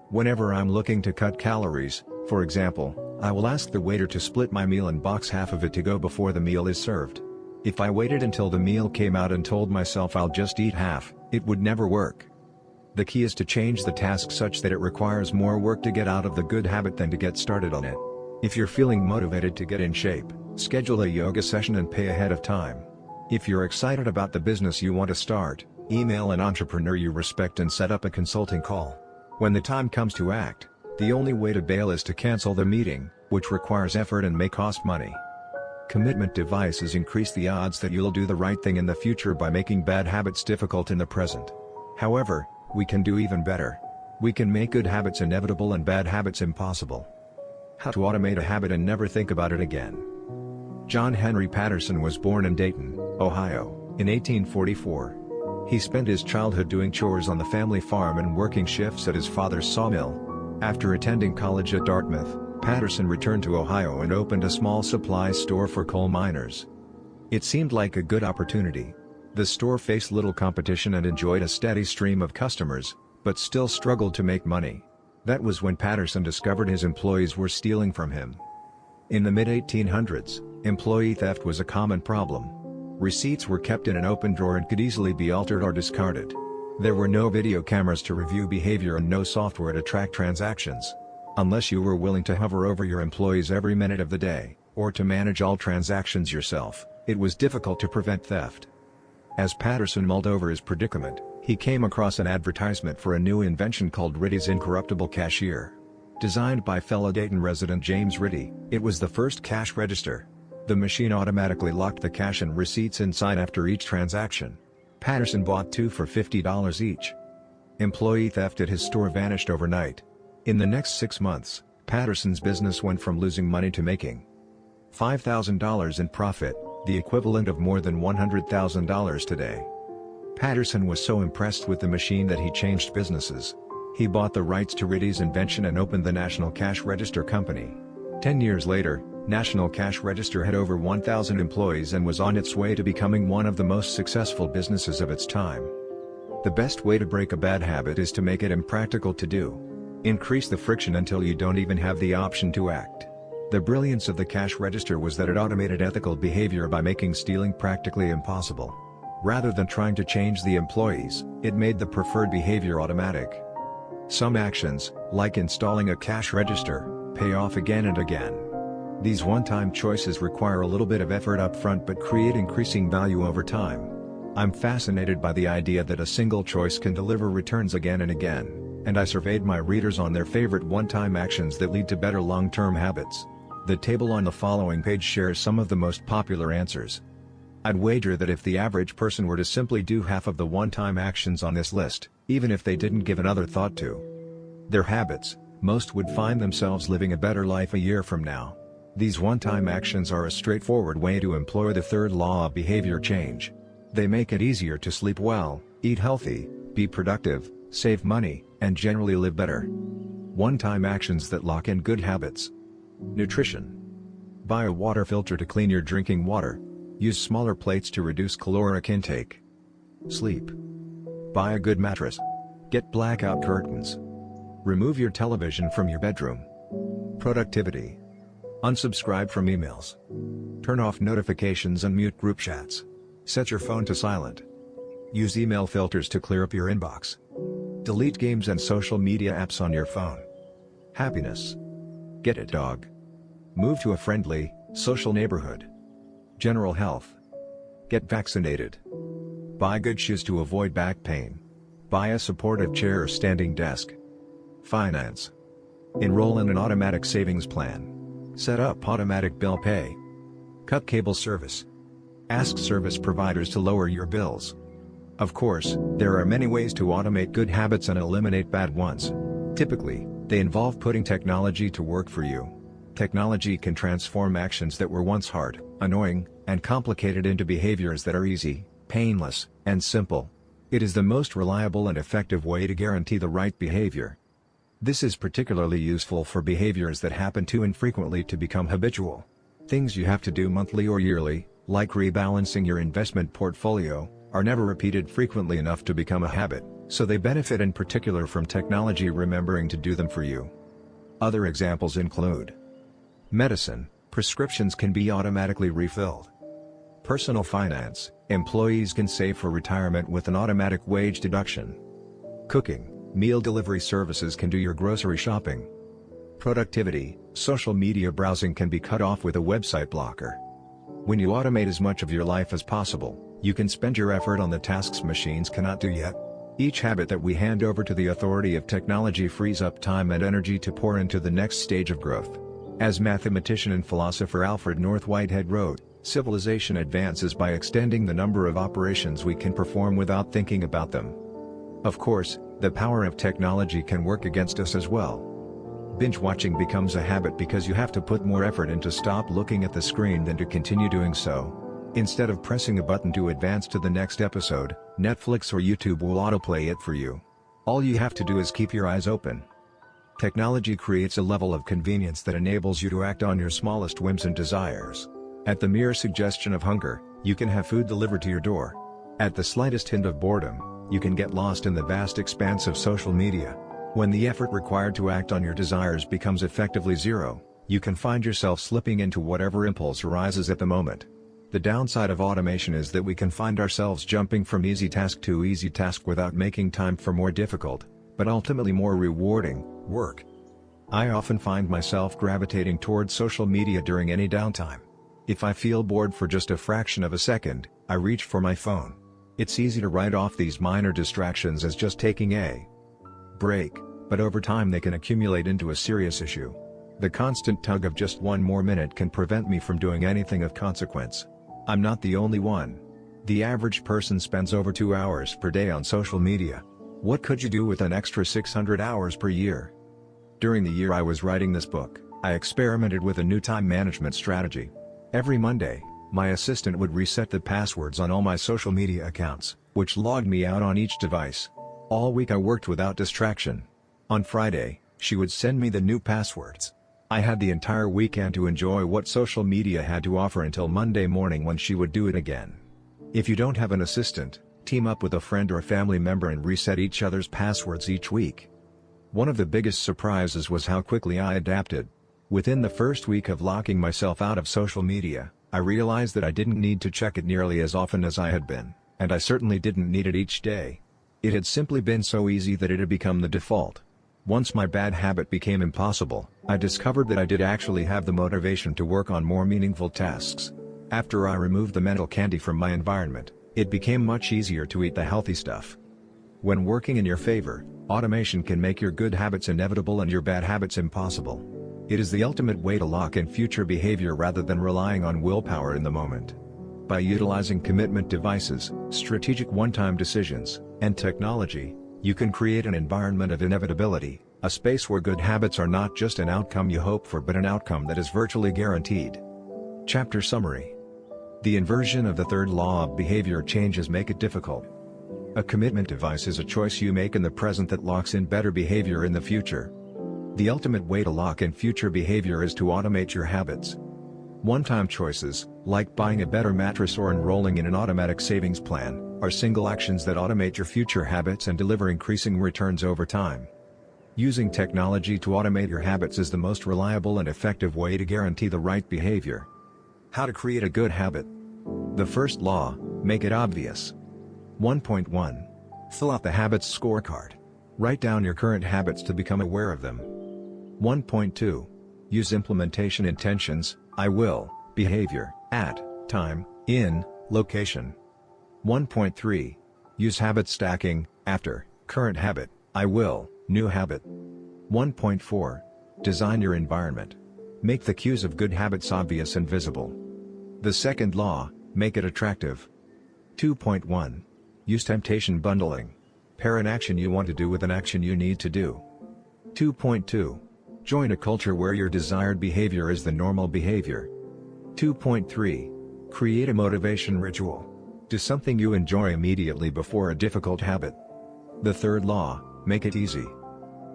Whenever I'm looking to cut calories, for example, I will ask the waiter to split my meal and box half of it to go before the meal is served. If I waited until the meal came out and told myself I'll just eat half, it would never work. The key is to change the task such that it requires more work to get out of the good habit than to get started on it. If you're feeling motivated to get in shape, schedule a yoga session and pay ahead of time. If you're excited about the business you want to start, email an entrepreneur you respect and set up a consulting call. When the time comes to act, the only way to bail is to cancel the meeting, which requires effort and may cost money. Commitment devices increase the odds that you'll do the right thing in the future by making bad habits difficult in the present. However, we can do even better. We can make good habits inevitable and bad habits impossible. How to automate a habit and never think about it again. John Henry Patterson was born in Dayton, Ohio, in 1844. He spent his childhood doing chores on the family farm and working shifts at his father's sawmill. After attending college at Dartmouth, Patterson returned to Ohio and opened a small supply store for coal miners. It seemed like a good opportunity. The store faced little competition and enjoyed a steady stream of customers, but still struggled to make money. That was when Patterson discovered his employees were stealing from him. In the mid-1800s, employee theft was a common problem. Receipts were kept in an open drawer and could easily be altered or discarded. There were no video cameras to review behavior and no software to track transactions. Unless you were willing to hover over your employees every minute of the day, or to manage all transactions yourself, it was difficult to prevent theft. As Patterson mulled over his predicament, he came across an advertisement for a new invention called Ritty's Incorruptible Cashier. Designed by fellow Dayton resident James Ritty, it was the first cash register. The machine automatically locked the cash and receipts inside after each transaction. Patterson bought 2 for $50 each. Employee theft at his store vanished overnight. In the next 6 months, Patterson's business went from losing money to making $5,000 in profit, the equivalent of more than $100,000 today. Patterson was so impressed with the machine that he changed businesses. He bought the rights to Ritty's invention and opened the National Cash Register Company. 10 years later, National Cash Register had over 1,000 employees and was on its way to becoming one of the most successful businesses of its time. The best way to break a bad habit is to make it impractical to do. Increase the friction until you don't even have the option to act. The brilliance of the cash register was that it automated ethical behavior by making stealing practically impossible. Rather than trying to change the employees, it made the preferred behavior automatic. Some actions, like installing a cash register, pay off again and again. These one-time choices require a little bit of effort up front but create increasing value over time. I'm fascinated by the idea that a single choice can deliver returns again and again, and I surveyed my readers on their favorite one-time actions that lead to better long-term habits. The table on the following page shares some of the most popular answers. I'd wager that if the average person were to simply do half of the one-time actions on this list, even if they didn't give another thought to their habits, most would find themselves living a better life a year from now. These one-time actions are a straightforward way to employ the third law of behavior change. They make it easier to sleep well, eat healthy, be productive, save money, and generally live better. One-time actions that lock in good habits. Nutrition. Buy a water filter to clean your drinking water. Use smaller plates to reduce caloric intake. Sleep. Buy a good mattress. Get blackout curtains. Remove your television from your bedroom. Productivity. Unsubscribe from emails. Turn off notifications and mute group chats. Set your phone to silent. Use email filters to clear up your inbox. Delete games and social media apps on your phone. Happiness. Get a dog. Move to a friendly, social neighborhood. General health. Get vaccinated. Buy good shoes to avoid back pain. Buy a supportive chair or standing desk. Finance. Enroll in an automatic savings plan. Set up automatic bill pay. Cut cable service. Ask service providers to lower your bills. Of course, there are many ways to automate good habits and eliminate bad ones. Typically, they involve putting technology to work for you. Technology can transform actions that were once hard, annoying, and complicated into behaviors that are easy, painless, and simple. It is the most reliable and effective way to guarantee the right behavior. This is particularly useful for behaviors that happen too infrequently to become habitual. Things you have to do monthly or yearly, like rebalancing your investment portfolio, are never repeated frequently enough to become a habit, so they benefit in particular from technology remembering to do them for you. Other examples include medicine. Prescriptions can be automatically refilled. Personal finance. Employees can save for retirement with an automatic wage deduction. Cooking. Meal delivery services can do your grocery shopping. Productivity. Social media browsing can be cut off with a website blocker. When you automate as much of your life as possible, you can spend your effort on the tasks machines cannot do yet. Each habit that we hand over to the authority of technology frees up time and energy to pour into the next stage of growth. As mathematician and philosopher Alfred North Whitehead wrote, civilization advances by extending the number of operations we can perform without thinking about them. Of course, the power of technology can work against us as well. Binge watching becomes a habit because you have to put more effort into stop looking at the screen than to continue doing so. Instead of pressing a button to advance to the next episode, Netflix or YouTube will autoplay it for you. All you have to do is keep your eyes open. Technology creates a level of convenience that enables you to act on your smallest whims and desires. At the mere suggestion of hunger, you can have food delivered to your door. At the slightest hint of boredom, you can get lost in the vast expanse of social media. When the effort required to act on your desires becomes effectively zero, you can find yourself slipping into whatever impulse arises at the moment. The downside of automation is that we can find ourselves jumping from easy task to easy task without making time for more difficult, but ultimately more rewarding, work. I often find myself gravitating towards social media during any downtime. If I feel bored for just a fraction of a second, I reach for my phone. It's easy to write off these minor distractions as just taking a break, but over time they can accumulate into a serious issue. The constant tug of just one more minute can prevent me from doing anything of consequence. I'm not the only one. The average person spends over 2 hours per day on social media. What could you do with an extra 600 hours per year? During the year I was writing this book, I experimented with a new time management strategy. Every Monday, my assistant would reset the passwords on all my social media accounts, which logged me out on each device. All week I worked without distraction. On Friday, she would send me the new passwords. I had the entire weekend to enjoy what social media had to offer until Monday morning when she would do it again. If you don't have an assistant, team up with a friend or family member and reset each other's passwords each week. One of the biggest surprises was how quickly I adapted. Within the first week of locking myself out of social media, I realized that I didn't need to check it nearly as often as I had been, and I certainly didn't need it each day. It had simply been so easy that it had become the default. Once my bad habit became impossible, I discovered that I did actually have the motivation to work on more meaningful tasks. After I removed the mental candy from my environment, it became much easier to eat the healthy stuff. When working in your favor, automation can make your good habits inevitable and your bad habits impossible. It is the ultimate way to lock in future behavior rather than relying on willpower in the moment. By utilizing commitment devices, strategic one-time decisions, and technology, you can create an environment of inevitability, a space where good habits are not just an outcome you hope for but an outcome that is virtually guaranteed. Chapter Summary. The inversion of the third law of behavior changes make it difficult. A commitment device is a choice you make in the present that locks in better behavior in the future. The ultimate way to lock in future behavior is to automate your habits. One-time choices, like buying a better mattress or enrolling in an automatic savings plan, are single actions that automate your future habits and deliver increasing returns over time. Using technology to automate your habits is the most reliable and effective way to guarantee the right behavior. How to create a good habit. The first law, make it obvious. 1.1. Fill out the habits scorecard. Write down your current habits to become aware of them. 1.2. Use implementation intentions, I will, behavior, at, time, in, location. 1.3. Use habit stacking, after, current habit, I will, new habit. 1.4. Design your environment. Make the cues of good habits obvious and visible. The second law, make it attractive. 2.1. Use temptation bundling. Pair an action you want to do with an action you need to do. 2.2. Join a culture where your desired behavior is the normal behavior. 2.3. Create a motivation ritual. Do something you enjoy immediately before a difficult habit. The third law, make it easy.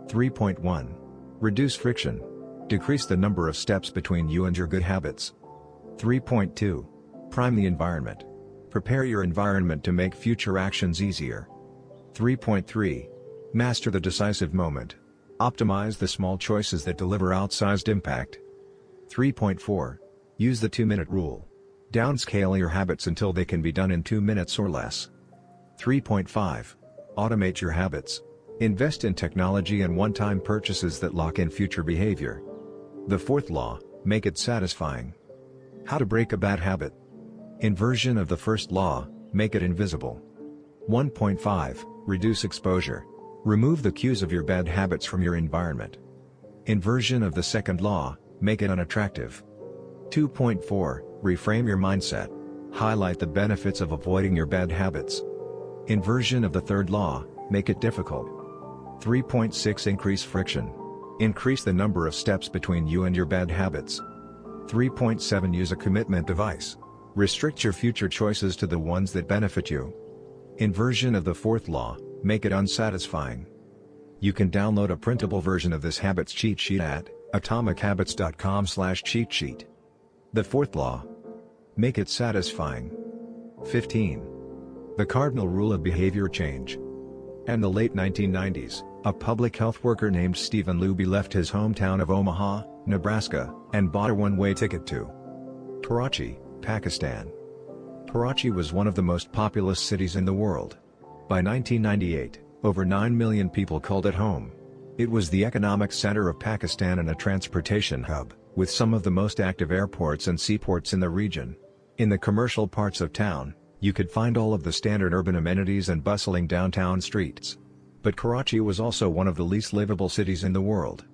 3.1. Reduce friction. Decrease the number of steps between you and your good habits. 3.2. Prime the environment. Prepare your environment to make future actions easier. 3.3. Master the decisive moment. Optimize the small choices that deliver outsized impact. 3.4. Use the 2-minute rule. Downscale your habits until they can be done in 2 minutes or less. 3.5. Automate your habits. Invest in technology and one-time purchases that lock in future behavior. The fourth law, make it satisfying. How to break a bad habit. Inversion of the first law, make it invisible. 1.5. Reduce exposure. Remove the cues of your bad habits from your environment. Inversion of the second law, make it unattractive. 2.4. Reframe your mindset. Highlight the benefits of avoiding your bad habits. Inversion of the third law, make it difficult. 3.6. Increase friction. Increase the number of steps between you and your bad habits. 3.7. Use a commitment device. Restrict your future choices to the ones that benefit you. Inversion of the fourth law, make it unsatisfying. You can download a printable version of this habits cheat sheet at atomichabits.com/cheat sheet. The fourth law, make it satisfying. 15. The cardinal rule of behavior change. In the late 1990s, a public health worker named Stephen Luby left his hometown of Omaha, Nebraska, and bought a one-way ticket to Karachi, Pakistan. Karachi was one of the most populous cities in the world. By 1998, over 9 million people called it home. It was the economic center of Pakistan and a transportation hub, with some of the most active airports and seaports in the region. In the commercial parts of town, you could find all of the standard urban amenities and bustling downtown streets. But Karachi was also one of the least livable cities in the world.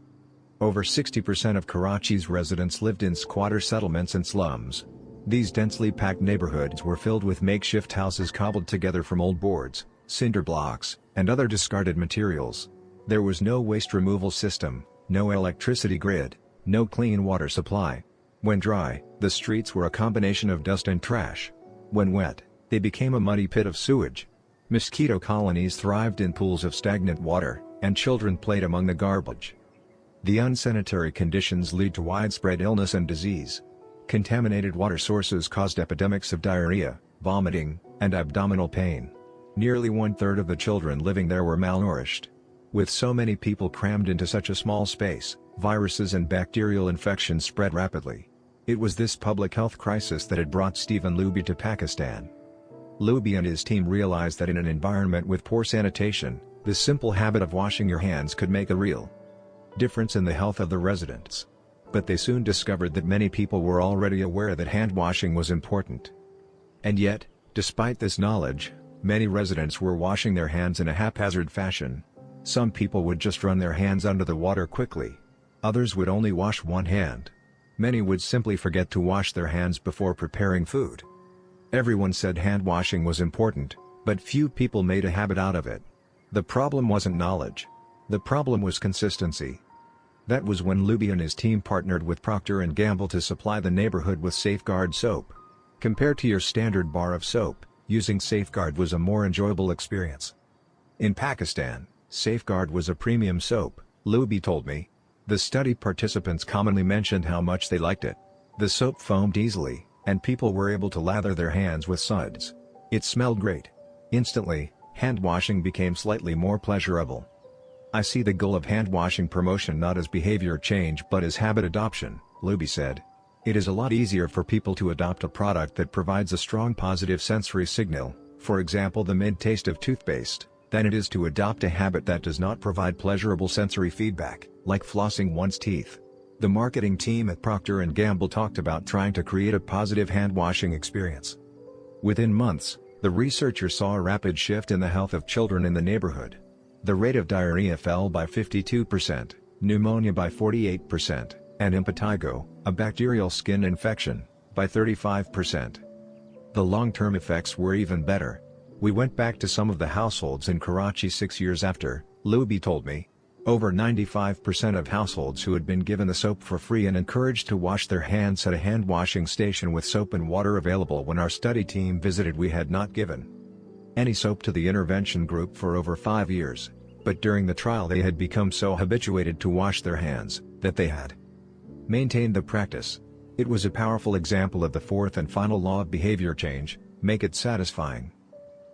Over 60% of Karachi's residents lived in squatter settlements and slums. These densely packed neighborhoods were filled with makeshift houses cobbled together from old boards, cinder blocks, and other discarded materials. There was no waste removal system, no electricity grid, no clean water supply. When dry, the streets were a combination of dust and trash. When wet, they became a muddy pit of sewage. Mosquito colonies thrived in pools of stagnant water, and children played among the garbage. The unsanitary conditions lead to widespread illness and disease. Contaminated water sources caused epidemics of diarrhea, vomiting, and abdominal pain. Nearly 1/3 of the children living there were malnourished. With so many people crammed into such a small space, viruses and bacterial infections spread rapidly. It was this public health crisis that had brought Stephen Luby to Pakistan. Luby and his team realized that in an environment with poor sanitation, the simple habit of washing your hands could make a real difference in the health of the residents. But they soon discovered that many people were already aware that hand washing was important. And yet, despite this knowledge, many residents were washing their hands in a haphazard fashion. Some people would just run their hands under the water quickly. Others would only wash one hand. Many would simply forget to wash their hands before preparing food. Everyone said hand washing was important, but few people made a habit out of it. The problem wasn't knowledge. The problem was consistency. That was when Luby and his team partnered with Procter & Gamble to supply the neighborhood with Safeguard soap. Compared to your standard bar of soap, using Safeguard was a more enjoyable experience. In Pakistan, Safeguard was a premium soap, Luby told me. The study participants commonly mentioned how much they liked it. The soap foamed easily, and people were able to lather their hands with suds. It smelled great. Instantly, hand washing became slightly more pleasurable. I see the goal of hand washing promotion not as behavior change but as habit adoption, Luby said. It is a lot easier for people to adopt a product that provides a strong positive sensory signal, for example the mint taste of toothpaste, than it is to adopt a habit that does not provide pleasurable sensory feedback, like flossing one's teeth. The marketing team at Procter & Gamble talked about trying to create a positive hand washing experience. Within months, the researchers saw a rapid shift in the health of children in the neighborhood. The rate of diarrhea fell by 52%, pneumonia by 48%, and impetigo, a bacterial skin infection, by 35%. The long-term effects were even better. We went back to some of the households in Karachi 6 years after, Luby told me. Over 95% of households who had been given the soap for free and encouraged to wash their hands had a hand washing station with soap and water available when our study team visited. We had not given any soap to the intervention group for over 5 years, but during the trial they had become so habituated to wash their hands, that they had maintained the practice. It was a powerful example of the fourth and final law of behavior change: make it satisfying.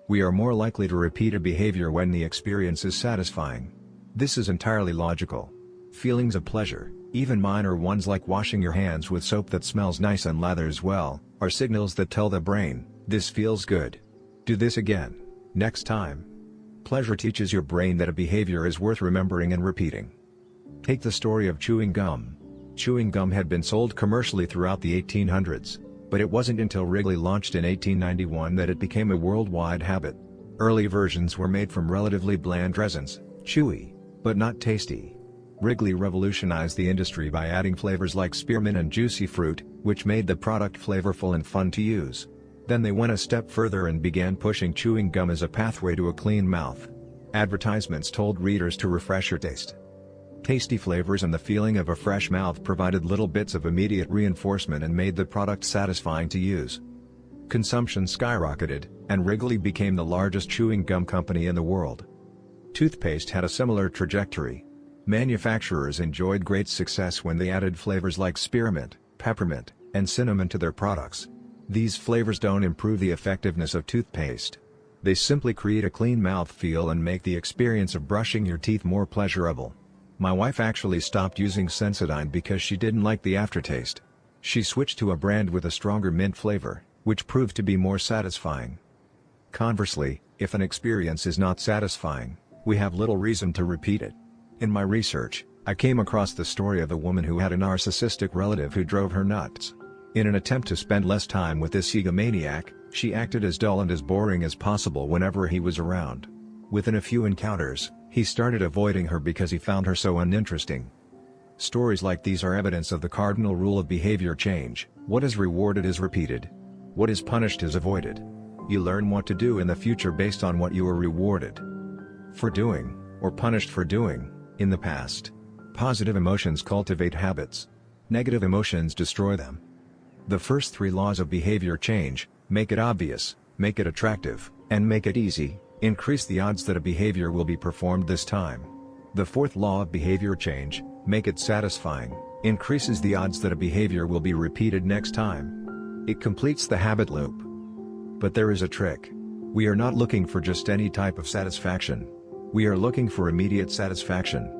We are more likely to repeat a behavior when the experience is satisfying. This is entirely logical. Feelings of pleasure, even minor ones like washing your hands with soap that smells nice and lathers well, are signals that tell the brain, this feels good. Do this again. Next time. Pleasure teaches your brain that a behavior is worth remembering and repeating. Take the story of chewing gum. Chewing gum had been sold commercially throughout the 1800s, but it wasn't until Wrigley launched in 1891 that it became a worldwide habit. Early versions were made from relatively bland resins, chewy, but not tasty. Wrigley revolutionized the industry by adding flavors like spearmint and juicy fruit, which made the product flavorful and fun to use. Then they went a step further and began pushing chewing gum as a pathway to a clean mouth. Advertisements told readers to refresh your taste. Tasty flavors and the feeling of a fresh mouth provided little bits of immediate reinforcement and made the product satisfying to use. Consumption skyrocketed, and Wrigley became the largest chewing gum company in the world. Toothpaste had a similar trajectory. Manufacturers enjoyed great success when they added flavors like spearmint, peppermint, and cinnamon to their products. These flavors don't improve the effectiveness of toothpaste. They simply create a clean mouth feel and make the experience of brushing your teeth more pleasurable. My wife actually stopped using Sensodyne because she didn't like the aftertaste. She switched to a brand with a stronger mint flavor, which proved to be more satisfying. Conversely, if an experience is not satisfying, we have little reason to repeat it. In my research, I came across the story of a woman who had a narcissistic relative who drove her nuts. In an attempt to spend less time with this egomaniac, she acted as dull and as boring as possible whenever he was around. Within a few encounters, he started avoiding her because he found her so uninteresting. Stories like these are evidence of the cardinal rule of behavior change: what is rewarded is repeated. What is punished is avoided. You learn what to do in the future based on what you were rewarded for doing, or punished for doing, in the past. Positive emotions cultivate habits. Negative emotions destroy them. The first 3 laws of behavior change: make it obvious, make it attractive, and make it easy, increase the odds that a behavior will be performed this time. The fourth law of behavior change: make it satisfying, increases the odds that a behavior will be repeated next time. It completes the habit loop. But there is a trick. We are not looking for just any type of satisfaction. We are looking for immediate satisfaction.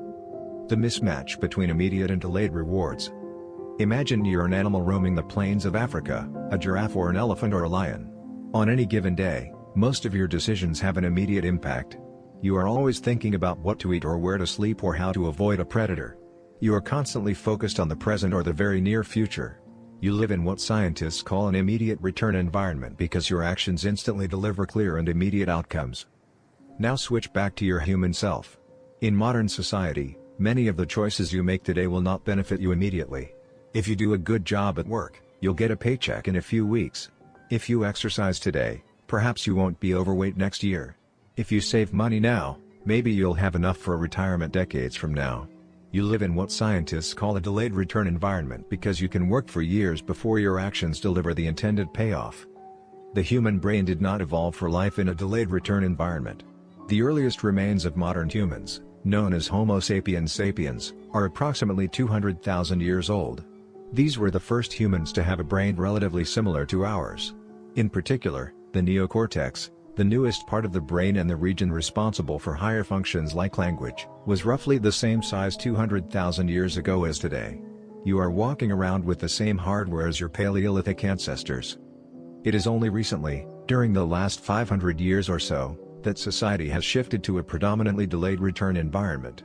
The mismatch between immediate and delayed rewards. Imagine you're an animal roaming the plains of Africa, a giraffe or an elephant or a lion. On any given day, most of your decisions have an immediate impact. You are always thinking about what to eat or where to sleep or how to avoid a predator. You are constantly focused on the present or the very near future. You live in what scientists call an immediate return environment because your actions instantly deliver clear and immediate outcomes. Now switch back to your human self. In modern society, many of the choices you make today will not benefit you immediately. If you do a good job at work, you'll get a paycheck in a few weeks. If you exercise today, perhaps you won't be overweight next year. If you save money now, maybe you'll have enough for a retirement decades from now. You live in what scientists call a delayed return environment because you can work for years before your actions deliver the intended payoff. The human brain did not evolve for life in a delayed return environment. The earliest remains of modern humans, known as Homo sapiens sapiens, are approximately 200,000 years old. These were the first humans to have a brain relatively similar to ours. In particular, the neocortex, the newest part of the brain and the region responsible for higher functions like language, was roughly the same size 200,000 years ago as today. You are walking around with the same hardware as your Paleolithic ancestors. It is only recently, during the last 500 years or so, that society has shifted to a predominantly delayed return environment.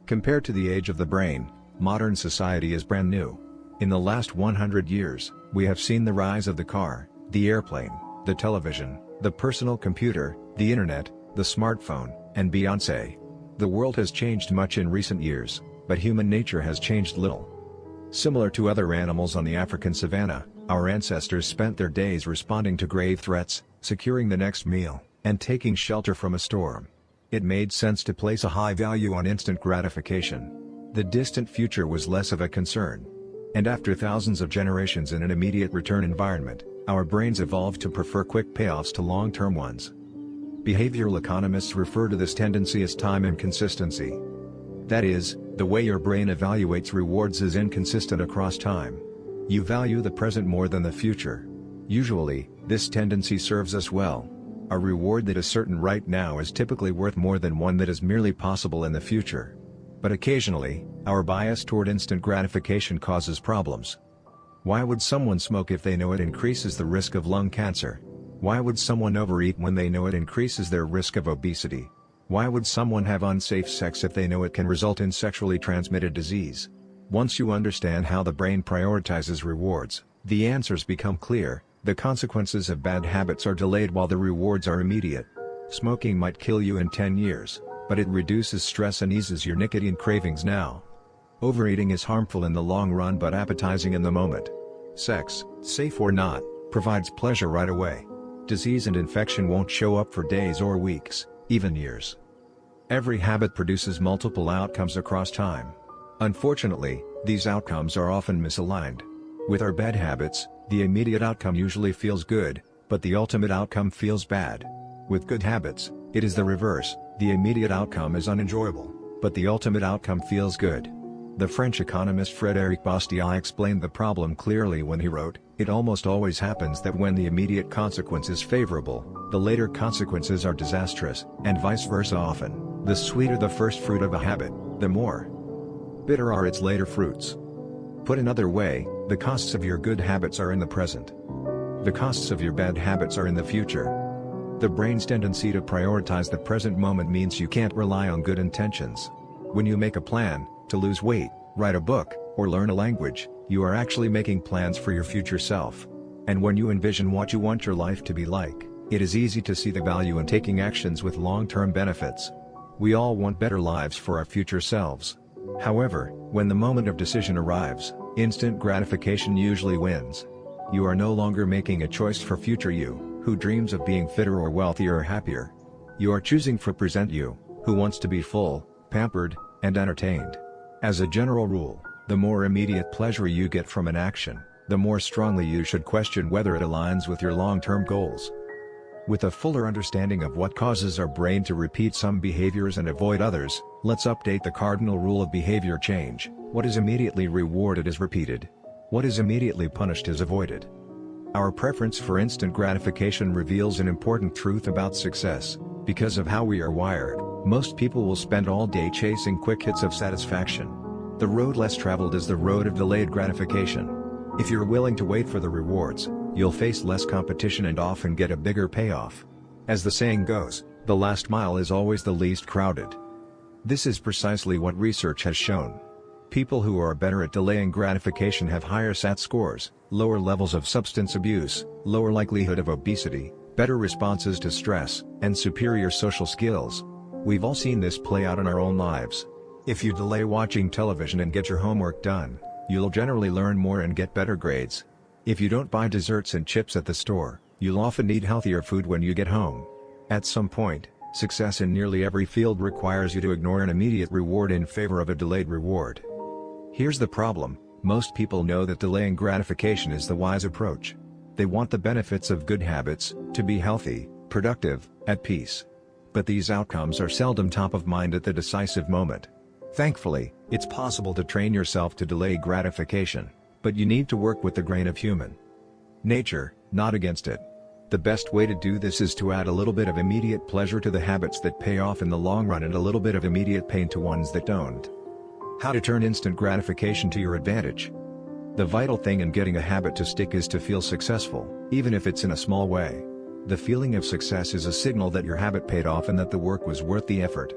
Compared to the age of the brain, modern society is brand new. In the last 100 years, we have seen the rise of the car, the airplane, the television, the personal computer, the internet, the smartphone, and Beyoncé. The world has changed much in recent years, but human nature has changed little. Similar to other animals on the African savanna, our ancestors spent their days responding to grave threats, securing the next meal, and taking shelter from a storm. It made sense to place a high value on instant gratification. The distant future was less of a concern. And after thousands of generations in an immediate return environment, our brains evolved to prefer quick payoffs to long-term ones. Behavioral economists refer to this tendency as time inconsistency. That is, the way your brain evaluates rewards is inconsistent across time. You value the present more than the future. Usually, this tendency serves us well. A reward that is certain right now is typically worth more than one that is merely possible in the future. But occasionally, our bias toward instant gratification causes problems. Why would someone smoke if they know it increases the risk of lung cancer? Why would someone overeat when they know it increases their risk of obesity? Why would someone have unsafe sex if they know it can result in sexually transmitted disease? Once you understand how the brain prioritizes rewards, the answers become clear. The consequences of bad habits are delayed while the rewards are immediate. Smoking might kill you in 10 years, but it reduces stress and eases your nicotine cravings now. Overeating is harmful in the long run but appetizing in the moment. Sex, safe or not, provides pleasure right away. Disease and infection won't show up for days or weeks, even years. Every habit produces multiple outcomes across time. Unfortunately, these outcomes are often misaligned. With our bad habits, the immediate outcome usually feels good, but the ultimate outcome feels bad. With good habits, it is the reverse, the immediate outcome is unenjoyable, but the ultimate outcome feels good. The French economist Frédéric Bastiat explained the problem clearly when he wrote, "It almost always happens that when the immediate consequence is favorable, the later consequences are disastrous, and vice versa often. The sweeter the first fruit of a habit, the more bitter are its later fruits." Put another way, the costs of your good habits are in the present. The costs of your bad habits are in the future. The brain's tendency to prioritize the present moment means you can't rely on good intentions. When you make a plan, to lose weight, write a book, or learn a language, you are actually making plans for your future self. And when you envision what you want your life to be like, it is easy to see the value in taking actions with long-term benefits. We all want better lives for our future selves. However, when the moment of decision arrives, instant gratification usually wins. You are no longer making a choice for future you, who dreams of being fitter or wealthier or happier. You are choosing for present you, who wants to be full, pampered, and entertained. As a general rule, the more immediate pleasure you get from an action, the more strongly you should question whether it aligns with your long-term goals. With a fuller understanding of what causes our brain to repeat some behaviors and avoid others, let's update the cardinal rule of behavior change: what is immediately rewarded is repeated. What is immediately punished is avoided. Our preference for instant gratification reveals an important truth about success. Because of how we are wired, Most people will spend all day chasing quick hits of satisfaction. The road less traveled is the road of delayed gratification. If you're willing to wait for the rewards, you'll face less competition and often get a bigger payoff. As the saying goes, the last mile is always the least crowded. This is precisely what research has shown. People who are better at delaying gratification have higher SAT scores, lower levels of substance abuse, lower likelihood of obesity, better responses to stress, and superior social skills. We've all seen this play out in our own lives. If you delay watching television and get your homework done, you'll generally learn more and get better grades. If you don't buy desserts and chips at the store, you'll often eat healthier food when you get home. At some point, success in nearly every field requires you to ignore an immediate reward in favor of a delayed reward. Here's the problem: most people know that delaying gratification is the wise approach. They want the benefits of good habits, to be healthy, productive, at peace. But these outcomes are seldom top of mind at the decisive moment. Thankfully, it's possible to train yourself to delay gratification, but you need to work with the grain of human nature, not against it. The best way to do this is to add a little bit of immediate pleasure to the habits that pay off in the long run and a little bit of immediate pain to ones that don't. How to turn instant gratification to your advantage. The vital thing in getting a habit to stick is to feel successful, even if it's in a small way. The feeling of success is a signal that your habit paid off and that the work was worth the effort.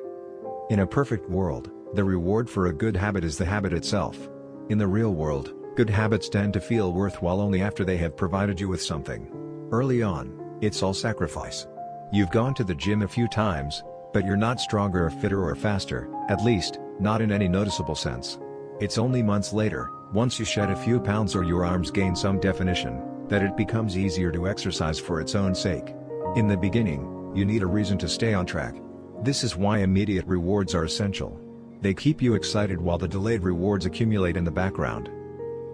In a perfect world, the reward for a good habit is the habit itself. In the real world, good habits tend to feel worthwhile only after they have provided you with something. Early on, it's all sacrifice. You've gone to the gym a few times, but you're not stronger or fitter or faster, at least, not in any noticeable sense. It's only months later, once you shed a few pounds or your arms gain some definition, that it becomes easier to exercise for its own sake. In the beginning, you need a reason to stay on track. This is why immediate rewards are essential. They keep you excited while the delayed rewards accumulate in the background.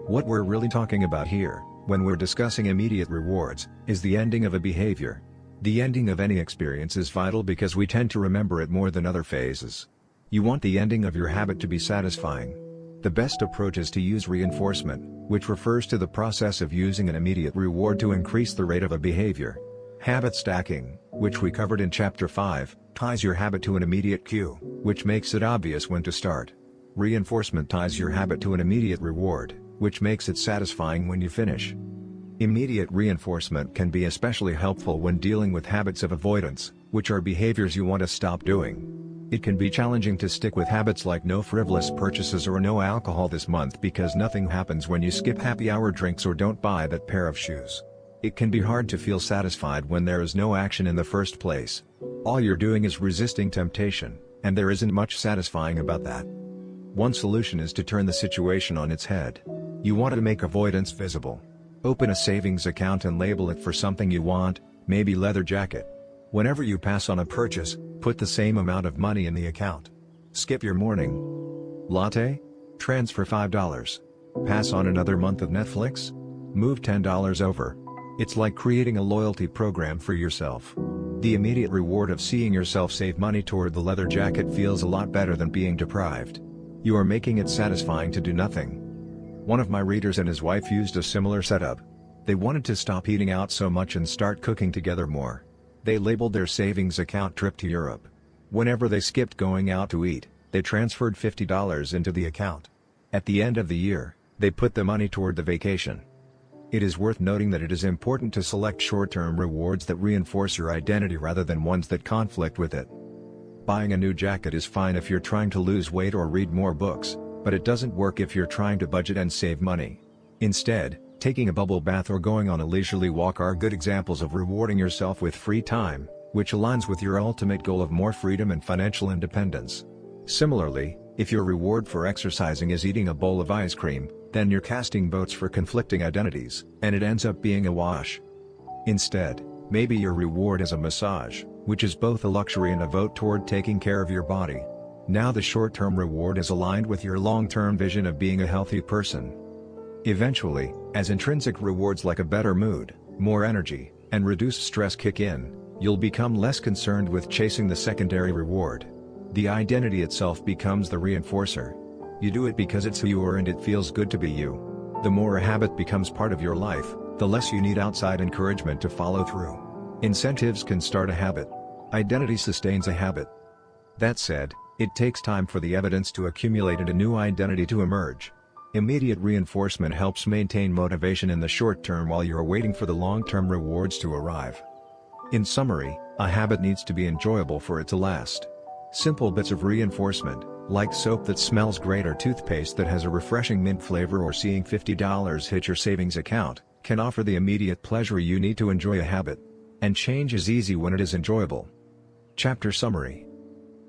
What we're really talking about here, when we're discussing immediate rewards, is the ending of a behavior. The ending of any experience is vital because we tend to remember it more than other phases. You want the ending of your habit to be satisfying. The best approach is to use reinforcement, which refers to the process of using an immediate reward to increase the rate of a behavior. Habit stacking, which we covered in Chapter 5, ties your habit to an immediate cue, which makes it obvious when to start. Reinforcement ties your habit to an immediate reward, which makes it satisfying when you finish. Immediate reinforcement can be especially helpful when dealing with habits of avoidance, which are behaviors you want to stop doing. It can be challenging to stick with habits like no frivolous purchases or no alcohol this month because nothing happens when you skip happy hour drinks or don't buy that pair of shoes. It can be hard to feel satisfied when there is no action in the first place. All you're doing is resisting temptation, and there isn't much satisfying about that. One solution is to turn the situation on its head. You want to make avoidance visible. Open a savings account and label it for something you want, maybe leather jacket. Whenever you pass on a purchase, put the same amount of money in the account. Skip your morning latte? Transfer $5. Pass on another month of Netflix? Move $10 over. It's like creating a loyalty program for yourself. The immediate reward of seeing yourself save money toward the leather jacket feels a lot better than being deprived. You are making it satisfying to do nothing. One of my readers and his wife used a similar setup. They wanted to stop eating out so much and start cooking together more. They labeled their savings account trip to Europe. Whenever they skipped going out to eat, they transferred $50 into the account. At the end of the year, they put the money toward the vacation. It is worth noting that it is important to select short-term rewards that reinforce your identity rather than ones that conflict with it. Buying a new jacket is fine if you're trying to lose weight or read more books, but it doesn't work if you're trying to budget and save money. Instead, taking a bubble bath or going on a leisurely walk are good examples of rewarding yourself with free time, which aligns with your ultimate goal of more freedom and financial independence. Similarly, if your reward for exercising is eating a bowl of ice cream, then you're casting votes for conflicting identities, and it ends up being a wash. Instead, maybe your reward is a massage, which is both a luxury and a vote toward taking care of your body. Now the short-term reward is aligned with your long-term vision of being a healthy person. Eventually, as intrinsic rewards like a better mood, more energy, and reduced stress kick in, you'll become less concerned with chasing the secondary reward. The identity itself becomes the reinforcer. You do it because it's who you are and it feels good to be you. The more a habit becomes part of your life, the less you need outside encouragement to follow through. Incentives can start a habit. Identity sustains a habit. That said, it takes time for the evidence to accumulate and a new identity to emerge. Immediate reinforcement helps maintain motivation in the short term while you're waiting for the long-term rewards to arrive. In summary, a habit needs to be enjoyable for it to last. Simple bits of reinforcement, like soap that smells great or toothpaste that has a refreshing mint flavor or seeing $50 hit your savings account, can offer the immediate pleasure you need to enjoy a habit. And change is easy when it is enjoyable. Chapter Summary.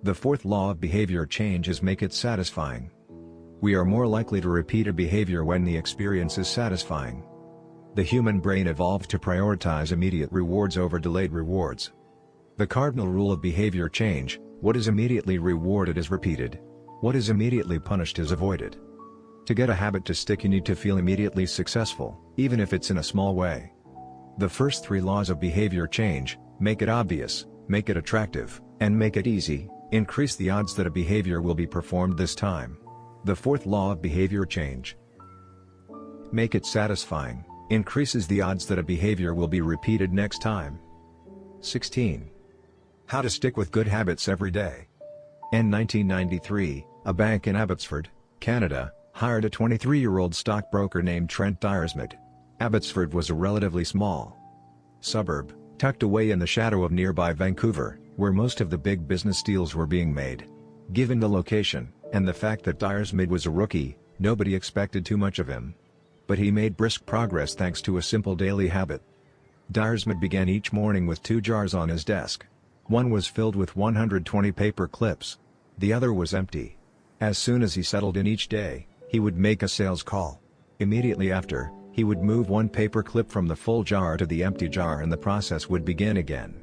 The fourth law of behavior change is make it satisfying. We are more likely to repeat a behavior when the experience is satisfying. The human brain evolved to prioritize immediate rewards over delayed rewards. The cardinal rule of behavior change: what is immediately rewarded is repeated. What is immediately punished is avoided. To get a habit to stick, you need to feel immediately successful, even if it's in a small way. The first three laws of behavior change: make it obvious, make it attractive, and make it easy, increase the odds that a behavior will be performed this time. The fourth law of behavior change: make it satisfying, increases the odds that a behavior will be repeated next time. 16. How to stick with good habits every day. In 1993, a bank in Abbotsford, Canada, hired a 23-year-old stockbroker named Trent Dyersmith. Abbotsford was a relatively small suburb, tucked away in the shadow of nearby Vancouver, where most of the big business deals were being made. Given the location, and the fact that Dyersmith was a rookie, nobody expected too much of him. But he made brisk progress thanks to a simple daily habit. Dyersmith began each morning with 2 jars on his desk. One was filled with 120 paper clips. The other was empty. As soon as he settled in each day, he would make a sales call. Immediately after, he would move one paper clip from the full jar to the empty jar and the process would begin again.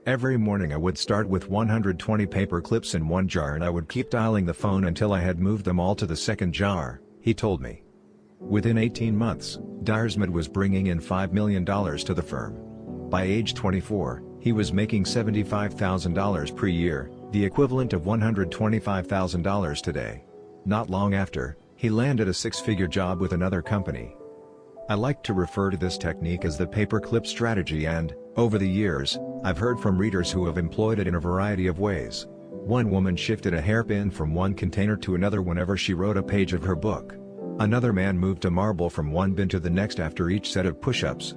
Every morning I would start with 120 paper clips in one jar and I would keep dialing the phone until I had moved them all to the second jar, he told me. Within 18 months, Dyersmith was bringing in $5 million to the firm. By age 24, he was making $75,000 per year, the equivalent of $125,000 today. Not long after, he landed a 6-figure job with another company. I like to refer to this technique as the paperclip strategy, and, over the years, I've heard from readers who have employed it in a variety of ways. One woman shifted a hairpin from one container to another whenever she wrote a page of her book. Another man moved a marble from one bin to the next after each set of push-ups.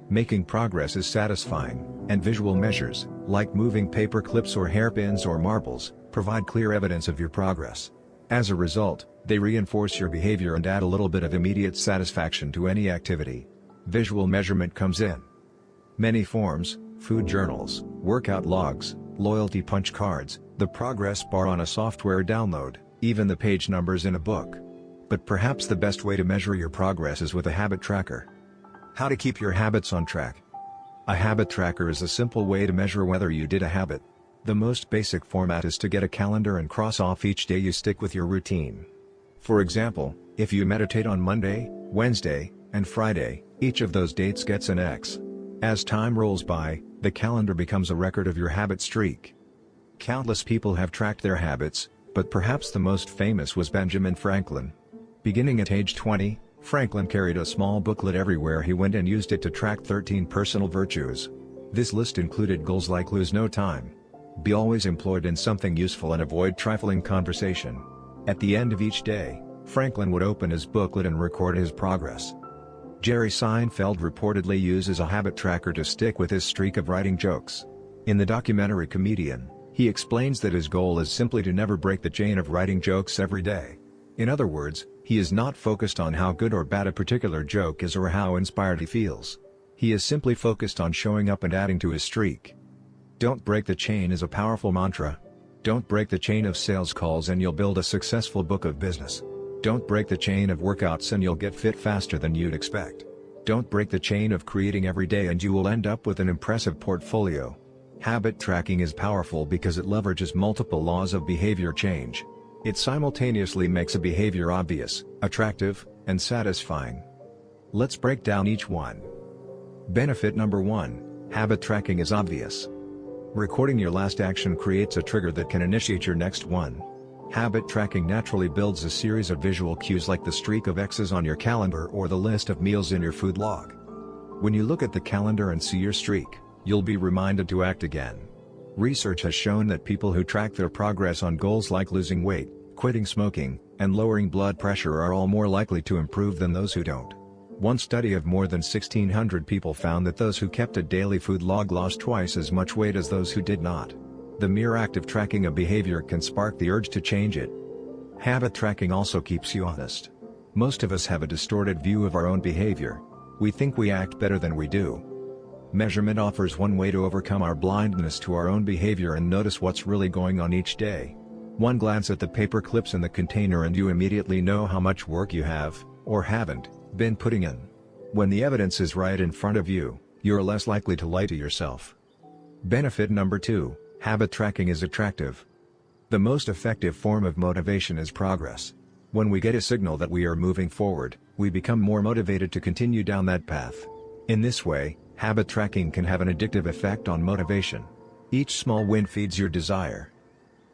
Making progress is satisfying, and visual measures, like moving paper clips or hairpins or marbles, provide clear evidence of your progress. As a result, they reinforce your behavior and add a little bit of immediate satisfaction to any activity. Visual measurement comes in many forms: food journals, workout logs, loyalty punch cards, the progress bar on a software download, even the page numbers in a book. But perhaps the best way to measure your progress is with a habit tracker. How to keep your habits on track. A habit tracker is a simple way to measure whether you did a habit. The most basic format is to get a calendar and cross off each day you stick with your routine. For example, if you meditate on Monday, Wednesday, and Friday, each of those dates gets an X. As time rolls by, the calendar becomes a record of your habit streak. Countless people have tracked their habits, but perhaps the most famous was Benjamin Franklin. Beginning at age 20, Franklin carried a small booklet everywhere he went and used it to track 13 personal virtues. This list included goals like lose no time, be always employed in something useful, and avoid trifling conversation. At the end of each day, Franklin would open his booklet and record his progress. Jerry Seinfeld reportedly uses a habit tracker to stick with his streak of writing jokes. In the documentary Comedian, he explains that his goal is simply to never break the chain of writing jokes every day. In other words, he is not focused on how good or bad a particular joke is or how inspired he feels. He is simply focused on showing up and adding to his streak. Don't break the chain is a powerful mantra. Don't break the chain of sales calls and you'll build a successful book of business. Don't break the chain of workouts and you'll get fit faster than you'd expect. Don't break the chain of creating every day and you will end up with an impressive portfolio. Habit tracking is powerful because it leverages multiple laws of behavior change. It simultaneously makes a behavior obvious, attractive, and satisfying. Let's break down each one. Benefit number 1: habit tracking is obvious. Recording your last action creates a trigger that can initiate your next one. Habit tracking naturally builds a series of visual cues like the streak of X's on your calendar or the list of meals in your food log. When you look at the calendar and see your streak, you'll be reminded to act again. Research has shown that people who track their progress on goals like losing weight, quitting smoking, and lowering blood pressure are all more likely to improve than those who don't. One study of more than 1,600 people found that those who kept a daily food log lost twice as much weight as those who did not. The mere act of tracking a behavior can spark the urge to change it. Habit tracking also keeps you honest. Most of us have a distorted view of our own behavior. We think we act better than we do. Measurement offers one way to overcome our blindness to our own behavior and notice what's really going on each day. One glance at the paper clips in the container and you immediately know how much work you have, or haven't, been putting in. When the evidence is right in front of you, you're less likely to lie to yourself. Benefit number 2, habit tracking is attractive. The most effective form of motivation is progress. When we get a signal that we are moving forward, we become more motivated to continue down that path. In this way, habit tracking can have an addictive effect on motivation. Each small win feeds your desire.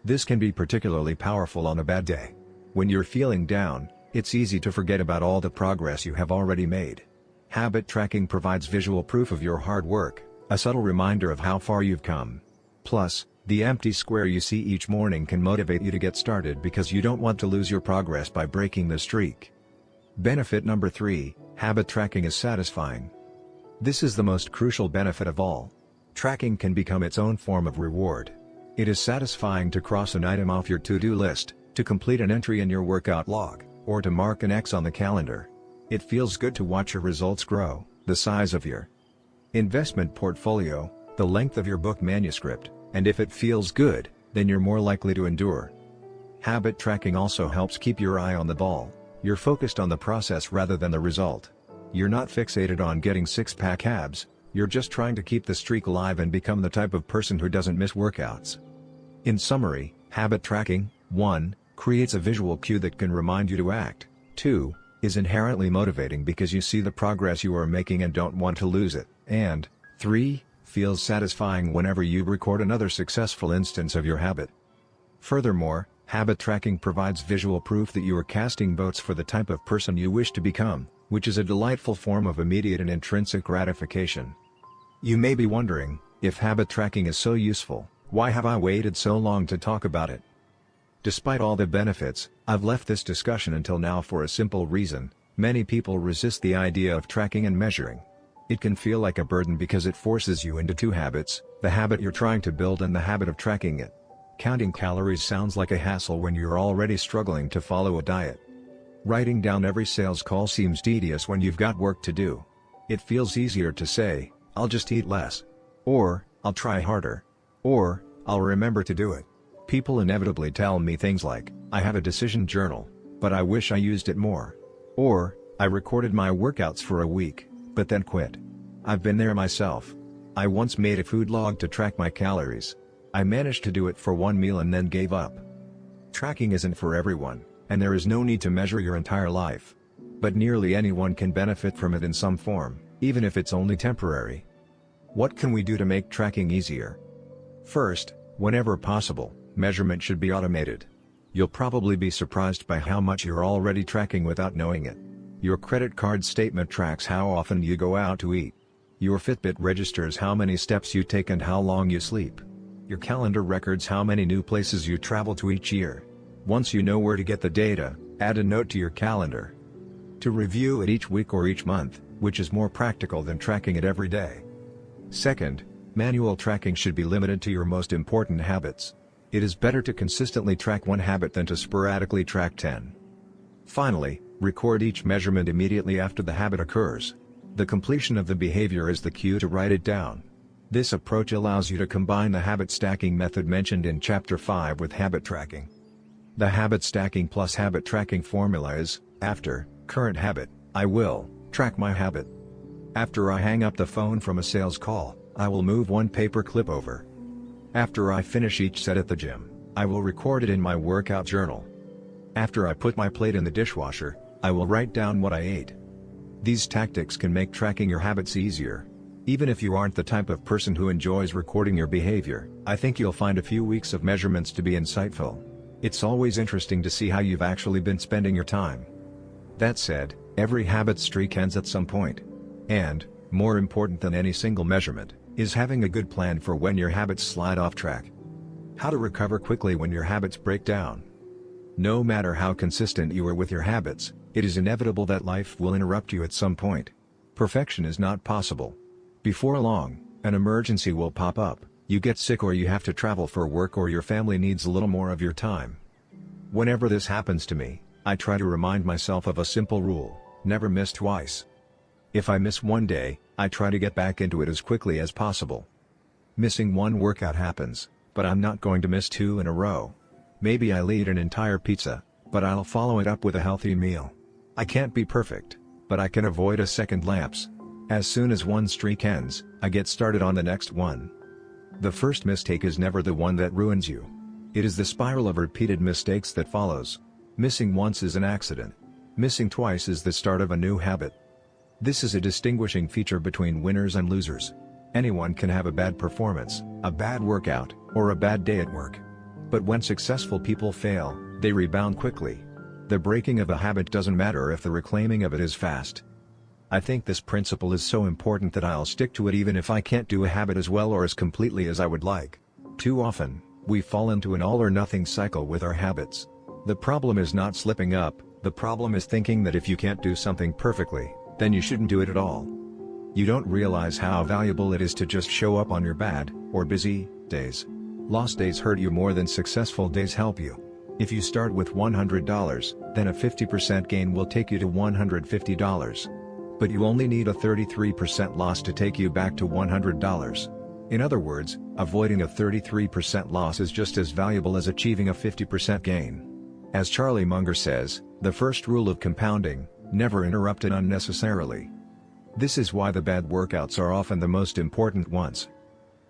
This can be particularly powerful on a bad day. When you're feeling down, it's easy to forget about all the progress you have already made. Habit tracking provides visual proof of your hard work, a subtle reminder of how far you've come. Plus, the empty square you see each morning can motivate you to get started because you don't want to lose your progress by breaking the streak. Benefit number 3, habit tracking is satisfying. This is the most crucial benefit of all. Tracking can become its own form of reward. It is satisfying to cross an item off your to-do list, to complete an entry in your workout log, or to mark an X on the calendar. It feels good to watch your results grow, the size of your investment portfolio, the length of your book manuscript, and if it feels good, then you're more likely to endure. Habit tracking also helps keep your eye on the ball. You're focused on the process rather than the result. You're not fixated on getting six-pack abs, you're just trying to keep the streak alive and become the type of person who doesn't miss workouts. In summary, habit tracking, 1, creates a visual cue that can remind you to act, 2, is inherently motivating because you see the progress you are making and don't want to lose it, and 3, feels satisfying whenever you record another successful instance of your habit. Furthermore, habit tracking provides visual proof that you are casting votes for the type of person you wish to become, which is a delightful form of immediate and intrinsic gratification. You may be wondering, if habit tracking is so useful, why have I waited so long to talk about it? Despite all the benefits, I've left this discussion until now for a simple reason: many people resist the idea of tracking and measuring. It can feel like a burden because it forces you into two habits, the habit you're trying to build and the habit of tracking it. Counting calories sounds like a hassle when you're already struggling to follow a diet. Writing down every sales call seems tedious when you've got work to do. It feels easier to say, "I'll just eat less," or "I'll try harder," or "I'll remember to do it." People inevitably tell me things like, "I have a decision journal, but I wish I used it more," or "I recorded my workouts for a week, but then quit." I've been there myself. I once made a food log to track my calories. I managed to do it for one meal and then gave up. Tracking isn't for everyone, and there is no need to measure your entire life. But nearly anyone can benefit from it in some form, even if it's only temporary. What can we do to make tracking easier? First, whenever possible, measurement should be automated. You'll probably be surprised by how much you're already tracking without knowing it. Your credit card statement tracks how often you go out to eat. Your Fitbit registers how many steps you take and how long you sleep. Your calendar records how many new places you travel to each year. Once you know where to get the data, add a note to your calendar to review it each week or each month, which is more practical than tracking it every day. Second, manual tracking should be limited to your most important habits. It is better to consistently track one habit than to sporadically track 10. Finally, record each measurement immediately after the habit occurs. The completion of the behavior is the cue to write it down. This approach allows you to combine the habit stacking method mentioned in Chapter 5 with habit tracking. The habit stacking plus habit tracking formula is: after current habit, I will track my habit. After I hang up the phone from a sales call, I will move one paper clip over. After I finish each set at the gym, I will record it in my workout journal. After I put my plate in the dishwasher, I will write down what I ate. These tactics can make tracking your habits easier. Even if you aren't the type of person who enjoys recording your behavior, I think you'll find a few weeks of measurements to be insightful. It's always interesting to see how you've actually been spending your time. That said, every habit streak ends at some point. And, more important than any single measurement, Is having a good plan for when your habits slide off track. How to recover quickly when your habits break down. No matter how consistent you are with your habits, it is inevitable that life will interrupt you at some point. Perfection is not possible. Before long, an emergency will pop up, you get sick or you have to travel for work or your family needs a little more of your time. Whenever this happens to me, I try to remind myself of a simple rule: never miss twice. If I miss one day, I try to get back into it as quickly as possible. Missing one workout happens, but I'm not going to miss 2 in a row. Maybe I'll eat an entire pizza, but I'll follow it up with a healthy meal. I can't be perfect, but I can avoid a second lapse. As soon as one streak ends, I get started on the next one. The first mistake is never the one that ruins you. It is the spiral of repeated mistakes that follows. Missing once is an accident. Missing twice is the start of a new habit. This is a distinguishing feature between winners and losers. Anyone can have a bad performance, a bad workout, or a bad day at work. But when successful people fail, they rebound quickly. The breaking of a habit doesn't matter if the reclaiming of it is fast. I think this principle is so important that I'll stick to it even if I can't do a habit as well or as completely as I would like. Too often, we fall into an all-or-nothing cycle with our habits. The problem is not slipping up, the problem is thinking that if you can't do something perfectly, then you shouldn't do it at all. You don't realize how valuable it is to just show up on your bad, or busy, days. Lost days hurt you more than successful days help you. If you start with $100, then a 50% gain will take you to $150. But you only need a 33% loss to take you back to $100. In other words, avoiding a 33% loss is just as valuable as achieving a 50% gain. As Charlie Munger says, the first rule of compounding: never interrupt it unnecessarily. This is why the bad workouts are often the most important ones.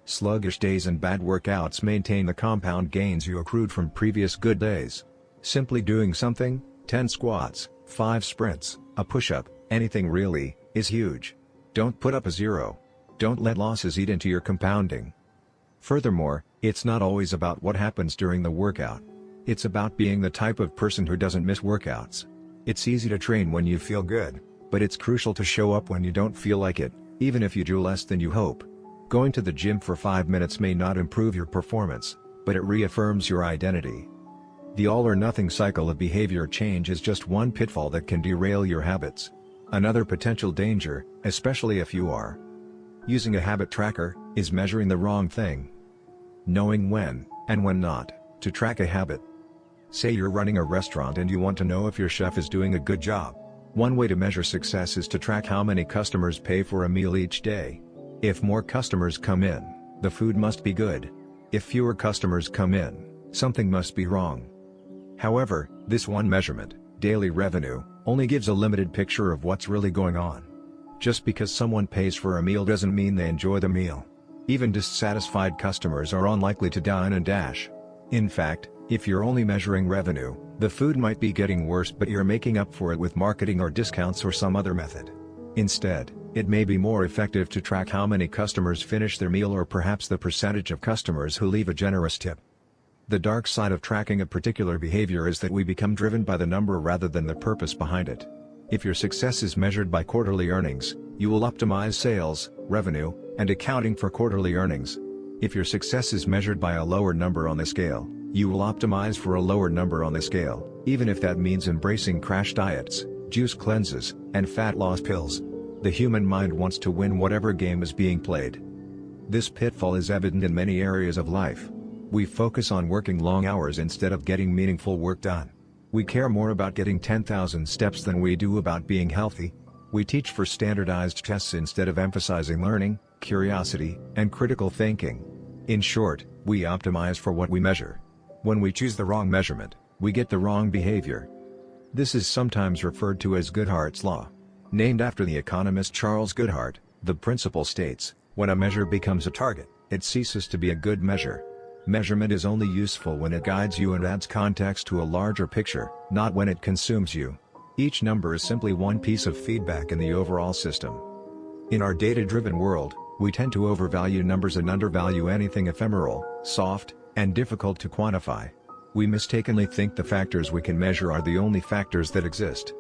Sluggish days and bad workouts maintain the compound gains you accrued from previous good days. Simply doing something, 10 squats, 5 sprints, a push-up, anything really, is huge. Don't put up a 0. Don't let losses eat into your compounding. Furthermore, it's not always about what happens during the workout. It's about being the type of person who doesn't miss workouts. It's easy to train when you feel good, but it's crucial to show up when you don't feel like it, even if you do less than you hope. Going to the gym for 5 minutes may not improve your performance, but it reaffirms your identity. The all-or-nothing cycle of behavior change is just one pitfall that can derail your habits. Another potential danger, especially if you are using a habit tracker, is measuring the wrong thing. Knowing when, and when not, to track a habit. Say you're running a restaurant and you want to know if your chef is doing a good job. One way to measure success is to track how many customers pay for a meal each day. If more customers come in, the food must be good. If fewer customers come in, something must be wrong. However, this one measurement, daily revenue, only gives a limited picture of what's really going on. Just because someone pays for a meal doesn't mean they enjoy the meal. Even dissatisfied customers are unlikely to dine and dash. In fact, if you're only measuring revenue, the food might be getting worse but you're making up for it with marketing or discounts or some other method. Instead, it may be more effective to track how many customers finish their meal or perhaps the percentage of customers who leave a generous tip. The dark side of tracking a particular behavior is that we become driven by the number rather than the purpose behind it. If your success is measured by quarterly earnings, you will optimize sales, revenue, and accounting for quarterly earnings. If your success is measured by a lower number on the scale, you will optimize for a lower number on the scale, even if that means embracing crash diets, juice cleanses, and fat loss pills. The human mind wants to win whatever game is being played. This pitfall is evident in many areas of life. We focus on working long hours instead of getting meaningful work done. We care more about getting 10,000 steps than we do about being healthy. We teach for standardized tests instead of emphasizing learning, curiosity, and critical thinking. In short, we optimize for what we measure. When we choose the wrong measurement, we get the wrong behavior. This is sometimes referred to as Goodhart's Law. Named after the economist Charles Goodhart, the principle states, when a measure becomes a target, it ceases to be a good measure. Measurement is only useful when it guides you and adds context to a larger picture, not when it consumes you. Each number is simply one piece of feedback in the overall system. In our data-driven world, we tend to overvalue numbers and undervalue anything ephemeral, soft, and difficult to quantify. We mistakenly think the factors we can measure are the only factors that exist.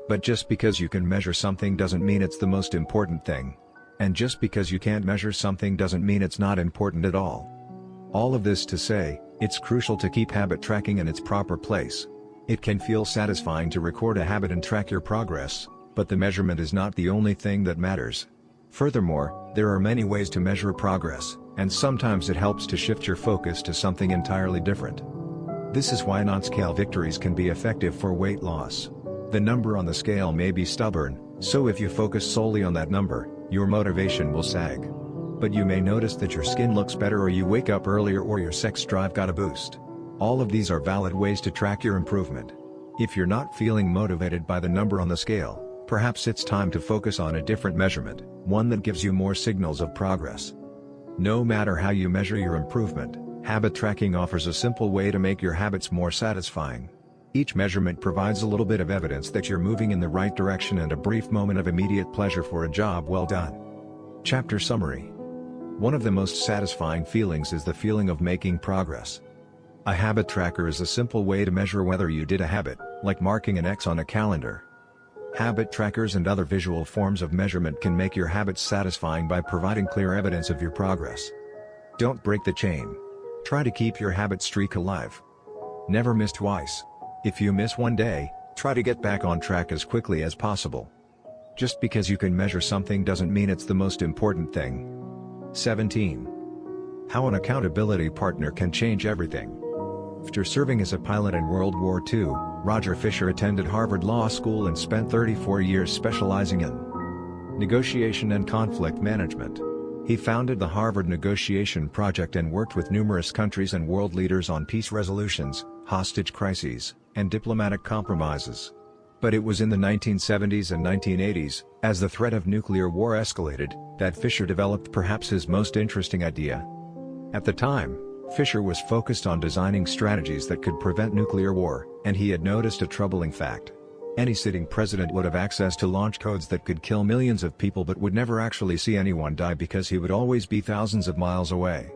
But just because you can measure something doesn't mean it's the most important thing. And just because you can't measure something doesn't mean it's not important at all. All of this to say, it's crucial to keep habit tracking in its proper place. It can feel satisfying to record a habit and track your progress, but the measurement is not the only thing that matters. Furthermore, there are many ways to measure progress, and sometimes it helps to shift your focus to something entirely different. This is why non-scale victories can be effective for weight loss. The number on the scale may be stubborn, so if you focus solely on that number, your motivation will sag. But you may notice that your skin looks better, or you wake up earlier, or your sex drive got a boost. All of these are valid ways to track your improvement. If you're not feeling motivated by the number on the scale, perhaps it's time to focus on a different measurement, one that gives you more signals of progress. No matter how you measure your improvement, habit tracking offers a simple way to make your habits more satisfying. Each measurement provides a little bit of evidence that you're moving in the right direction and a brief moment of immediate pleasure for a job well done. Chapter Summary. One of the most satisfying feelings is the feeling of making progress. A habit tracker is a simple way to measure whether you did a habit, like marking an X on a calendar. Habit trackers and other visual forms of measurement can make your habits satisfying by providing clear evidence of your progress. Don't break the chain. Try to keep your habit streak alive. Never miss twice. If you miss one day, try to get back on track as quickly as possible. Just because you can measure something doesn't mean it's the most important thing. 17. How an accountability partner can change everything. After serving as a pilot in World War II, Roger Fisher attended Harvard Law School and spent 34 years specializing in negotiation and conflict management. He founded the Harvard Negotiation Project and worked with numerous countries and world leaders on peace resolutions, hostage crises, and diplomatic compromises. But it was in the 1970s and 1980s, as the threat of nuclear war escalated, that Fisher developed perhaps his most interesting idea. At the time, Fisher was focused on designing strategies that could prevent nuclear war, and he had noticed a troubling fact. Any sitting president would have access to launch codes that could kill millions of people but would never actually see anyone die because he would always be thousands of miles away.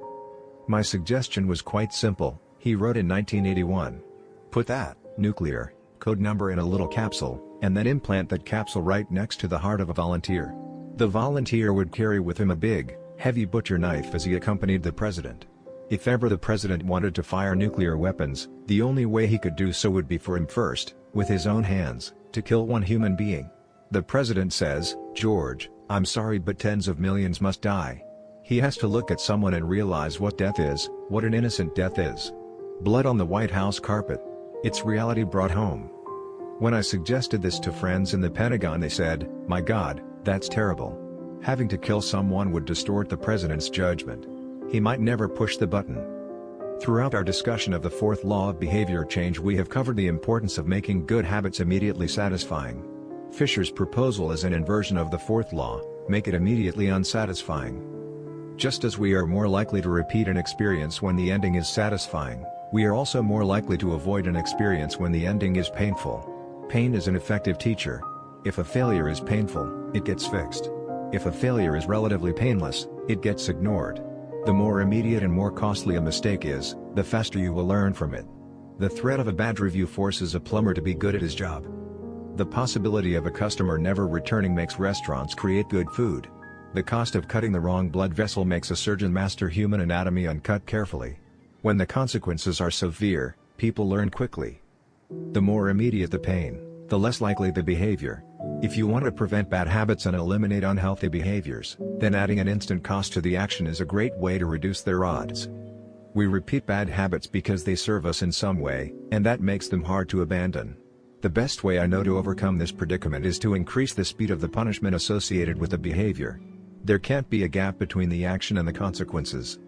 My suggestion was quite simple, he wrote in 1981. Put that nuclear code number in a little capsule, and then implant that capsule right next to the heart of a volunteer. The volunteer would carry with him a big, heavy butcher knife as he accompanied the president. If ever the president wanted to fire nuclear weapons, the only way he could do so would be for him first, with his own hands, to kill one human being. The president says, "George, I'm sorry, but tens of millions must die." He has to look at someone and realize what death is, what an innocent death is. Blood on the White House carpet. It's reality brought home. When I suggested this to friends in the Pentagon, they said, "My God, that's terrible. Having to kill someone would distort the president's judgment. He might never push the button." Throughout our discussion of the fourth law of behavior change, we have covered the importance of making good habits immediately satisfying. Fisher's proposal is an inversion of the fourth law: make it immediately unsatisfying. Just as we are more likely to repeat an experience when the ending is satisfying, we are also more likely to avoid an experience when the ending is painful. Pain is an effective teacher. If a failure is painful, it gets fixed. If a failure is relatively painless, it gets ignored. The more immediate and more costly a mistake is, the faster you will learn from it. The threat of a bad review forces a plumber to be good at his job. The possibility of a customer never returning makes restaurants create good food. The cost of cutting the wrong blood vessel makes a surgeon master human anatomy and cut carefully. When the consequences are severe, people learn quickly. The more immediate the pain, the less likely the behavior. If you want to prevent bad habits and eliminate unhealthy behaviors, then adding an instant cost to the action is a great way to reduce their odds. We repeat bad habits because they serve us in some way, and that makes them hard to abandon. The best way I know to overcome this predicament is to increase the speed of the punishment associated with the behavior. There can't be a gap between the action and the consequences.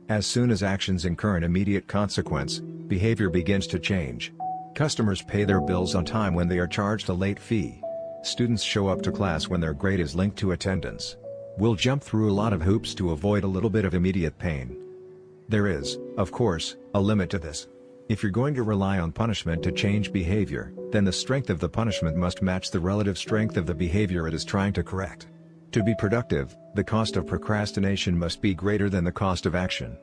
As soon as actions incur an immediate consequence, behavior begins to change. Customers pay their bills on time when they are charged a late fee. Students show up to class when their grade is linked to attendance. We'll jump through a lot of hoops to avoid a little bit of immediate pain. There is, of course, a limit to this. If you're going to rely on punishment to change behavior, then the strength of the punishment must match the relative strength of the behavior it is trying to correct. To be productive, the cost of procrastination must be greater than the cost of action.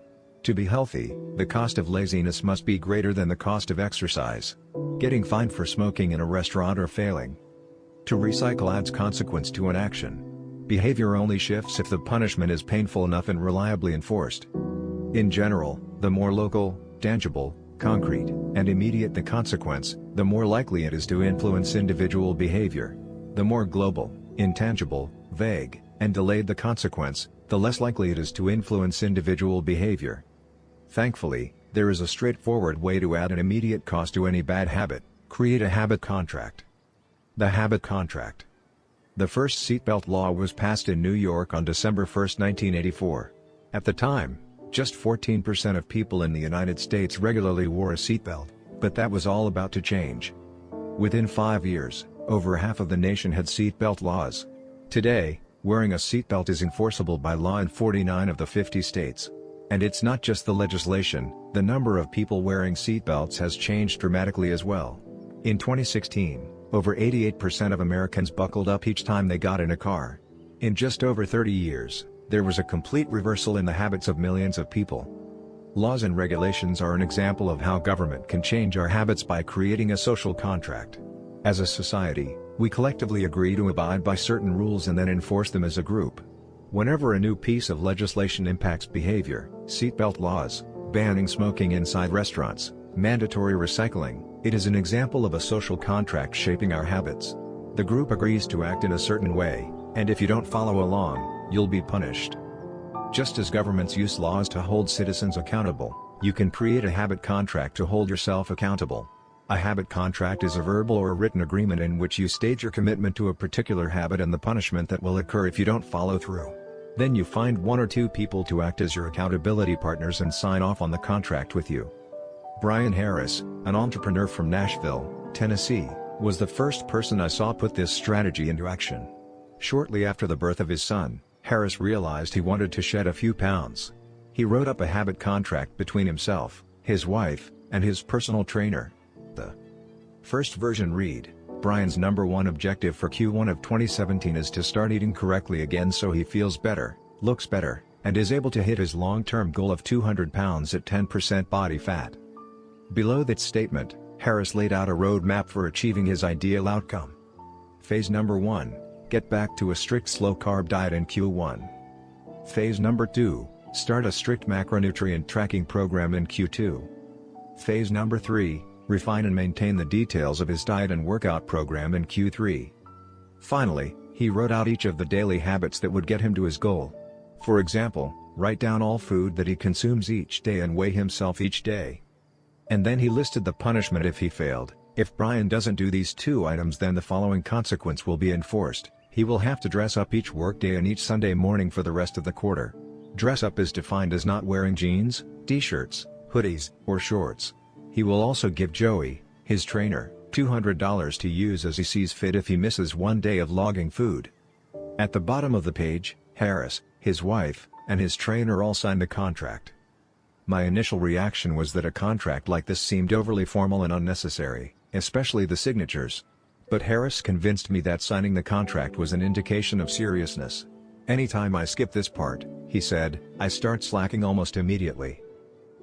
To be healthy, the cost of laziness must be greater than the cost of exercise. Getting fined for smoking in a restaurant or failing to recycle adds consequence to an action. Behavior only shifts if the punishment is painful enough and reliably enforced. In general, the more local, tangible, concrete, and immediate the consequence, the more likely it is to influence individual behavior. The more global, intangible, vague, and delayed the consequence, the less likely it is to influence individual behavior. Thankfully, there is a straightforward way to add an immediate cost to any bad habit: create a habit contract. The habit contract. The first seatbelt law was passed in New York on December 1, 1984. At the time, just 14% of people in the United States regularly wore a seatbelt, but that was all about to change. Within 5 years, over half of the nation had seatbelt laws. Today, wearing a seatbelt is enforceable by law in 49 of the 50 states. And it's not just the legislation, the number of people wearing seatbelts has changed dramatically as well. In 2016, over 88% of Americans buckled up each time they got in a car. In just over 30 years, there was a complete reversal in the habits of millions of people. Laws and regulations are an example of how government can change our habits by creating a social contract. As a society, we collectively agree to abide by certain rules and then enforce them as a group. Whenever a new piece of legislation impacts behavior, seatbelt laws, banning smoking inside restaurants, mandatory recycling, it is an example of a social contract shaping our habits. The group agrees to act in a certain way, and if you don't follow along, you'll be punished. Just as governments use laws to hold citizens accountable, you can create a habit contract to hold yourself accountable. A habit contract is a verbal or written agreement in which you state your commitment to a particular habit and the punishment that will occur if you don't follow through. Then you find 1 or 2 people to act as your accountability partners and sign off on the contract with you. Brian Harris, an entrepreneur from Nashville, Tennessee, was the first person I saw put this strategy into action. Shortly after the birth of his son, Harris realized he wanted to shed a few pounds. He wrote up a habit contract between himself, his wife, and his personal trainer. The first version read, Brian's #1 objective for Q1 of 2017 is to start eating correctly again so he feels better, looks better, and is able to hit his long-term goal of 200 pounds at 10% body fat. Below that statement, Harris laid out a roadmap for achieving his ideal outcome. Phase number 1, get back to a strict slow-carb diet in Q1. Phase number 2, start a strict macronutrient tracking program in Q2. Phase number 3, refine and maintain the details of his diet and workout program in Q3. Finally, he wrote out each of the daily habits that would get him to his goal. For example, write down all food that he consumes each day and weigh himself each day. And then he listed the punishment if he failed. If Brian doesn't do these 2 items, then the following consequence will be enforced: he will have to dress up each workday and each Sunday morning for the rest of the quarter. Dress up is defined as not wearing jeans, t-shirts, hoodies, or shorts. He will also give Joey, his trainer, $200 to use as he sees fit if he misses 1 day of logging food. At the bottom of the page, Harris, his wife, and his trainer all signed the contract. My initial reaction was that a contract like this seemed overly formal and unnecessary, especially the signatures. But Harris convinced me that signing the contract was an indication of seriousness. Anytime I skip this part, he said, I start slacking almost immediately.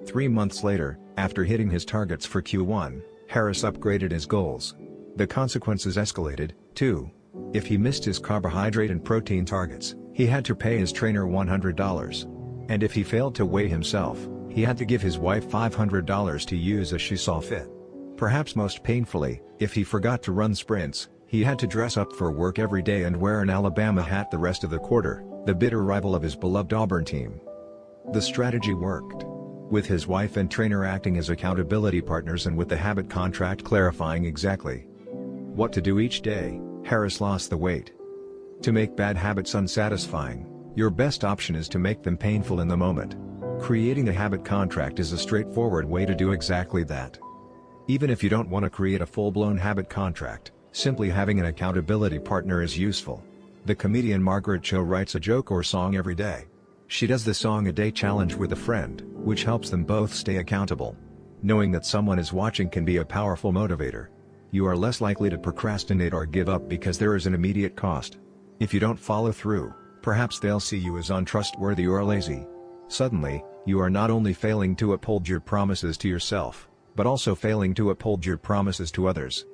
3 months later, after hitting his targets for Q1, Harris upgraded his goals. The consequences escalated, too. If he missed his carbohydrate and protein targets, he had to pay his trainer $100. And if he failed to weigh himself, he had to give his wife $500 to use as she saw fit. Perhaps most painfully, if he forgot to run sprints, he had to dress up for work every day and wear an Alabama hat the rest of the quarter, the bitter rival of his beloved Auburn team. The strategy worked. With his wife and trainer acting as accountability partners and with the habit contract clarifying exactly what to do each day, Harris lost the weight. To make bad habits unsatisfying, your best option is to make them painful in the moment. Creating a habit contract is a straightforward way to do exactly that. Even if you don't want to create a full-blown habit contract, simply having an accountability partner is useful. The comedian Margaret Cho writes a joke or song every day. She does the Song a Day challenge with a friend, which helps them both stay accountable. Knowing that someone is watching can be a powerful motivator. You are less likely to procrastinate or give up because there is an immediate cost. If you don't follow through, perhaps they'll see you as untrustworthy or lazy. Suddenly, you are not only failing to uphold your promises to yourself, but also failing to uphold your promises to others.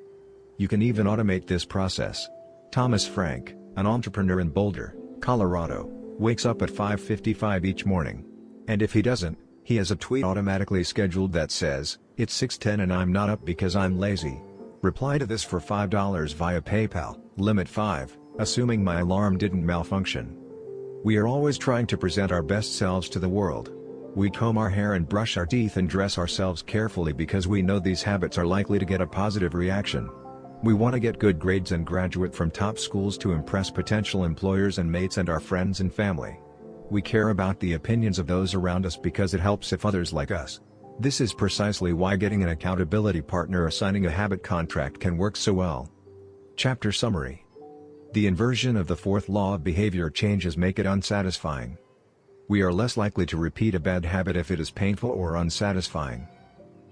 You can even automate this process. Thomas Frank, an entrepreneur in Boulder, Colorado, wakes up at 5:55 each morning. And if he doesn't, he has a tweet automatically scheduled that says, "It's 6:10 and I'm not up because I'm lazy. Reply to this for $5 via PayPal, limit 5, assuming my alarm didn't malfunction." We are always trying to present our best selves to the world. We comb our hair and brush our teeth and dress ourselves carefully because we know these habits are likely to get a positive reaction. We want to get good grades and graduate from top schools to impress potential employers and mates and our friends and family. We care about the opinions of those around us because it helps if others like us. This is precisely why getting an accountability partner or signing a habit contract can work so well. Chapter Summary. The inversion of the fourth law of behavior changes make it unsatisfying. We are less likely to repeat a bad habit if it is painful or unsatisfying.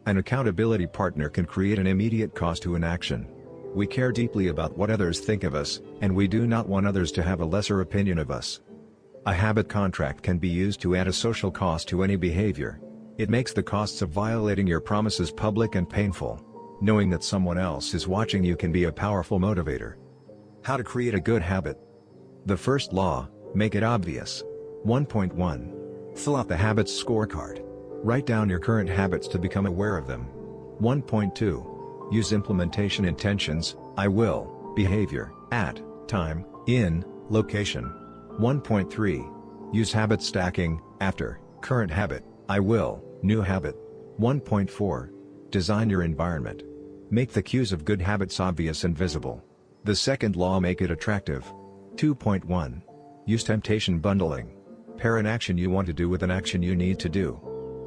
An accountability partner can create an immediate cost to an action. We care deeply about what others think of us, and we do not want others to have a lesser opinion of us. A habit contract can be used to add a social cost to any behavior. It makes the costs of violating your promises public and painful. Knowing that someone else is watching you can be a powerful motivator. How to create a good habit. The first law, make it obvious. 1.1. Fill out the habits scorecard. Write down your current habits to become aware of them. 1.2. Use implementation intentions, I will, behavior, at, time, in, location. 1.3. Use habit stacking, after, current habit, I will, new habit. 1.4. Design your environment. Make the cues of good habits obvious and visible. The second law, make it attractive. 2.1. Use temptation bundling. Pair an action you want to do with an action you need to do.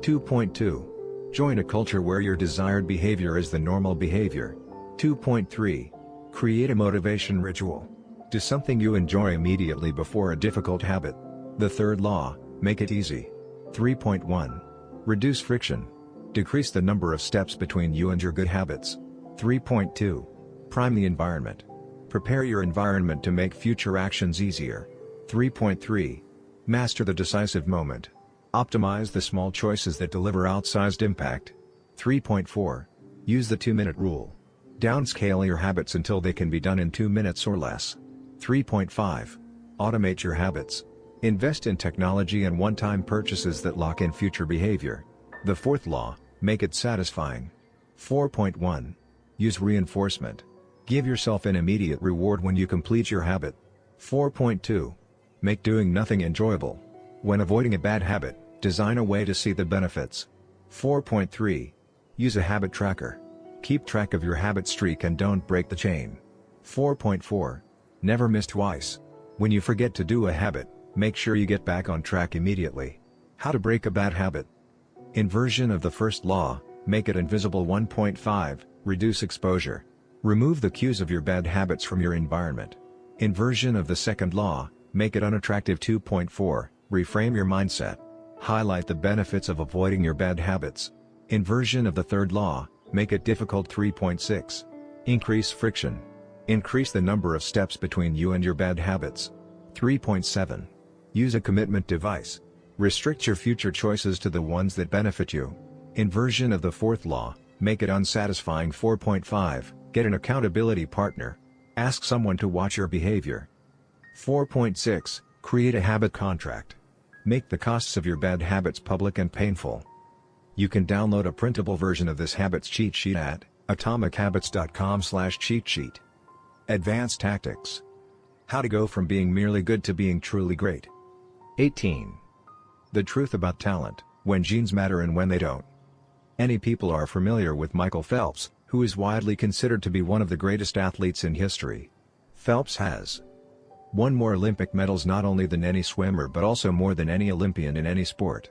2.2. Join a culture where your desired behavior is the normal behavior. 2.3. Create a motivation ritual. Do something you enjoy immediately before a difficult habit. The third law, make it easy. 3.1. Reduce friction. Decrease the number of steps between you and your good habits. 3.2. Prime the environment. Prepare your environment to make future actions easier. 3.3. Master the decisive moment. Optimize the small choices that deliver outsized impact. 3.4. Use the 2-minute rule. Downscale your habits until they can be done in 2 minutes or less. 3.5. Automate your habits. Invest in technology and one-time purchases that lock in future behavior. The fourth law, make it satisfying. 4.1. Use reinforcement. Give yourself an immediate reward when you complete your habit. 4.2. Make doing nothing enjoyable. When avoiding a bad habit, design a way to see the benefits. 4.3. Use a habit tracker. Keep track of your habit streak and don't break the chain. 4.4. Never miss twice. When you forget to do a habit, make sure you get back on track immediately. How to break a bad habit. Inversion of the first law, make it invisible. 1.5. Reduce exposure. Remove the cues of your bad habits from your environment. Inversion of the second law, make it unattractive. 2.4. Reframe your mindset. Highlight the benefits of avoiding your bad habits. Inversion of the third law, make it difficult. 3.6. Increase friction. Increase the number of steps between you and your bad habits. 3.7. Use a commitment device. Restrict your future choices to the ones that benefit you. Inversion of the fourth law, make it unsatisfying. 4.5. Get an accountability partner. Ask someone to watch your behavior. 4.6. Create a habit contract. Make the costs of your bad habits public and painful. You can download a printable version of this habits cheat sheet at atomichabits.com/cheat sheet. Advanced tactics. How to go from being merely good to being truly great. 18. The truth about talent, when genes matter and when they don't. Many people are familiar with Michael Phelps, who is widely considered to be one of the greatest athletes in history. Phelps has won more Olympic medals not only than any swimmer but also more than any Olympian in any sport.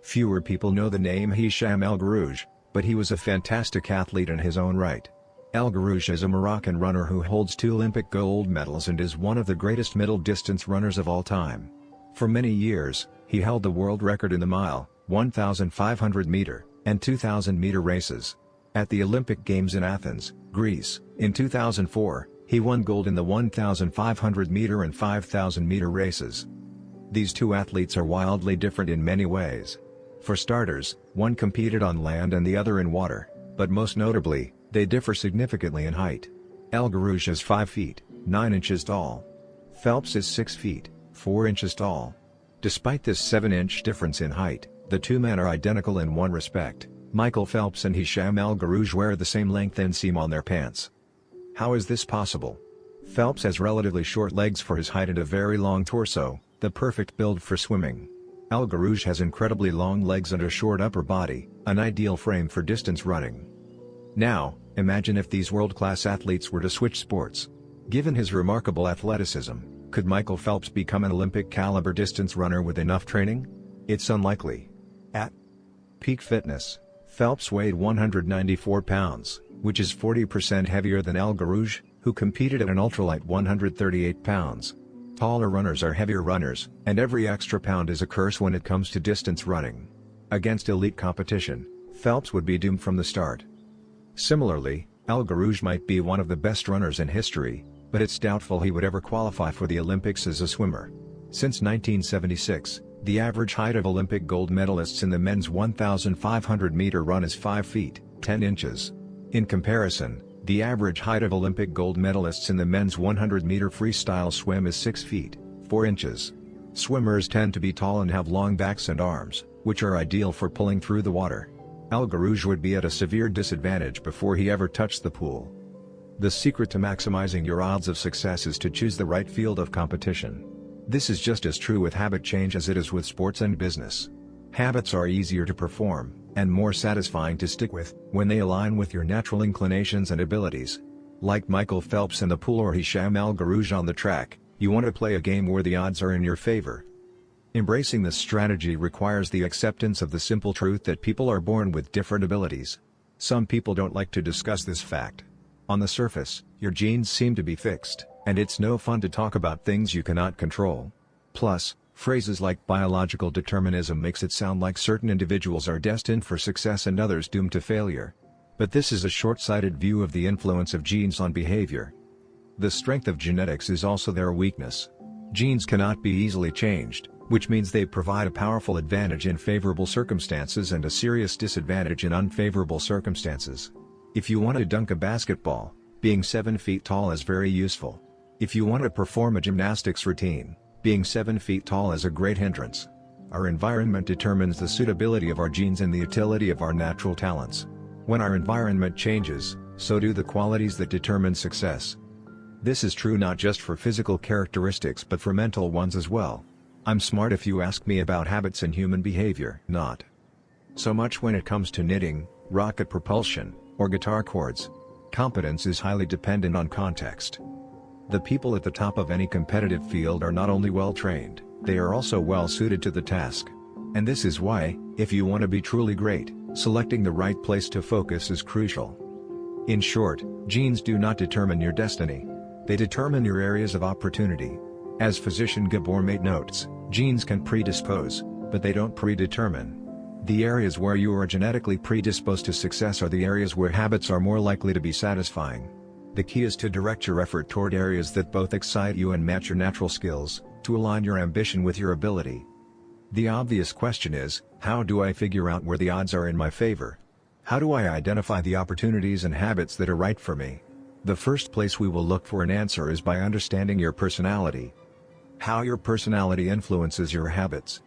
Fewer people know the name Hicham El Guerrouj, but he was a fantastic athlete in his own right. El Guerrouj is a Moroccan runner who holds 2 Olympic gold medals and is one of the greatest middle distance runners of all time. For many years, he held the world record in the mile, 1,500 meter, and 2,000 meter races. At the Olympic Games in Athens, Greece, in 2004, he won gold in the 1,500 meter and 5,000 meter races. These two athletes are wildly different in many ways. For starters, one competed on land and the other in water, but most notably, they differ significantly in height. El Guerrouj is 5 feet, 9 inches tall. Phelps is 6 feet, 4 inches tall. Despite this 7-inch difference in height, the two men are identical in one respect. Michael Phelps and Hicham El Guerrouj wear the same length inseam on their pants. How is this possible? Phelps has relatively short legs for his height and a very long torso, the perfect build for swimming. El Guerrouj has incredibly long legs and a short upper body, an ideal frame for distance running. Now, imagine if these world-class athletes were to switch sports. Given his remarkable athleticism, could Michael Phelps become an Olympic-caliber distance runner with enough training? It's unlikely. At peak fitness, Phelps weighed 194 pounds, which is 40% heavier than El Guerrouj, who competed at an ultralight 138 pounds. Taller runners are heavier runners, and every extra pound is a curse when it comes to distance running. Against elite competition, Phelps would be doomed from the start. Similarly, El Guerrouj might be one of the best runners in history, but it's doubtful he would ever qualify for the Olympics as a swimmer. Since 1976, the average height of Olympic gold medalists in the men's 1,500-meter run is 5 feet, 10 inches. In comparison, the average height of Olympic gold medalists in the men's 100-meter freestyle swim is 6 feet, 4 inches. Swimmers tend to be tall and have long backs and arms, which are ideal for pulling through the water. El Guerrouj would be at a severe disadvantage before he ever touched the pool. The secret to maximizing your odds of success is to choose the right field of competition. This is just as true with habit change as it is with sports and business. Habits are easier to perform, and more satisfying to stick with, when they align with your natural inclinations and abilities. Like Michael Phelps in the pool or Hicham El Guerrouj on the track, you want to play a game where the odds are in your favor. Embracing this strategy requires the acceptance of the simple truth that people are born with different abilities. Some people don't like to discuss this fact. On the surface, your genes seem to be fixed, and it's no fun to talk about things you cannot control. Plus, phrases like biological determinism makes it sound like certain individuals are destined for success and others doomed to failure. But this is a short-sighted view of the influence of genes on behavior. The strength of genetics is also their weakness. Genes cannot be easily changed, which means they provide a powerful advantage in favorable circumstances and a serious disadvantage in unfavorable circumstances. If you want to dunk a basketball, being 7 feet tall is very useful. If you want to perform a gymnastics routine, being 7 feet tall is a great hindrance. Our environment determines the suitability of our genes and the utility of our natural talents. When our environment changes, so do the qualities that determine success. This is true not just for physical characteristics but for mental ones as well. I'm smart if you ask me about habits and human behavior. Not so much when it comes to knitting, rocket propulsion, or guitar chords. Competence is highly dependent on context. The people at the top of any competitive field are not only well trained, they are also well suited to the task. And this is why, if you want to be truly great, selecting the right place to focus is crucial. In short, genes do not determine your destiny. They determine your areas of opportunity. As physician Gabor Mate notes, genes can predispose, but they don't predetermine. The areas where you are genetically predisposed to success are the areas where habits are more likely to be satisfying. The key is to direct your effort toward areas that both excite you and match your natural skills, to align your ambition with your ability. The obvious question is, how do I figure out where the odds are in my favor? How do I identify the opportunities and habits that are right for me? The first place we will look for an answer is by understanding your personality. How your personality influences your habits.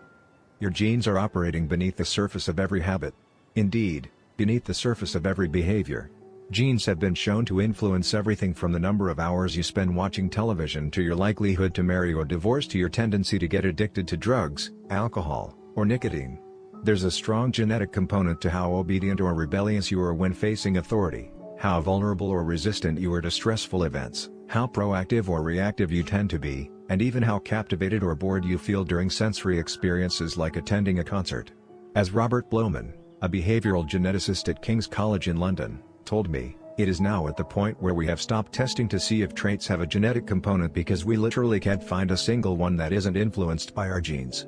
Your genes are operating beneath the surface of every habit. Indeed, beneath the surface of every behavior. Genes have been shown to influence everything from the number of hours you spend watching television to your likelihood to marry or divorce to your tendency to get addicted to drugs, alcohol, or nicotine. There's a strong genetic component to how obedient or rebellious you are when facing authority, how vulnerable or resistant you are to stressful events, how proactive or reactive you tend to be, and even how captivated or bored you feel during sensory experiences like attending a concert. As Robert Blowman, a behavioral geneticist at King's College in London, told me, it is now at the point where we have stopped testing to see if traits have a genetic component because we literally can't find a single one that isn't influenced by our genes.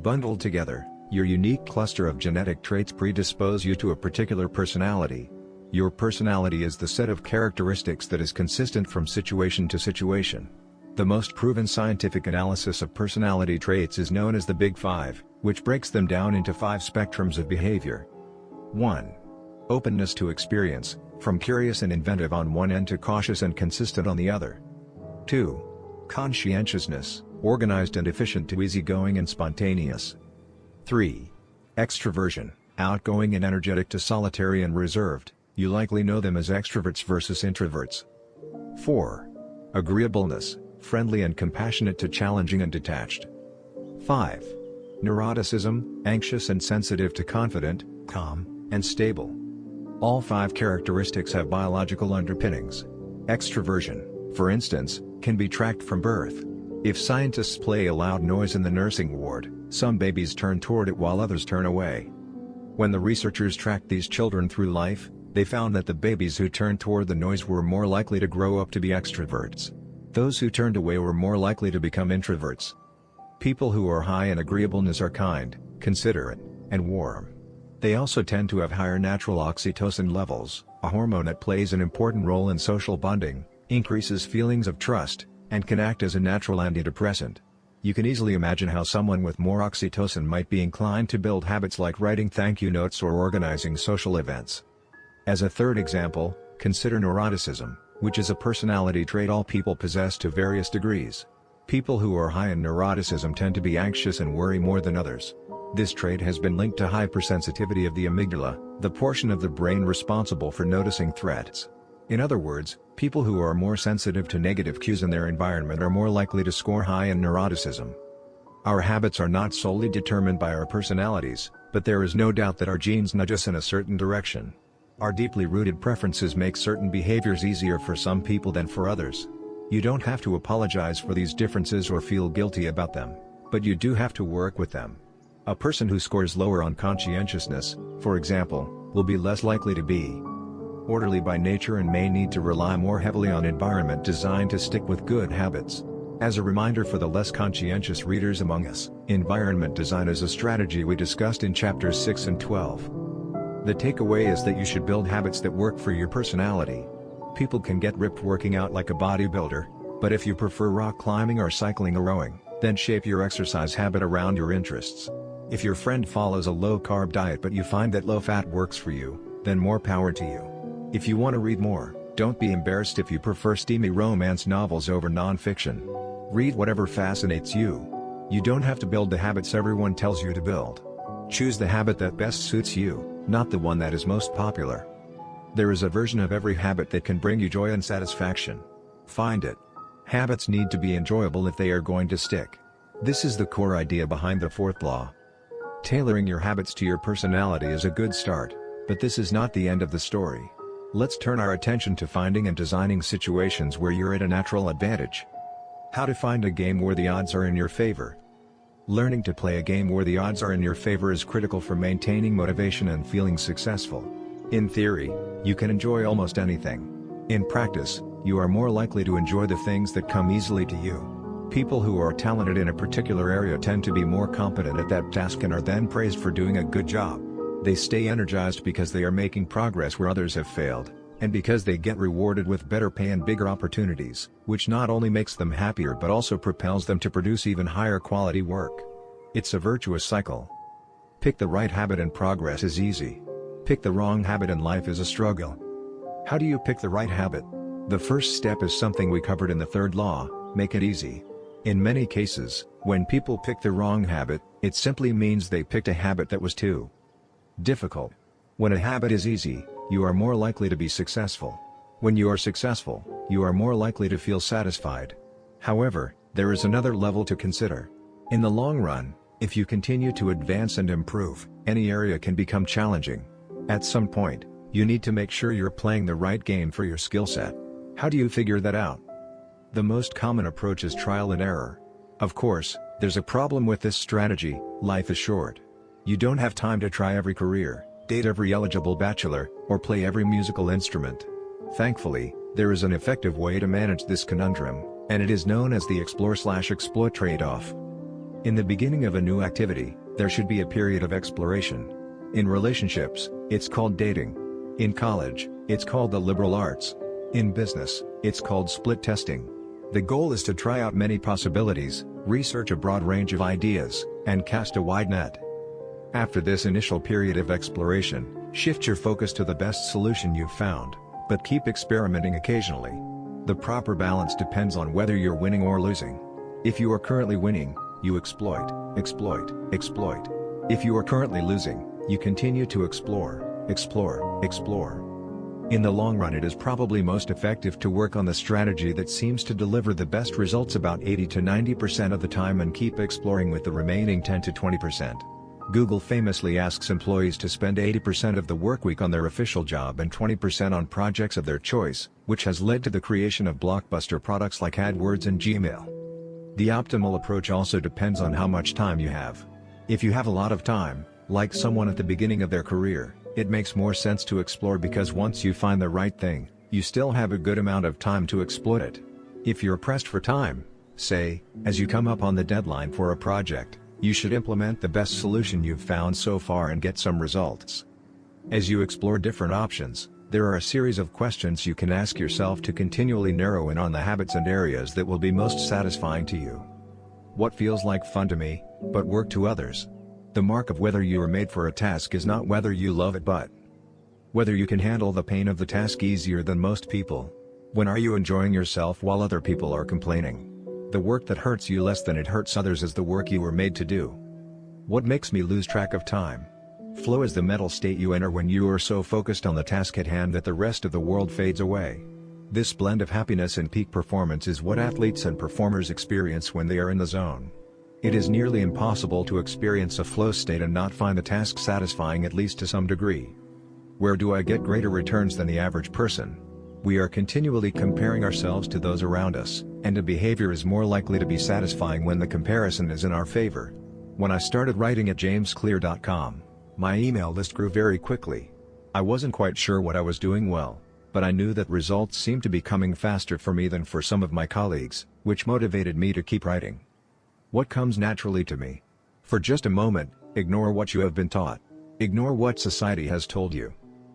Bundled together, your unique cluster of genetic traits predispose you to a particular personality. Your personality is the set of characteristics that is consistent from situation to situation. The most proven scientific analysis of personality traits is known as the Big Five, which breaks them down into 5 spectrums of behavior. 1. Openness to experience, from curious and inventive on one end to cautious and consistent on the other. 2. Conscientiousness, organized and efficient to easygoing and spontaneous. 3. Extroversion, outgoing and energetic to solitary and reserved, you likely know them as extroverts versus introverts. 4. Agreeableness, friendly and compassionate to challenging and detached. 5. Neuroticism, anxious and sensitive to confident, calm, and stable. All 5 characteristics have biological underpinnings. Extroversion, for instance, can be tracked from birth. If scientists play a loud noise in the nursing ward, some babies turn toward it while others turn away. When the researchers tracked these children through life, they found that the babies who turned toward the noise were more likely to grow up to be extroverts. Those who turned away were more likely to become introverts. People who are high in agreeableness are kind, considerate, and warm. They also tend to have higher natural oxytocin levels, a hormone that plays an important role in social bonding, increases feelings of trust, and can act as a natural antidepressant. You can easily imagine how someone with more oxytocin might be inclined to build habits like writing thank you notes or organizing social events. As a third example, consider neuroticism, which is a personality trait all people possess to various degrees. People who are high in neuroticism tend to be anxious and worry more than others. This trait has been linked to hypersensitivity of the amygdala, the portion of the brain responsible for noticing threats. In other words, people who are more sensitive to negative cues in their environment are more likely to score high in neuroticism. Our habits are not solely determined by our personalities, but there is no doubt that our genes nudge us in a certain direction. Our deeply rooted preferences make certain behaviors easier for some people than for others. You don't have to apologize for these differences or feel guilty about them, but you do have to work with them. A person who scores lower on conscientiousness, for example, will be less likely to be orderly by nature and may need to rely more heavily on environment designed to stick with good habits. As a reminder for the less conscientious readers among us, environment design is a strategy we discussed in chapters 6 and 12. The takeaway is that you should build habits that work for your personality. People can get ripped working out like a bodybuilder, but if you prefer rock climbing or cycling or rowing, then shape your exercise habit around your interests. If your friend follows a low-carb diet but you find that low-fat works for you, then more power to you. If you want to read more, don't be embarrassed if you prefer steamy romance novels over non-fiction. Read whatever fascinates you. You don't have to build the habits everyone tells you to build. Choose the habit that best suits you, not the one that is most popular. There is a version of every habit that can bring you joy and satisfaction. Find it. Habits need to be enjoyable if they are going to stick. This is the core idea behind the 4th law. Tailoring your habits to your personality is a good start, but this is not the end of the story. Let's turn our attention to finding and designing situations where you're at a natural advantage. How to find a game where the odds are in your favor. Learning to play a game where the odds are in your favor is critical for maintaining motivation and feeling successful. In theory, you can enjoy almost anything. In practice, you are more likely to enjoy the things that come easily to you. People who are talented in a particular area tend to be more competent at that task and are then praised for doing a good job. They stay energized because they are making progress where others have failed, and because they get rewarded with better pay and bigger opportunities, which not only makes them happier but also propels them to produce even higher quality work. It's a virtuous cycle. Pick the right habit and progress is easy. Pick the wrong habit and life is a struggle. How do you pick the right habit? The first step is something we covered in the 3rd law, make it easy. In many cases, when people pick the wrong habit, it simply means they picked a habit that was too difficult. When a habit is easy, you are more likely to be successful. When you are successful, you are more likely to feel satisfied. However, there is another level to consider. In the long run, if you continue to advance and improve, any area can become challenging. At some point, you need to make sure you're playing the right game for your skill set. How do you figure that out? The most common approach is trial and error. Of course, there's a problem with this strategy: life is short. You don't have time to try every career, date every eligible bachelor, or play every musical instrument. Thankfully, there is an effective way to manage this conundrum, and it is known as the explore/exploit trade-off. In the beginning of a new activity, there should be a period of exploration. In relationships, it's called dating. In college, it's called the liberal arts. In business, it's called split testing. The goal is to try out many possibilities, research a broad range of ideas, and cast a wide net. After this initial period of exploration, shift your focus to the best solution you've found, but keep experimenting occasionally. The proper balance depends on whether you're winning or losing. If you are currently winning, you exploit, exploit, exploit. If you are currently losing, you continue to explore, explore, explore. In the long run, it is probably most effective to work on the strategy that seems to deliver the best results about 80 to 90% of the time and keep exploring with the remaining 10 to 20%. Google famously asks employees to spend 80% of the workweek on their official job and 20% on projects of their choice, which has led to the creation of blockbuster products like AdWords and Gmail. The optimal approach also depends on how much time you have. If you have a lot of time, like someone at the beginning of their career, it makes more sense to explore because once you find the right thing, you still have a good amount of time to exploit it. If you're pressed for time, say, as you come up on the deadline for a project, you should implement the best solution you've found so far and get some results. As you explore different options, there are a series of questions you can ask yourself to continually narrow in on the habits and areas that will be most satisfying to you. What feels like fun to me, but work to others? The mark of whether you are made for a task is not whether you love it but whether you can handle the pain of the task easier than most people. When are you enjoying yourself while other people are complaining? The work that hurts you less than it hurts others is the work you were made to do. What makes me lose track of time? Flow is the mental state you enter when you are so focused on the task at hand that the rest of the world fades away. This blend of happiness and peak performance is what athletes and performers experience when they are in the zone. It is nearly impossible to experience a flow state and not find the task satisfying at least to some degree. Where do I get greater returns than the average person? We are continually comparing ourselves to those around us, and a behavior is more likely to be satisfying when the comparison is in our favor. When I started writing at jamesclear.com, my email list grew very quickly. I wasn't quite sure what I was doing well, but I knew that results seemed to be coming faster for me than for some of my colleagues, which motivated me to keep writing. What comes naturally to me? For just a moment, ignore what you have been taught. Ignore what society has told you.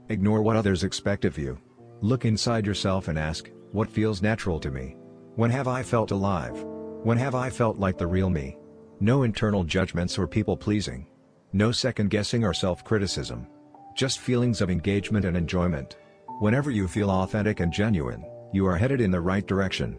Ignore what others expect of you. Look inside yourself and ask, what feels natural to me? When have I felt alive? When have I felt like the real me? No internal judgments or people-pleasing. No second-guessing or self-criticism. Just feelings of engagement and enjoyment. Whenever you feel authentic and genuine, you are headed in the right direction.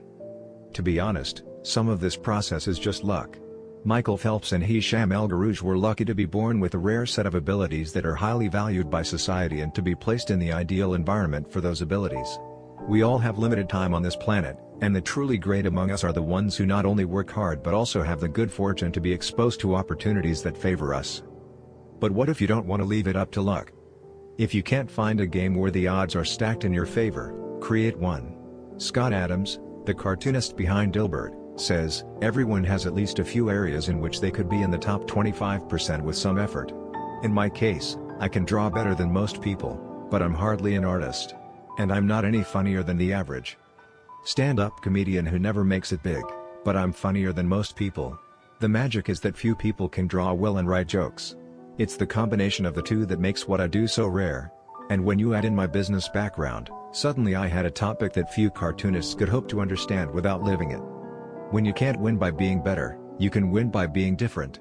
To be honest, some of this process is just luck. Michael Phelps and Hisham El Garouj were lucky to be born with a rare set of abilities that are highly valued by society and to be placed in the ideal environment for those abilities. We all have limited time on this planet, and the truly great among us are the ones who not only work hard but also have the good fortune to be exposed to opportunities that favor us. But what if you don't want to leave it up to luck? If you can't find a game where the odds are stacked in your favor, create one. Scott Adams, the cartoonist behind Dilbert, says, everyone has at least a few areas in which they could be in the top 25% with some effort. In my case, I can draw better than most people, but I'm hardly an artist. And I'm not any funnier than the average stand-up comedian who never makes it big, but I'm funnier than most people. The magic is that few people can draw well and write jokes. It's the combination of the two that makes what I do so rare. And when you add in my business background, suddenly I had a topic that few cartoonists could hope to understand without living it. When you can't win by being better, you can win by being different.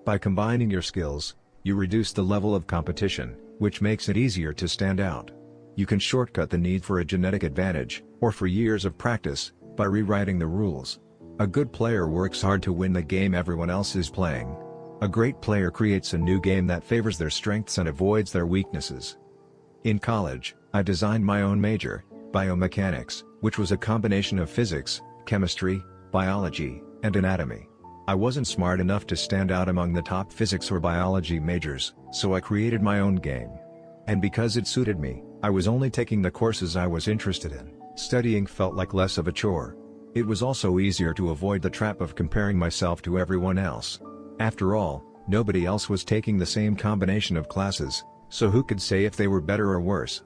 By combining your skills, you reduce the level of competition, which makes it easier to stand out. You can shortcut the need for a genetic advantage, or for years of practice, by rewriting the rules. A good player works hard to win the game everyone else is playing. A great player creates a new game that favors their strengths and avoids their weaknesses. In college, I designed my own major, biomechanics, which was a combination of physics, chemistry, biology, and anatomy. I wasn't smart enough to stand out among the top physics or biology majors, so I created my own game. And because it suited me, I was only taking the courses I was interested in. Studying felt like less of a chore. It was also easier to avoid the trap of comparing myself to everyone else. After all, nobody else was taking the same combination of classes, so who could say if they were better or worse?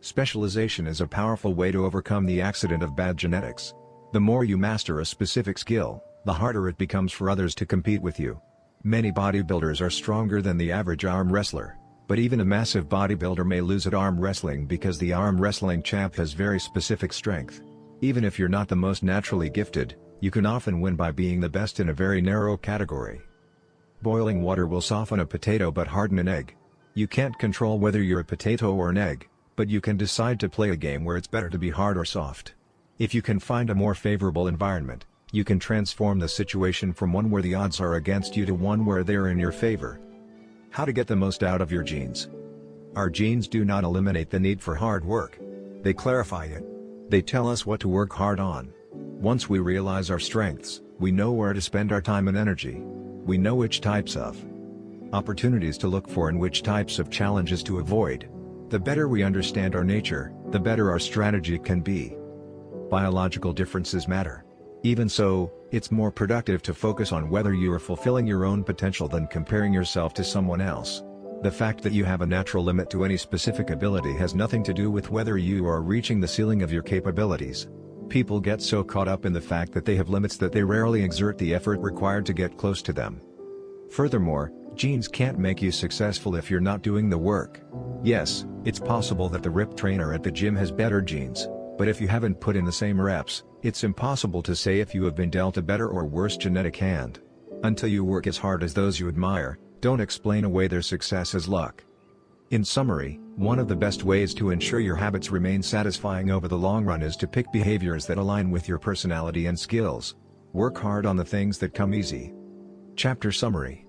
Specialization is a powerful way to overcome the accident of bad genetics. The more you master a specific skill, the harder it becomes for others to compete with you. Many bodybuilders are stronger than the average arm wrestler, but even a massive bodybuilder may lose at arm wrestling because the arm wrestling champ has very specific strength. Even if you're not the most naturally gifted, you can often win by being the best in a very narrow category. Boiling water will soften a potato but harden an egg. You can't control whether you're a potato or an egg, but you can decide to play a game where it's better to be hard or soft. If you can find a more favorable environment, You can transform the situation from one where the odds are against you to one where they are in your favor. How to get the most out of your genes. Our genes do not eliminate the need for hard work. They clarify it. They tell us what to work hard on. Once we realize our strengths, we know where to spend our time and energy. We know which types of opportunities to look for and which types of challenges to avoid. The better we understand our nature, the better our strategy can be. Biological differences matter. Even so, it's more productive to focus on whether you are fulfilling your own potential than comparing yourself to someone else. The fact that you have a natural limit to any specific ability has nothing to do with whether you are reaching the ceiling of your capabilities. People get so caught up in the fact that they have limits that they rarely exert the effort required to get close to them. Furthermore, genes can't make you successful if you're not doing the work. Yes, it's possible that the ripped trainer at the gym has better genes, but if you haven't put in the same reps, it's impossible to say if you have been dealt a better or worse genetic hand. Until you work as hard as those you admire, don't explain away their success as luck. In summary, one of the best ways to ensure your habits remain satisfying over the long run is to pick behaviors that align with your personality and skills. Work hard on the things that come easy. Chapter Summary.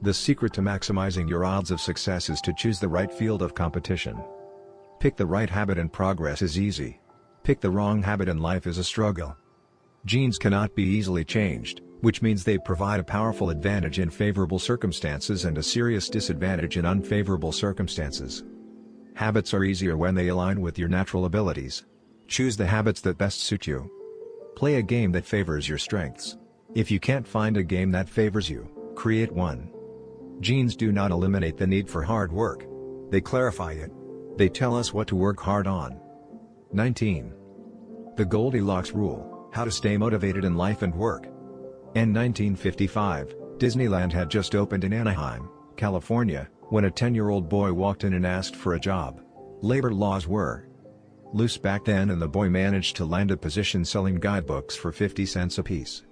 The secret to maximizing your odds of success is to choose the right field of competition. Pick the right habit and progress is easy. Pick the wrong habit and life is a struggle. Genes cannot be easily changed, which means they provide a powerful advantage in favorable circumstances and a serious disadvantage in unfavorable circumstances. Habits are easier when they align with your natural abilities. Choose the habits that best suit you. Play a game that favors your strengths. If you can't find a game that favors you, create one. Genes do not eliminate the need for hard work. They clarify it. They tell us what to work hard on. 19. The Goldilocks Rule: How to Stay Motivated in Life and Work. In 1955, Disneyland had just opened in Anaheim, California, when a 10-year-old boy walked in and asked for a job. Labor laws were loose back then, and the boy managed to land a position selling guidebooks for 50 cents apiece.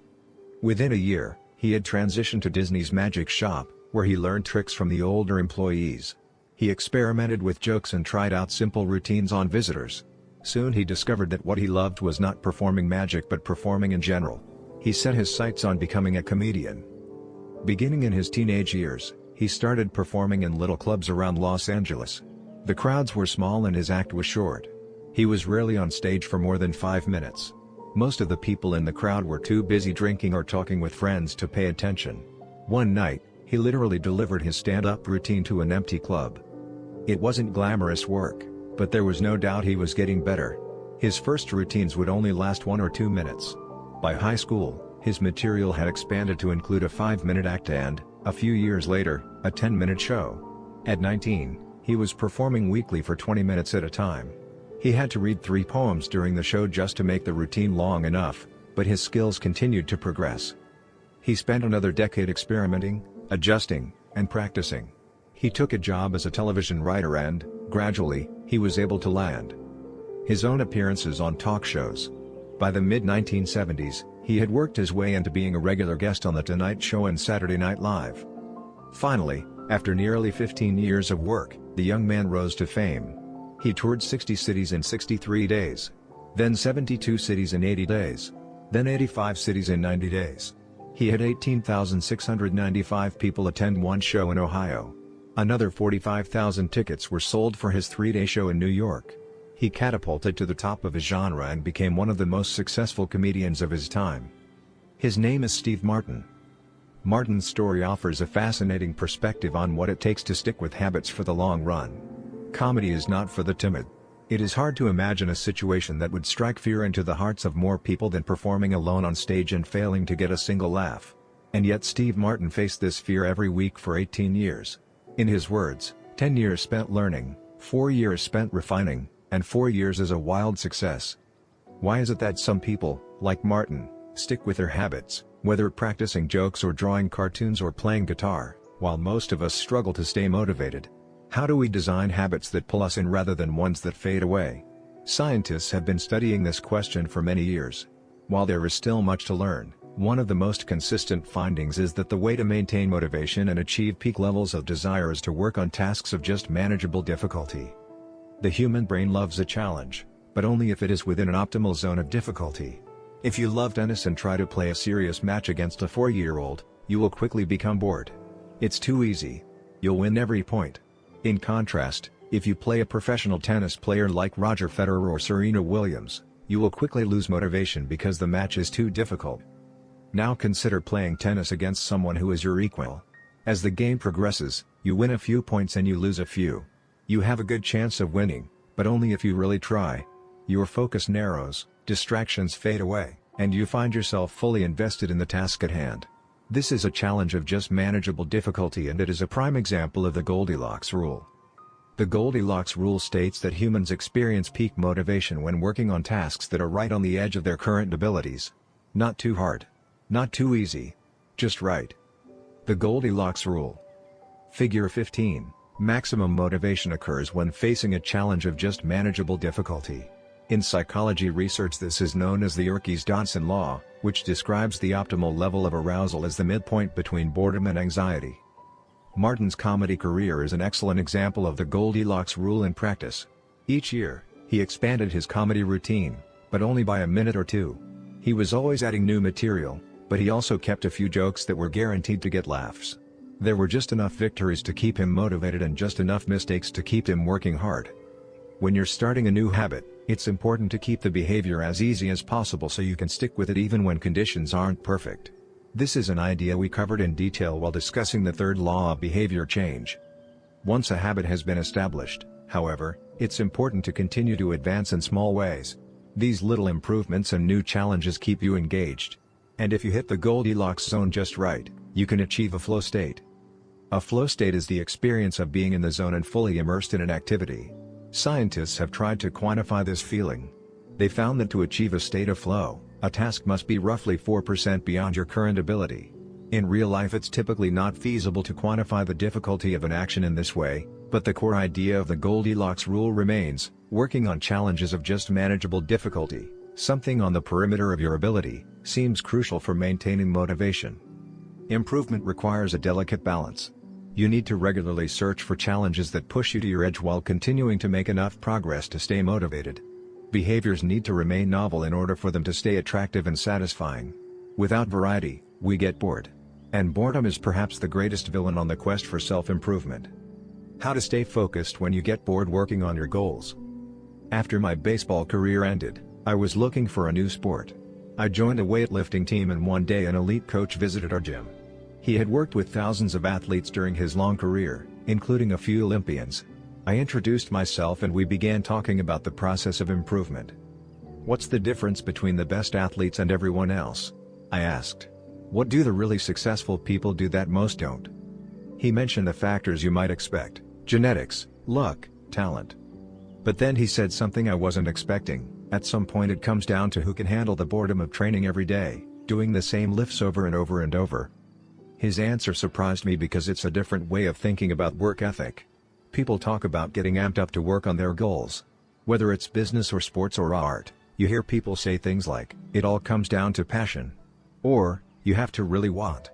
Within a year, he had transitioned to Disney's Magic Shop, where he learned tricks from the older employees. He experimented with jokes and tried out simple routines on visitors. Soon he discovered that what he loved was not performing magic but performing in general. He set his sights on becoming a comedian. Beginning in his teenage years, he started performing in little clubs around Los Angeles. The crowds were small and his act was short. He was rarely on stage for more than 5 minutes. Most of the people in the crowd were too busy drinking or talking with friends to pay attention. One night, he literally delivered his stand-up routine to an empty club. It wasn't glamorous work, but there was no doubt he was getting better. His first routines would only last 1 or 2 minutes. By high school, his material had expanded to include a 5-minute act and, a few years later, a 10-minute show. At 19, he was performing weekly for 20 minutes at a time. He had to read 3 poems during the show just to make the routine long enough, but his skills continued to progress. He spent another decade experimenting, adjusting, and practicing. He took a job as a television writer and, gradually, he was able to land his own appearances on talk shows. By the mid-1970s, he had worked his way into being a regular guest on The Tonight Show and Saturday Night Live. Finally, after nearly 15 years of work, the young man rose to fame. He toured 60 cities in 63 days. Then 72 cities in 80 days. Then 85 cities in 90 days. He had 18,695 people attend one show in Ohio. Another 45,000 tickets were sold for his 3-day show in New York. He catapulted to the top of his genre and became one of the most successful comedians of his time. His name is Steve Martin. Martin's story offers a fascinating perspective on what it takes to stick with habits for the long run. Comedy is not for the timid. It is hard to imagine a situation that would strike fear into the hearts of more people than performing alone on stage and failing to get a single laugh. And yet Steve Martin faced this fear every week for 18 years. In his words, 10 years spent learning, 4 years spent refining, and 4 years is a wild success. Why is it that some people, like Martin, stick with their habits, whether practicing jokes or drawing cartoons or playing guitar, while most of us struggle to stay motivated? How do we design habits that pull us in rather than ones that fade away? Scientists have been studying this question for many years. While there is still much to learn, one of the most consistent findings is that the way to maintain motivation and achieve peak levels of desire is to work on tasks of just manageable difficulty. The human brain loves a challenge, but only if it is within an optimal zone of difficulty. If you love tennis and try to play a serious match against a 4-year-old, you will quickly become bored. It's too easy. You'll win every point. In contrast, if you play a professional tennis player like Roger Federer or Serena Williams, you will quickly lose motivation because the match is too difficult. Now consider playing tennis against someone who is your equal. As the game progresses, you win a few points and you lose a few. You have a good chance of winning, but only if you really try. Your focus narrows, distractions fade away, and you find yourself fully invested in the task at hand. This is a challenge of just manageable difficulty, and it is a prime example of the Goldilocks rule. The Goldilocks rule states that humans experience peak motivation when working on tasks that are right on the edge of their current abilities. Not too hard. Not too easy. Just right. The Goldilocks rule. Figure 15. Maximum motivation occurs when facing a challenge of just manageable difficulty. In psychology research, this is known as the Yerkes-Dodson law, which describes the optimal level of arousal as the midpoint between boredom and anxiety. Martin's comedy career is an excellent example of the Goldilocks rule in practice. Each year, he expanded his comedy routine, but only by a minute or two. He was always adding new material, but he also kept a few jokes that were guaranteed to get laughs. There were just enough victories to keep him motivated and just enough mistakes to keep him working hard. When you're starting a new habit, it's important to keep the behavior as easy as possible so you can stick with it even when conditions aren't perfect. This is an idea we covered in detail while discussing the third law of behavior change. Once a habit has been established, however, it's important to continue to advance in small ways. These little improvements and new challenges keep you engaged. And if you hit the Goldilocks zone just right, you can achieve a flow state. A flow state is the experience of being in the zone and fully immersed in an activity. Scientists have tried to quantify this feeling. They found that to achieve a state of flow, a task must be roughly 4% beyond your current ability. In real life, it's typically not feasible to quantify the difficulty of an action in this way, but the core idea of the Goldilocks rule remains: working on challenges of just manageable difficulty, something on the perimeter of your ability, seems crucial for maintaining motivation. Improvement requires a delicate balance. You need to regularly search for challenges that push you to your edge while continuing to make enough progress to stay motivated. Behaviors need to remain novel in order for them to stay attractive and satisfying. Without variety, we get bored. And boredom is perhaps the greatest villain on the quest for self-improvement. How to stay focused when you get bored working on your goals. After my baseball career ended, I was looking for a new sport. I joined a weightlifting team, and one day an elite coach visited our gym. He had worked with thousands of athletes during his long career, including a few Olympians. I introduced myself and we began talking about the process of improvement. "What's the difference between the best athletes and everyone else?" I asked. "What do the really successful people do that most don't?" He mentioned the factors you might expect: genetics, luck, talent. But then he said something I wasn't expecting: at some point it comes down to who can handle the boredom of training every day, doing the same lifts over and over and over. His answer surprised me because it's a different way of thinking about work ethic. People talk about getting amped up to work on their goals. Whether it's business or sports or art, you hear people say things like, "It all comes down to passion," or, "You have to really want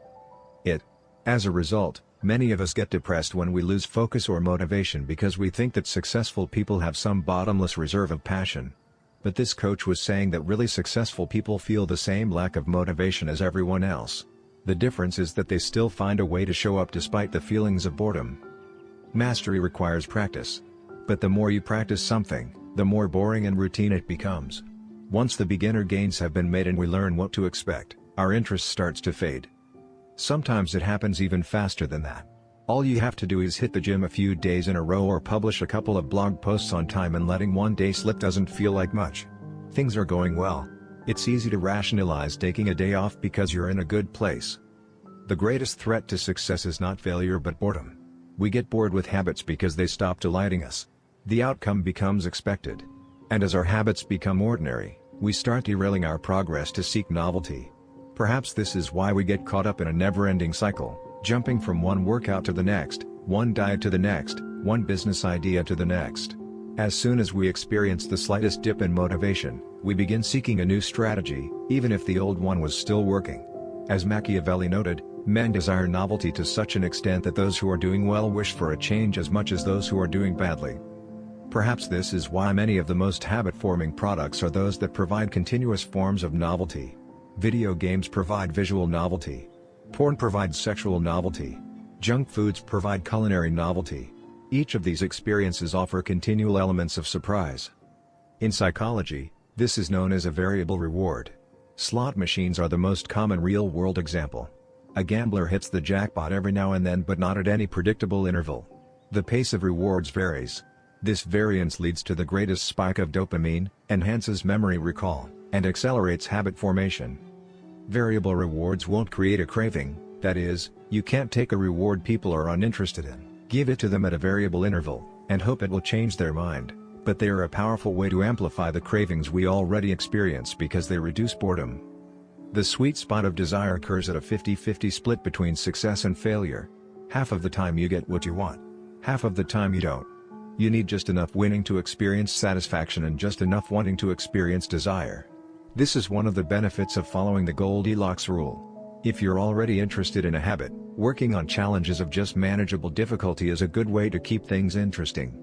it." As a result, many of us get depressed when we lose focus or motivation because we think that successful people have some bottomless reserve of passion. But this coach was saying that really successful people feel the same lack of motivation as everyone else. The difference is that they still find a way to show up despite the feelings of boredom. Mastery requires practice. But the more you practice something, the more boring and routine it becomes. Once the beginner gains have been made and we learn what to expect, our interest starts to fade. Sometimes it happens even faster than that. All you have to do is hit the gym a few days in a row or publish a couple of blog posts on time, and letting one day slip doesn't feel like much. Things are going well. It's easy to rationalize taking a day off because you're in a good place. The greatest threat to success is not failure but boredom. We get bored with habits because they stop delighting us. The outcome becomes expected. And as our habits become ordinary, we start derailing our progress to seek novelty. Perhaps this is why we get caught up in a never-ending cycle, jumping from one workout to the next, one diet to the next, one business idea to the next. As soon as we experience the slightest dip in motivation, we begin seeking a new strategy, even if the old one was still working. As Machiavelli noted, men desire novelty to such an extent that those who are doing well wish for a change as much as those who are doing badly. Perhaps this is why many of the most habit-forming products are those that provide continuous forms of novelty. Video games provide visual novelty. Porn provides sexual novelty. Junk foods provide culinary novelty. Each of these experiences offer continual elements of surprise. In psychology, this is known as a variable reward. Slot machines are the most common real-world example. A gambler hits the jackpot every now and then, but not at any predictable interval. The pace of rewards varies. This variance leads to the greatest spike of dopamine, enhances memory recall, and accelerates habit formation. Variable rewards won't create a craving, that is, you can't take a reward people are uninterested in, give it to them at a variable interval, and hope it will change their mind, but they are a powerful way to amplify the cravings we already experience because they reduce boredom. The sweet spot of desire occurs at a 50-50 split between success and failure. Half of the time you get what you want. Half of the time you don't. You need just enough winning to experience satisfaction and just enough wanting to experience desire. This is one of the benefits of following the Goldilocks rule. If you're already interested in a habit, working on challenges of just manageable difficulty is a good way to keep things interesting.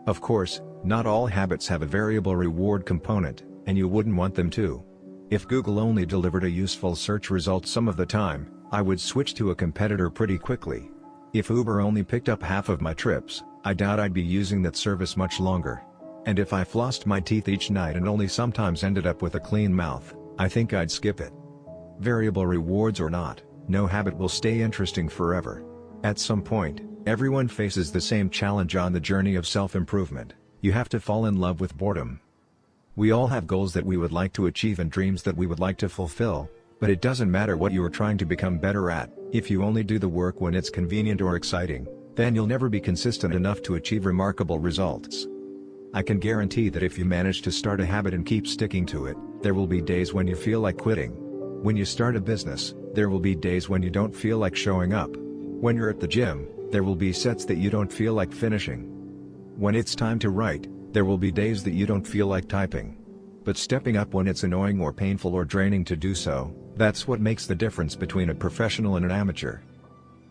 Of course, not all habits have a variable reward component, and you wouldn't want them to. If Google only delivered a useful search result some of the time, I would switch to a competitor pretty quickly. If Uber only picked up half of my trips, I doubt I'd be using that service much longer. And if I flossed my teeth each night and only sometimes ended up with a clean mouth, I think I'd skip it. Variable rewards or not, no habit will stay interesting forever. At some point, everyone faces the same challenge on the journey of self-improvement: you have to fall in love with boredom. We all have goals that we would like to achieve and dreams that we would like to fulfill, but it doesn't matter what you are trying to become better at, if you only do the work when it's convenient or exciting, then you'll never be consistent enough to achieve remarkable results. I can guarantee that if you manage to start a habit and keep sticking to it, there will be days when you feel like quitting. When you start a business, there will be days when you don't feel like showing up. When you're at the gym, there will be sets that you don't feel like finishing. When it's time to write, there will be days that you don't feel like typing. But stepping up when it's annoying or painful or draining to do so, that's what makes the difference between a professional and an amateur.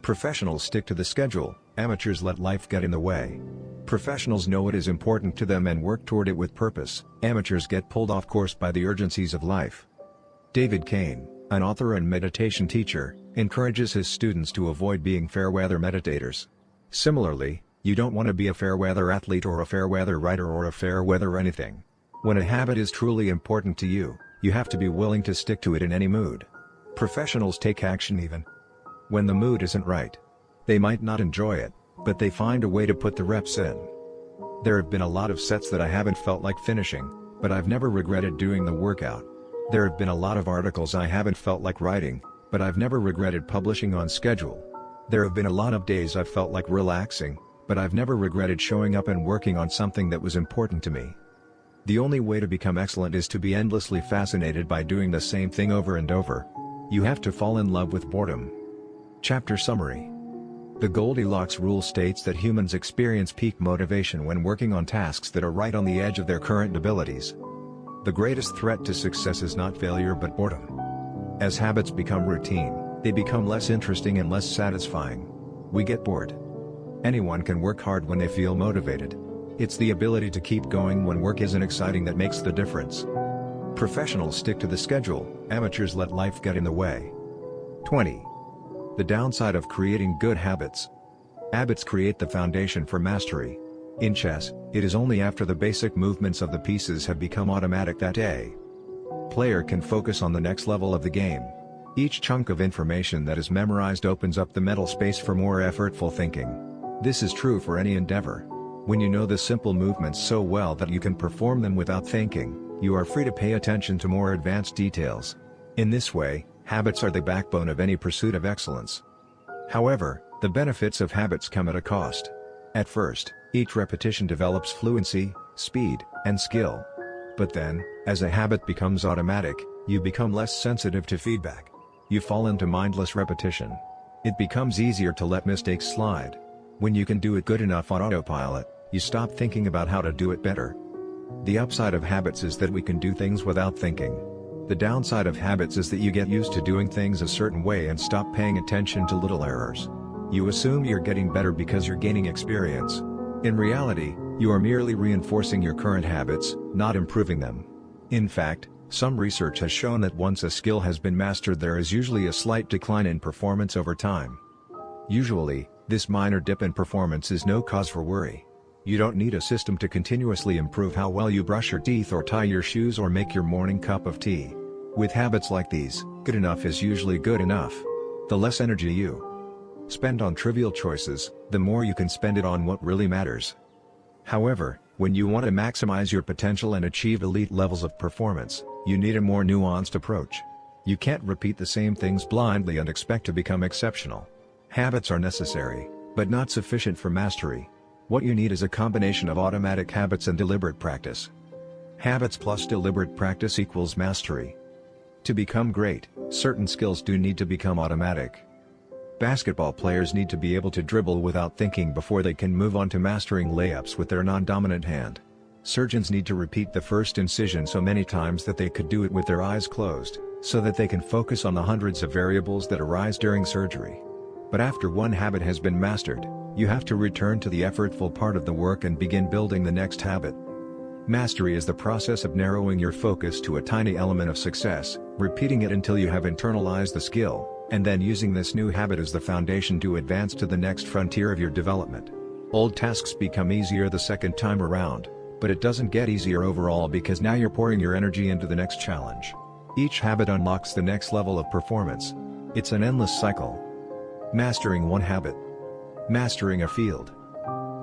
Professionals stick to the schedule, amateurs let life get in the way. Professionals know what is important to them and work toward it with purpose, amateurs get pulled off course by the urgencies of life. David Kane, an author and meditation teacher, encourages his students to avoid being fair-weather meditators. Similarly, you don't want to be a fair-weather athlete or a fair-weather writer or a fair-weather anything. When a habit is truly important to you, you have to be willing to stick to it in any mood. Professionals take action even when the mood isn't right. They might not enjoy it, but they find a way to put the reps in. There have been a lot of sets that I haven't felt like finishing, but I've never regretted doing the workout. There have been a lot of articles I haven't felt like writing, but I've never regretted publishing on schedule. There have been a lot of days I've felt like relaxing, but I've never regretted showing up and working on something that was important to me. The only way to become excellent is to be endlessly fascinated by doing the same thing over and over. You have to fall in love with boredom. Chapter Summary. The Goldilocks rule states that humans experience peak motivation when working on tasks that are right on the edge of their current abilities. The greatest threat to success is not failure but boredom. As habits become routine, they become less interesting and less satisfying. We get bored. Anyone can work hard when they feel motivated. It's the ability to keep going when work isn't exciting that makes the difference. Professionals stick to the schedule, amateurs let life get in the way. 20. The downside of creating good habits. Habits create the foundation for mastery. In chess, it is only after the basic movements of the pieces have become automatic that a player can focus on the next level of the game. Each chunk of information that is memorized opens up the mental space for more effortful thinking. This is true for any endeavor. When you know the simple movements so well that you can perform them without thinking, you are free to pay attention to more advanced details. In this way, habits are the backbone of any pursuit of excellence. However, the benefits of habits come at a cost. At first, each repetition develops fluency, speed, and skill. But then, as a habit becomes automatic, you become less sensitive to feedback. You fall into mindless repetition. It becomes easier to let mistakes slide. When you can do it good enough on autopilot, you stop thinking about how to do it better. The upside of habits is that we can do things without thinking. The downside of habits is that you get used to doing things a certain way and stop paying attention to little errors. You assume you're getting better because you're gaining experience. In reality, you are merely reinforcing your current habits, not improving them. In fact, some research has shown that once a skill has been mastered, there is usually a slight decline in performance over time. Usually, this minor dip in performance is no cause for worry. You don't need a system to continuously improve how well you brush your teeth or tie your shoes or make your morning cup of tea. With habits like these, good enough is usually good enough. The less energy you spend on trivial choices, the more you can spend it on what really matters. However, when you want to maximize your potential and achieve elite levels of performance, you need a more nuanced approach. You can't repeat the same things blindly and expect to become exceptional. Habits are necessary, but not sufficient for mastery. What you need is a combination of automatic habits and deliberate practice. Habits plus deliberate practice equals mastery. To become great, certain skills do need to become automatic. Basketball players need to be able to dribble without thinking before they can move on to mastering layups with their non-dominant hand. Surgeons need to repeat the first incision so many times that they could do it with their eyes closed, so that they can focus on the hundreds of variables that arise during surgery. But after one habit has been mastered, you have to return to the effortful part of the work and begin building the next habit. Mastery is the process of narrowing your focus to a tiny element of success, repeating it until you have internalized the skill, and then using this new habit as the foundation to advance to the next frontier of your development. Old tasks become easier the second time around, but it doesn't get easier overall because now you're pouring your energy into the next challenge. Each habit unlocks the next level of performance. It's an endless cycle. Mastering one habit. Mastering a field.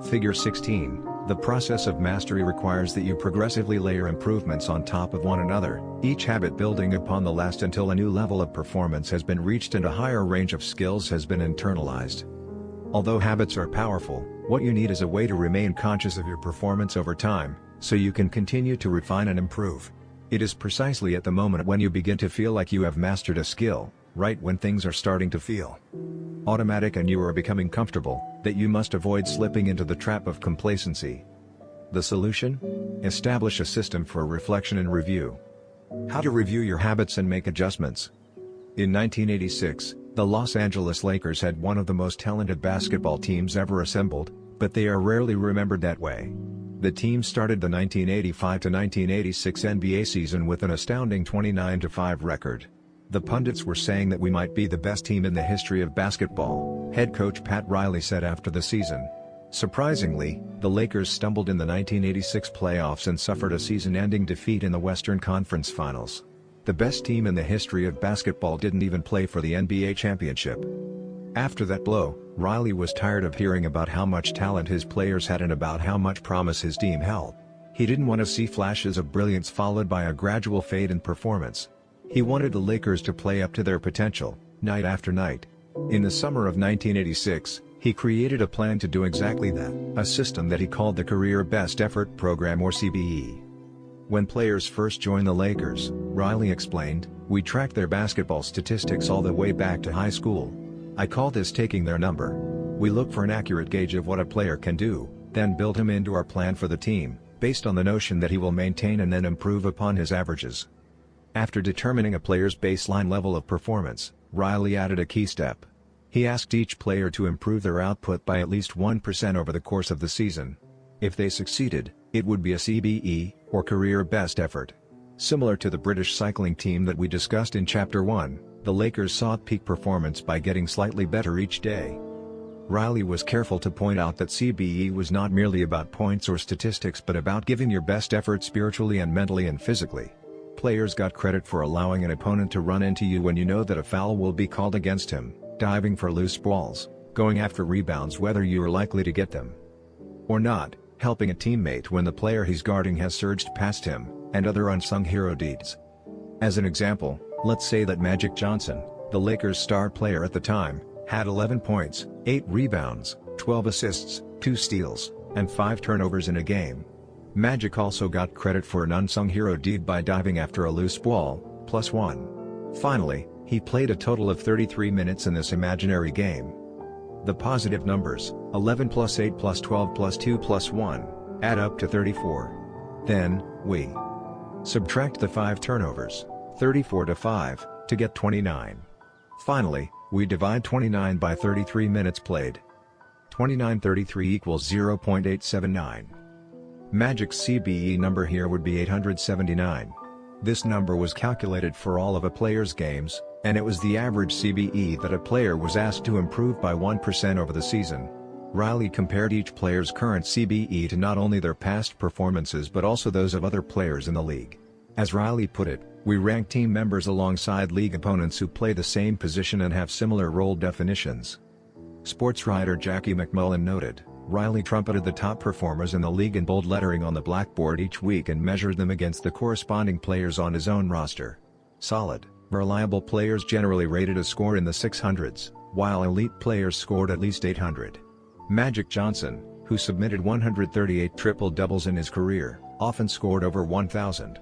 Figure 16. The process of mastery requires that you progressively layer improvements on top of one another, each habit building upon the last until a new level of performance has been reached and a higher range of skills has been internalized. Although habits are powerful, what you need is a way to remain conscious of your performance over time, so you can continue to refine and improve. It is precisely at the moment when you begin to feel like you have mastered a skill, right when things are starting to feel automatic and you are becoming comfortable, that you must avoid slipping into the trap of complacency. The solution? Establish a system for reflection and review. How to review your habits and make adjustments. In 1986, the Los Angeles Lakers had one of the most talented basketball teams ever assembled, but they are rarely remembered that way. The team started the 1985-1986 NBA season with an astounding 29-5 record. The pundits were saying that we might be the best team in the history of basketball, head coach Pat Riley said after the season. Surprisingly, the Lakers stumbled in the 1986 playoffs and suffered a season-ending defeat in the Western Conference Finals. The best team in the history of basketball didn't even play for the NBA championship. After that blow, Riley was tired of hearing about how much talent his players had and about how much promise his team held. He didn't want to see flashes of brilliance followed by a gradual fade in performance. He wanted the Lakers to play up to their potential, night after night. In the summer of 1986, he created a plan to do exactly that, a system that he called the Career Best Effort Program or CBE. When players first joined the Lakers, Riley explained, we tracked their basketball statistics all the way back to high school. I call this taking their number. We look for an accurate gauge of what a player can do, then build him into our plan for the team, based on the notion that he will maintain and then improve upon his averages. After determining a player's baseline level of performance, Riley added a key step. He asked each player to improve their output by at least 1% over the course of the season. If they succeeded, it would be a CBE, or Career Best Effort. Similar to the British cycling team that we discussed in Chapter 1, the Lakers sought peak performance by getting slightly better each day. Riley was careful to point out that CBE was not merely about points or statistics but about giving your best effort spiritually and mentally and physically. Players got credit for allowing an opponent to run into you when you know that a foul will be called against him, diving for loose balls, going after rebounds whether you are likely to get them or not, helping a teammate when the player he's guarding has surged past him, and other unsung hero deeds. As an example, let's say that Magic Johnson, the Lakers' star player at the time, had 11 points, 8 rebounds, 12 assists, 2 steals, and 5 turnovers in a game. Magic also got credit for an unsung hero deed by diving after a loose ball, +1. Finally, he played a total of 33 minutes in this imaginary game. The positive numbers, 11 + 8 + 12 + 2 + 1, add up to 34. Then, we subtract the 5 turnovers, 34 to 5, to get 29. Finally, we divide 29 by 33 minutes played. 2933 equals 0.879. Magic's CBE number here would be 879. This number was calculated for all of a player's games, and it was the average CBE that a player was asked to improve by 1% over the season. Riley compared each player's current CBE to not only their past performances but also those of other players in the league. As Riley put it, we rank team members alongside league opponents who play the same position and have similar role definitions. Sports writer Jackie McMullen noted, Riley trumpeted the top performers in the league in bold lettering on the blackboard each week and measured them against the corresponding players on his own roster. Solid, reliable players generally rated a score in the 600s, while elite players scored at least 800. Magic Johnson, who submitted 138 triple-doubles in his career, often scored over 1,000.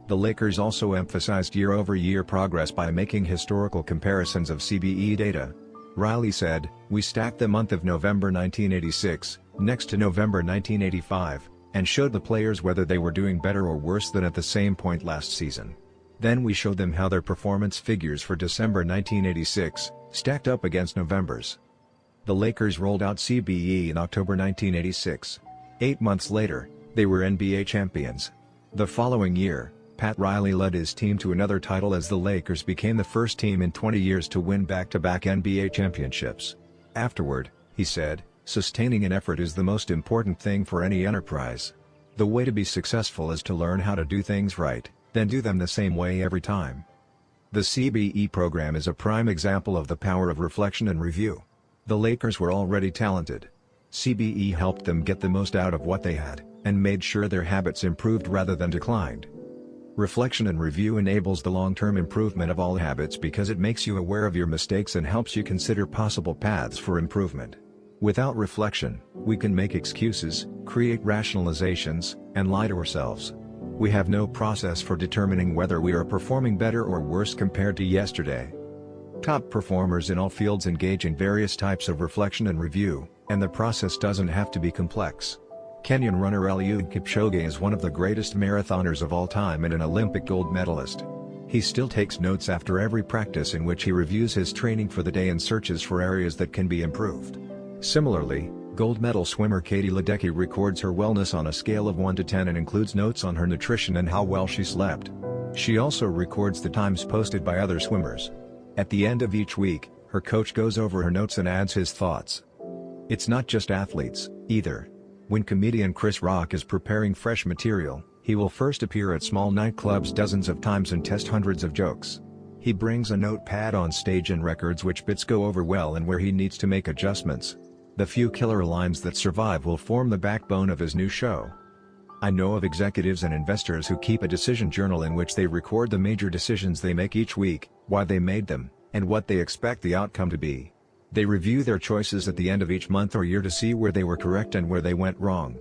The Lakers also emphasized year-over-year progress by making historical comparisons of CBE data. Riley said, "We stacked the month of November 1986, next to November 1985, and showed the players whether they were doing better or worse than at the same point last season. Then we showed them how their performance figures for December 1986 stacked up against November's." The Lakers rolled out CBE in October 1986. 8 months later, they were NBA champions. The following year, Pat Riley led his team to another title as the Lakers became the first team in 20 years to win back-to-back NBA championships. Afterward, he said, "Sustaining an effort is the most important thing for any enterprise. The way to be successful is to learn how to do things right, then do them the same way every time." The CBE program is a prime example of the power of reflection and review. The Lakers were already talented. CBE helped them get the most out of what they had, and made sure their habits improved rather than declined. Reflection and review enables the long-term improvement of all habits because it makes you aware of your mistakes and helps you consider possible paths for improvement. Without reflection, we can make excuses, create rationalizations, and lie to ourselves. We have no process for determining whether we are performing better or worse compared to yesterday. Top performers in all fields engage in various types of reflection and review, and the process doesn't have to be complex. Kenyan runner Eliud Kipchoge is one of the greatest marathoners of all time and an Olympic gold medalist. He still takes notes after every practice in which he reviews his training for the day and searches for areas that can be improved. Similarly, gold medal swimmer Katie Ledecky records her wellness on a scale of 1 to 10 and includes notes on her nutrition and how well she slept. She also records the times posted by other swimmers. At the end of each week, her coach goes over her notes and adds his thoughts. It's not just athletes, either. When comedian Chris Rock is preparing fresh material, he will first appear at small nightclubs dozens of times and test hundreds of jokes. He brings a notepad on stage and records which bits go over well and where he needs to make adjustments. The few killer lines that survive will form the backbone of his new show. I know of executives and investors who keep a decision journal in which they record the major decisions they make each week, why they made them, and what they expect the outcome to be. They review their choices at the end of each month or year to see where they were correct and where they went wrong.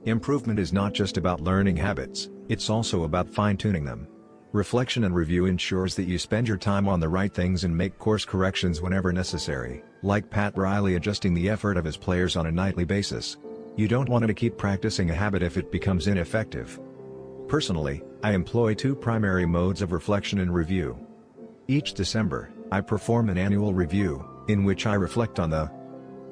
Improvement is not just about learning habits, it's also about fine-tuning them. Reflection and review ensures that you spend your time on the right things and make course corrections whenever necessary, like Pat Riley adjusting the effort of his players on a nightly basis. You don't want to keep practicing a habit if it becomes ineffective. Personally, I employ two primary modes of reflection and review. Each December, I perform an annual review, in which I reflect on the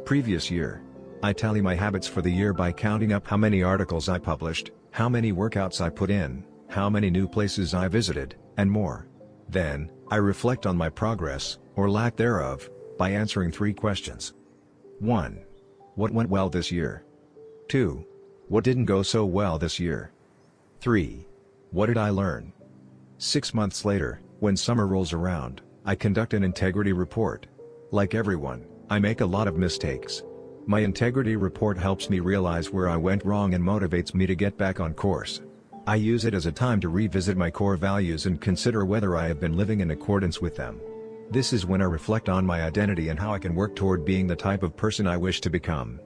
previous year. I tally my habits for the year by counting up how many articles I published, how many workouts I put in, how many new places I visited, and more. Then, I reflect on my progress, or lack thereof, by answering 3 questions. 1. What went well this year? 2. What didn't go so well this year? 3. What did I learn? 6 months later, when summer rolls around, I conduct an integrity report. Like everyone, I make a lot of mistakes. My integrity report helps me realize where I went wrong and motivates me to get back on course. I use it as a time to revisit my core values and consider whether I have been living in accordance with them. This is when I reflect on my identity and how I can work toward being the type of person I wish to become.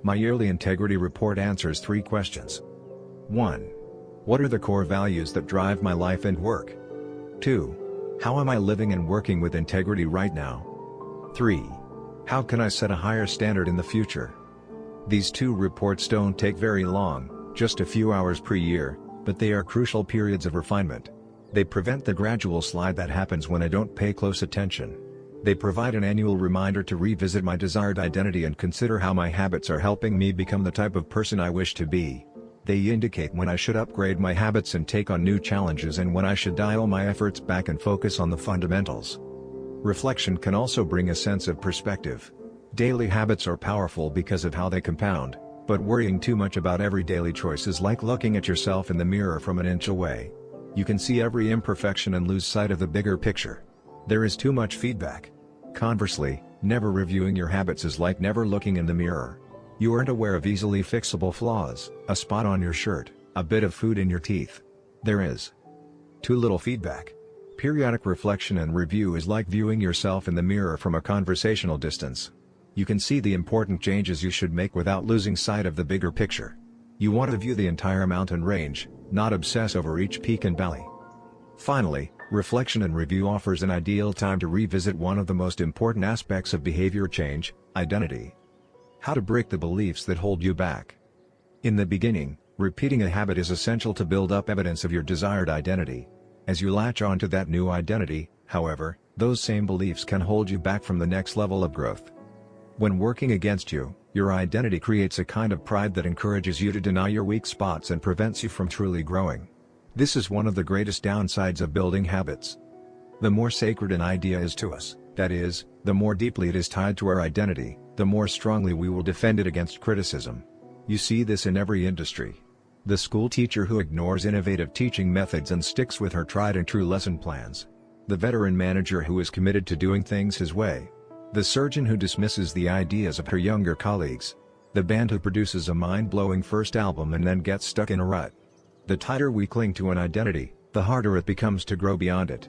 My yearly integrity report answers 3 questions. 1. What are the core values that drive my life and work? 2. How am I living and working with integrity right now? 3. How can I set a higher standard in the future? These 2 reports don't take very long, just a few hours per year, but they are crucial periods of refinement. They prevent the gradual slide that happens when I don't pay close attention. They provide an annual reminder to revisit my desired identity and consider how my habits are helping me become the type of person I wish to be. They indicate when I should upgrade my habits and take on new challenges and when I should dial my efforts back and focus on the fundamentals. Reflection can also bring a sense of perspective. Daily habits are powerful because of how they compound, but worrying too much about every daily choice is like looking at yourself in the mirror from an inch away. You can see every imperfection and lose sight of the bigger picture. There is too much feedback. Conversely, never reviewing your habits is like never looking in the mirror. You aren't aware of easily fixable flaws, a spot on your shirt, a bit of food in your teeth. There is too little feedback. Periodic reflection and review is like viewing yourself in the mirror from a conversational distance. You can see the important changes you should make without losing sight of the bigger picture. You want to view the entire mountain range, not obsess over each peak and valley. Finally, reflection and review offers an ideal time to revisit one of the most important aspects of behavior change, identity. How to break the beliefs that hold you back. In the beginning, repeating a habit is essential to build up evidence of your desired identity. As you latch on to that new identity, however, those same beliefs can hold you back from the next level of growth. When working against you, your identity creates a kind of pride that encourages you to deny your weak spots and prevents you from truly growing. This is one of the greatest downsides of building habits. The more sacred an idea is to us, that is, the more deeply it is tied to our identity, the more strongly we will defend it against criticism. You see this in every industry. The school teacher who ignores innovative teaching methods and sticks with her tried and true lesson plans. The veteran manager who is committed to doing things his way. The surgeon who dismisses the ideas of her younger colleagues. The band who produces a mind-blowing first album and then gets stuck in a rut. The tighter we cling to an identity, the harder it becomes to grow beyond it.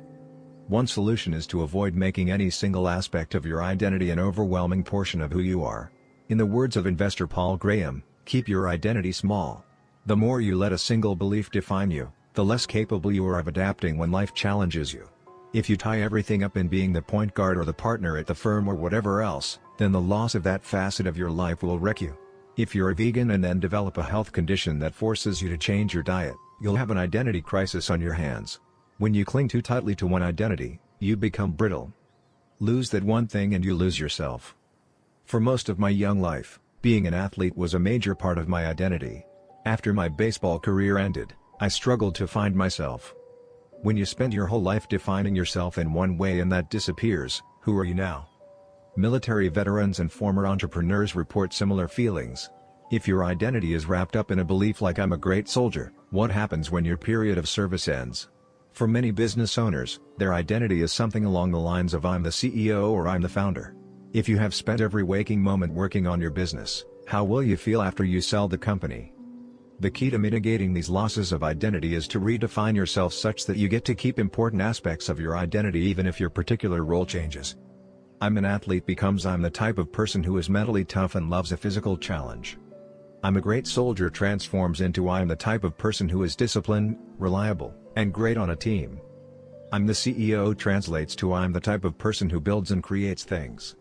One solution is to avoid making any single aspect of your identity an overwhelming portion of who you are. In the words of investor Paul Graham, keep your identity small. The more you let a single belief define you, the less capable you are of adapting when life challenges you. If you tie everything up in being the point guard or the partner at the firm or whatever else, then the loss of that facet of your life will wreck you. If you're a vegan and then develop a health condition that forces you to change your diet, you'll have an identity crisis on your hands. When you cling too tightly to one identity, you become brittle. Lose that one thing and you lose yourself. For most of my young life, being an athlete was a major part of my identity. After my baseball career ended, I struggled to find myself. When you spend your whole life defining yourself in one way and that disappears, who are you now? Military veterans and former entrepreneurs report similar feelings. If your identity is wrapped up in a belief like I'm a great soldier, what happens when your period of service ends? For many business owners, their identity is something along the lines of I'm the CEO or I'm the founder. If you have spent every waking moment working on your business, how will you feel after you sell the company? The key to mitigating these losses of identity is to redefine yourself such that you get to keep important aspects of your identity even if your particular role changes. I'm an athlete becomes I'm the type of person who is mentally tough and loves a physical challenge. I'm a great soldier transforms into I'm the type of person who is disciplined, reliable, and great on a team. I'm the CEO translates to I'm the type of person who builds and creates things.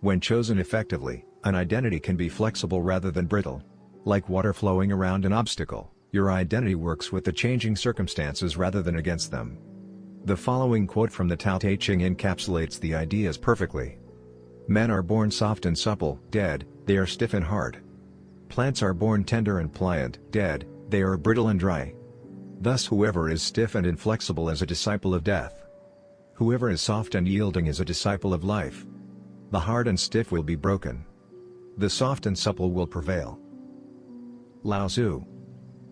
When chosen effectively, an identity can be flexible rather than brittle. Like water flowing around an obstacle, your identity works with the changing circumstances rather than against them. The following quote from the Tao Te Ching encapsulates the ideas perfectly. Men are born soft and supple, dead, they are stiff and hard. Plants are born tender and pliant, dead, they are brittle and dry. Thus whoever is stiff and inflexible is a disciple of death. Whoever is soft and yielding is a disciple of life. The hard and stiff will be broken. The soft and supple will prevail. Lao Tzu.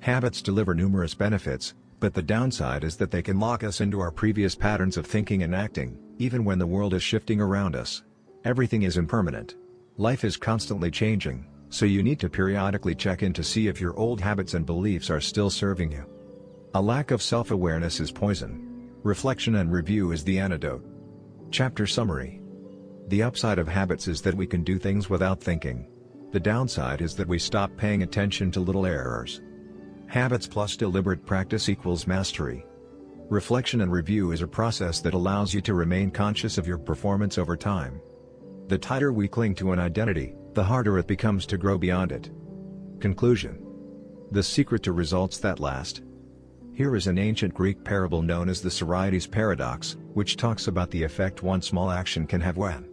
Habits deliver numerous benefits, but the downside is that they can lock us into our previous patterns of thinking and acting, even when the world is shifting around us. Everything is impermanent. Life is constantly changing, so you need to periodically check in to see if your old habits and beliefs are still serving you. A lack of self-awareness is poison. Reflection and review is the antidote. Chapter summary. The upside of habits is that we can do things without thinking. The downside is that we stop paying attention to little errors. Habits plus deliberate practice equals mastery. Reflection and review is a process that allows you to remain conscious of your performance over time. The tighter we cling to an identity, the harder it becomes to grow beyond it. Conclusion. The secret to results that last. Here is an ancient Greek parable known as the Sorites paradox, which talks about the effect one small action can have when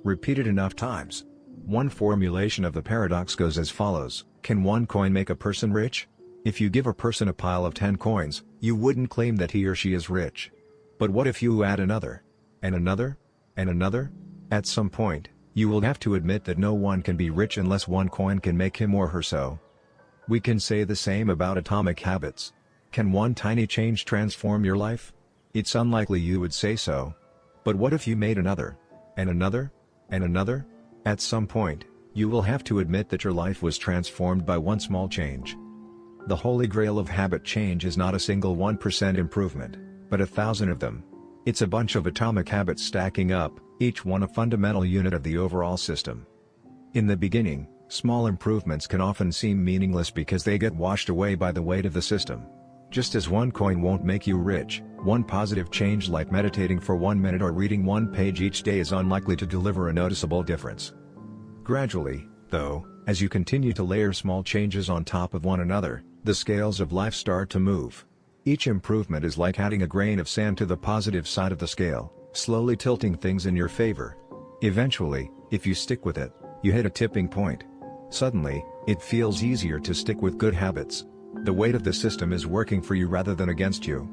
repeated enough times. One formulation of the paradox goes as follows: can one coin make a person rich? If you give a person a pile of 10 coins, you wouldn't claim that he or she is rich. But what if you add another, and another, and another? At some point, you will have to admit that no one can be rich unless one coin can make him or her so. We can say the same about atomic habits. Can one tiny change transform your life? It's unlikely you would say so. But what if you made another, and another, and another? At some point, you will have to admit that your life was transformed by one small change. The holy grail of habit change is not a single 1% improvement, but 1,000 of them. It's a bunch of atomic habits stacking up, each one a fundamental unit of the overall system. In the beginning, small improvements can often seem meaningless because they get washed away by the weight of the system. Just as one coin won't make you rich, one positive change like meditating for 1 minute or reading 1 page each day is unlikely to deliver a noticeable difference. Gradually, though, as you continue to layer small changes on top of one another, the scales of life start to move. Each improvement is like adding a grain of sand to the positive side of the scale, slowly tilting things in your favor. Eventually, if you stick with it, you hit a tipping point. Suddenly, it feels easier to stick with good habits. The weight of the system is working for you rather than against you.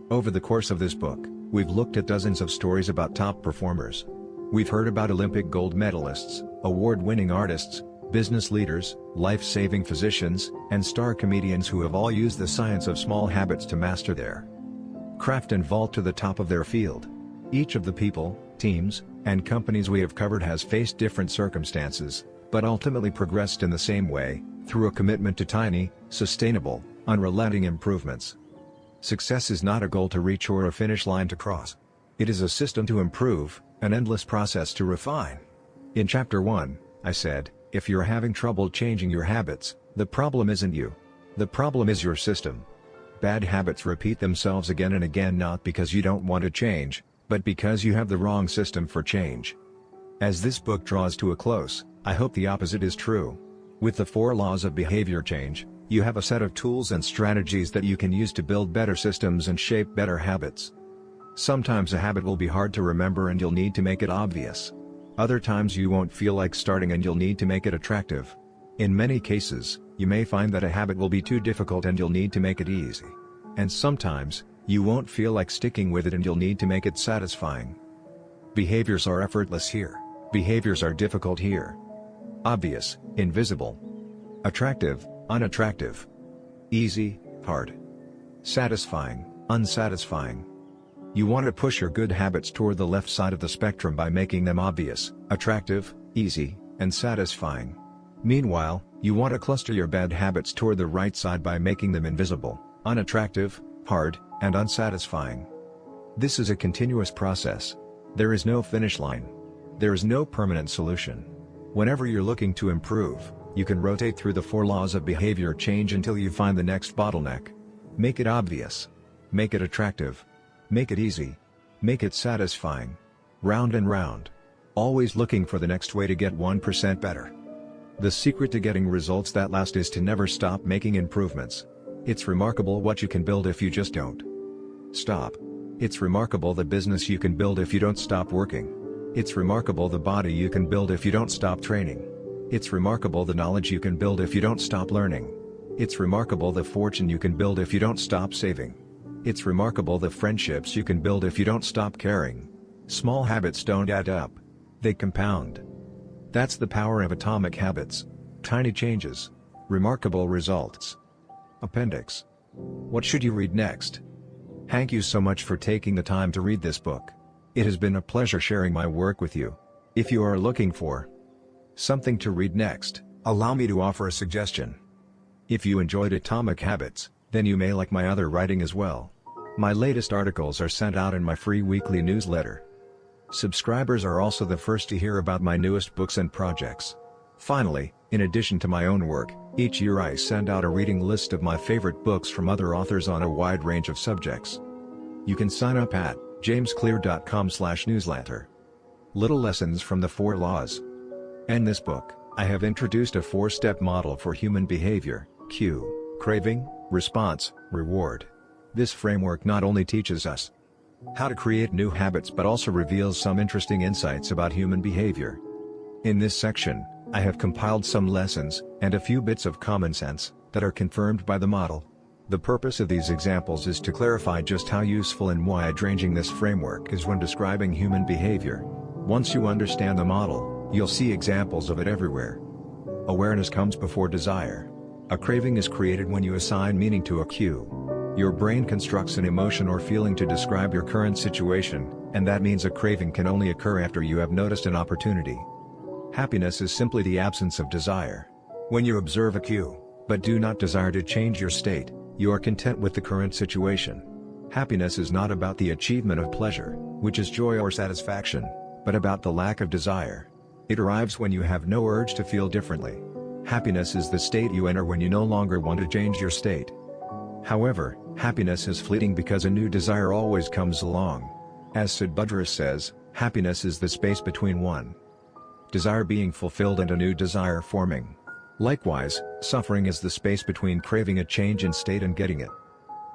Over the course of this book, we've looked at dozens of stories about top performers. We've heard about Olympic gold medalists, award-winning artists, business leaders, life-saving physicians, and star comedians who have all used the science of small habits to master their craft and vault to the top of their field. Each of the people, teams, and companies we have covered has faced different circumstances, but ultimately progressed in the same way, through a commitment to tiny, sustainable, unrelenting improvements. Success is not a goal to reach or a finish line to cross. It is a system to improve, an endless process to refine. In Chapter 1, I said, if you're having trouble changing your habits, the problem isn't you. The problem is your system. Bad habits repeat themselves again and again not because you don't want to change, but because you have the wrong system for change. As this book draws to a close, I hope the opposite is true. With the 4 laws of behavior change, you have a set of tools and strategies that you can use to build better systems and shape better habits. Sometimes a habit will be hard to remember and you'll need to make it obvious. Other times you won't feel like starting and you'll need to make it attractive. In many cases, you may find that a habit will be too difficult and you'll need to make it easy. And sometimes, you won't feel like sticking with it and you'll need to make it satisfying. Behaviors are effortless here. Behaviors are difficult here. Obvious, invisible. Attractive, unattractive. Easy, hard. Satisfying, unsatisfying. You want to push your good habits toward the left side of the spectrum by making them obvious, attractive, easy, and satisfying. Meanwhile, you want to cluster your bad habits toward the right side by making them invisible, unattractive, hard, and unsatisfying. This is a continuous process. There is no finish line. There is no permanent solution. Whenever you're looking to improve, you can rotate through the 4 laws of behavior change until you find the next bottleneck. Make it obvious. Make it attractive. Make it easy. Make it satisfying. Round and round. Always looking for the next way to get 1% better. The secret to getting results that last is to never stop making improvements. It's remarkable what you can build if you just don't stop. It's remarkable the business you can build if you don't stop working. It's remarkable the body you can build if you don't stop training. It's remarkable the knowledge you can build if you don't stop learning. It's remarkable the fortune you can build if you don't stop saving. It's remarkable the friendships you can build if you don't stop caring. Small habits don't add up. They compound. That's the power of atomic habits. Tiny changes. Remarkable results. Appendix. What should you read next? Thank you so much for taking the time to read this book. It has been a pleasure sharing my work with you. If you are looking for something to read next, allow me to offer a suggestion. If you enjoyed Atomic Habits, then you may like my other writing as well. My latest articles are sent out in my free weekly newsletter. Subscribers are also the first to hear about my newest books and projects. Finally, in addition to my own work, each year I send out a reading list of my favorite books from other authors on a wide range of subjects. You can sign up at jamesclear.com/newsletter. Little lessons from the 4 laws. In this book, I have introduced a 4-step model for human behavior: cue, craving, response, reward. This framework not only teaches us how to create new habits but also reveals some interesting insights about human behavior. In this section, I have compiled some lessons, and a few bits of common sense, that are confirmed by the model. The purpose of these examples is to clarify just how useful and wide-ranging this framework is when describing human behavior. Once you understand the model, you'll see examples of it everywhere. Awareness comes before desire. A craving is created when you assign meaning to a cue. Your brain constructs an emotion or feeling to describe your current situation, and that means a craving can only occur after you have noticed an opportunity. Happiness is simply the absence of desire. When you observe a cue, but do not desire to change your state, you are content with the current situation. Happiness is not about the achievement of pleasure, which is joy or satisfaction, but about the lack of desire. It arrives when you have no urge to feel differently. Happiness is the state you enter when you no longer want to change your state. However, happiness is fleeting because a new desire always comes along. As Sid Budrous says, happiness is the space between one desire being fulfilled and a new desire forming. Likewise, suffering is the space between craving a change in state and getting it.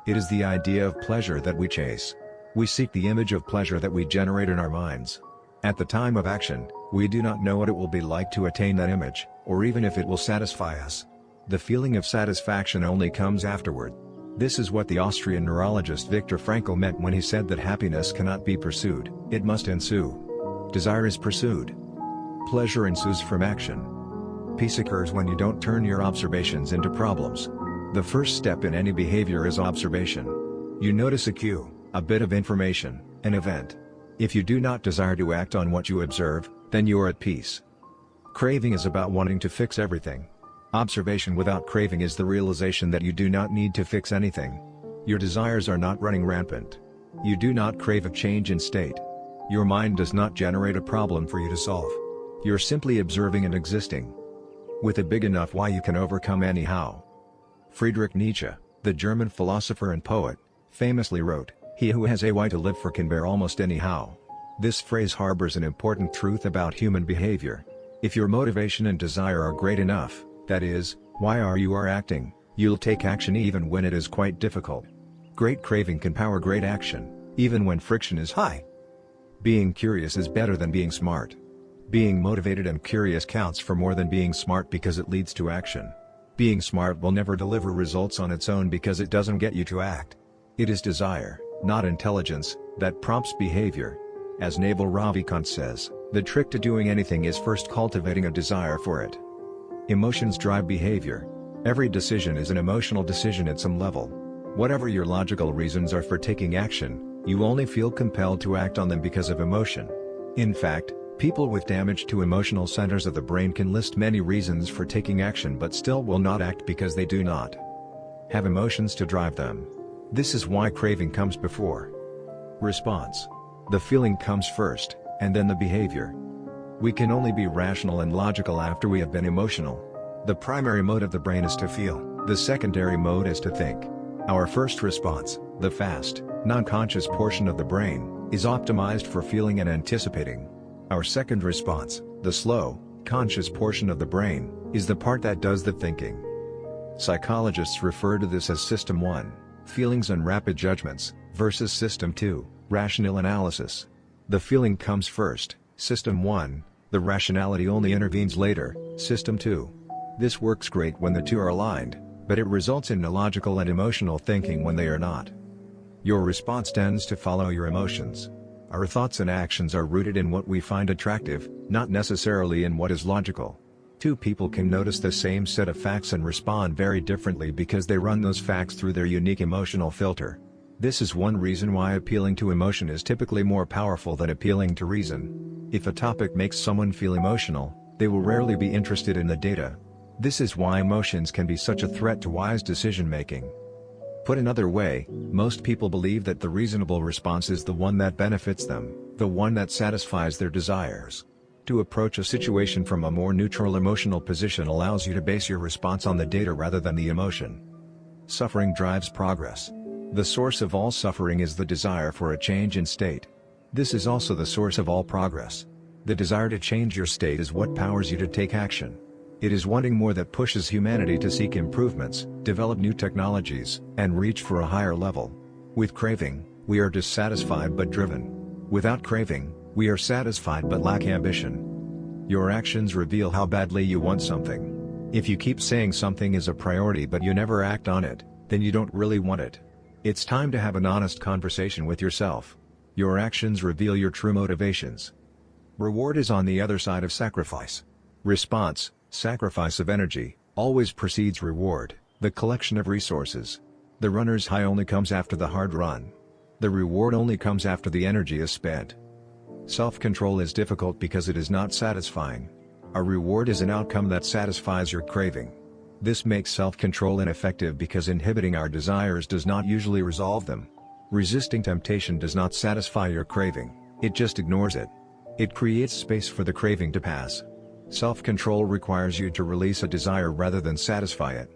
It is the idea of pleasure that we chase. We seek the image of pleasure that we generate in our minds. At the time of action, we do not know what it will be like to attain that image, or even if it will satisfy us. The feeling of satisfaction only comes afterward. This is what the Austrian neurologist Viktor Frankl meant when he said that happiness cannot be pursued, it must ensue. Desire is pursued. Pleasure ensues from action. Peace occurs when you don't turn your observations into problems. The first step in any behavior is observation. You notice a cue, a bit of information, an event. If you do not desire to act on what you observe, then you are at peace. Craving is about wanting to fix everything. Observation without craving is the realization that you do not need to fix anything. Your desires are not running rampant. You do not crave a change in state. Your mind does not generate a problem for you to solve. You're simply observing and existing. With a big enough why you can overcome any how. Friedrich Nietzsche, the German philosopher and poet, famously wrote, "He who has a why to live for can bear almost any how." This phrase harbors an important truth about human behavior. If your motivation and desire are great enough, that is, why you are acting, you'll take action even when it is quite difficult. Great craving can power great action, even when friction is high. Being curious is better than being smart. Being motivated and curious counts for more than being smart because it leads to action. Being smart will never deliver results on its own because it doesn't get you to act. It is desire, not intelligence, that prompts behavior. As Naval Ravikant says, the trick to doing anything is first cultivating a desire for it. Emotions drive behavior. Every decision is an emotional decision at some level. Whatever your logical reasons are for taking action, you only feel compelled to act on them because of emotion. In fact, people with damage to emotional centers of the brain can list many reasons for taking action but still will not act because they do not have emotions to drive them. This is why craving comes before response. The feeling comes first, and then the behavior. We can only be rational and logical after we have been emotional. The primary mode of the brain is to feel, the secondary mode is to think. Our first response, the fast, non-conscious portion of the brain, is optimized for feeling and anticipating. Our second response, the slow, conscious portion of the brain, is the part that does the thinking. Psychologists refer to this as System 1, feelings and rapid judgments, versus System 2, rational analysis. The feeling comes first, System 1, the rationality only intervenes later, System 2. This works great when the two are aligned, but it results in illogical and emotional thinking when they are not. Your response tends to follow your emotions. Our thoughts and actions are rooted in what we find attractive, not necessarily in what is logical. Two people can notice the same set of facts and respond very differently because they run those facts through their unique emotional filter. This is one reason why appealing to emotion is typically more powerful than appealing to reason. If a topic makes someone feel emotional, they will rarely be interested in the data. This is why emotions can be such a threat to wise decision-making. Put another way, most people believe that the reasonable response is the one that benefits them, the one that satisfies their desires. To approach a situation from a more neutral emotional position allows you to base your response on the data rather than the emotion. Suffering drives progress. The source of all suffering is the desire for a change in state. This is also the source of all progress. The desire to change your state is what powers you to take action. It is wanting more that pushes humanity to seek improvements, develop new technologies, and reach for a higher level. With craving, we are dissatisfied but driven. Without craving, we are satisfied but lack ambition. Your actions reveal how badly you want something. If you keep saying something is a priority but you never act on it, then you don't really want it. It's time to have an honest conversation with yourself. Your actions reveal your true motivations. Reward is on the other side of sacrifice. Response, sacrifice of energy, always precedes reward, the collection of resources. The runner's high only comes after the hard run. The reward only comes after the energy is spent. Self-control is difficult because it is not satisfying. A reward is an outcome that satisfies your craving. This makes self-control ineffective because inhibiting our desires does not usually resolve them. Resisting temptation does not satisfy your craving, it just ignores it. It creates space for the craving to pass. Self-control requires you to release a desire rather than satisfy it.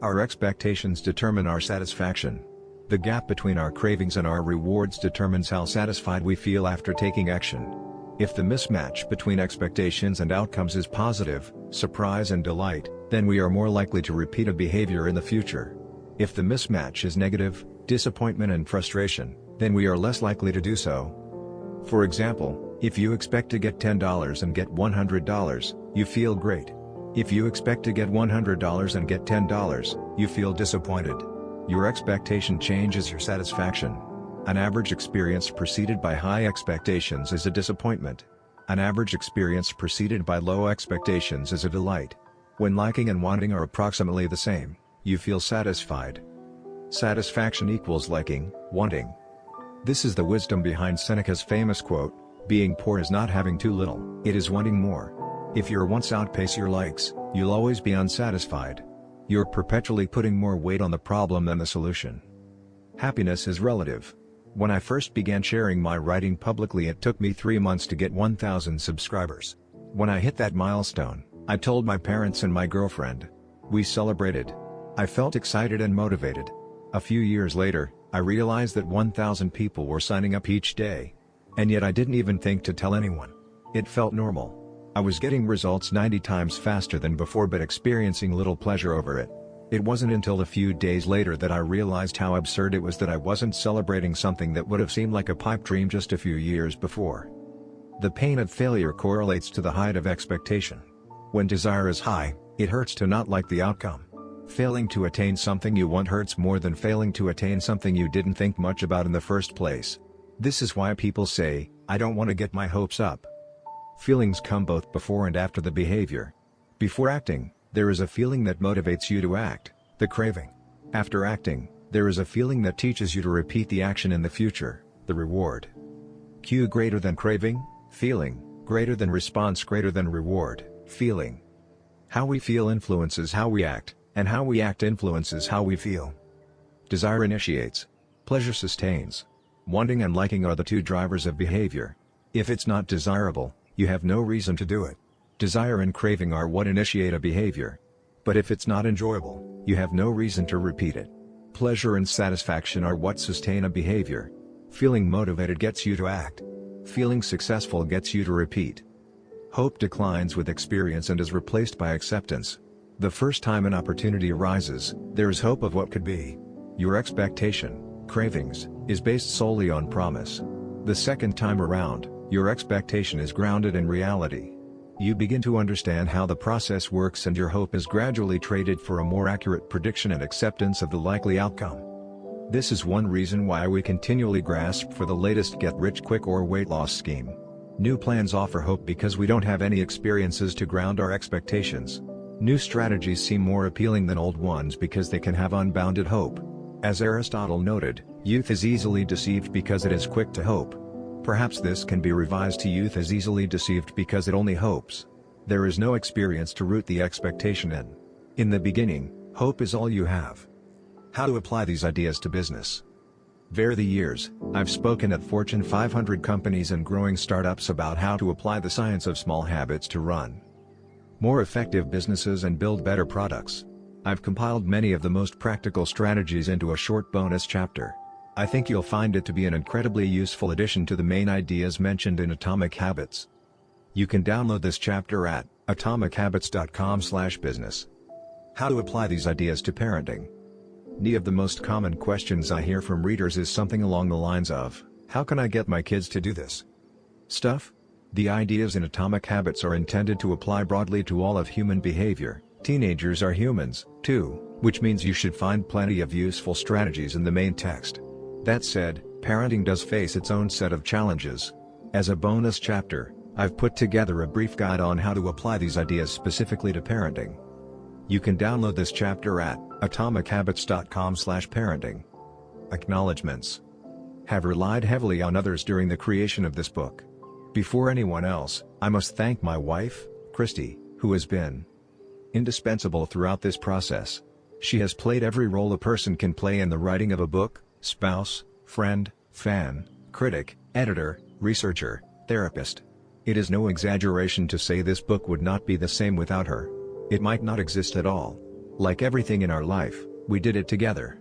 Our expectations determine our satisfaction. The gap between our cravings and our rewards determines how satisfied we feel after taking action. If the mismatch between expectations and outcomes is positive, surprise and delight, then we are more likely to repeat a behavior in the future. If the mismatch is negative, disappointment and frustration, then we are less likely to do so. For example, if you expect to get $10 and get $100, you feel great. If you expect to get $100 and get $10, you feel disappointed. Your expectation changes your satisfaction. An average experience preceded by high expectations is a disappointment. An average experience preceded by low expectations is a delight. When liking and wanting are approximately the same, you feel satisfied. Satisfaction equals liking, wanting. This is the wisdom behind Seneca's famous quote, "Being poor is not having too little, it is wanting more." If your wants outpace your likes, you'll always be unsatisfied. You're perpetually putting more weight on the problem than the solution. Happiness is relative. When I first began sharing my writing publicly, it took me 3 months to get 1,000 subscribers. When I hit that milestone, I told my parents and my girlfriend. We celebrated. I felt excited and motivated. A few years later, I realized that 1,000 people were signing up each day. And yet I didn't even think to tell anyone. It felt normal. I was getting results 90 times faster than before but experiencing little pleasure over it. It wasn't until a few days later that I realized how absurd it was that I wasn't celebrating something that would have seemed like a pipe dream just a few years before. The pain of failure correlates to the height of expectation. When desire is high, it hurts to not like the outcome. Failing to attain something you want hurts more than failing to attain something you didn't think much about in the first place. This is why people say, "I don't want to get my hopes up." Feelings come both before and after the behavior. Before acting, there is a feeling that motivates you to act, the craving. After acting, there is a feeling that teaches you to repeat the action in the future, the reward. Q greater than craving, feeling, greater than response greater than reward, feeling. How we feel influences how we act, and how we act influences how we feel. Desire initiates. Pleasure sustains. Wanting and liking are the two drivers of behavior. If it's not desirable, you have no reason to do it. Desire and craving are what initiate a behavior. But if it's not enjoyable, you have no reason to repeat it. Pleasure and satisfaction are what sustain a behavior. Feeling motivated gets you to act. Feeling successful gets you to repeat. Hope declines with experience and is replaced by acceptance. The first time an opportunity arises, there is hope of what could be. Your expectation, cravings, is based solely on promise. The second time around, your expectation is grounded in reality. You begin to understand how the process works and your hope is gradually traded for a more accurate prediction and acceptance of the likely outcome. This is one reason why we continually grasp for the latest get-rich-quick or weight loss scheme. New plans offer hope because we don't have any experiences to ground our expectations. New strategies seem more appealing than old ones because they can have unbounded hope. As Aristotle noted, youth is easily deceived because it is quick to hope. Perhaps this can be revised to youth is easily deceived because it only hopes. There is no experience to root the expectation in. In the beginning, hope is all you have. How to apply these ideas to business. Over the years, I've spoken at Fortune 500 companies and growing startups about how to apply the science of small habits to run more effective businesses and build better products. I've compiled many of the most practical strategies into a short bonus chapter. I think you'll find it to be an incredibly useful addition to the main ideas mentioned in Atomic Habits. You can download this chapter at atomichabits.com/business. How to apply these ideas to parenting. Any of the most common questions I hear from readers is something along the lines of, how can I get my kids to do this stuff? The ideas in Atomic Habits are intended to apply broadly to all of human behavior. Teenagers are humans, too, which means you should find plenty of useful strategies in the main text. That said, parenting does face its own set of challenges. As a bonus chapter, I've put together a brief guide on how to apply these ideas specifically to parenting. You can download this chapter at atomichabits.com/parenting. Acknowledgements. Have relied heavily on others during the creation of this book. Before anyone else, I must thank my wife, Christy, who has been indispensable throughout this process. She has played every role a person can play in the writing of a book: spouse, friend, fan, critic, editor, researcher, therapist. It is no exaggeration to say this book would not be the same without her. It might not exist at all. Like everything in our life, we did it together.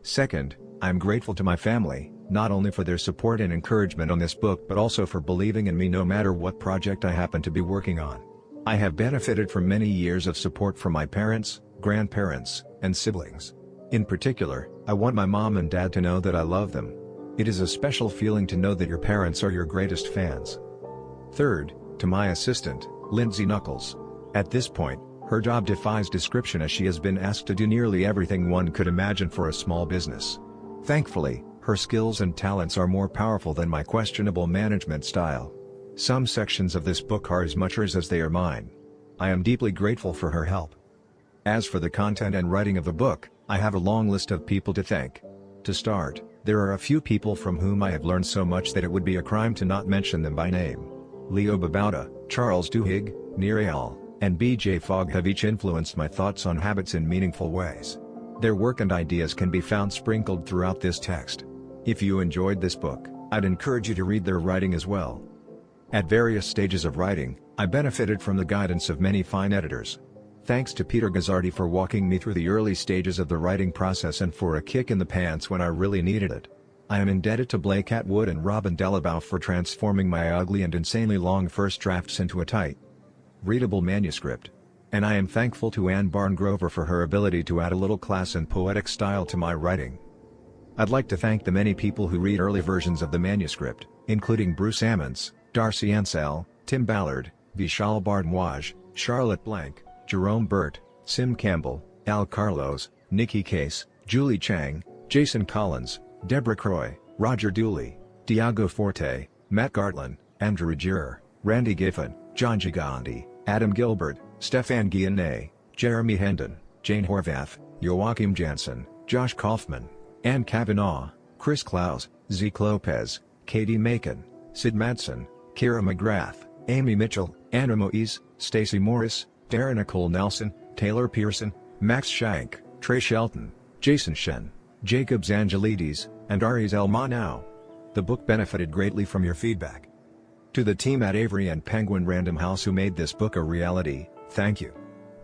Second, I'm grateful to my family, not only for their support and encouragement on this book but also for believing in me no matter what project I happen to be working on. I have benefited from many years of support from my parents, grandparents, and siblings. In particular, I want my mom and dad to know that I love them. It is a special feeling to know that your parents are your greatest fans. Third, to my assistant, Lindsay Knuckles. At this point, her job defies description as she has been asked to do nearly everything one could imagine for a small business. Thankfully, her skills and talents are more powerful than my questionable management style. Some sections of this book are as much hers as they are mine. I am deeply grateful for her help. As for the content and writing of the book, I have a long list of people to thank. To start, there are a few people from whom I have learned so much that it would be a crime to not mention them by name. Leo Babauta, Charles Duhigg, Nir Eyal, and B.J. Fogg have each influenced my thoughts on habits in meaningful ways. Their work and ideas can be found sprinkled throughout this text. If you enjoyed this book, I'd encourage you to read their writing as well. At various stages of writing, I benefited from the guidance of many fine editors. Thanks to Peter Gazzardi for walking me through the early stages of the writing process and for a kick in the pants when I really needed it. I am indebted to Blake Atwood and Robin Delabow for transforming my ugly and insanely long first drafts into a tight, readable manuscript. And I am thankful to Anne Barngrover for her ability to add a little class and poetic style to my writing. I'd like to thank the many people who read early versions of the manuscript, including Bruce Ammons, Darcy Ansell, Tim Ballard, Vishal Bardwaj, Charlotte Blank, Jerome Burt, Sim Campbell, Al Carlos, Nikki Case, Julie Chang, Jason Collins, Deborah Croy, Roger Dooley, Diago Forte, Matt Gartland, Andrew Girer, Randy Giffen, John Gigandi, Adam Gilbert, Stefan Guillenay, Jeremy Hendon, Jane Horvath, Joachim Jansen, Josh Kaufman, Ann Kavanaugh, Chris Klaus, Zeke Lopez, Katie Macon, Sid Madsen, Kira McGrath, Amy Mitchell, Anna Moise, Stacey Morris, Darren Nicole Nelson, Taylor Pearson, Max Shank, Trey Shelton, Jason Shen, Jacob Zangelides, and Aries Elmanau. The book benefited greatly from your feedback. To the team at Avery and Penguin Random House who made this book a reality, thank you.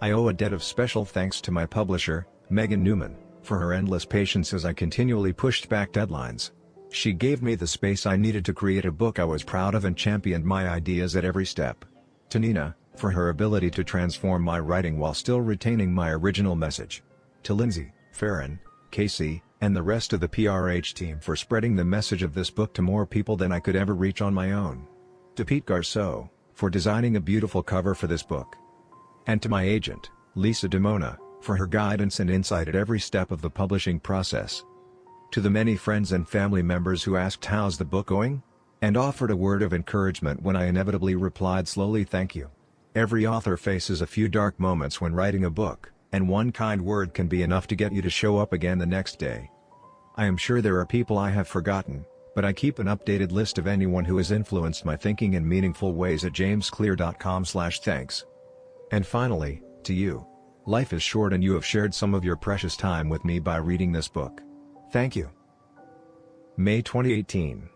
I owe a debt of special thanks to my publisher, Megan Newman, for her endless patience as I continually pushed back deadlines. She gave me the space I needed to create a book I was proud of and championed my ideas at every step. To Nina, for her ability to transform my writing while still retaining my original message. To Lindsay, Farron, Casey, and the rest of the PRH team for spreading the message of this book to more people than I could ever reach on my own. To Pete Garceau, for designing a beautiful cover for this book. And to my agent, Lisa DeMona, for her guidance and insight at every step of the publishing process. To the many friends and family members who asked how's the book going? And offered a word of encouragement when I inevitably replied slowly thank you. Every author faces a few dark moments when writing a book, and one kind word can be enough to get you to show up again the next day. I am sure there are people I have forgotten, but I keep an updated list of anyone who has influenced my thinking in meaningful ways at jamesclear.com/thanks. And finally, to you. Life is short and you have shared some of your precious time with me by reading this book. Thank you. May 2018